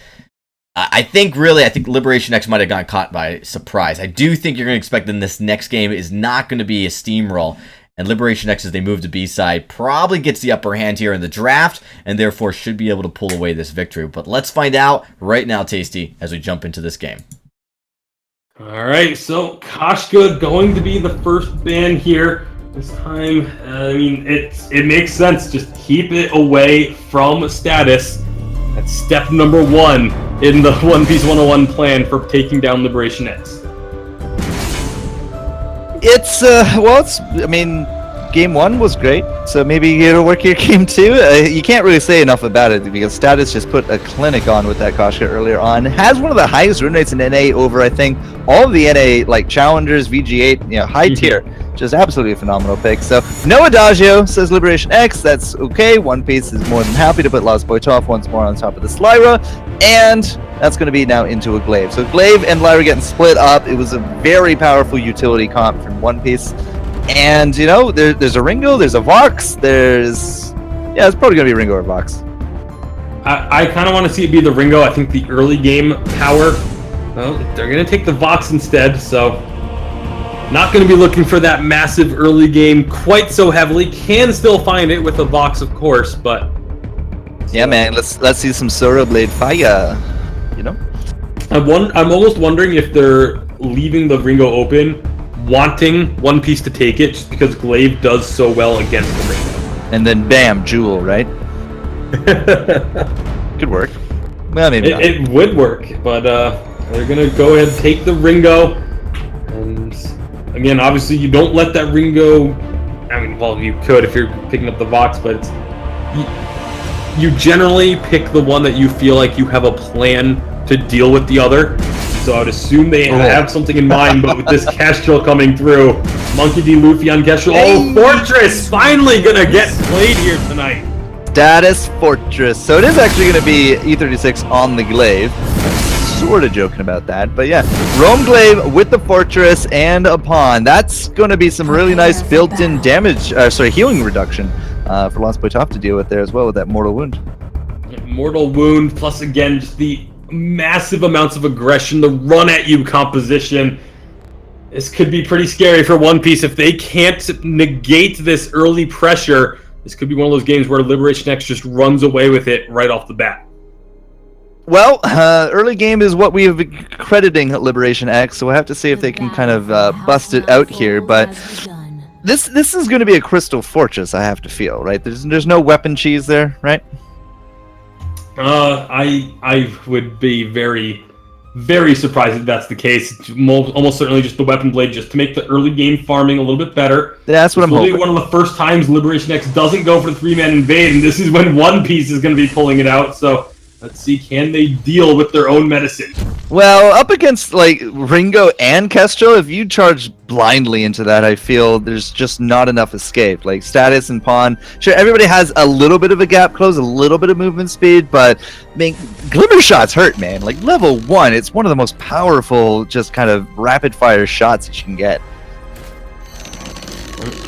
I think Liberation X might have gotten caught by surprise. I do think you're going to expect that this next game is not going to be a steamroll, and Liberation X, as they move to B-side, probably gets the upper hand here in the draft, and therefore should be able to pull away this victory. But let's find out right now, Tasty, as we jump into this game. All right, so Koshka going to be the first ban here. This time, I mean, it makes sense. Just keep it away from status. That's step number 1 in the One Piece 101 plan for taking down Liberation X. Game 1 was great, so maybe it'll work here game 2. You can't really say enough about it because Status just put a clinic on with that Koshka earlier on. Has one of the highest run rates in NA over, I think, all of the NA like challengers, VG8, high tier. Just absolutely a phenomenal pick. So no Adagio, says Liberation X. That's okay. One Piece is more than happy to put Lost Boy Toff once more on top of this Lyra, and that's going to be now into a Glaive. So Glaive and Lyra getting split up. It was a very powerful utility comp from One Piece. And, there's a Ringo, there's a Vox, it's probably going to be Ringo or Vox. I kind of want to see it be the Ringo. I think the early game power, well, they're going to take the Vox instead, so not going to be looking for that massive early game quite so heavily. Can still find it with the Vox, of course, but... Yeah, man, let's see some Sora Blade fire, I'm almost wondering if they're leaving the Ringo open, wanting One Piece to take it just because Glaive does so well against the Ringo. And then bam, Jewel, right? Could work. Well, maybe not. It would work, but they're going to go ahead and take the Ringo. And again, obviously you don't let that Ringo... you could if you're picking up the Vox, but you generally pick the one that you feel like you have a plan to deal with the other. So I would assume they have something in mind, but with this Kestrel coming through, Monkey D. Luffy on Kestrel. Oh, Fortress finally gonna get played here tonight. Status Fortress. So it is actually gonna be E36 on the Glaive. Sort of joking about that, but yeah. Roam Glaive with the Fortress and a Pawn. That's gonna be some really nice built-in healing reduction for Lost Boy Top to deal with there as well with that Mortal Wound. Mortal Wound, plus again, just the massive amounts of aggression, the run at you composition. This could be pretty scary for One Piece. If they can't negate this early pressure, this could be one of those games where Liberation X just runs away with it right off the bat. Well, early game is what we have been crediting Liberation X, so we'll have to see if they can kind of bust it out here, but this is going to be a Crystal Fortress, I have to feel, right? There's no weapon cheese there, right? I would be very, very surprised if that's the case. Almost certainly just the weapon blade, just to make the early game farming a little bit better. That's what I'm hoping. One of the first times Liberation X doesn't go for the 3-man invade, and this is when One Piece is going to be pulling it out. So let's see, can they deal with their own medicine? Well, up against Ringo and Kestrel, if you charge blindly into that, I feel there's just not enough escape. Like Status and Pawn, sure, everybody has a little bit of a gap close, a little bit of movement speed, but Glimmer shots hurt, man. Like level 1, it's one of the most powerful, just kind of rapid fire shots that you can get.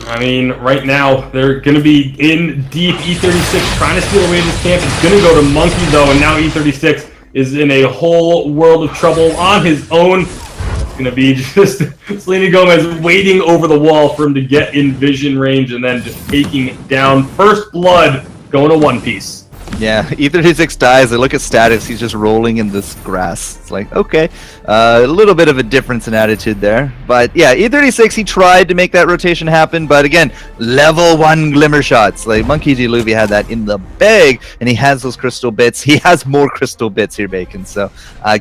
Right now, they're going to be in deep. E36 trying to steal away this camp. It's going to go to Monkey, though, and now E36 is in a whole world of trouble on his own. It's going to be just Selena Gomez waiting over the wall for him to get in vision range and then just taking down. First blood going to One Piece. Yeah, E36 dies. I look at Status. He's just rolling in this grass. It's like, okay. A little bit of a difference in attitude there. But yeah, E36, he tried to make that rotation happen. But again, level 1 Glimmer shots. Like Monkey D. Luffy had that in the bag. And he has those crystal bits. He has more crystal bits here, Bacon. So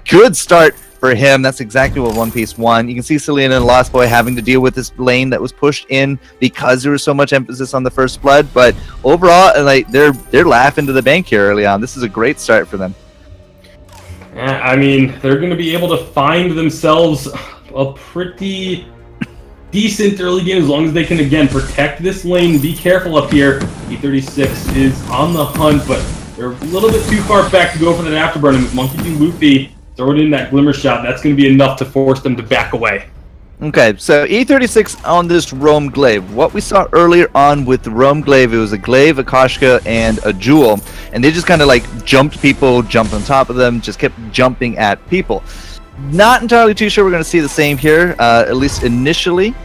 good start for him. That's exactly what One Piece won. You can see Selena and Lost Boy having to deal with this lane that was pushed in because there was so much emphasis on the first blood. But overall, they're laughing to the bank here early on. This is a great start for them. They're going to be able to find themselves a pretty decent early game as long as they can, again, protect this lane. Be careful up here. E36 is on the hunt, but they're a little bit too far back to go for that afterburn. And with Monkey D. Luffy throwing in that Glimmer shot, that's going to be enough to force them to back away. Okay, so E36 on this Roam Glaive. What we saw earlier on with the Roam Glaive, it was a Glaive, a Koshka, and a Jewel. And they just kind of like jumped people, jumped on top of them, just kept jumping at people. Not entirely too sure we're going to see the same here, at least initially.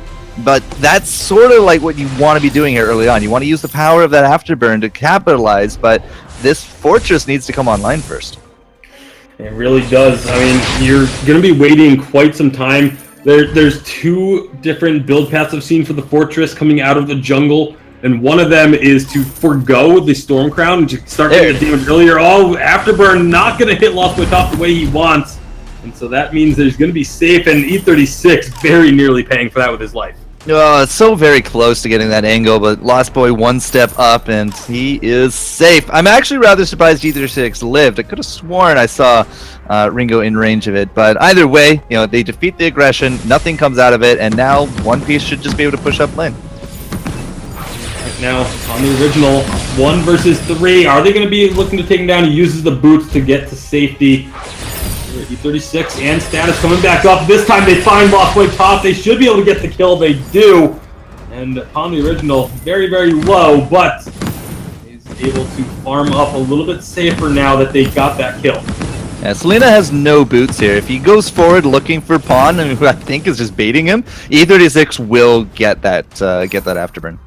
But that's sort of like what you want to be doing here early on. You want to use the power of that Afterburn to capitalize, but this Fortress needs to come online first. It really does. I mean, you're going to be waiting quite some time. There's two different build paths I've seen for the Fortress coming out of the jungle, and one of them is to forgo the Storm Crown and to start getting the damage earlier. Oh, Afterburn not going to hit Lost Boy Top the way he wants, and so that means there's going to be safe, and E36 very nearly paying for that with his life. Oh, it's so very close to getting that angle, but Lost Boy one step up, and he is safe. I'm actually rather surprised E36 lived. I could have sworn I saw Ringo in range of it, but either way, you know, they defeat the aggression, nothing comes out of it, and now One Piece should just be able to push up lane. Right now, on the original, 1 versus 3. Are they going to be looking to take him down? He uses the boots to get to safety. E36 and Status coming back up. This time they find Lost Boy Top. They should be able to get the kill. They do. And upon the original, very, very low, but is able to farm up a little bit safer now that they got that kill. Yeah, Selena has no boots here. If he goes forward looking for Pawn, who I think is just baiting him, E36 will get that Afterburn.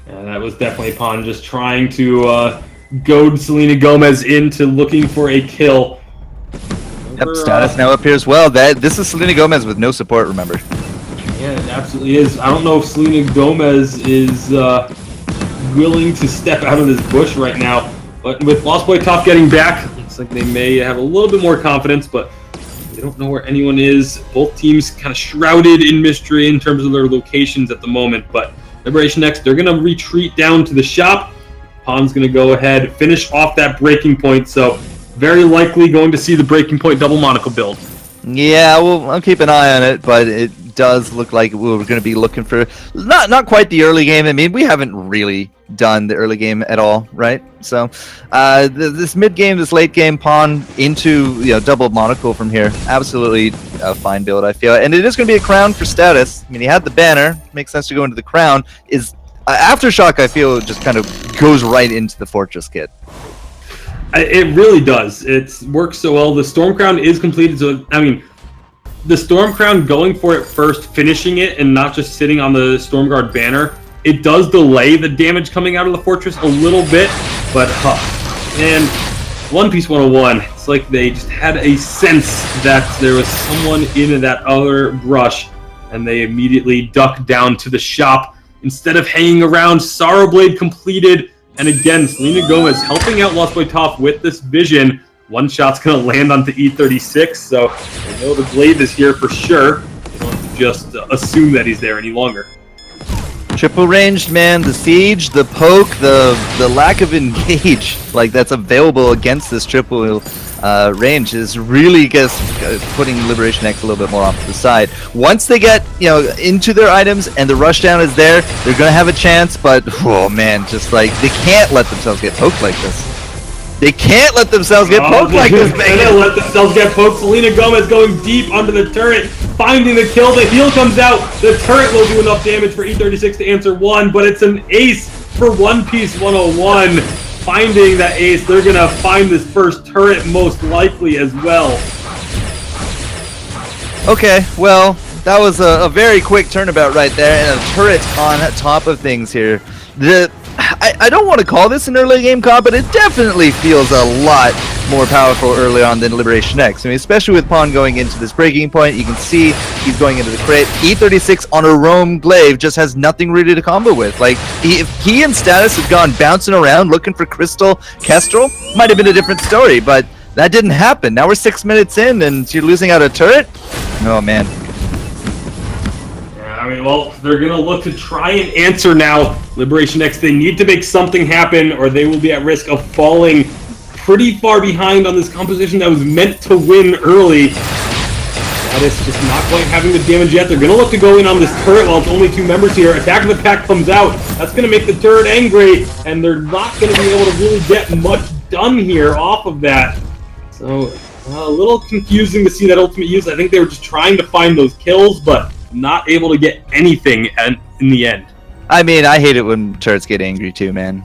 And that was definitely Pawn just trying to goad Selena Gomez into looking for a kill. Yep, Status now appears well. This is Selena Gomez with no support, remember. Yeah, it absolutely is. I don't know if Selena Gomez is willing to step out of this bush right now, but with Lost Boy Top getting back, looks like they may have a little bit more confidence, but they don't know where anyone is. Both teams kind of shrouded in mystery in terms of their locations at the moment, but Liberation X, they're going to retreat down to the shop. Pawn's going to go ahead, finish off that breaking point, so very likely going to see the breaking point double monocle build. Yeah, well, I'll keep an eye on it, but it does look like we're going to be looking for not quite the early game. I mean, we haven't really done the early game at all, right? So this mid game, this late game, Pawn into double monocle from here, absolutely a fine build, I feel. And it is going to be a crown for Status. I mean, he had the banner, makes sense to go into the crown. Is Aftershock, I feel, just kind of goes right into the Fortress kit. It really does. It works so well. The Storm Crown is completed, so I mean, the Storm Crown going for it first, finishing it, and not just sitting on the Stormguard banner, it does delay the damage coming out of the Fortress a little bit, but and One Piece 101, it's like they just had a sense that there was someone in that other brush, and they immediately ducked down to the shop. Instead of hanging around, Sorrowblade completed. And again, Selena Gomez helping out Lost Boy Top with this vision. One shot's going to land onto E36, so they know the Glaive is here for sure. They don't have to just assume that he's there any longer. Triple ranged, man. The siege, the poke, the lack of engage that's available against this triple range is really putting Liberation X a little bit more off to the side. Once they get into their items and the rushdown is there, they're gonna have a chance. But oh man, just they can't let themselves get poked like this. They can't let themselves get poked like this, man. They can't let themselves get poked. Selena Gomez going deep under the turret, finding the kill. The heal comes out. The turret will do enough damage for E36 to answer one, but it's an ace for One Piece 101. Finding that ace, they're going to find this first turret most likely as well. Okay, well, that was a very quick turnabout right there, and a turret on top of things here. I don't want to call this an early game comp, but it definitely feels a lot more powerful early on than Liberation X. I mean, especially with Pawn going into this breaking point, you can see he's going into the crate. E36 on a Roam Glaive just has nothing really to combo with. If he and Status had gone bouncing around looking for Crystal Kestrel, might have been a different story, but that didn't happen. Now we're 6 minutes in, and you're losing out a turret? Oh, man. I mean, well, they're going to look to try and answer now. Liberation X, they need to make something happen or they will be at risk of falling pretty far behind on this composition that was meant to win early. That is just not quite having the damage yet. They're going to look to go in on this turret while it's only 2 members here. Attack of the Pack comes out. That's going to make the turret angry, and they're not going to be able to really get much done here off of that. So, a little confusing to see that ultimate use. I think they were just trying to find those kills, but not able to get anything in the end. I mean, I hate it when turrets get angry too, man.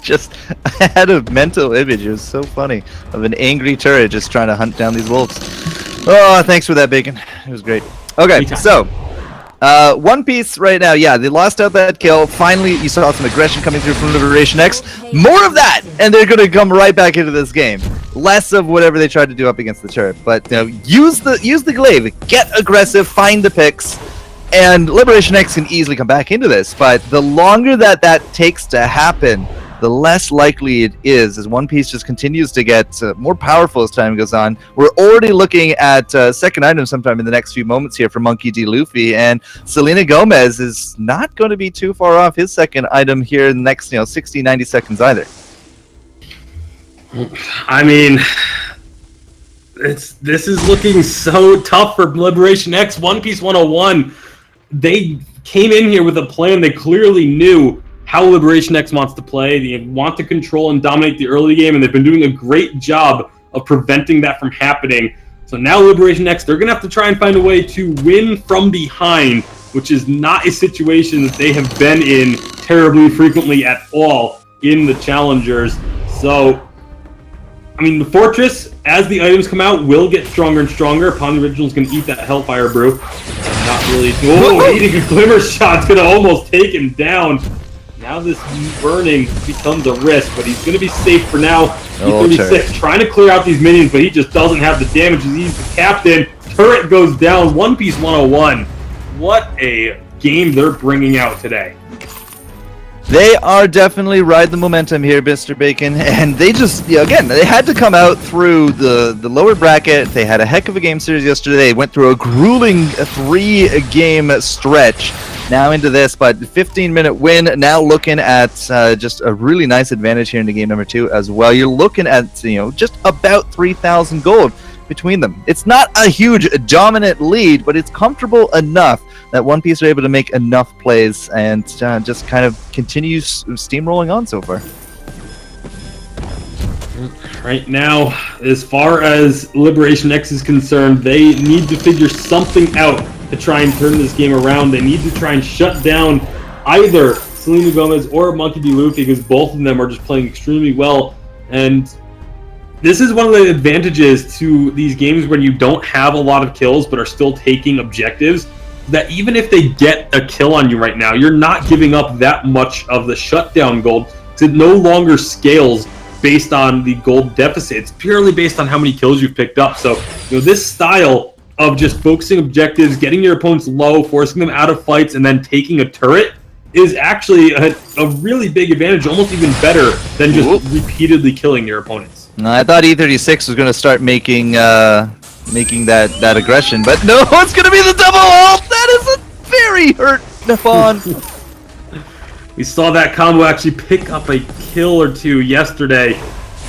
Just, I had a mental image, it was so funny, of an angry turret just trying to hunt down these wolves. Oh, thanks for that, Bacon. It was great. Okay, Anytime. so, One Piece right now, yeah, they lost out that kill. Finally, you saw some aggression coming through from Liberation X. More of that, and they're going to come right back into this game. Less of whatever they tried to do up against the turret. But, you know, use the glaive, get aggressive, find the picks, and Liberation X can easily come back into this. But the longer that takes to happen, the less likely it is, as One Piece just continues to get more powerful as time goes on. We're already looking at second item sometime in the next few moments here for Monkey D. Luffy, and Selena Gomez is not going to be too far off his second item here in the next 60, 90 seconds either. I mean, this is looking so tough for Liberation X. One Piece 101, they came in here with a plan. They clearly knew how Liberation X wants to play. They want to control and dominate the early game, and they've been doing a great job of preventing that from happening. So now Liberation X, they're going to have to try and find a way to win from behind, which is not a situation that they have been in terribly frequently at all in the Challengers. So, I mean, the Fortress, as the items come out, will get stronger and stronger. Upon the Original's going to eat that Hellfire Brew. Not really. Oh, eating a Glimmer Shot's going to almost take him down. Now this burning becomes a risk, but he's going to be safe for now. E36 trying to clear out these minions, but he just doesn't have the damage. He's the captain. Turret goes down. One Piece 101. What a game they're bringing out today. They are definitely riding the momentum here, Mr. Bacon, and they just, again, they had to come out through the lower bracket. They had a heck of a game series yesterday. They went through a grueling 3-game stretch. Now into this, but 15-minute win. Now looking at just a really nice advantage here into game number 2 as well. You're looking at just about 3,000 gold between them. It's not a huge dominant lead, but it's comfortable enough that One Piece are able to make enough plays and just kind of continue steamrolling on so far. Right now, as far as Liberation X is concerned, they need to figure something out to try and turn this game around. They need to try and shut down either Selena Gomez or Monkey D. Luffy, because both of them are just playing extremely well. And this is one of the advantages to these games when you don't have a lot of kills but are still taking objectives, that even if they get a kill on you right now, you're not giving up that much of the shutdown gold, because it no longer scales based on the gold deficit. It's purely based on how many kills you've picked up. So, this style of just focusing objectives, getting your opponents low, forcing them out of fights, and then taking a turret is actually a really big advantage, almost even better than just repeatedly killing your opponents. I thought E36 was going to start making that aggression, but no, it's going to be the double ult! That is a very hurt Nippon. We saw that combo actually pick up a kill or two yesterday.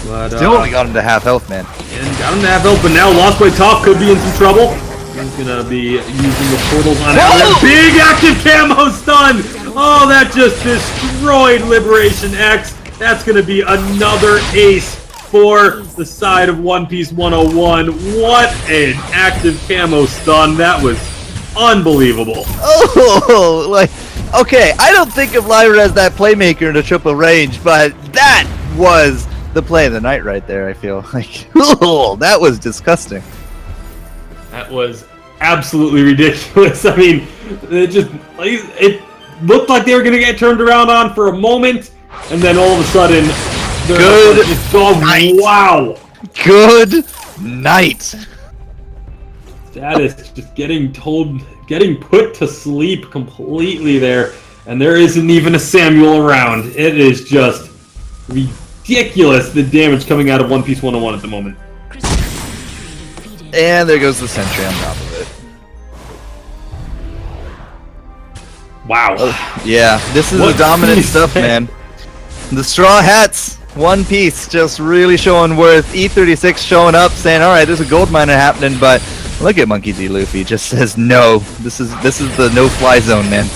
But, Still only got him to half health, man. And got him to half health, but now Lost Boy Toph could be in some trouble. He's going to be using the portals on that big active camo stun! Oh, that just destroyed Liberation X. That's going to be another ace for the side of One Piece 101. What an active camo stun. That was unbelievable. Oh, okay, I don't think of Lyra as that playmaker in a triple range, but that was the play of the night right there, I feel. That was disgusting. That was absolutely ridiculous. I mean, it looked like they were going to get turned around on for a moment, and then all of a sudden, good night. Wow. Good night. Status just getting put to sleep completely there, and there isn't even a Samuel around. It is just ridiculous, the damage coming out of One Piece 101 at the moment. And there goes the sentry on top of it. Wow. Yeah, this is the dominant stuff, man. The Straw Hats, One Piece, just really showing worth. E36 showing up, saying, all right, there's a gold miner happening, but look at Monkey D. Luffy, just says no. This is the no-fly zone, man.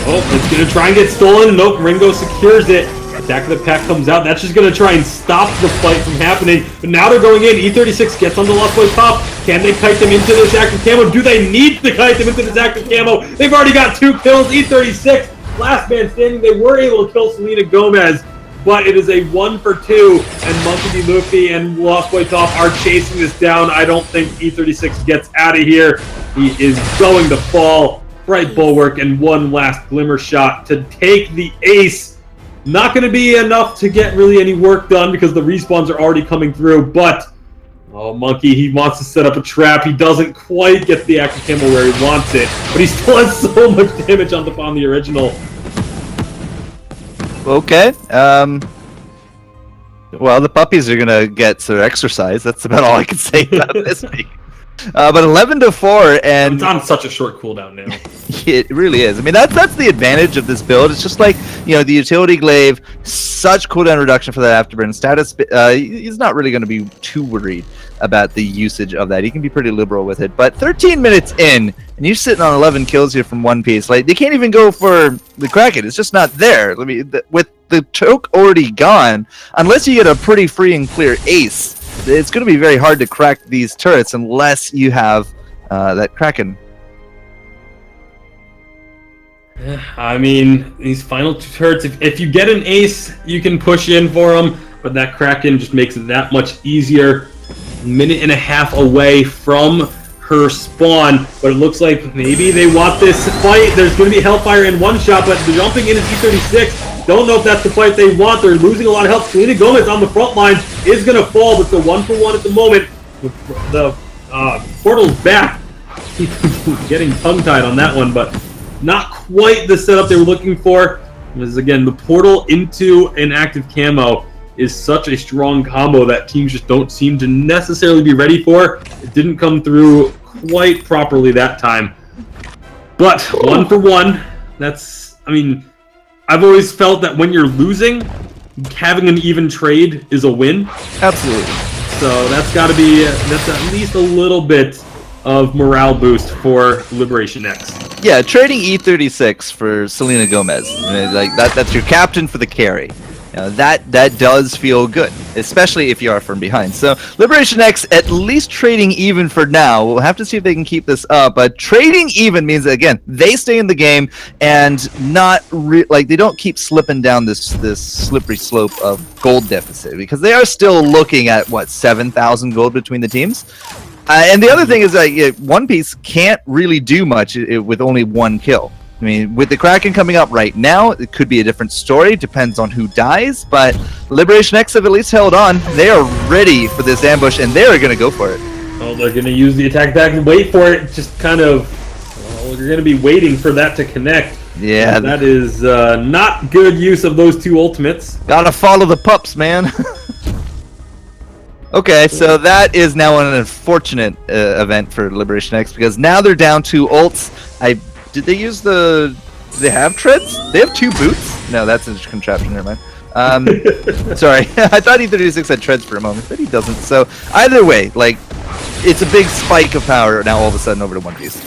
Oh, it's going to try and get stolen. Nope, Ringo secures it. Attack of the Pack comes out. That's just going to try and stop the fight from happening. But now they're going in. E36 gets on the Lost Boy top. Can they kite them into this active camo? Do they need to kite them into this active camo? They've already got 2 kills. E36, last man standing. They were able to kill Selena Gomez, but it is a 1 for 2. And Monkey D. Luffy and Lost Boy top are chasing this down. I don't think E36 gets out of here. He is going to fall. Bright Bulwark and one last glimmer shot to take the ace. Not going to be enough to get really any work done because the respawns are already coming through, but oh, Monkey, he wants to set up a trap. He doesn't quite get the active camo where he wants it, but he still has so much damage on the original. Okay. Well, the puppies are going to get their exercise. That's about all I can say about this week. But 11-4, and it's on such a short cooldown now. It really is. I mean, that's the advantage of this build. It's just like, the utility glaive, such cooldown reduction for that afterburn status. He's not really going to be too worried about the usage of that. He can be pretty liberal with it. But 13 minutes in, and you're sitting on 11 kills here from One Piece. Like, they can't even go for the Kraken. It's just not there. I mean, with the choke already gone, unless you get a pretty free and clear ace, it's going to be very hard to crack these turrets unless you have that Kraken. I mean, these final 2 turrets, if you get an ace, you can push in for them, but that Kraken just makes it that much easier. A minute and a half away from her spawn, but it looks like maybe they want this fight. There's going to be Hellfire in one shot, but the jumping in is E36. Don't know if that's the fight they want. They're losing a lot of health. Selena Gomez on the front line is going to fall, but it's a 1-for-1 at the moment. The portal's back. Getting tongue-tied on that one, but not quite the setup they were looking for. Because again, the portal into an active camo is such a strong combo that teams just don't seem to necessarily be ready for. It didn't come through quite properly that time. But 1-for-1, that's, I mean, I've always felt that when you're losing, having an even trade is a win. Absolutely. So that's got to be, that's at least a little bit of morale boost for Liberation X. Yeah, trading E36 for Selena Gomez, I mean, like that's your captain for the carry. That does feel good, especially if you are from behind. So Liberation X at least trading even for now. We'll have to see if they can keep this up. But trading even means that, again, they stay in the game and not like they don't keep slipping down this slippery slope of gold deficit, because they are still looking at what, 7,000 gold between the teams. And the other thing is that One Piece can't really do much with only 1 kill. I mean, with the Kraken coming up right now, it could be a different story. Depends on who dies. But Liberation X have at least held on. They are ready for this ambush, and they are going to go for it. Well, they're going to use the attack and wait for it. Just kind of, well, you're going to be waiting for that to connect. Yeah. And that is not good use of those 2 ultimates. Gotta follow the pups, man. Okay, so that is now an unfortunate event for Liberation X, because now they're down 2 ults. Did they use do they have treads? They have 2 boots? No, that's a contraption, never mind. Sorry, I thought E36 had treads for a moment, but he doesn't. So either way, like, it's a big spike of power now all of a sudden over to One Piece.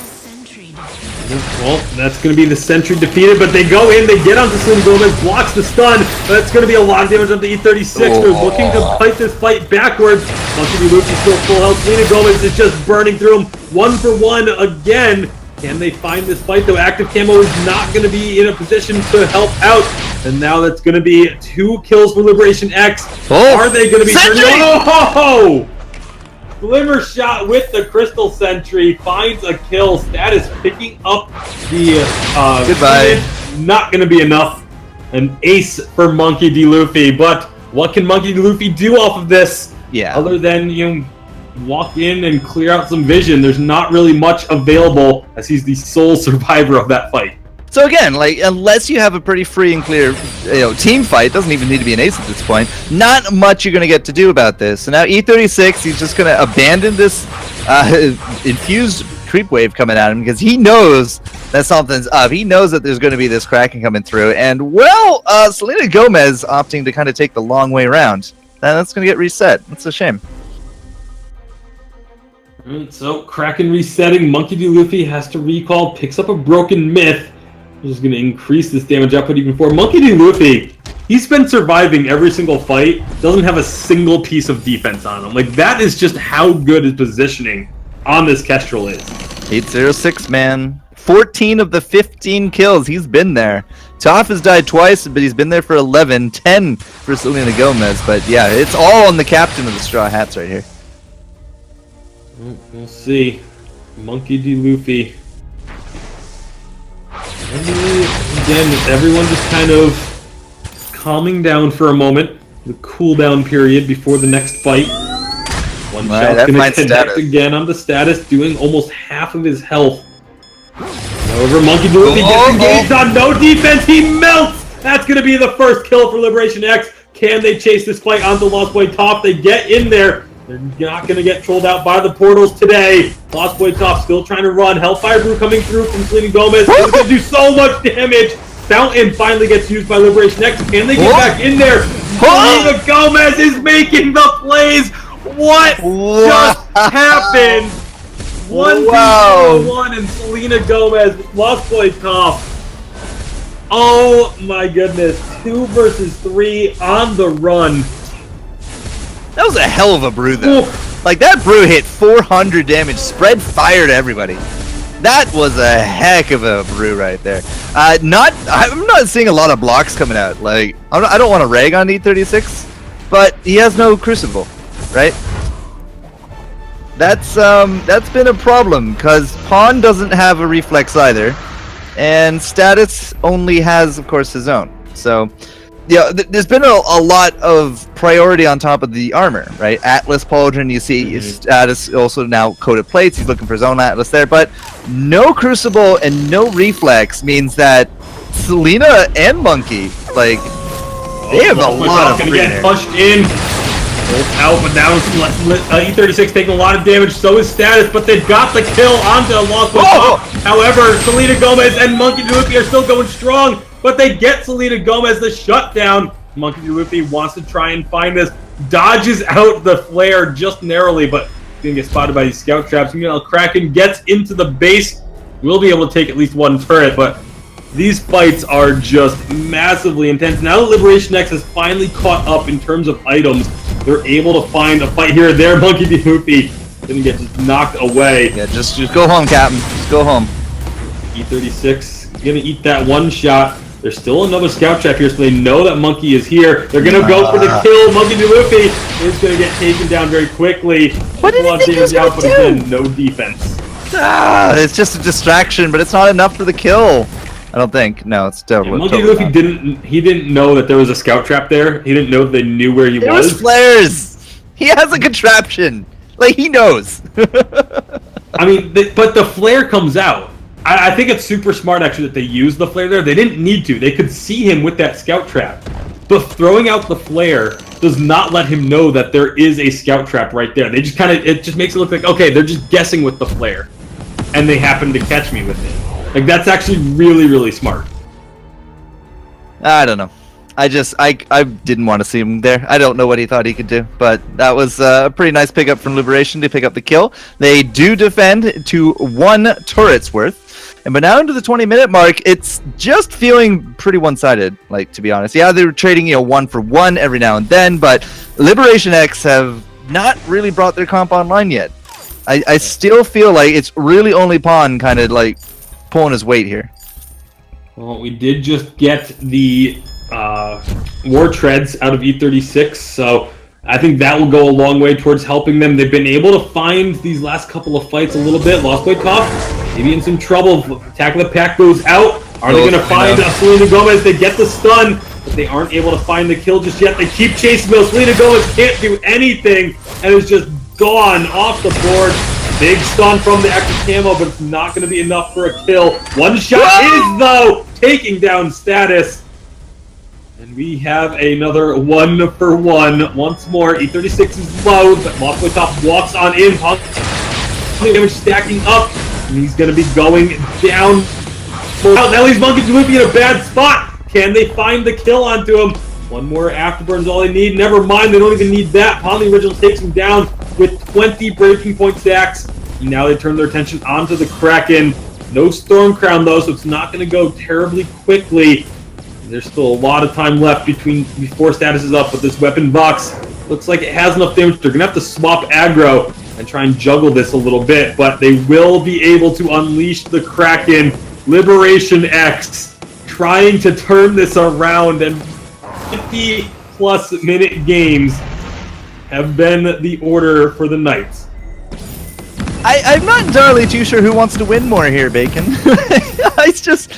Well, that's going to be the Sentry defeated, but they go in, they get onto Selena Gomez, blocks the stun, but that's going to be a lot of damage onto E36. They're looking to fight this fight backwards. Monkey D. Luffy still full health. Selena Gomez is just burning through him. 1-for-1 again. Can they find this fight, though? Active Camo is not going to be in a position to help out. And now that's going to be 2 kills for Liberation X. Are they going to be... Oh! Glimmer shot with the Crystal Sentry. Finds a kill. Status picking up the... Goodbye. Not going to be enough. An ace for Monkey D. Luffy. But what can Monkey D. Luffy do off of this? Yeah. Other than, walk in and clear out some vision. There's not really much available, as he's the sole survivor of that fight. So again, like, unless you have a pretty free and clear team fight, doesn't even need to be an ace at this point, not much you're going to get to do about this. So now E36, he's just going to abandon this infused creep wave coming at him, because he knows that something's up. He knows that there's going to be this Kraken coming through, and well, Selena Gomez opting to kind of take the long way around. That's going to get reset. That's a shame. Alright, so Kraken resetting. Monkey D. Luffy has to recall, picks up a broken myth, which is going to increase this damage output even more. Monkey D. Luffy, He's been surviving every single fight, doesn't have a single piece of defense on him. Like, that is just how good his positioning on this Kestrel is. 806, man. 14 of the 15 kills. He's been there. Toph has died twice, but he's been there for 11. 10 for Selena Gomez. But yeah, it's all on the captain of the Straw Hats right here. We'll see. Monkey D. Luffy. Again, everyone just kind of calming down for a moment. The cooldown period before the next fight. One shot's going to connect again on the status, doing almost half of his health. However, Monkey D. Luffy gets engaged on no defense. He melts! That's going to be the first kill for Liberation X. Can they chase this fight onto Lost Boy Top? They get in there. They're not going to get trolled out by the portals today. Lost Boy Top still trying to run. Hellfire Brew coming through from Selena Gomez. It's going to do so much damage. Fountain finally gets used by Liberation X. Can they get back in there? Selena Gomez is making the plays. What just happened? 1v1 and Selena Gomez with Lost Boy Top. Oh my goodness. 2 versus 3 on the run. That was a hell of a brew, though. Like, that brew hit 400 damage, spread fire to everybody. That was a heck of a brew right there. I'm not seeing a lot of blocks coming out. Like, I don't want to rag on E36, but he has no Crucible, right? That's been a problem, because Pawn doesn't have a reflex either, and Status only has, of course, his own. So, yeah, there's been a lot of priority on top of the armor, right? Atlas Pauldron, you see Status also now coated plates. He's looking for his own Atlas there, but no Crucible and no reflex means that Selena and Monkey, like, they have a lot of free get pushed in. Out, but now E36 taking a lot of damage, so is Status, but they've got the kill onto Lost Boy Top. However, Selena Gomez and Monkey D. Luffy are still going strong, but they get Selena Gomez the shutdown. Monkey D. Luffy wants to try and find this, dodges out the flare just narrowly, but he's going to get spotted by these scout traps. Meanwhile, Kraken gets into the base, will be able to take at least one turret, but these fights are just massively intense. Now that Liberation X has finally caught up in terms of items, they're able to find a fight here or there. Monkey D. Luffy didn't get just knocked away. Yeah, just go home, Captain. Just go home. E36 gonna eat that one shot. There's still another scout trap here, so they know that Monkey is here. They're gonna go for the kill. Monkey D. Luffy is gonna get taken down very quickly. What did he think he was gonna do? Again, no defense. It's just a distraction, but it's not enough for the kill. I don't think. No, it's still. Yeah, Monkey D. Luffy didn't know that there was a scout trap there. He didn't know that they knew where he was. There was flares. He has a contraption. Like, he knows. I mean, but the flare comes out. I think it's super smart, actually, that they used the flare there. They didn't need to. They could see him with that scout trap. But throwing out the flare does not let him know that there is a scout trap right there. They just it just makes it look like, okay, they're just guessing with the flare. And they happen to catch me with it. Like, that's actually really, really smart. I don't know. I didn't want to see him there. I don't know what he thought he could do, but that was a pretty nice pickup from Liberation to pick up the kill. They do defend to 1 turret's worth. And but now into the 20-minute mark, it's just feeling pretty one-sided, like, to be honest. Yeah, they were trading, 1 for 1 every now and then, but Liberation X have not really brought their comp online yet. I still feel like it's really only Pawn kind of, like, pulling his weight here. Well, we did just get the war treads out of E36, so I think that will go a long way towards helping them. They've been able to find these last couple of fights a little bit. Lost Boy Top, maybe in some trouble. Attack of the Pack goes out. Are they going to find Selena Gomez? They get the stun, but they aren't able to find the kill just yet. They keep chasing though. Selena Gomez can't do anything, and is just gone off the board. Big stun from the extra camo, but it's not going to be enough for a kill. One shot is, though, taking down Status. And we have another 1 for 1. Once more, E36 is low, but Lost Boy Top walks on in. Damage stacking up, and he's going to be going down. That leaves Monkey D. Luffy in a bad spot. Can they find the kill onto him? One more afterburn's all they need. Never mind, they don't even need that. Pawn the Original takes him down with 20 breaking point stacks. And now they turn their attention onto the Kraken. No Storm Crown, though, so it's not going to go terribly quickly. There's still a lot of time left before status is up, but this weapon box looks like it has enough damage. They're going to have to swap aggro and try and juggle this a little bit, but they will be able to unleash the Kraken. Liberation X trying to turn this around, and 50-plus minute games have been the order for the Knights. I'm not entirely too sure who wants to win more here, Bacon. It's just,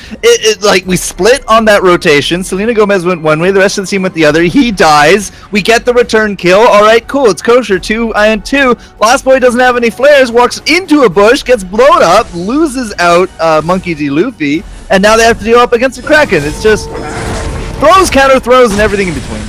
like, we split on that rotation. Selena Gomez went one way, the rest of the team went the other. He dies. We get the return kill. All right, cool. It's kosher. 2 and 2. Lost Boy doesn't have any flares, walks into a bush, gets blown up, loses out Monkey D. Luffy, and now they have to deal up against the Kraken. It's just throws, counter throws, and everything in between.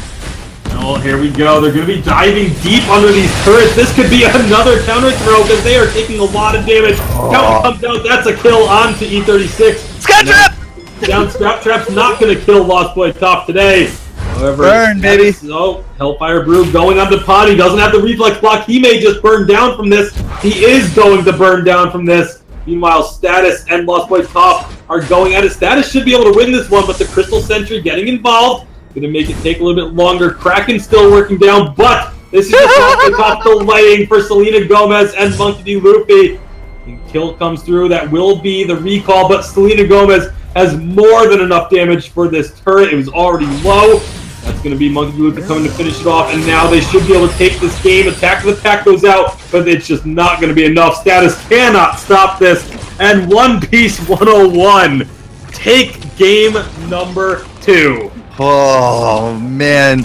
Oh, here we go. They're going to be diving deep under these turrets. This could be another counter throw because they are taking a lot of damage. Counter comes out. That's a kill onto E36. Scrap Trap! Down Scrap Trap's not going to kill Lost Boy Top today. However, burn, baby. Oh, Hellfire Brew going onto Pod. He doesn't have the reflex block. He may just burn down from this. He is going to burn down from this. Meanwhile, Status and Lost Boy Top are going at it. Status should be able to win this one, but the Crystal Sentry getting involved. Going to make it take a little bit longer. Kraken still working down, but this is just Lost Boy Top delaying for Selena Gomez and Monkey D. Luffy. The kill comes through. That will be the recall, but Selena Gomez has more than enough damage for this turret. It was already low. That's going to be Monkey D. Luffy coming to finish it off, and now they should be able to take this game. Attack of the Pack goes out, but it's just not going to be enough. Status cannot stop this, and One Piece 101 take game number 2. Oh, man.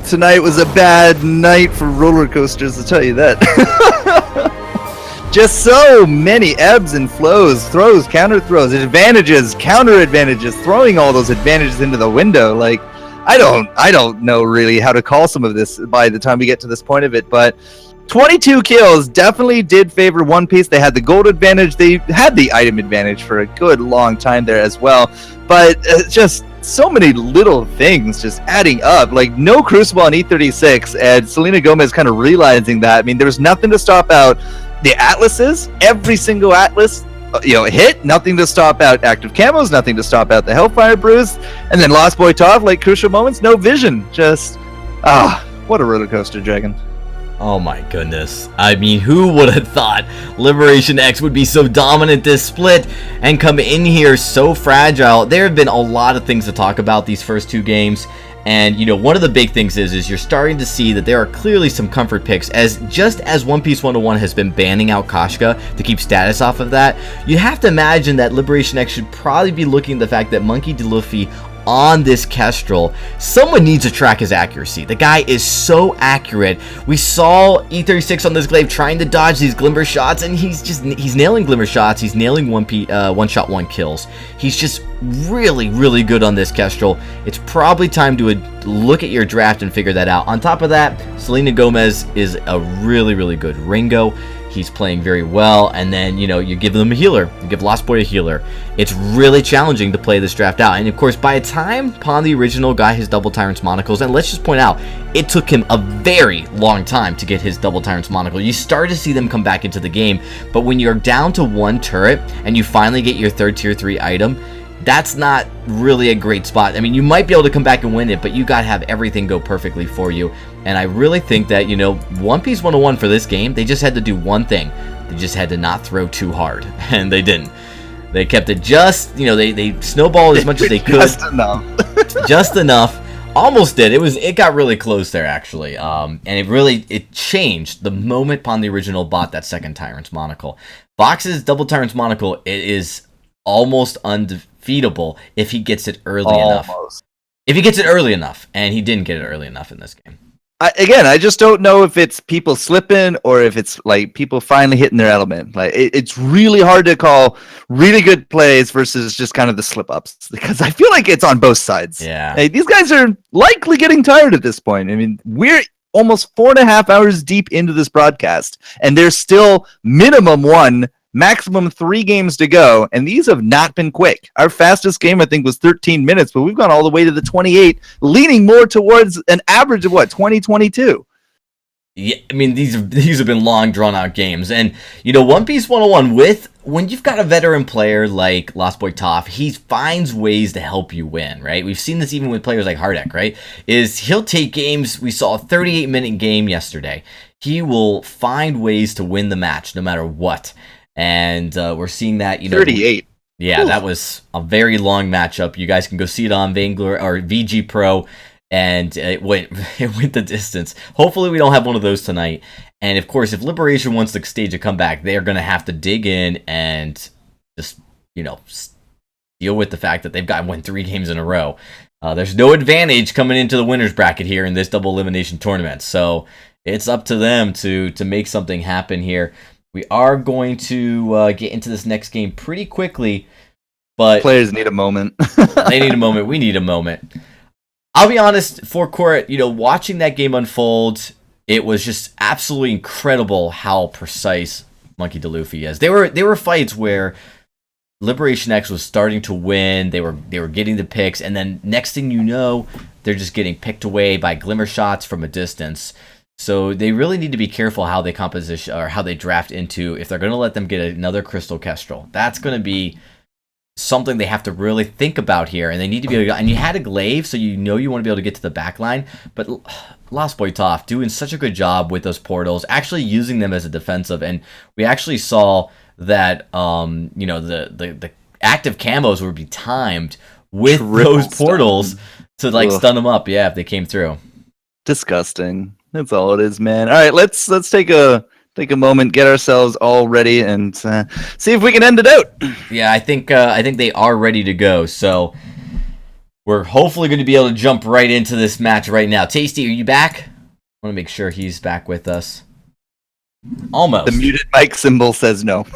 Tonight was a bad night for roller coasters, I'll tell you that. Just so many ebbs and flows, throws, counter throws, advantages, counter advantages, throwing all those advantages into the window. Like, I don't know really how to call some of this by the time we get to this point of it, but 22 kills definitely did favor One Piece. They had the gold advantage. They had the item advantage for a good long time there as well, but just so many little things just adding up. Like, no Crucible on E36, and Selena Gomez kind of realizing that. I mean, there was nothing to stop out the Atlases. Every single Atlas, hit. Nothing to stop out active camos. Nothing to stop out the Hellfire Brews. And then Lost Boy Top, like, crucial moments, no vision. Just, what a roller coaster, Dragon. Oh my goodness. I mean, who would have thought Liberation X would be so dominant this split and come in here so fragile? There have been a lot of things to talk about these first 2 games. And, one of the big things is you're starting to see that there are clearly some comfort picks. Just as One Piece 101 has been banning out Kashka to keep status off of that, you have to imagine that Liberation X should probably be looking at the fact that Monkey D. Luffy on this Kestrel, someone needs to track his accuracy. The guy is so accurate. We saw E36 on this glaive trying to dodge these glimmer shots, and he's nailing glimmer shots. He's nailing one shot, 1 kills. He's just really, really good on this Kestrel. It's probably time to look at your draft and figure that out. On top of that, Selena Gomez is a really, really good Ringo. He's playing very well, and then, you give them a healer. You give Lost Boy a healer. It's really challenging to play this draft out. And, of course, by the time Pon the Original got his Double Tyrant's Monocles, and let's just point out, it took him a very long time to get his Double Tyrant's Monocle. You start to see them come back into the game, but when you're down to 1 turret, and you finally get your 3rd Tier 3 item, that's not really a great spot. I mean, you might be able to come back and win it, but you gotta have everything go perfectly for you. And I really think that, One Piece 101 for this game, they just had to do one thing. They just had to not throw too hard, and they didn't. They kept it just, they snowballed as much as they could. Just enough. Just enough. Almost did. It got really close there, actually. And it changed the moment Pon the Original bought that 2nd Tyrant's Monocle. Box's Double Tyrant's Monocle, it is almost undefeatable if he gets it early enough. If he gets it early enough, and he didn't get it early enough in this game. I just don't know if it's people slipping or if it's like people finally hitting their element. Like, it's really hard to call really good plays versus just kind of the slip ups, because I feel like it's on both sides. Yeah. Hey, these guys are likely getting tired at this point. I mean, we're almost 4.5 hours deep into this broadcast, and there's still minimum 1, maximum 3 games to go, and these have not been quick. Our fastest game, I think, was 13 minutes, but we've gone all the way to the 28, leaning more towards an average of 2022. Yeah, I mean, these have been long, drawn-out games. And, One Piece 101, when you've got a veteran player like Lost Boy Toph, he finds ways to help you win, right? We've seen this even with players like Hardek, right? He'll take games. We saw a 38-minute game yesterday. He will find ways to win the match no matter what. And we're seeing that, 38. Yeah, that was a very long matchup. You guys can go see it on Vainglory or VG Pro. And it went the distance. Hopefully we don't have one of those tonight. And of course, if Liberation wants to stage a comeback, they're going to have to dig in and just, deal with the fact that they've got to win 3 games in a row. There's no advantage coming into the winner's bracket here in this double elimination tournament. So it's up to them to make something happen here. We are going to get into this next game pretty quickly. But players need a moment. They need a moment. We need a moment. I'll be honest, for Court, watching that game unfold, it was just absolutely incredible how precise Monkey D. Luffy is. There were fights where Liberation X was starting to win, they were getting the picks, and then next thing you know, they're just getting picked away by glimmer shots from a distance. So they really need to be careful how they composition or how they draft into if they're going to let them get another Crystal Kestrel. That's going to be something they have to really think about here, and they need to be able to, and you had a glaive, so you want to be able to get to the back line, but Lost Boy Toph doing such a good job with those portals, actually using them as a defensive, and we actually saw that the active camos would be timed with those portals to stun them up, if they came through. Disgusting. That's all it is, man. All right, let's take a moment, get ourselves all ready, and see if we can end it out. Yeah, I think they are ready to go. So we're hopefully going to be able to jump right into this match right now. Tasty, are you back? I want to make sure he's back with us. Almost. The muted mic symbol says no.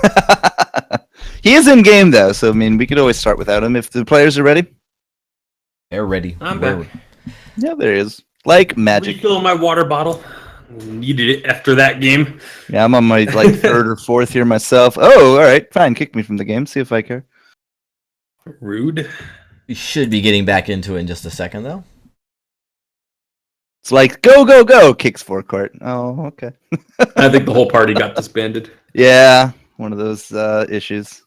He is in game though, so we could always start without him if the players are ready. They're ready. I'm back. Yeah, there he is. Like magic. Refill my water bottle. Needed it after that game. Yeah, I'm on my 3rd or 4th here myself. Oh, all right, fine. Kick me from the game. See if I care. Rude. We should be getting back into it in just a second, though. It's like go go go. Kicks forecourt. Oh, okay. I think the whole party got disbanded. Yeah, one of those issues.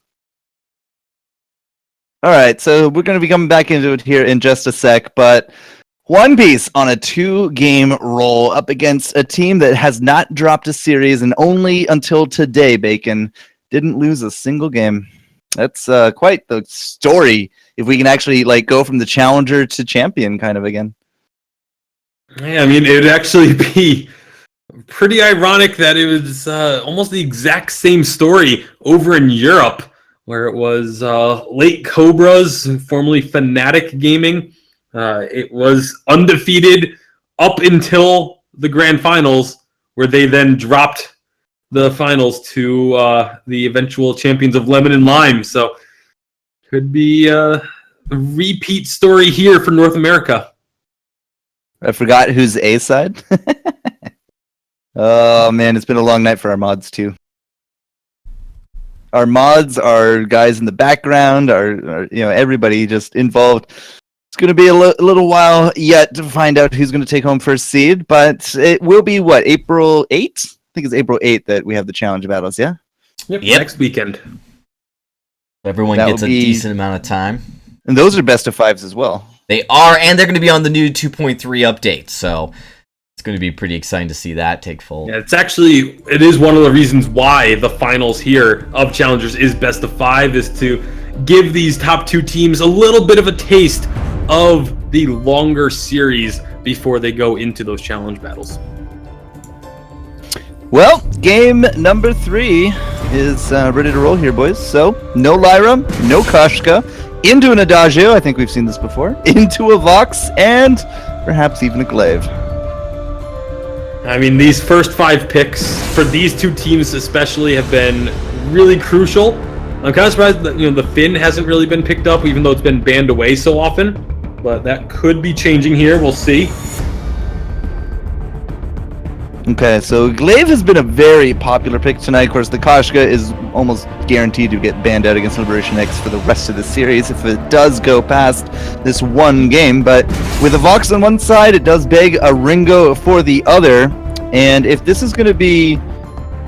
All right, so we're going to be coming back into it here in just a sec, but One Piece on a 2-game roll up against a team that has not dropped a series, and only until today, Bacon, didn't lose a single game. That's quite the story if we can actually go from the challenger to champion kind of again. Yeah, it would actually be pretty ironic that it was almost the exact same story over in Europe, where it was Late Cobras, formerly Fnatic Gaming. It was undefeated up until the grand finals, where they then dropped the finals to the eventual champions of Lemon and Lime. So could be a repeat story here for North America. I forgot who's A side. Oh man, it's been a long night for our mods too. Our mods, our guys in the background, our everybody just involved. It's going to be a little while yet to find out who's going to take home first seed, but it will be April 8th? I think it's April 8th that we have the challenge battles, yeah? Yep. Next weekend. Everyone gets a decent amount of time. And those are best of 5s as well. They are, and they're going to be on the new 2.3 update, so it's going to be pretty exciting to see that take fold. Yeah, it is one of the reasons why the finals here of Challengers is best of 5, is to give these top 2 teams a little bit of a taste of the longer series before they go into those challenge battles. Well, game number 3 is ready to roll here, boys. So, no Lyra, no Kashka, into an Adagio, I think we've seen this before, into a Vox, and perhaps even a Glaive. These first 5 picks for these 2 teams especially have been really crucial. I'm kind of surprised that the Finn hasn't really been picked up, even though it's been banned away so often. But that could be changing here. We'll see. Okay, so Glaive has been a very popular pick tonight. Of course, the Kashka is almost guaranteed to get banned out against Liberation X for the rest of the series if it does go past this one game. But with a Vox on one side, it does beg a Ringo for the other. And if this is going to be,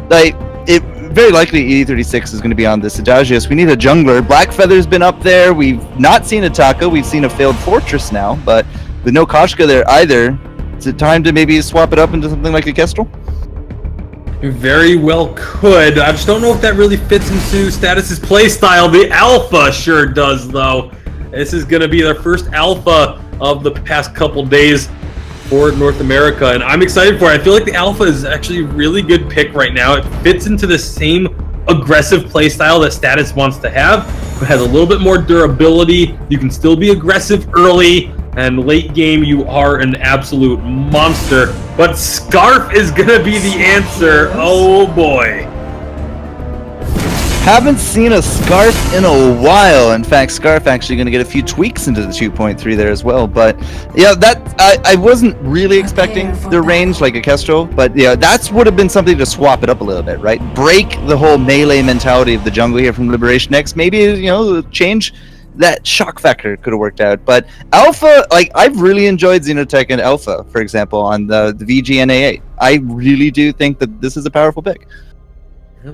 like, it very likely E36 is going to be on this Adagius. We need a jungler. Blackfeather's been up there. We've not seen a Taka. We've seen a failed Fortress now, but with no Koshka there either, is it time to maybe swap it up into something like a Kestrel? You very well could. I just don't know if that really fits into Status's playstyle. The Alpha sure does, though. This is going to be their first Alpha of the past couple days for North America, and I'm excited for it. I feel like the Alpha is actually a really good pick right now. It fits into the same aggressive playstyle that Status wants to have, but has a little bit more durability. You can still be aggressive early, and late game you are an absolute monster. But Scarf is gonna be the answer. Oh boy. Haven't seen a Scarf in a while. In fact, Scarf actually going to get a few tweaks into the 2.3 there as well. But yeah, that I wasn't really expecting the range like a Kestrel, but yeah, that's would have been something to swap it up a little bit, right? Break the whole melee mentality of the jungle here from Liberation X. Maybe, you know, change that shock factor could have worked out. But Alpha, like, I've really enjoyed Xenotech and Alpha, for example, on the VGNA8. I really do think that this is a powerful pick.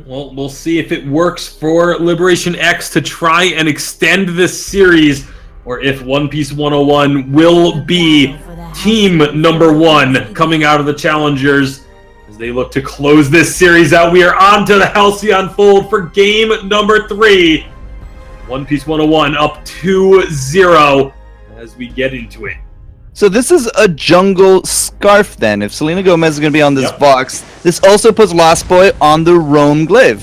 Well, we'll see if it works for Liberation X to try and extend this series, or if One Piece 101 will be team number 1 coming out of the Challengers as they look to close this series out. We are on to the Halcyon Fold for game number 3. One Piece 101 up 2-0 as we get into it. So this is a jungle Scarf then. If Selena Gomez is going to be on this box, this also puts Lost Boy on the Roam Glaive.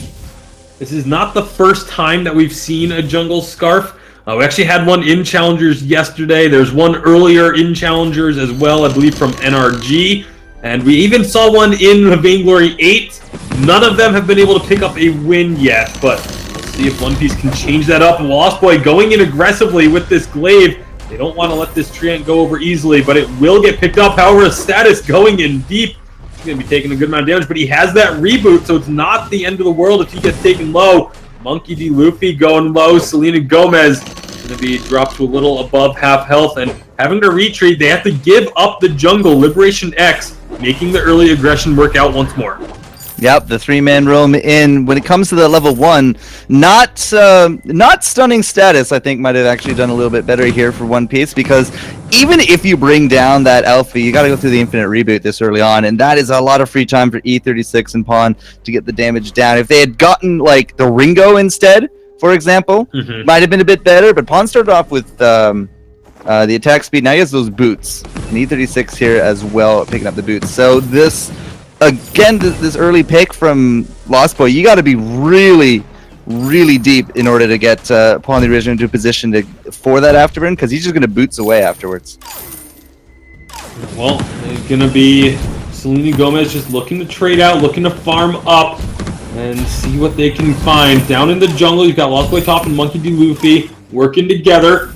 This is not the first time that we've seen a jungle Scarf. We actually had one in Challengers yesterday. There's one earlier in Challengers as well, I believe from NRG. And we even saw one in the Vainglory 8. None of them have been able to pick up a win yet, but let's see if One Piece can change that up. Lost Boy going in aggressively with this Glaive. They don't want to let this Treant go over easily, but it will get picked up. However, Status going in deep. He's going to be taking a good amount of damage, but he has that reboot, so it's not the end of the world if he gets taken low. Monkey D. Luffy going low. Selena Gomez going to be dropped to a little above half health and having to retreat. They have to give up the jungle. Liberation X making the early aggression work out once more. Yep, the 3-man roam in. When it comes to the level 1, not stunning Status, I think might have actually done a little bit better here for One Piece, because even if you bring down that Alpha, you got to go through the infinite reboot this early on, and that is a lot of free time for E36 and Pawn to get the damage down. If they had gotten like the Ringo instead, for example, might have been a bit better, but Pawn started off with the attack speed. Now he has those boots, and E36 here as well, picking up the boots. So this, again, this early pick from Lost Boy, you got to be really, really deep in order to get Pawn the Original into a position for that afterburn, because he's just going to boots away afterwards. Well, it's going to be Selena Gomez just looking to trade out, looking to farm up, and see what they can find. Down in the jungle, you've got Lost Boy top and Monkey D. Luffy working together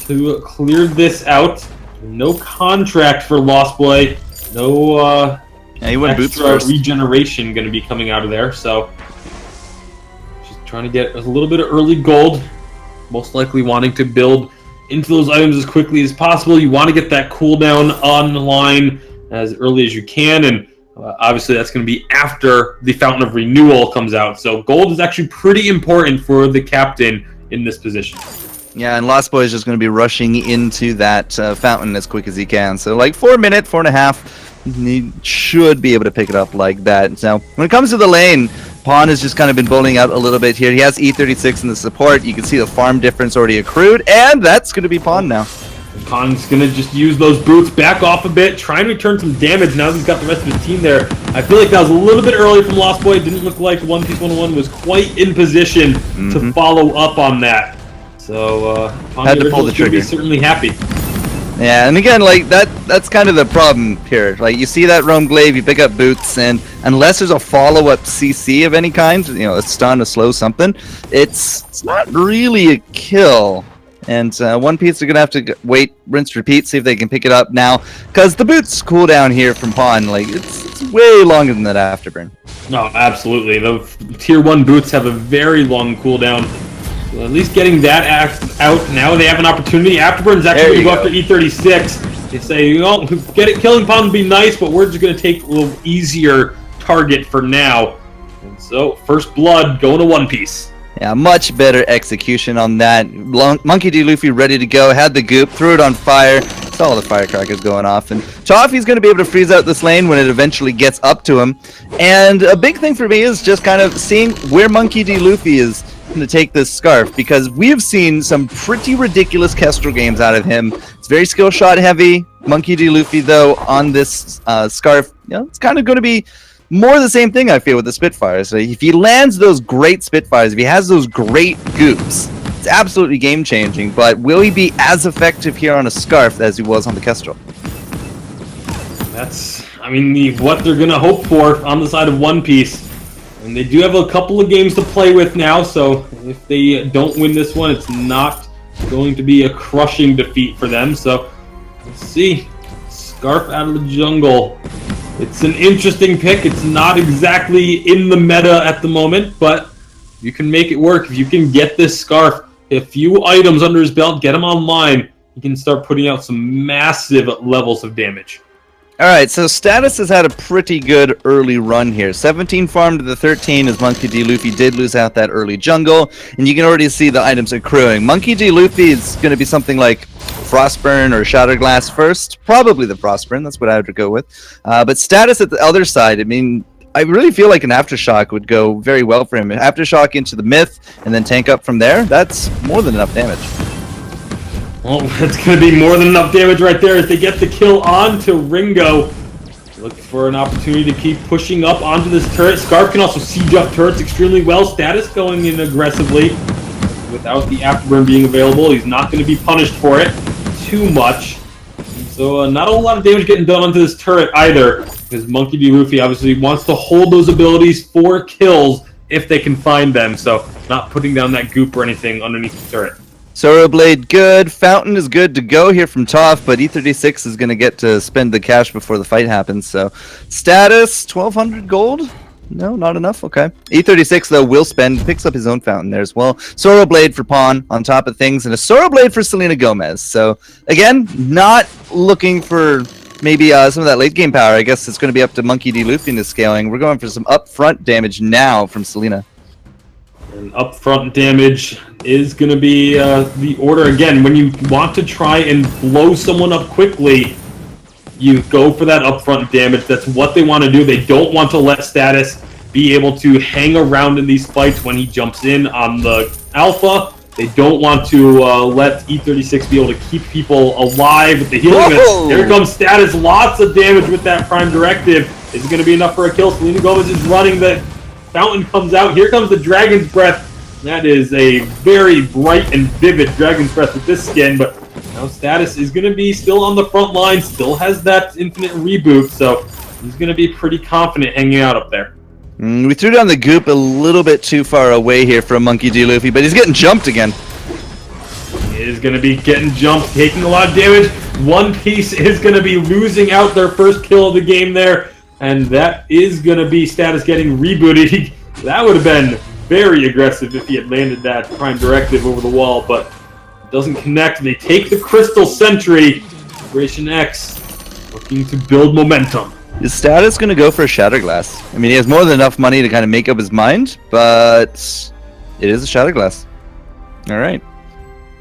to clear this out. No contract for Lost Boy. No he went boots extra first. Regeneration going to be coming out of there, so just trying to get a little bit of early gold, most likely wanting to build into those items as quickly as possible. You want to get that cooldown online as early as you can, and obviously that's going to be after the Fountain of Renewal comes out, so gold is actually pretty important for the captain in this position. Yeah, and Lost Boy is just going to be rushing into that fountain as quick as he can, so like 4 minutes, 4.5. He should be able to pick it up like that. So when it comes to the lane, Pawn has just kind of been bowling out a little bit here. He has E36 in the support. You can see the farm difference already accrued, and that's going to be Pawn now. Pawn's going to just use those boots, back off a bit, try and return some damage now that he's got the rest of his team there. I feel like that was a little bit early from Lost Boy. It didn't look like One Piece 101 was quite in position to follow up on that. So Pawn had to pull the trigger. Be certainly happy. Yeah, and again, like that's kind of the problem here. Like, you see that Roam Glaive, you pick up boots, and unless there's a follow-up CC of any kind, you know, a stun, a slow, something, it's not really a kill. And One Piece are gonna have to wait, rinse, repeat, see if they can pick it up now, because the boots cooldown here from Pawn, like it's way longer than that afterburn. No, absolutely. The tier 1 boots have a very long cooldown. So at least getting that out now, they have an opportunity. Afterburn's actually going to go after E36. They say, you know, killing Palm would be nice, but we're just going to take a little easier target for now. And so, first blood going to One Piece. Yeah, much better execution on that. Monkey D. Luffy ready to go, had the goop, threw it on fire, saw all the firecrackers going off, and Toffee's going to be able to freeze out this lane when it eventually gets up to him. And a big thing for me is just kind of seeing where Monkey D. Luffy is going to take this Scarf, because we have seen some pretty ridiculous Kestrel games out of him. It's very skill shot heavy. Monkey D. Luffy, though, on this Scarf, you know, it's kind of going to be more the same thing, I feel, with the Spitfires. So if he lands those great Spitfires, if he has those great goops, it's absolutely game-changing. But will he be as effective here on a Scarf as he was on the Kestrel? That's, I mean, what they're going to hope for on the side of One Piece. And they do have a couple of games to play with now, so if they don't win this one, it's not going to be a crushing defeat for them. So, let's see. Scarf out of the jungle. It's an interesting pick. It's not exactly in the meta at the moment, but you can make it work. If you can get this Scarf, a few items under his belt, get him online, he can start putting out some massive levels of damage. All right, so Status has had a pretty good early run here. 17 farm to the 13 as Monkey D. Luffy did lose out that early jungle, and you can already see the items accruing. Monkey D. Luffy is going to be something like Frostburn or Shatterglass first. Probably the Frostburn, that's what I would go with. But Status at the other side, I mean, I really feel like an Aftershock would go very well for him. Aftershock into the Myth, and then tank up from there, that's more than enough damage. Well, that's going to be more than enough damage right there as they get the kill onto Ringo. Look for an opportunity to keep pushing up onto this turret. Scarf can also siege up turrets extremely well. Status going in aggressively. Without the Afterburn being available, he's not going to be punished for it too much. So not a whole lot of damage getting done onto this turret either, because Monkey D. Luffy obviously wants to hold those abilities for kills if they can find them. So not putting down that goop or anything underneath the turret. Soro Blade good, Fountain is good to go here from Toph, but E36 is going to get to spend the cash before the fight happens, so Status, 1,200 gold? No, not enough? Okay. E36, though, will spend, picks up his own Fountain there as well. Soro Blade for Pawn on top of things, and a Soro Blade for Selena Gomez, so again, not looking for maybe some of that late game power. I guess it's going to be up to Monkey D. Luffy in the scaling. We're going for some upfront damage now from Selena. And upfront damage is going to be the order. Again, when you want to try and blow someone up quickly, you go for that upfront damage. That's what they want to do. They don't want to let Status be able to hang around in these fights when he jumps in on the Alpha. They don't want to let E36 be able to keep people alive with the healing. Here comes Status. Lots of damage with that Prime Directive. Is it going to be enough for a kill? Selena Gomez is running. The Fountain comes out. Here comes the Dragon's Breath. That is a very bright and vivid Dragon's Breath with this skin, but now Status is going to be still on the front line, still has that infinite reboot, so he's going to be pretty confident hanging out up there. We threw down the goop a little bit too far away here from Monkey D. Luffy, but he's getting jumped again. He is going to be getting jumped, taking a lot of damage. One Piece is going to be losing out their first kill of the game there, and that is going to be Status getting rebooted. That would have been very aggressive if he had landed that Prime Directive over the wall, but it doesn't connect. They take the Crystal Sentry. Operation X looking to build momentum. Is Status going to go for a Shatterglass? I mean, he has more than enough money to kind of make up his mind, but it is a Shatterglass. All right.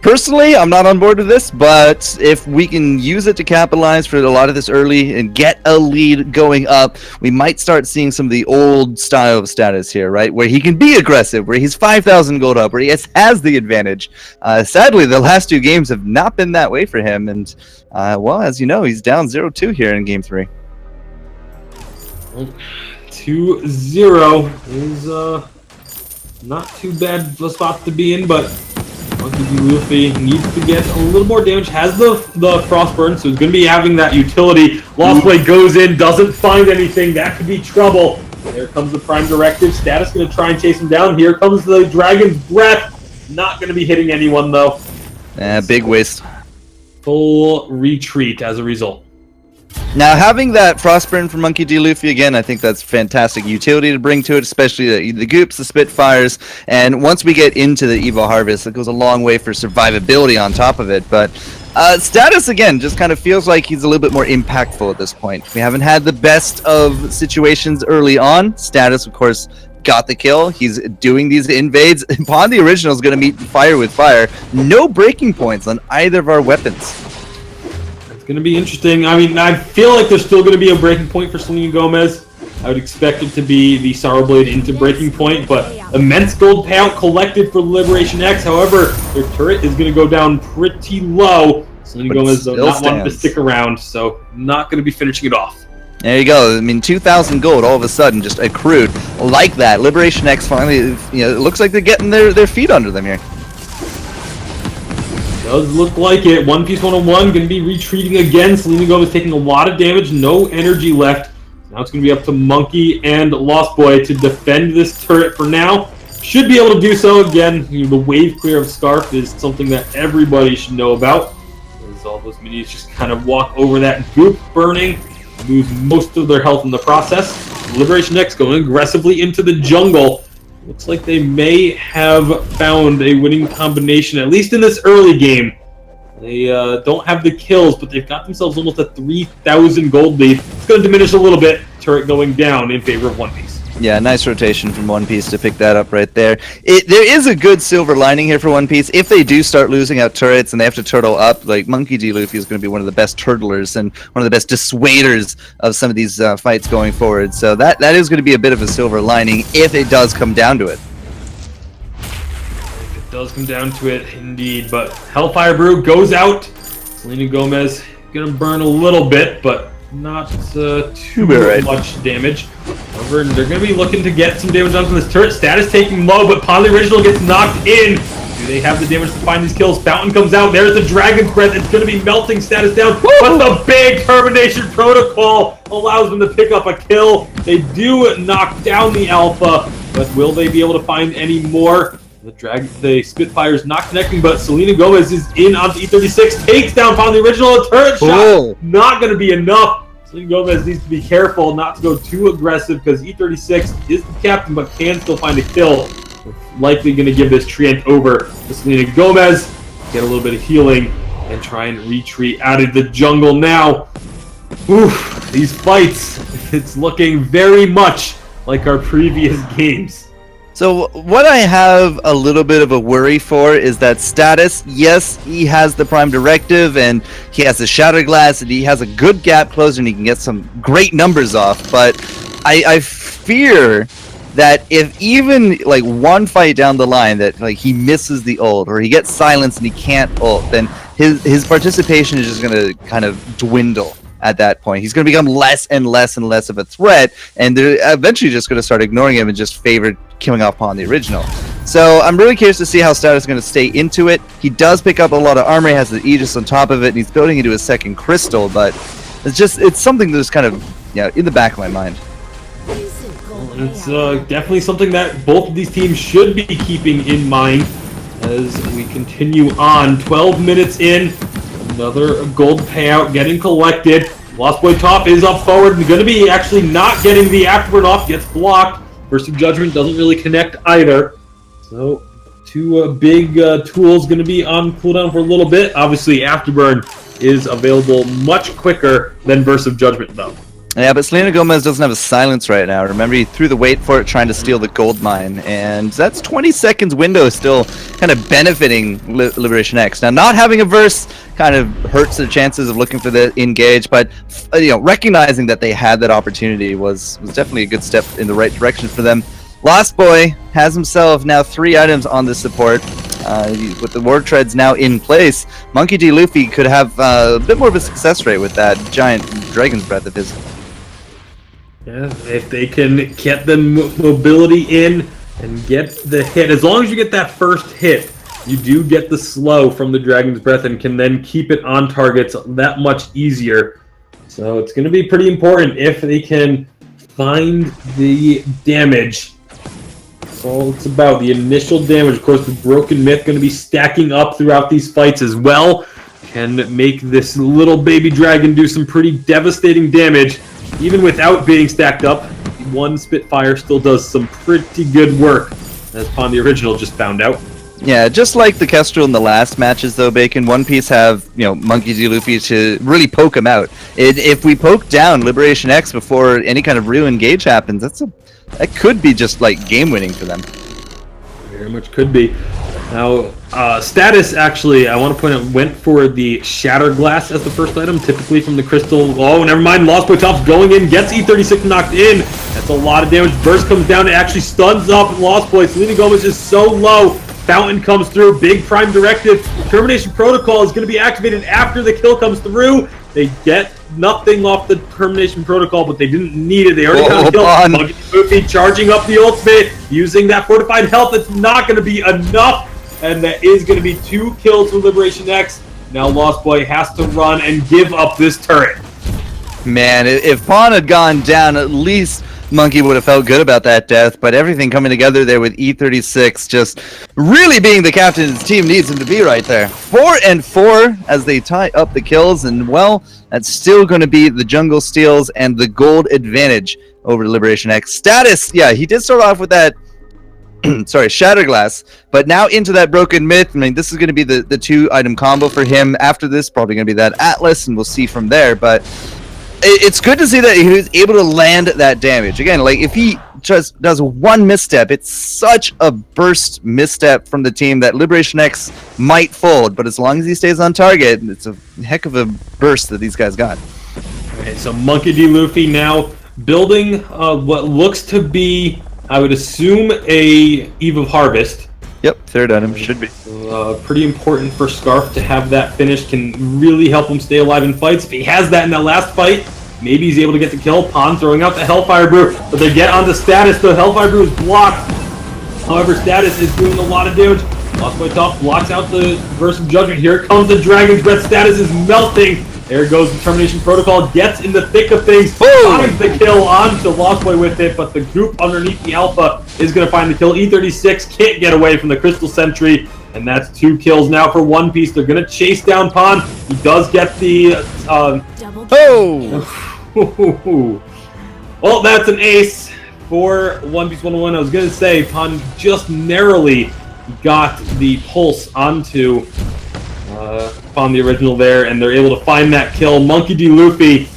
Personally, I'm not on board with this, but if we can use it to capitalize for a lot of this early and get a lead going up, we might start seeing some of the old style of Status here, right? Where he can be aggressive, where he's 5,000 gold up, where he has the advantage. Sadly, the last two games have not been that way for him, and, well, as you know, he's down 0-2 here in Game 3. 2-0 is not too bad of a spot to be in, but Monkey D. Luffy needs to get a little more damage. Has the Frostburn, so he's going to be having that utility. Lost Blade goes in, doesn't find anything. That could be trouble. There comes the Prime Directive. Status going to try and chase him down. Here comes the Dragon's Breath. Not going to be hitting anyone, though. Big waste. Full retreat as a result. Now, having that Frostburn from Monkey D. Luffy, again, I think that's fantastic utility to bring to it, especially the Goops, the Spitfires, and once we get into the Evo Harvest, it goes a long way for survivability on top of it, but Status, again, just kind of feels like he's a little bit more impactful at this point. We haven't had the best of situations early on. Status, of course, got the kill. He's doing these invades. Upon the original is going to meet fire with fire. No breaking points on either of our weapons. It's going to be interesting. I mean, I feel like there's still going to be a breaking point for Selena Gomez. I would expect it to be the Sour Blade into breaking point, but immense gold payout collected for Liberation X. However, their turret is going to go down pretty low. Selena Gomez does not want to stick around, so not going to be finishing it off. There you go. I mean, 2,000 gold all of a sudden just accrued like that. Liberation X finally, it looks like they're getting their feet under them here. Does look like it. One Piece 101 going to be retreating again. Selena Gomez taking a lot of damage, no energy left. Now it's going to be up to Monkey and Lost Boy to defend this turret for now. Should be able to do so. Again, the wave clear of Scarf is something that everybody should know about. As all those minis just kind of walk over that goop, burning, lose most of their health in the process. Liberation X going aggressively into the jungle. Looks like they may have found a winning combination, at least in this early game. They don't have the kills, but they've got themselves almost a 3,000 gold lead. It's going to diminish a little bit. Turret going down in favor of One Piece. Yeah, nice rotation from One Piece to pick that up right there. There is a good silver lining here for One Piece. If they do start losing out turrets and they have to turtle up, like Monkey D. Luffy is going to be one of the best turtlers and one of the best dissuaders of some of these fights going forward. So that is going to be a bit of a silver lining if it does come down to it. Does come down to it indeed, but Hellfire Brew goes out. Selena Gomez gonna burn a little bit, but not too much damage. However, they're gonna be looking to get some damage onto this turret. Status taking low, but Pond the Original gets knocked in. Do they have the damage to find these kills? Fountain comes out. There's the Dragon's Breath. It's gonna be melting Status down. But the big Termination Protocol allows them to pick up a kill. They do knock down the Alpha, but will they be able to find any more? The Spitfire's not connecting, but Selena Gomez is in onto E36, takes down Pond the Original. A turret shot, not going to be enough. Selena Gomez needs to be careful not to go too aggressive because E36 is the captain, but can still find a kill. We're likely going to give this Treant over to Selena Gomez, get a little bit of healing, and try and retreat out of the jungle now. Oof, these fights, it's looking very much like our previous games. So what I have a little bit of a worry for is that Status, yes, he has the Prime Directive and he has the Shatter Glass and he has a good gap closer and he can get some great numbers off, but I fear that if even like one fight down the line that like he misses the ult or he gets silenced and he can't ult, then his participation is just going to kind of dwindle. At that point, he's going to become less and less and less of a threat, and they're eventually just going to start ignoring him and just favor killing off Pond the Original. So I'm really curious to see how Status is going to stay into it. He does pick up a lot of armor, he has the Aegis on top of it, and he's building into a second crystal, but it's something that's kind of in the back of my mind. It's definitely something that both of these teams should be keeping in mind as we continue on. 12 minutes in. Another gold payout getting collected. Lost Boy Top is up forward and going to be actually not getting the afterburn off. Gets blocked. Burst of Judgment doesn't really connect either. So two big tools going to be on cooldown for a little bit. Obviously, afterburn is available much quicker than Burst of Judgment though. Yeah, but Selena Gomez doesn't have a silence right now. Remember, he threw the weight for it trying to steal the gold mine, and that's 20 seconds window still kind of benefiting Liberation X. Now, not having a verse kind of hurts their chances of looking for the engage, but recognizing that they had that opportunity was definitely a good step in the right direction for them. Lost Boy has himself now 3 items on the support. With the War Treads now in place, Monkey D. Luffy could have a bit more of a success rate with that giant Dragon's Breath of his. Yeah, if they can get the mobility in and get the hit, as long as you get that first hit, you do get the slow from the Dragon's Breath and can then keep it on targets that much easier. So it's going to be pretty important if they can find the damage. That's all it's about, the initial damage. Of course, the Broken Myth going to be stacking up throughout these fights as well. Can make this little baby dragon do some pretty devastating damage. Even without being stacked up, one Spitfire still does some pretty good work, as Pond the Original just found out. Yeah, just like the Kestrel in the last matches, though, Bacon, One Piece have, Monkey D. Luffy to really poke him out. If we poke down Liberation X before any kind of real engage happens, that could be just, like, game-winning for them. Very much could be. Now, Status, actually, I want to point out, went for the Shatter Glass as the first item, typically from the Crystal. Oh, never mind, Lost Boy Top's going in, gets E36 knocked in. That's a lot of damage. Burst comes down, it actually stuns up Lost Boy. Selena Gomez is so low. Fountain comes through, big prime directive. Termination Protocol is going to be activated after the kill comes through. They get nothing off the Termination Protocol, but they didn't need it. They already got a kill. Monkey Luffy charging up the ultimate, using that fortified health. That's not going to be enough, and that is going to be 2 kills for Liberation X. Now Lost Boy has to run and give up this turret. Man, if Pawn had gone down, at least Monkey would have felt good about that death, but everything coming together there with E36 just really being the captain his team needs him to be right there. 4-4 as they tie up the kills, and well, that's still going to be the Jungle Steals and the gold advantage over Liberation X. Status, yeah, he did start off with that Shatterglass, but now into that Broken Myth. I mean, this is going to be the 2-item combo for him. After this, probably going to be that Atlas, and we'll see from there, but it's good to see that he was able to land that damage. Again, like, if he just does one misstep, it's such a burst misstep from the team that Liberation X might fold, but as long as he stays on target, it's a heck of a burst that these guys got. Okay, so Monkey D. Luffy now building what looks to be, I would assume, a Eve of Harvest. Yep, 3rd item, should be. Pretty important for Scarf to have that finished, can really help him stay alive in fights. If he has that in that last fight, maybe he's able to get the kill. Pawn throwing out the Hellfire Brew, but they get onto Status. The Hellfire Brew is blocked. However, Status is doing a lot of damage. Lost Boy Top blocks out the Burst of Judgment. Here comes the Dragon's Breath. Status is melting. There goes the Termination Protocol, gets in the thick of things, finds the kill onto Lost Boy with it, but the group underneath the Alpha is going to find the kill. E36 can't get away from the Crystal Sentry, and that's 2 kills now for One Piece. They're going to chase down Pawn. He does get the... Well, that's an ace for One Piece 101. I was going to say, Pawn just narrowly got the pulse onto... on the original there, and they're able to find that kill. Monkey D. Luffy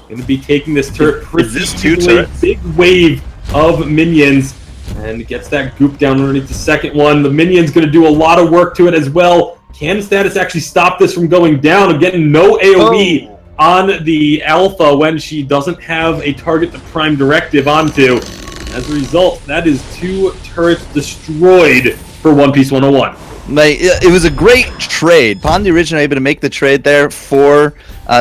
going to be taking this turret pretty easily. Big wave of minions, and gets that goop down underneath the second one. The minion's going to do a lot of work to it as well. Can Status actually stop this from going down? I'm getting no AoE on the Alpha when she doesn't have a target to prime directive onto. As a result, that is 2 turrets destroyed for One Piece 101. Like, it was a great trade. Pawn the original able to make the trade there for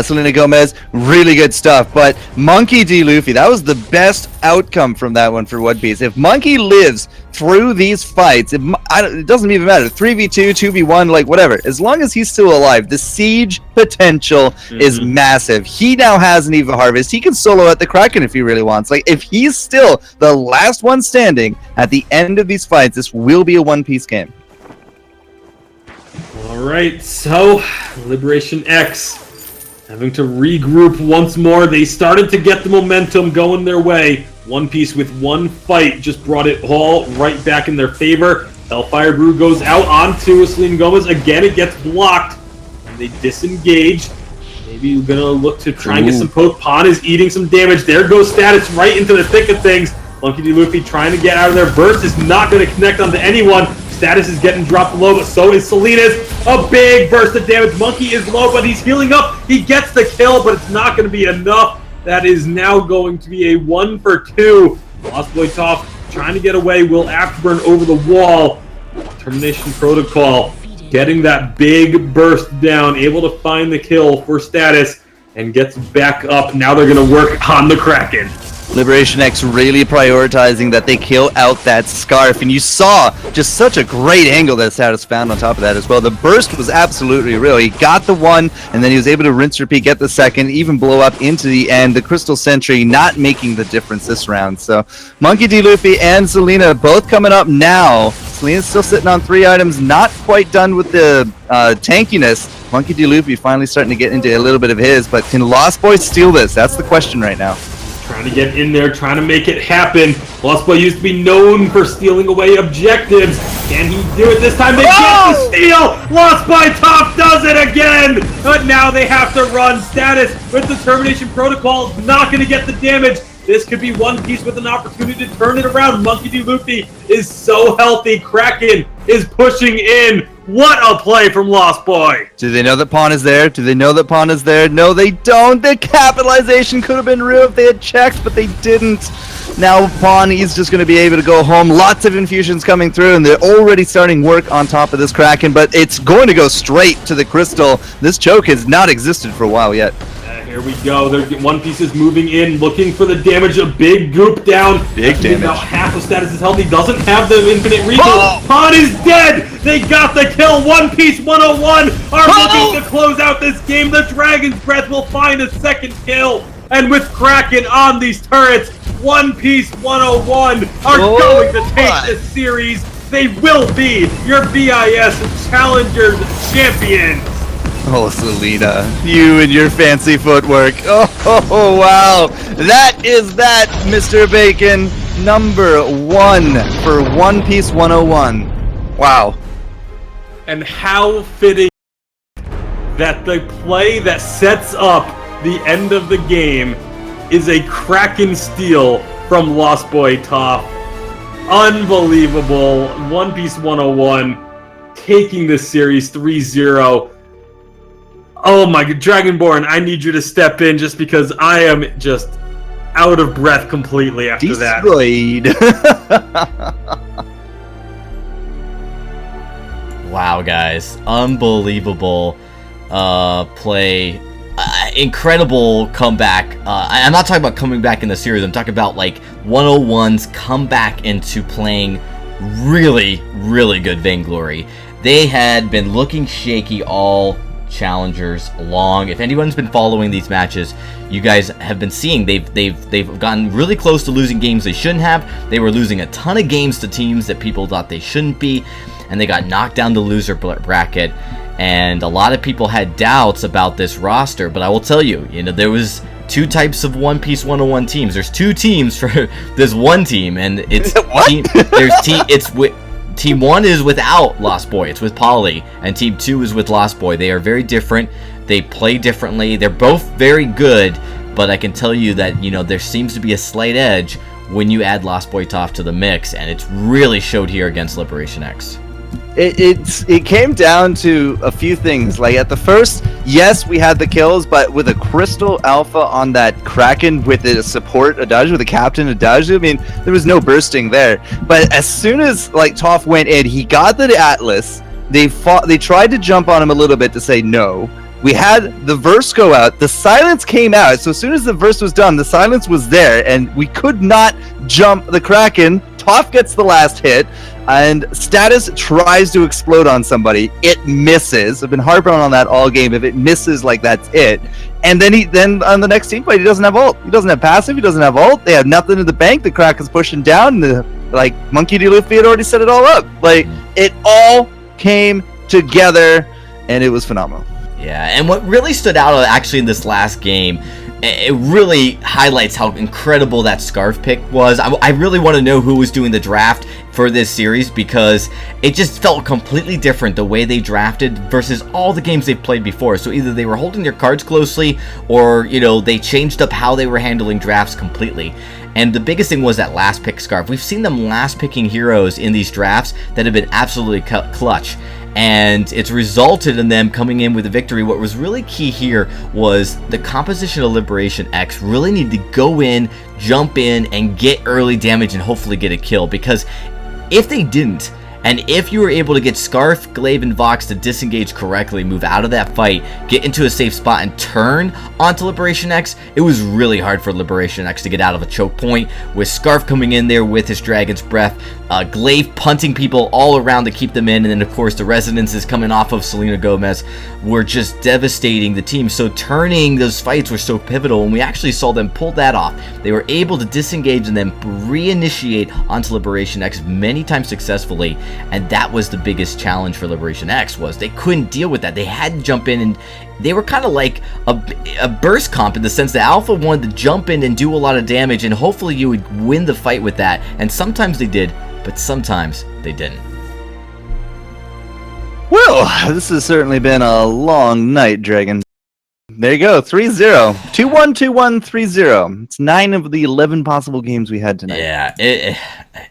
Selena Gomez. Really good stuff. But Monkey D. Luffy, that was the best outcome from that one for One Piece. If Monkey lives through these fights, it doesn't even matter. 3v2, 2v1, like whatever. As long as he's still alive, the siege potential is massive. He now has an Eve of Harvest. He can solo at the Kraken if he really wants. Like, if he's still the last one standing at the end of these fights, this will be a One Piece game. Alright, so Liberation X having to regroup once more. They started to get the momentum going their way. One Piece with one fight just brought it all right back in their favor. Hellfire Brew goes out onto Selena Gomez. Again, it gets blocked. And they disengage. Maybe we're going to look to try and get some poke. Pawn is eating some damage. There goes Status right into the thick of things. Monkey D. Luffy trying to get out of there. Burst is not going to connect onto anyone. Status is getting dropped low, but so is Selena's. A big burst of damage. Monkey is low, but he's healing up. He gets the kill, but it's not going to be enough. That is now going to be a 1 for 2. Lost Boy Toph trying to get away. Will Afterburn over the wall. Termination Protocol getting that big burst down. Able to find the kill for Status and gets back up. Now they're going to work on the Kraken. Liberation X really prioritizing that they kill out that Scarf, and you saw just such a great angle that Status found on top of that as well. The burst was absolutely real. He got the one, and then he was able to rinse, repeat, get the second, even blow up into the end. The Crystal Sentry not making the difference this round. So Monkey D. Luffy and Selena both coming up now. Selena's still sitting on 3 items, not quite done with the tankiness. Monkey D. Luffy finally starting to get into a little bit of his, but can Lost Boy steal this? That's the question right now. trying to get in there, trying to make it happen. Lost Boy used to be known for stealing away objectives. Can he do it this time? They get the steal! Lost Boy Top does it again! But now they have to run. Status with the termination protocol, not going to get the damage. This could be One Piece with an opportunity to turn it around. Monkey D. Luffy is so healthy. Kraken is pushing in. What a play from Lost Boy. Do they know that Pawn is there? Do they know that Pawn is there? No, they don't. The capitalization could have been real if they had checked, but they didn't. Now Pawn is just going to be able to go home. Lots of infusions coming through, and they're already starting work on top of this Kraken, but it's going to go straight to the Crystal. This choke has not existed for a while yet. Here we go. One Piece is moving in, looking for the damage. A big goop down. Big damage. Now half of Status is healthy. Doesn't have the infinite refill. Pawn is dead. They got the kill. One Piece 101 are looking to close out this game. The Dragon's Breath will find a second kill. And with Kraken on these turrets, One Piece 101 are going to take this series. They will be your VIS Challengers champions. Oh, Selena, you and your fancy footwork. Oh, wow. That is that, Mr. Bacon. Number 1 for One Piece 101. Wow. And how fitting that the play that sets up the end of the game is a Kraken steal from Lost Boy Top. Unbelievable. One Piece 101 taking this series 3-0. Oh my god, Dragonborn, I need you to step in just because I am just out of breath completely after Destroyed. Wow, guys. Unbelievable play. Incredible comeback. I'm not talking about coming back in the series. I'm talking about like 101's comeback into playing really, really good Vainglory. They had been looking shaky all challengers long. If anyone's been following these matches, you guys have been seeing they've gotten really close to losing games they shouldn't have. They were losing a ton of games to teams that people thought they shouldn't be, and they got knocked down the loser bracket. And a lot of people had doubts about this roster, but I will tell you, there was two types of One Piece 101 teams. There's two teams for this one team, and it's Team 1 is without Lost Boy. It's with Polly. And Team 2 is with Lost Boy. They are very different. They play differently. They're both very good, but I can tell you that, there seems to be a slight edge when you add Lost Boy Top to the mix, and it's really showed here against Liberation X. It came down to a few things. Like at the first, yes, we had the kills, but with a Crystal Alpha on that Kraken with a support Adagio, with a captain Adagio, I mean, there was no bursting there. But as soon as like Toph went in, he got the Atlas. They tried to jump on him a little bit to say no. We had the verse go out. The silence came out. So as soon as the verse was done, the silence was there, and we could not jump the Kraken. Toph gets the last hit, and Status tries to explode on somebody. It misses. I've been harping on that all game. If it misses, like, that's it. And then on the next team fight, he doesn't have ult. He doesn't have passive. He doesn't have ult. They have nothing in the bank. The Kraken's pushing down. Monkey D. Luffy had already set it all up. Like, it all came together, and it was phenomenal. Yeah, and what really stood out actually in this last game, it really highlights how incredible that Scarf pick was. I really want to know who was doing the draft for this series, because it just felt completely different the way they drafted versus all the games they've played before. So either they were holding their cards closely, or they changed up how they were handling drafts completely. And the biggest thing was that last pick Scarf. We've seen them last picking heroes in these drafts that have been absolutely clutch, and it's resulted in them coming in with a victory. What was really key here was the composition of Liberation X really needed to go in, jump in, and get early damage and hopefully get a kill, because if they didn't, and if you were able to get Scarf, Glaive, and Vox to disengage correctly, move out of that fight, get into a safe spot, and turn onto Liberation X, it was really hard for Liberation X to get out of a choke point, with Scarf coming in there with his Dragon's Breath, Glaive punting people all around to keep them in, and then of course the resonances coming off of Selena Gomez were just devastating the team. So turning those fights were so pivotal, and we actually saw them pull that off. They were able to disengage and then reinitiate onto Liberation X many times successfully, and that was the biggest challenge for Liberation X, was they couldn't deal with that. They had to jump in, and they were kind of like a burst comp in the sense that Alpha wanted to jump in and do a lot of damage, and hopefully you would win the fight with that, and sometimes they did, but sometimes they didn't. Well, this has certainly been a long night, Dragon. There you go, 3-0. 2-1, 2-1, 3-0. It's 9 of the 11 possible games we had tonight. Yeah,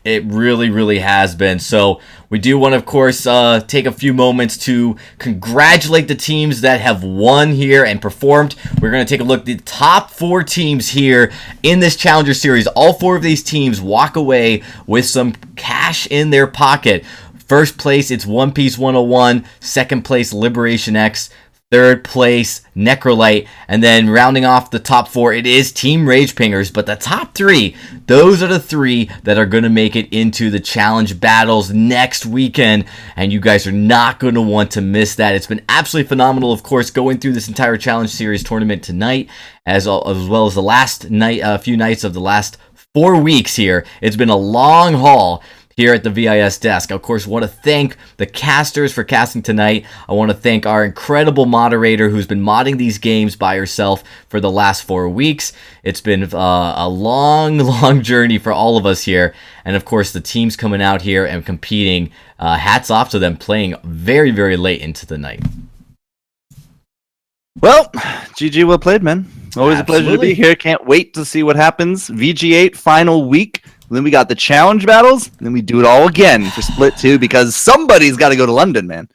it really, really has been. So we do want to, of course, take a few moments to congratulate the teams that have won here and performed. We're going to take a look at the top 4 teams here in this Challenger Series. All 4 of these teams walk away with some cash in their pocket. First place, it's One Piece 101. Second place, Liberation X. Third place, Necrolite, and then rounding off the top 4, it is Team Rage Pingers. But the top 3, those are the 3 that are going to make it into the challenge battles next weekend, and you guys are not going to want to miss that. It's been absolutely phenomenal, of course, going through this entire challenge series tournament tonight, as well as the last night, few nights of the last 4 weeks here. It's been a long haul here at the VIS desk. Of course, I want to thank the casters for casting tonight. I want to thank our incredible moderator who's been modding these games by herself for the last 4 weeks. It's been a long, long journey for all of us here. And of course, the teams coming out here and competing, hats off to them, playing very, very late into the night. Well, GG, well played, man. Always a pleasure to be here. Can't wait to see what happens. VG8 final week. Then we got the challenge battles. And then we do it all again for Split 2 because somebody's got to go to London, man.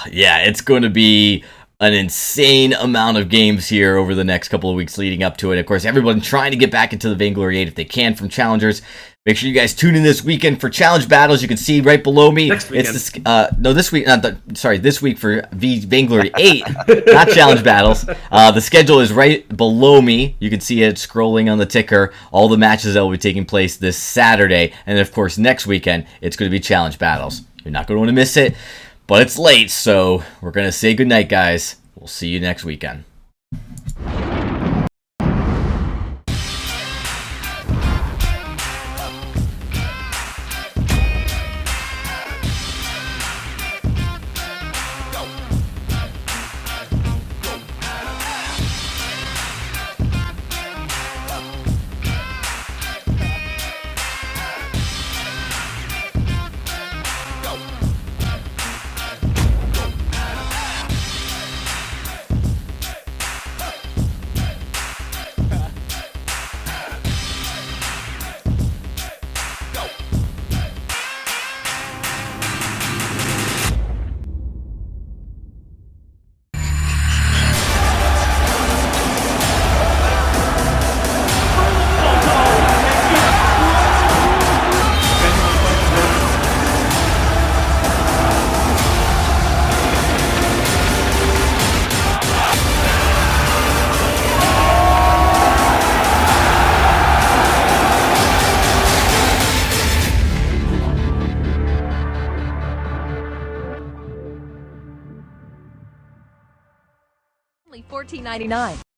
Yeah, it's going to be an insane amount of games here over the next couple of weeks leading up to it. Of course, everyone trying to get back into the Vainglory 8 if they can from Challengers. Make sure you guys tune in this weekend for challenge battles. You can see right below me. Next weekend. It's this week. This week for Vainglory 8, not challenge battles. The schedule is right below me. You can see it scrolling on the ticker. All the matches that will be taking place this Saturday, and then, of course, next weekend it's going to be challenge battles. You're not going to want to miss it, but it's late, so we're going to say goodnight, guys. We'll see you next weekend. Only $14.99.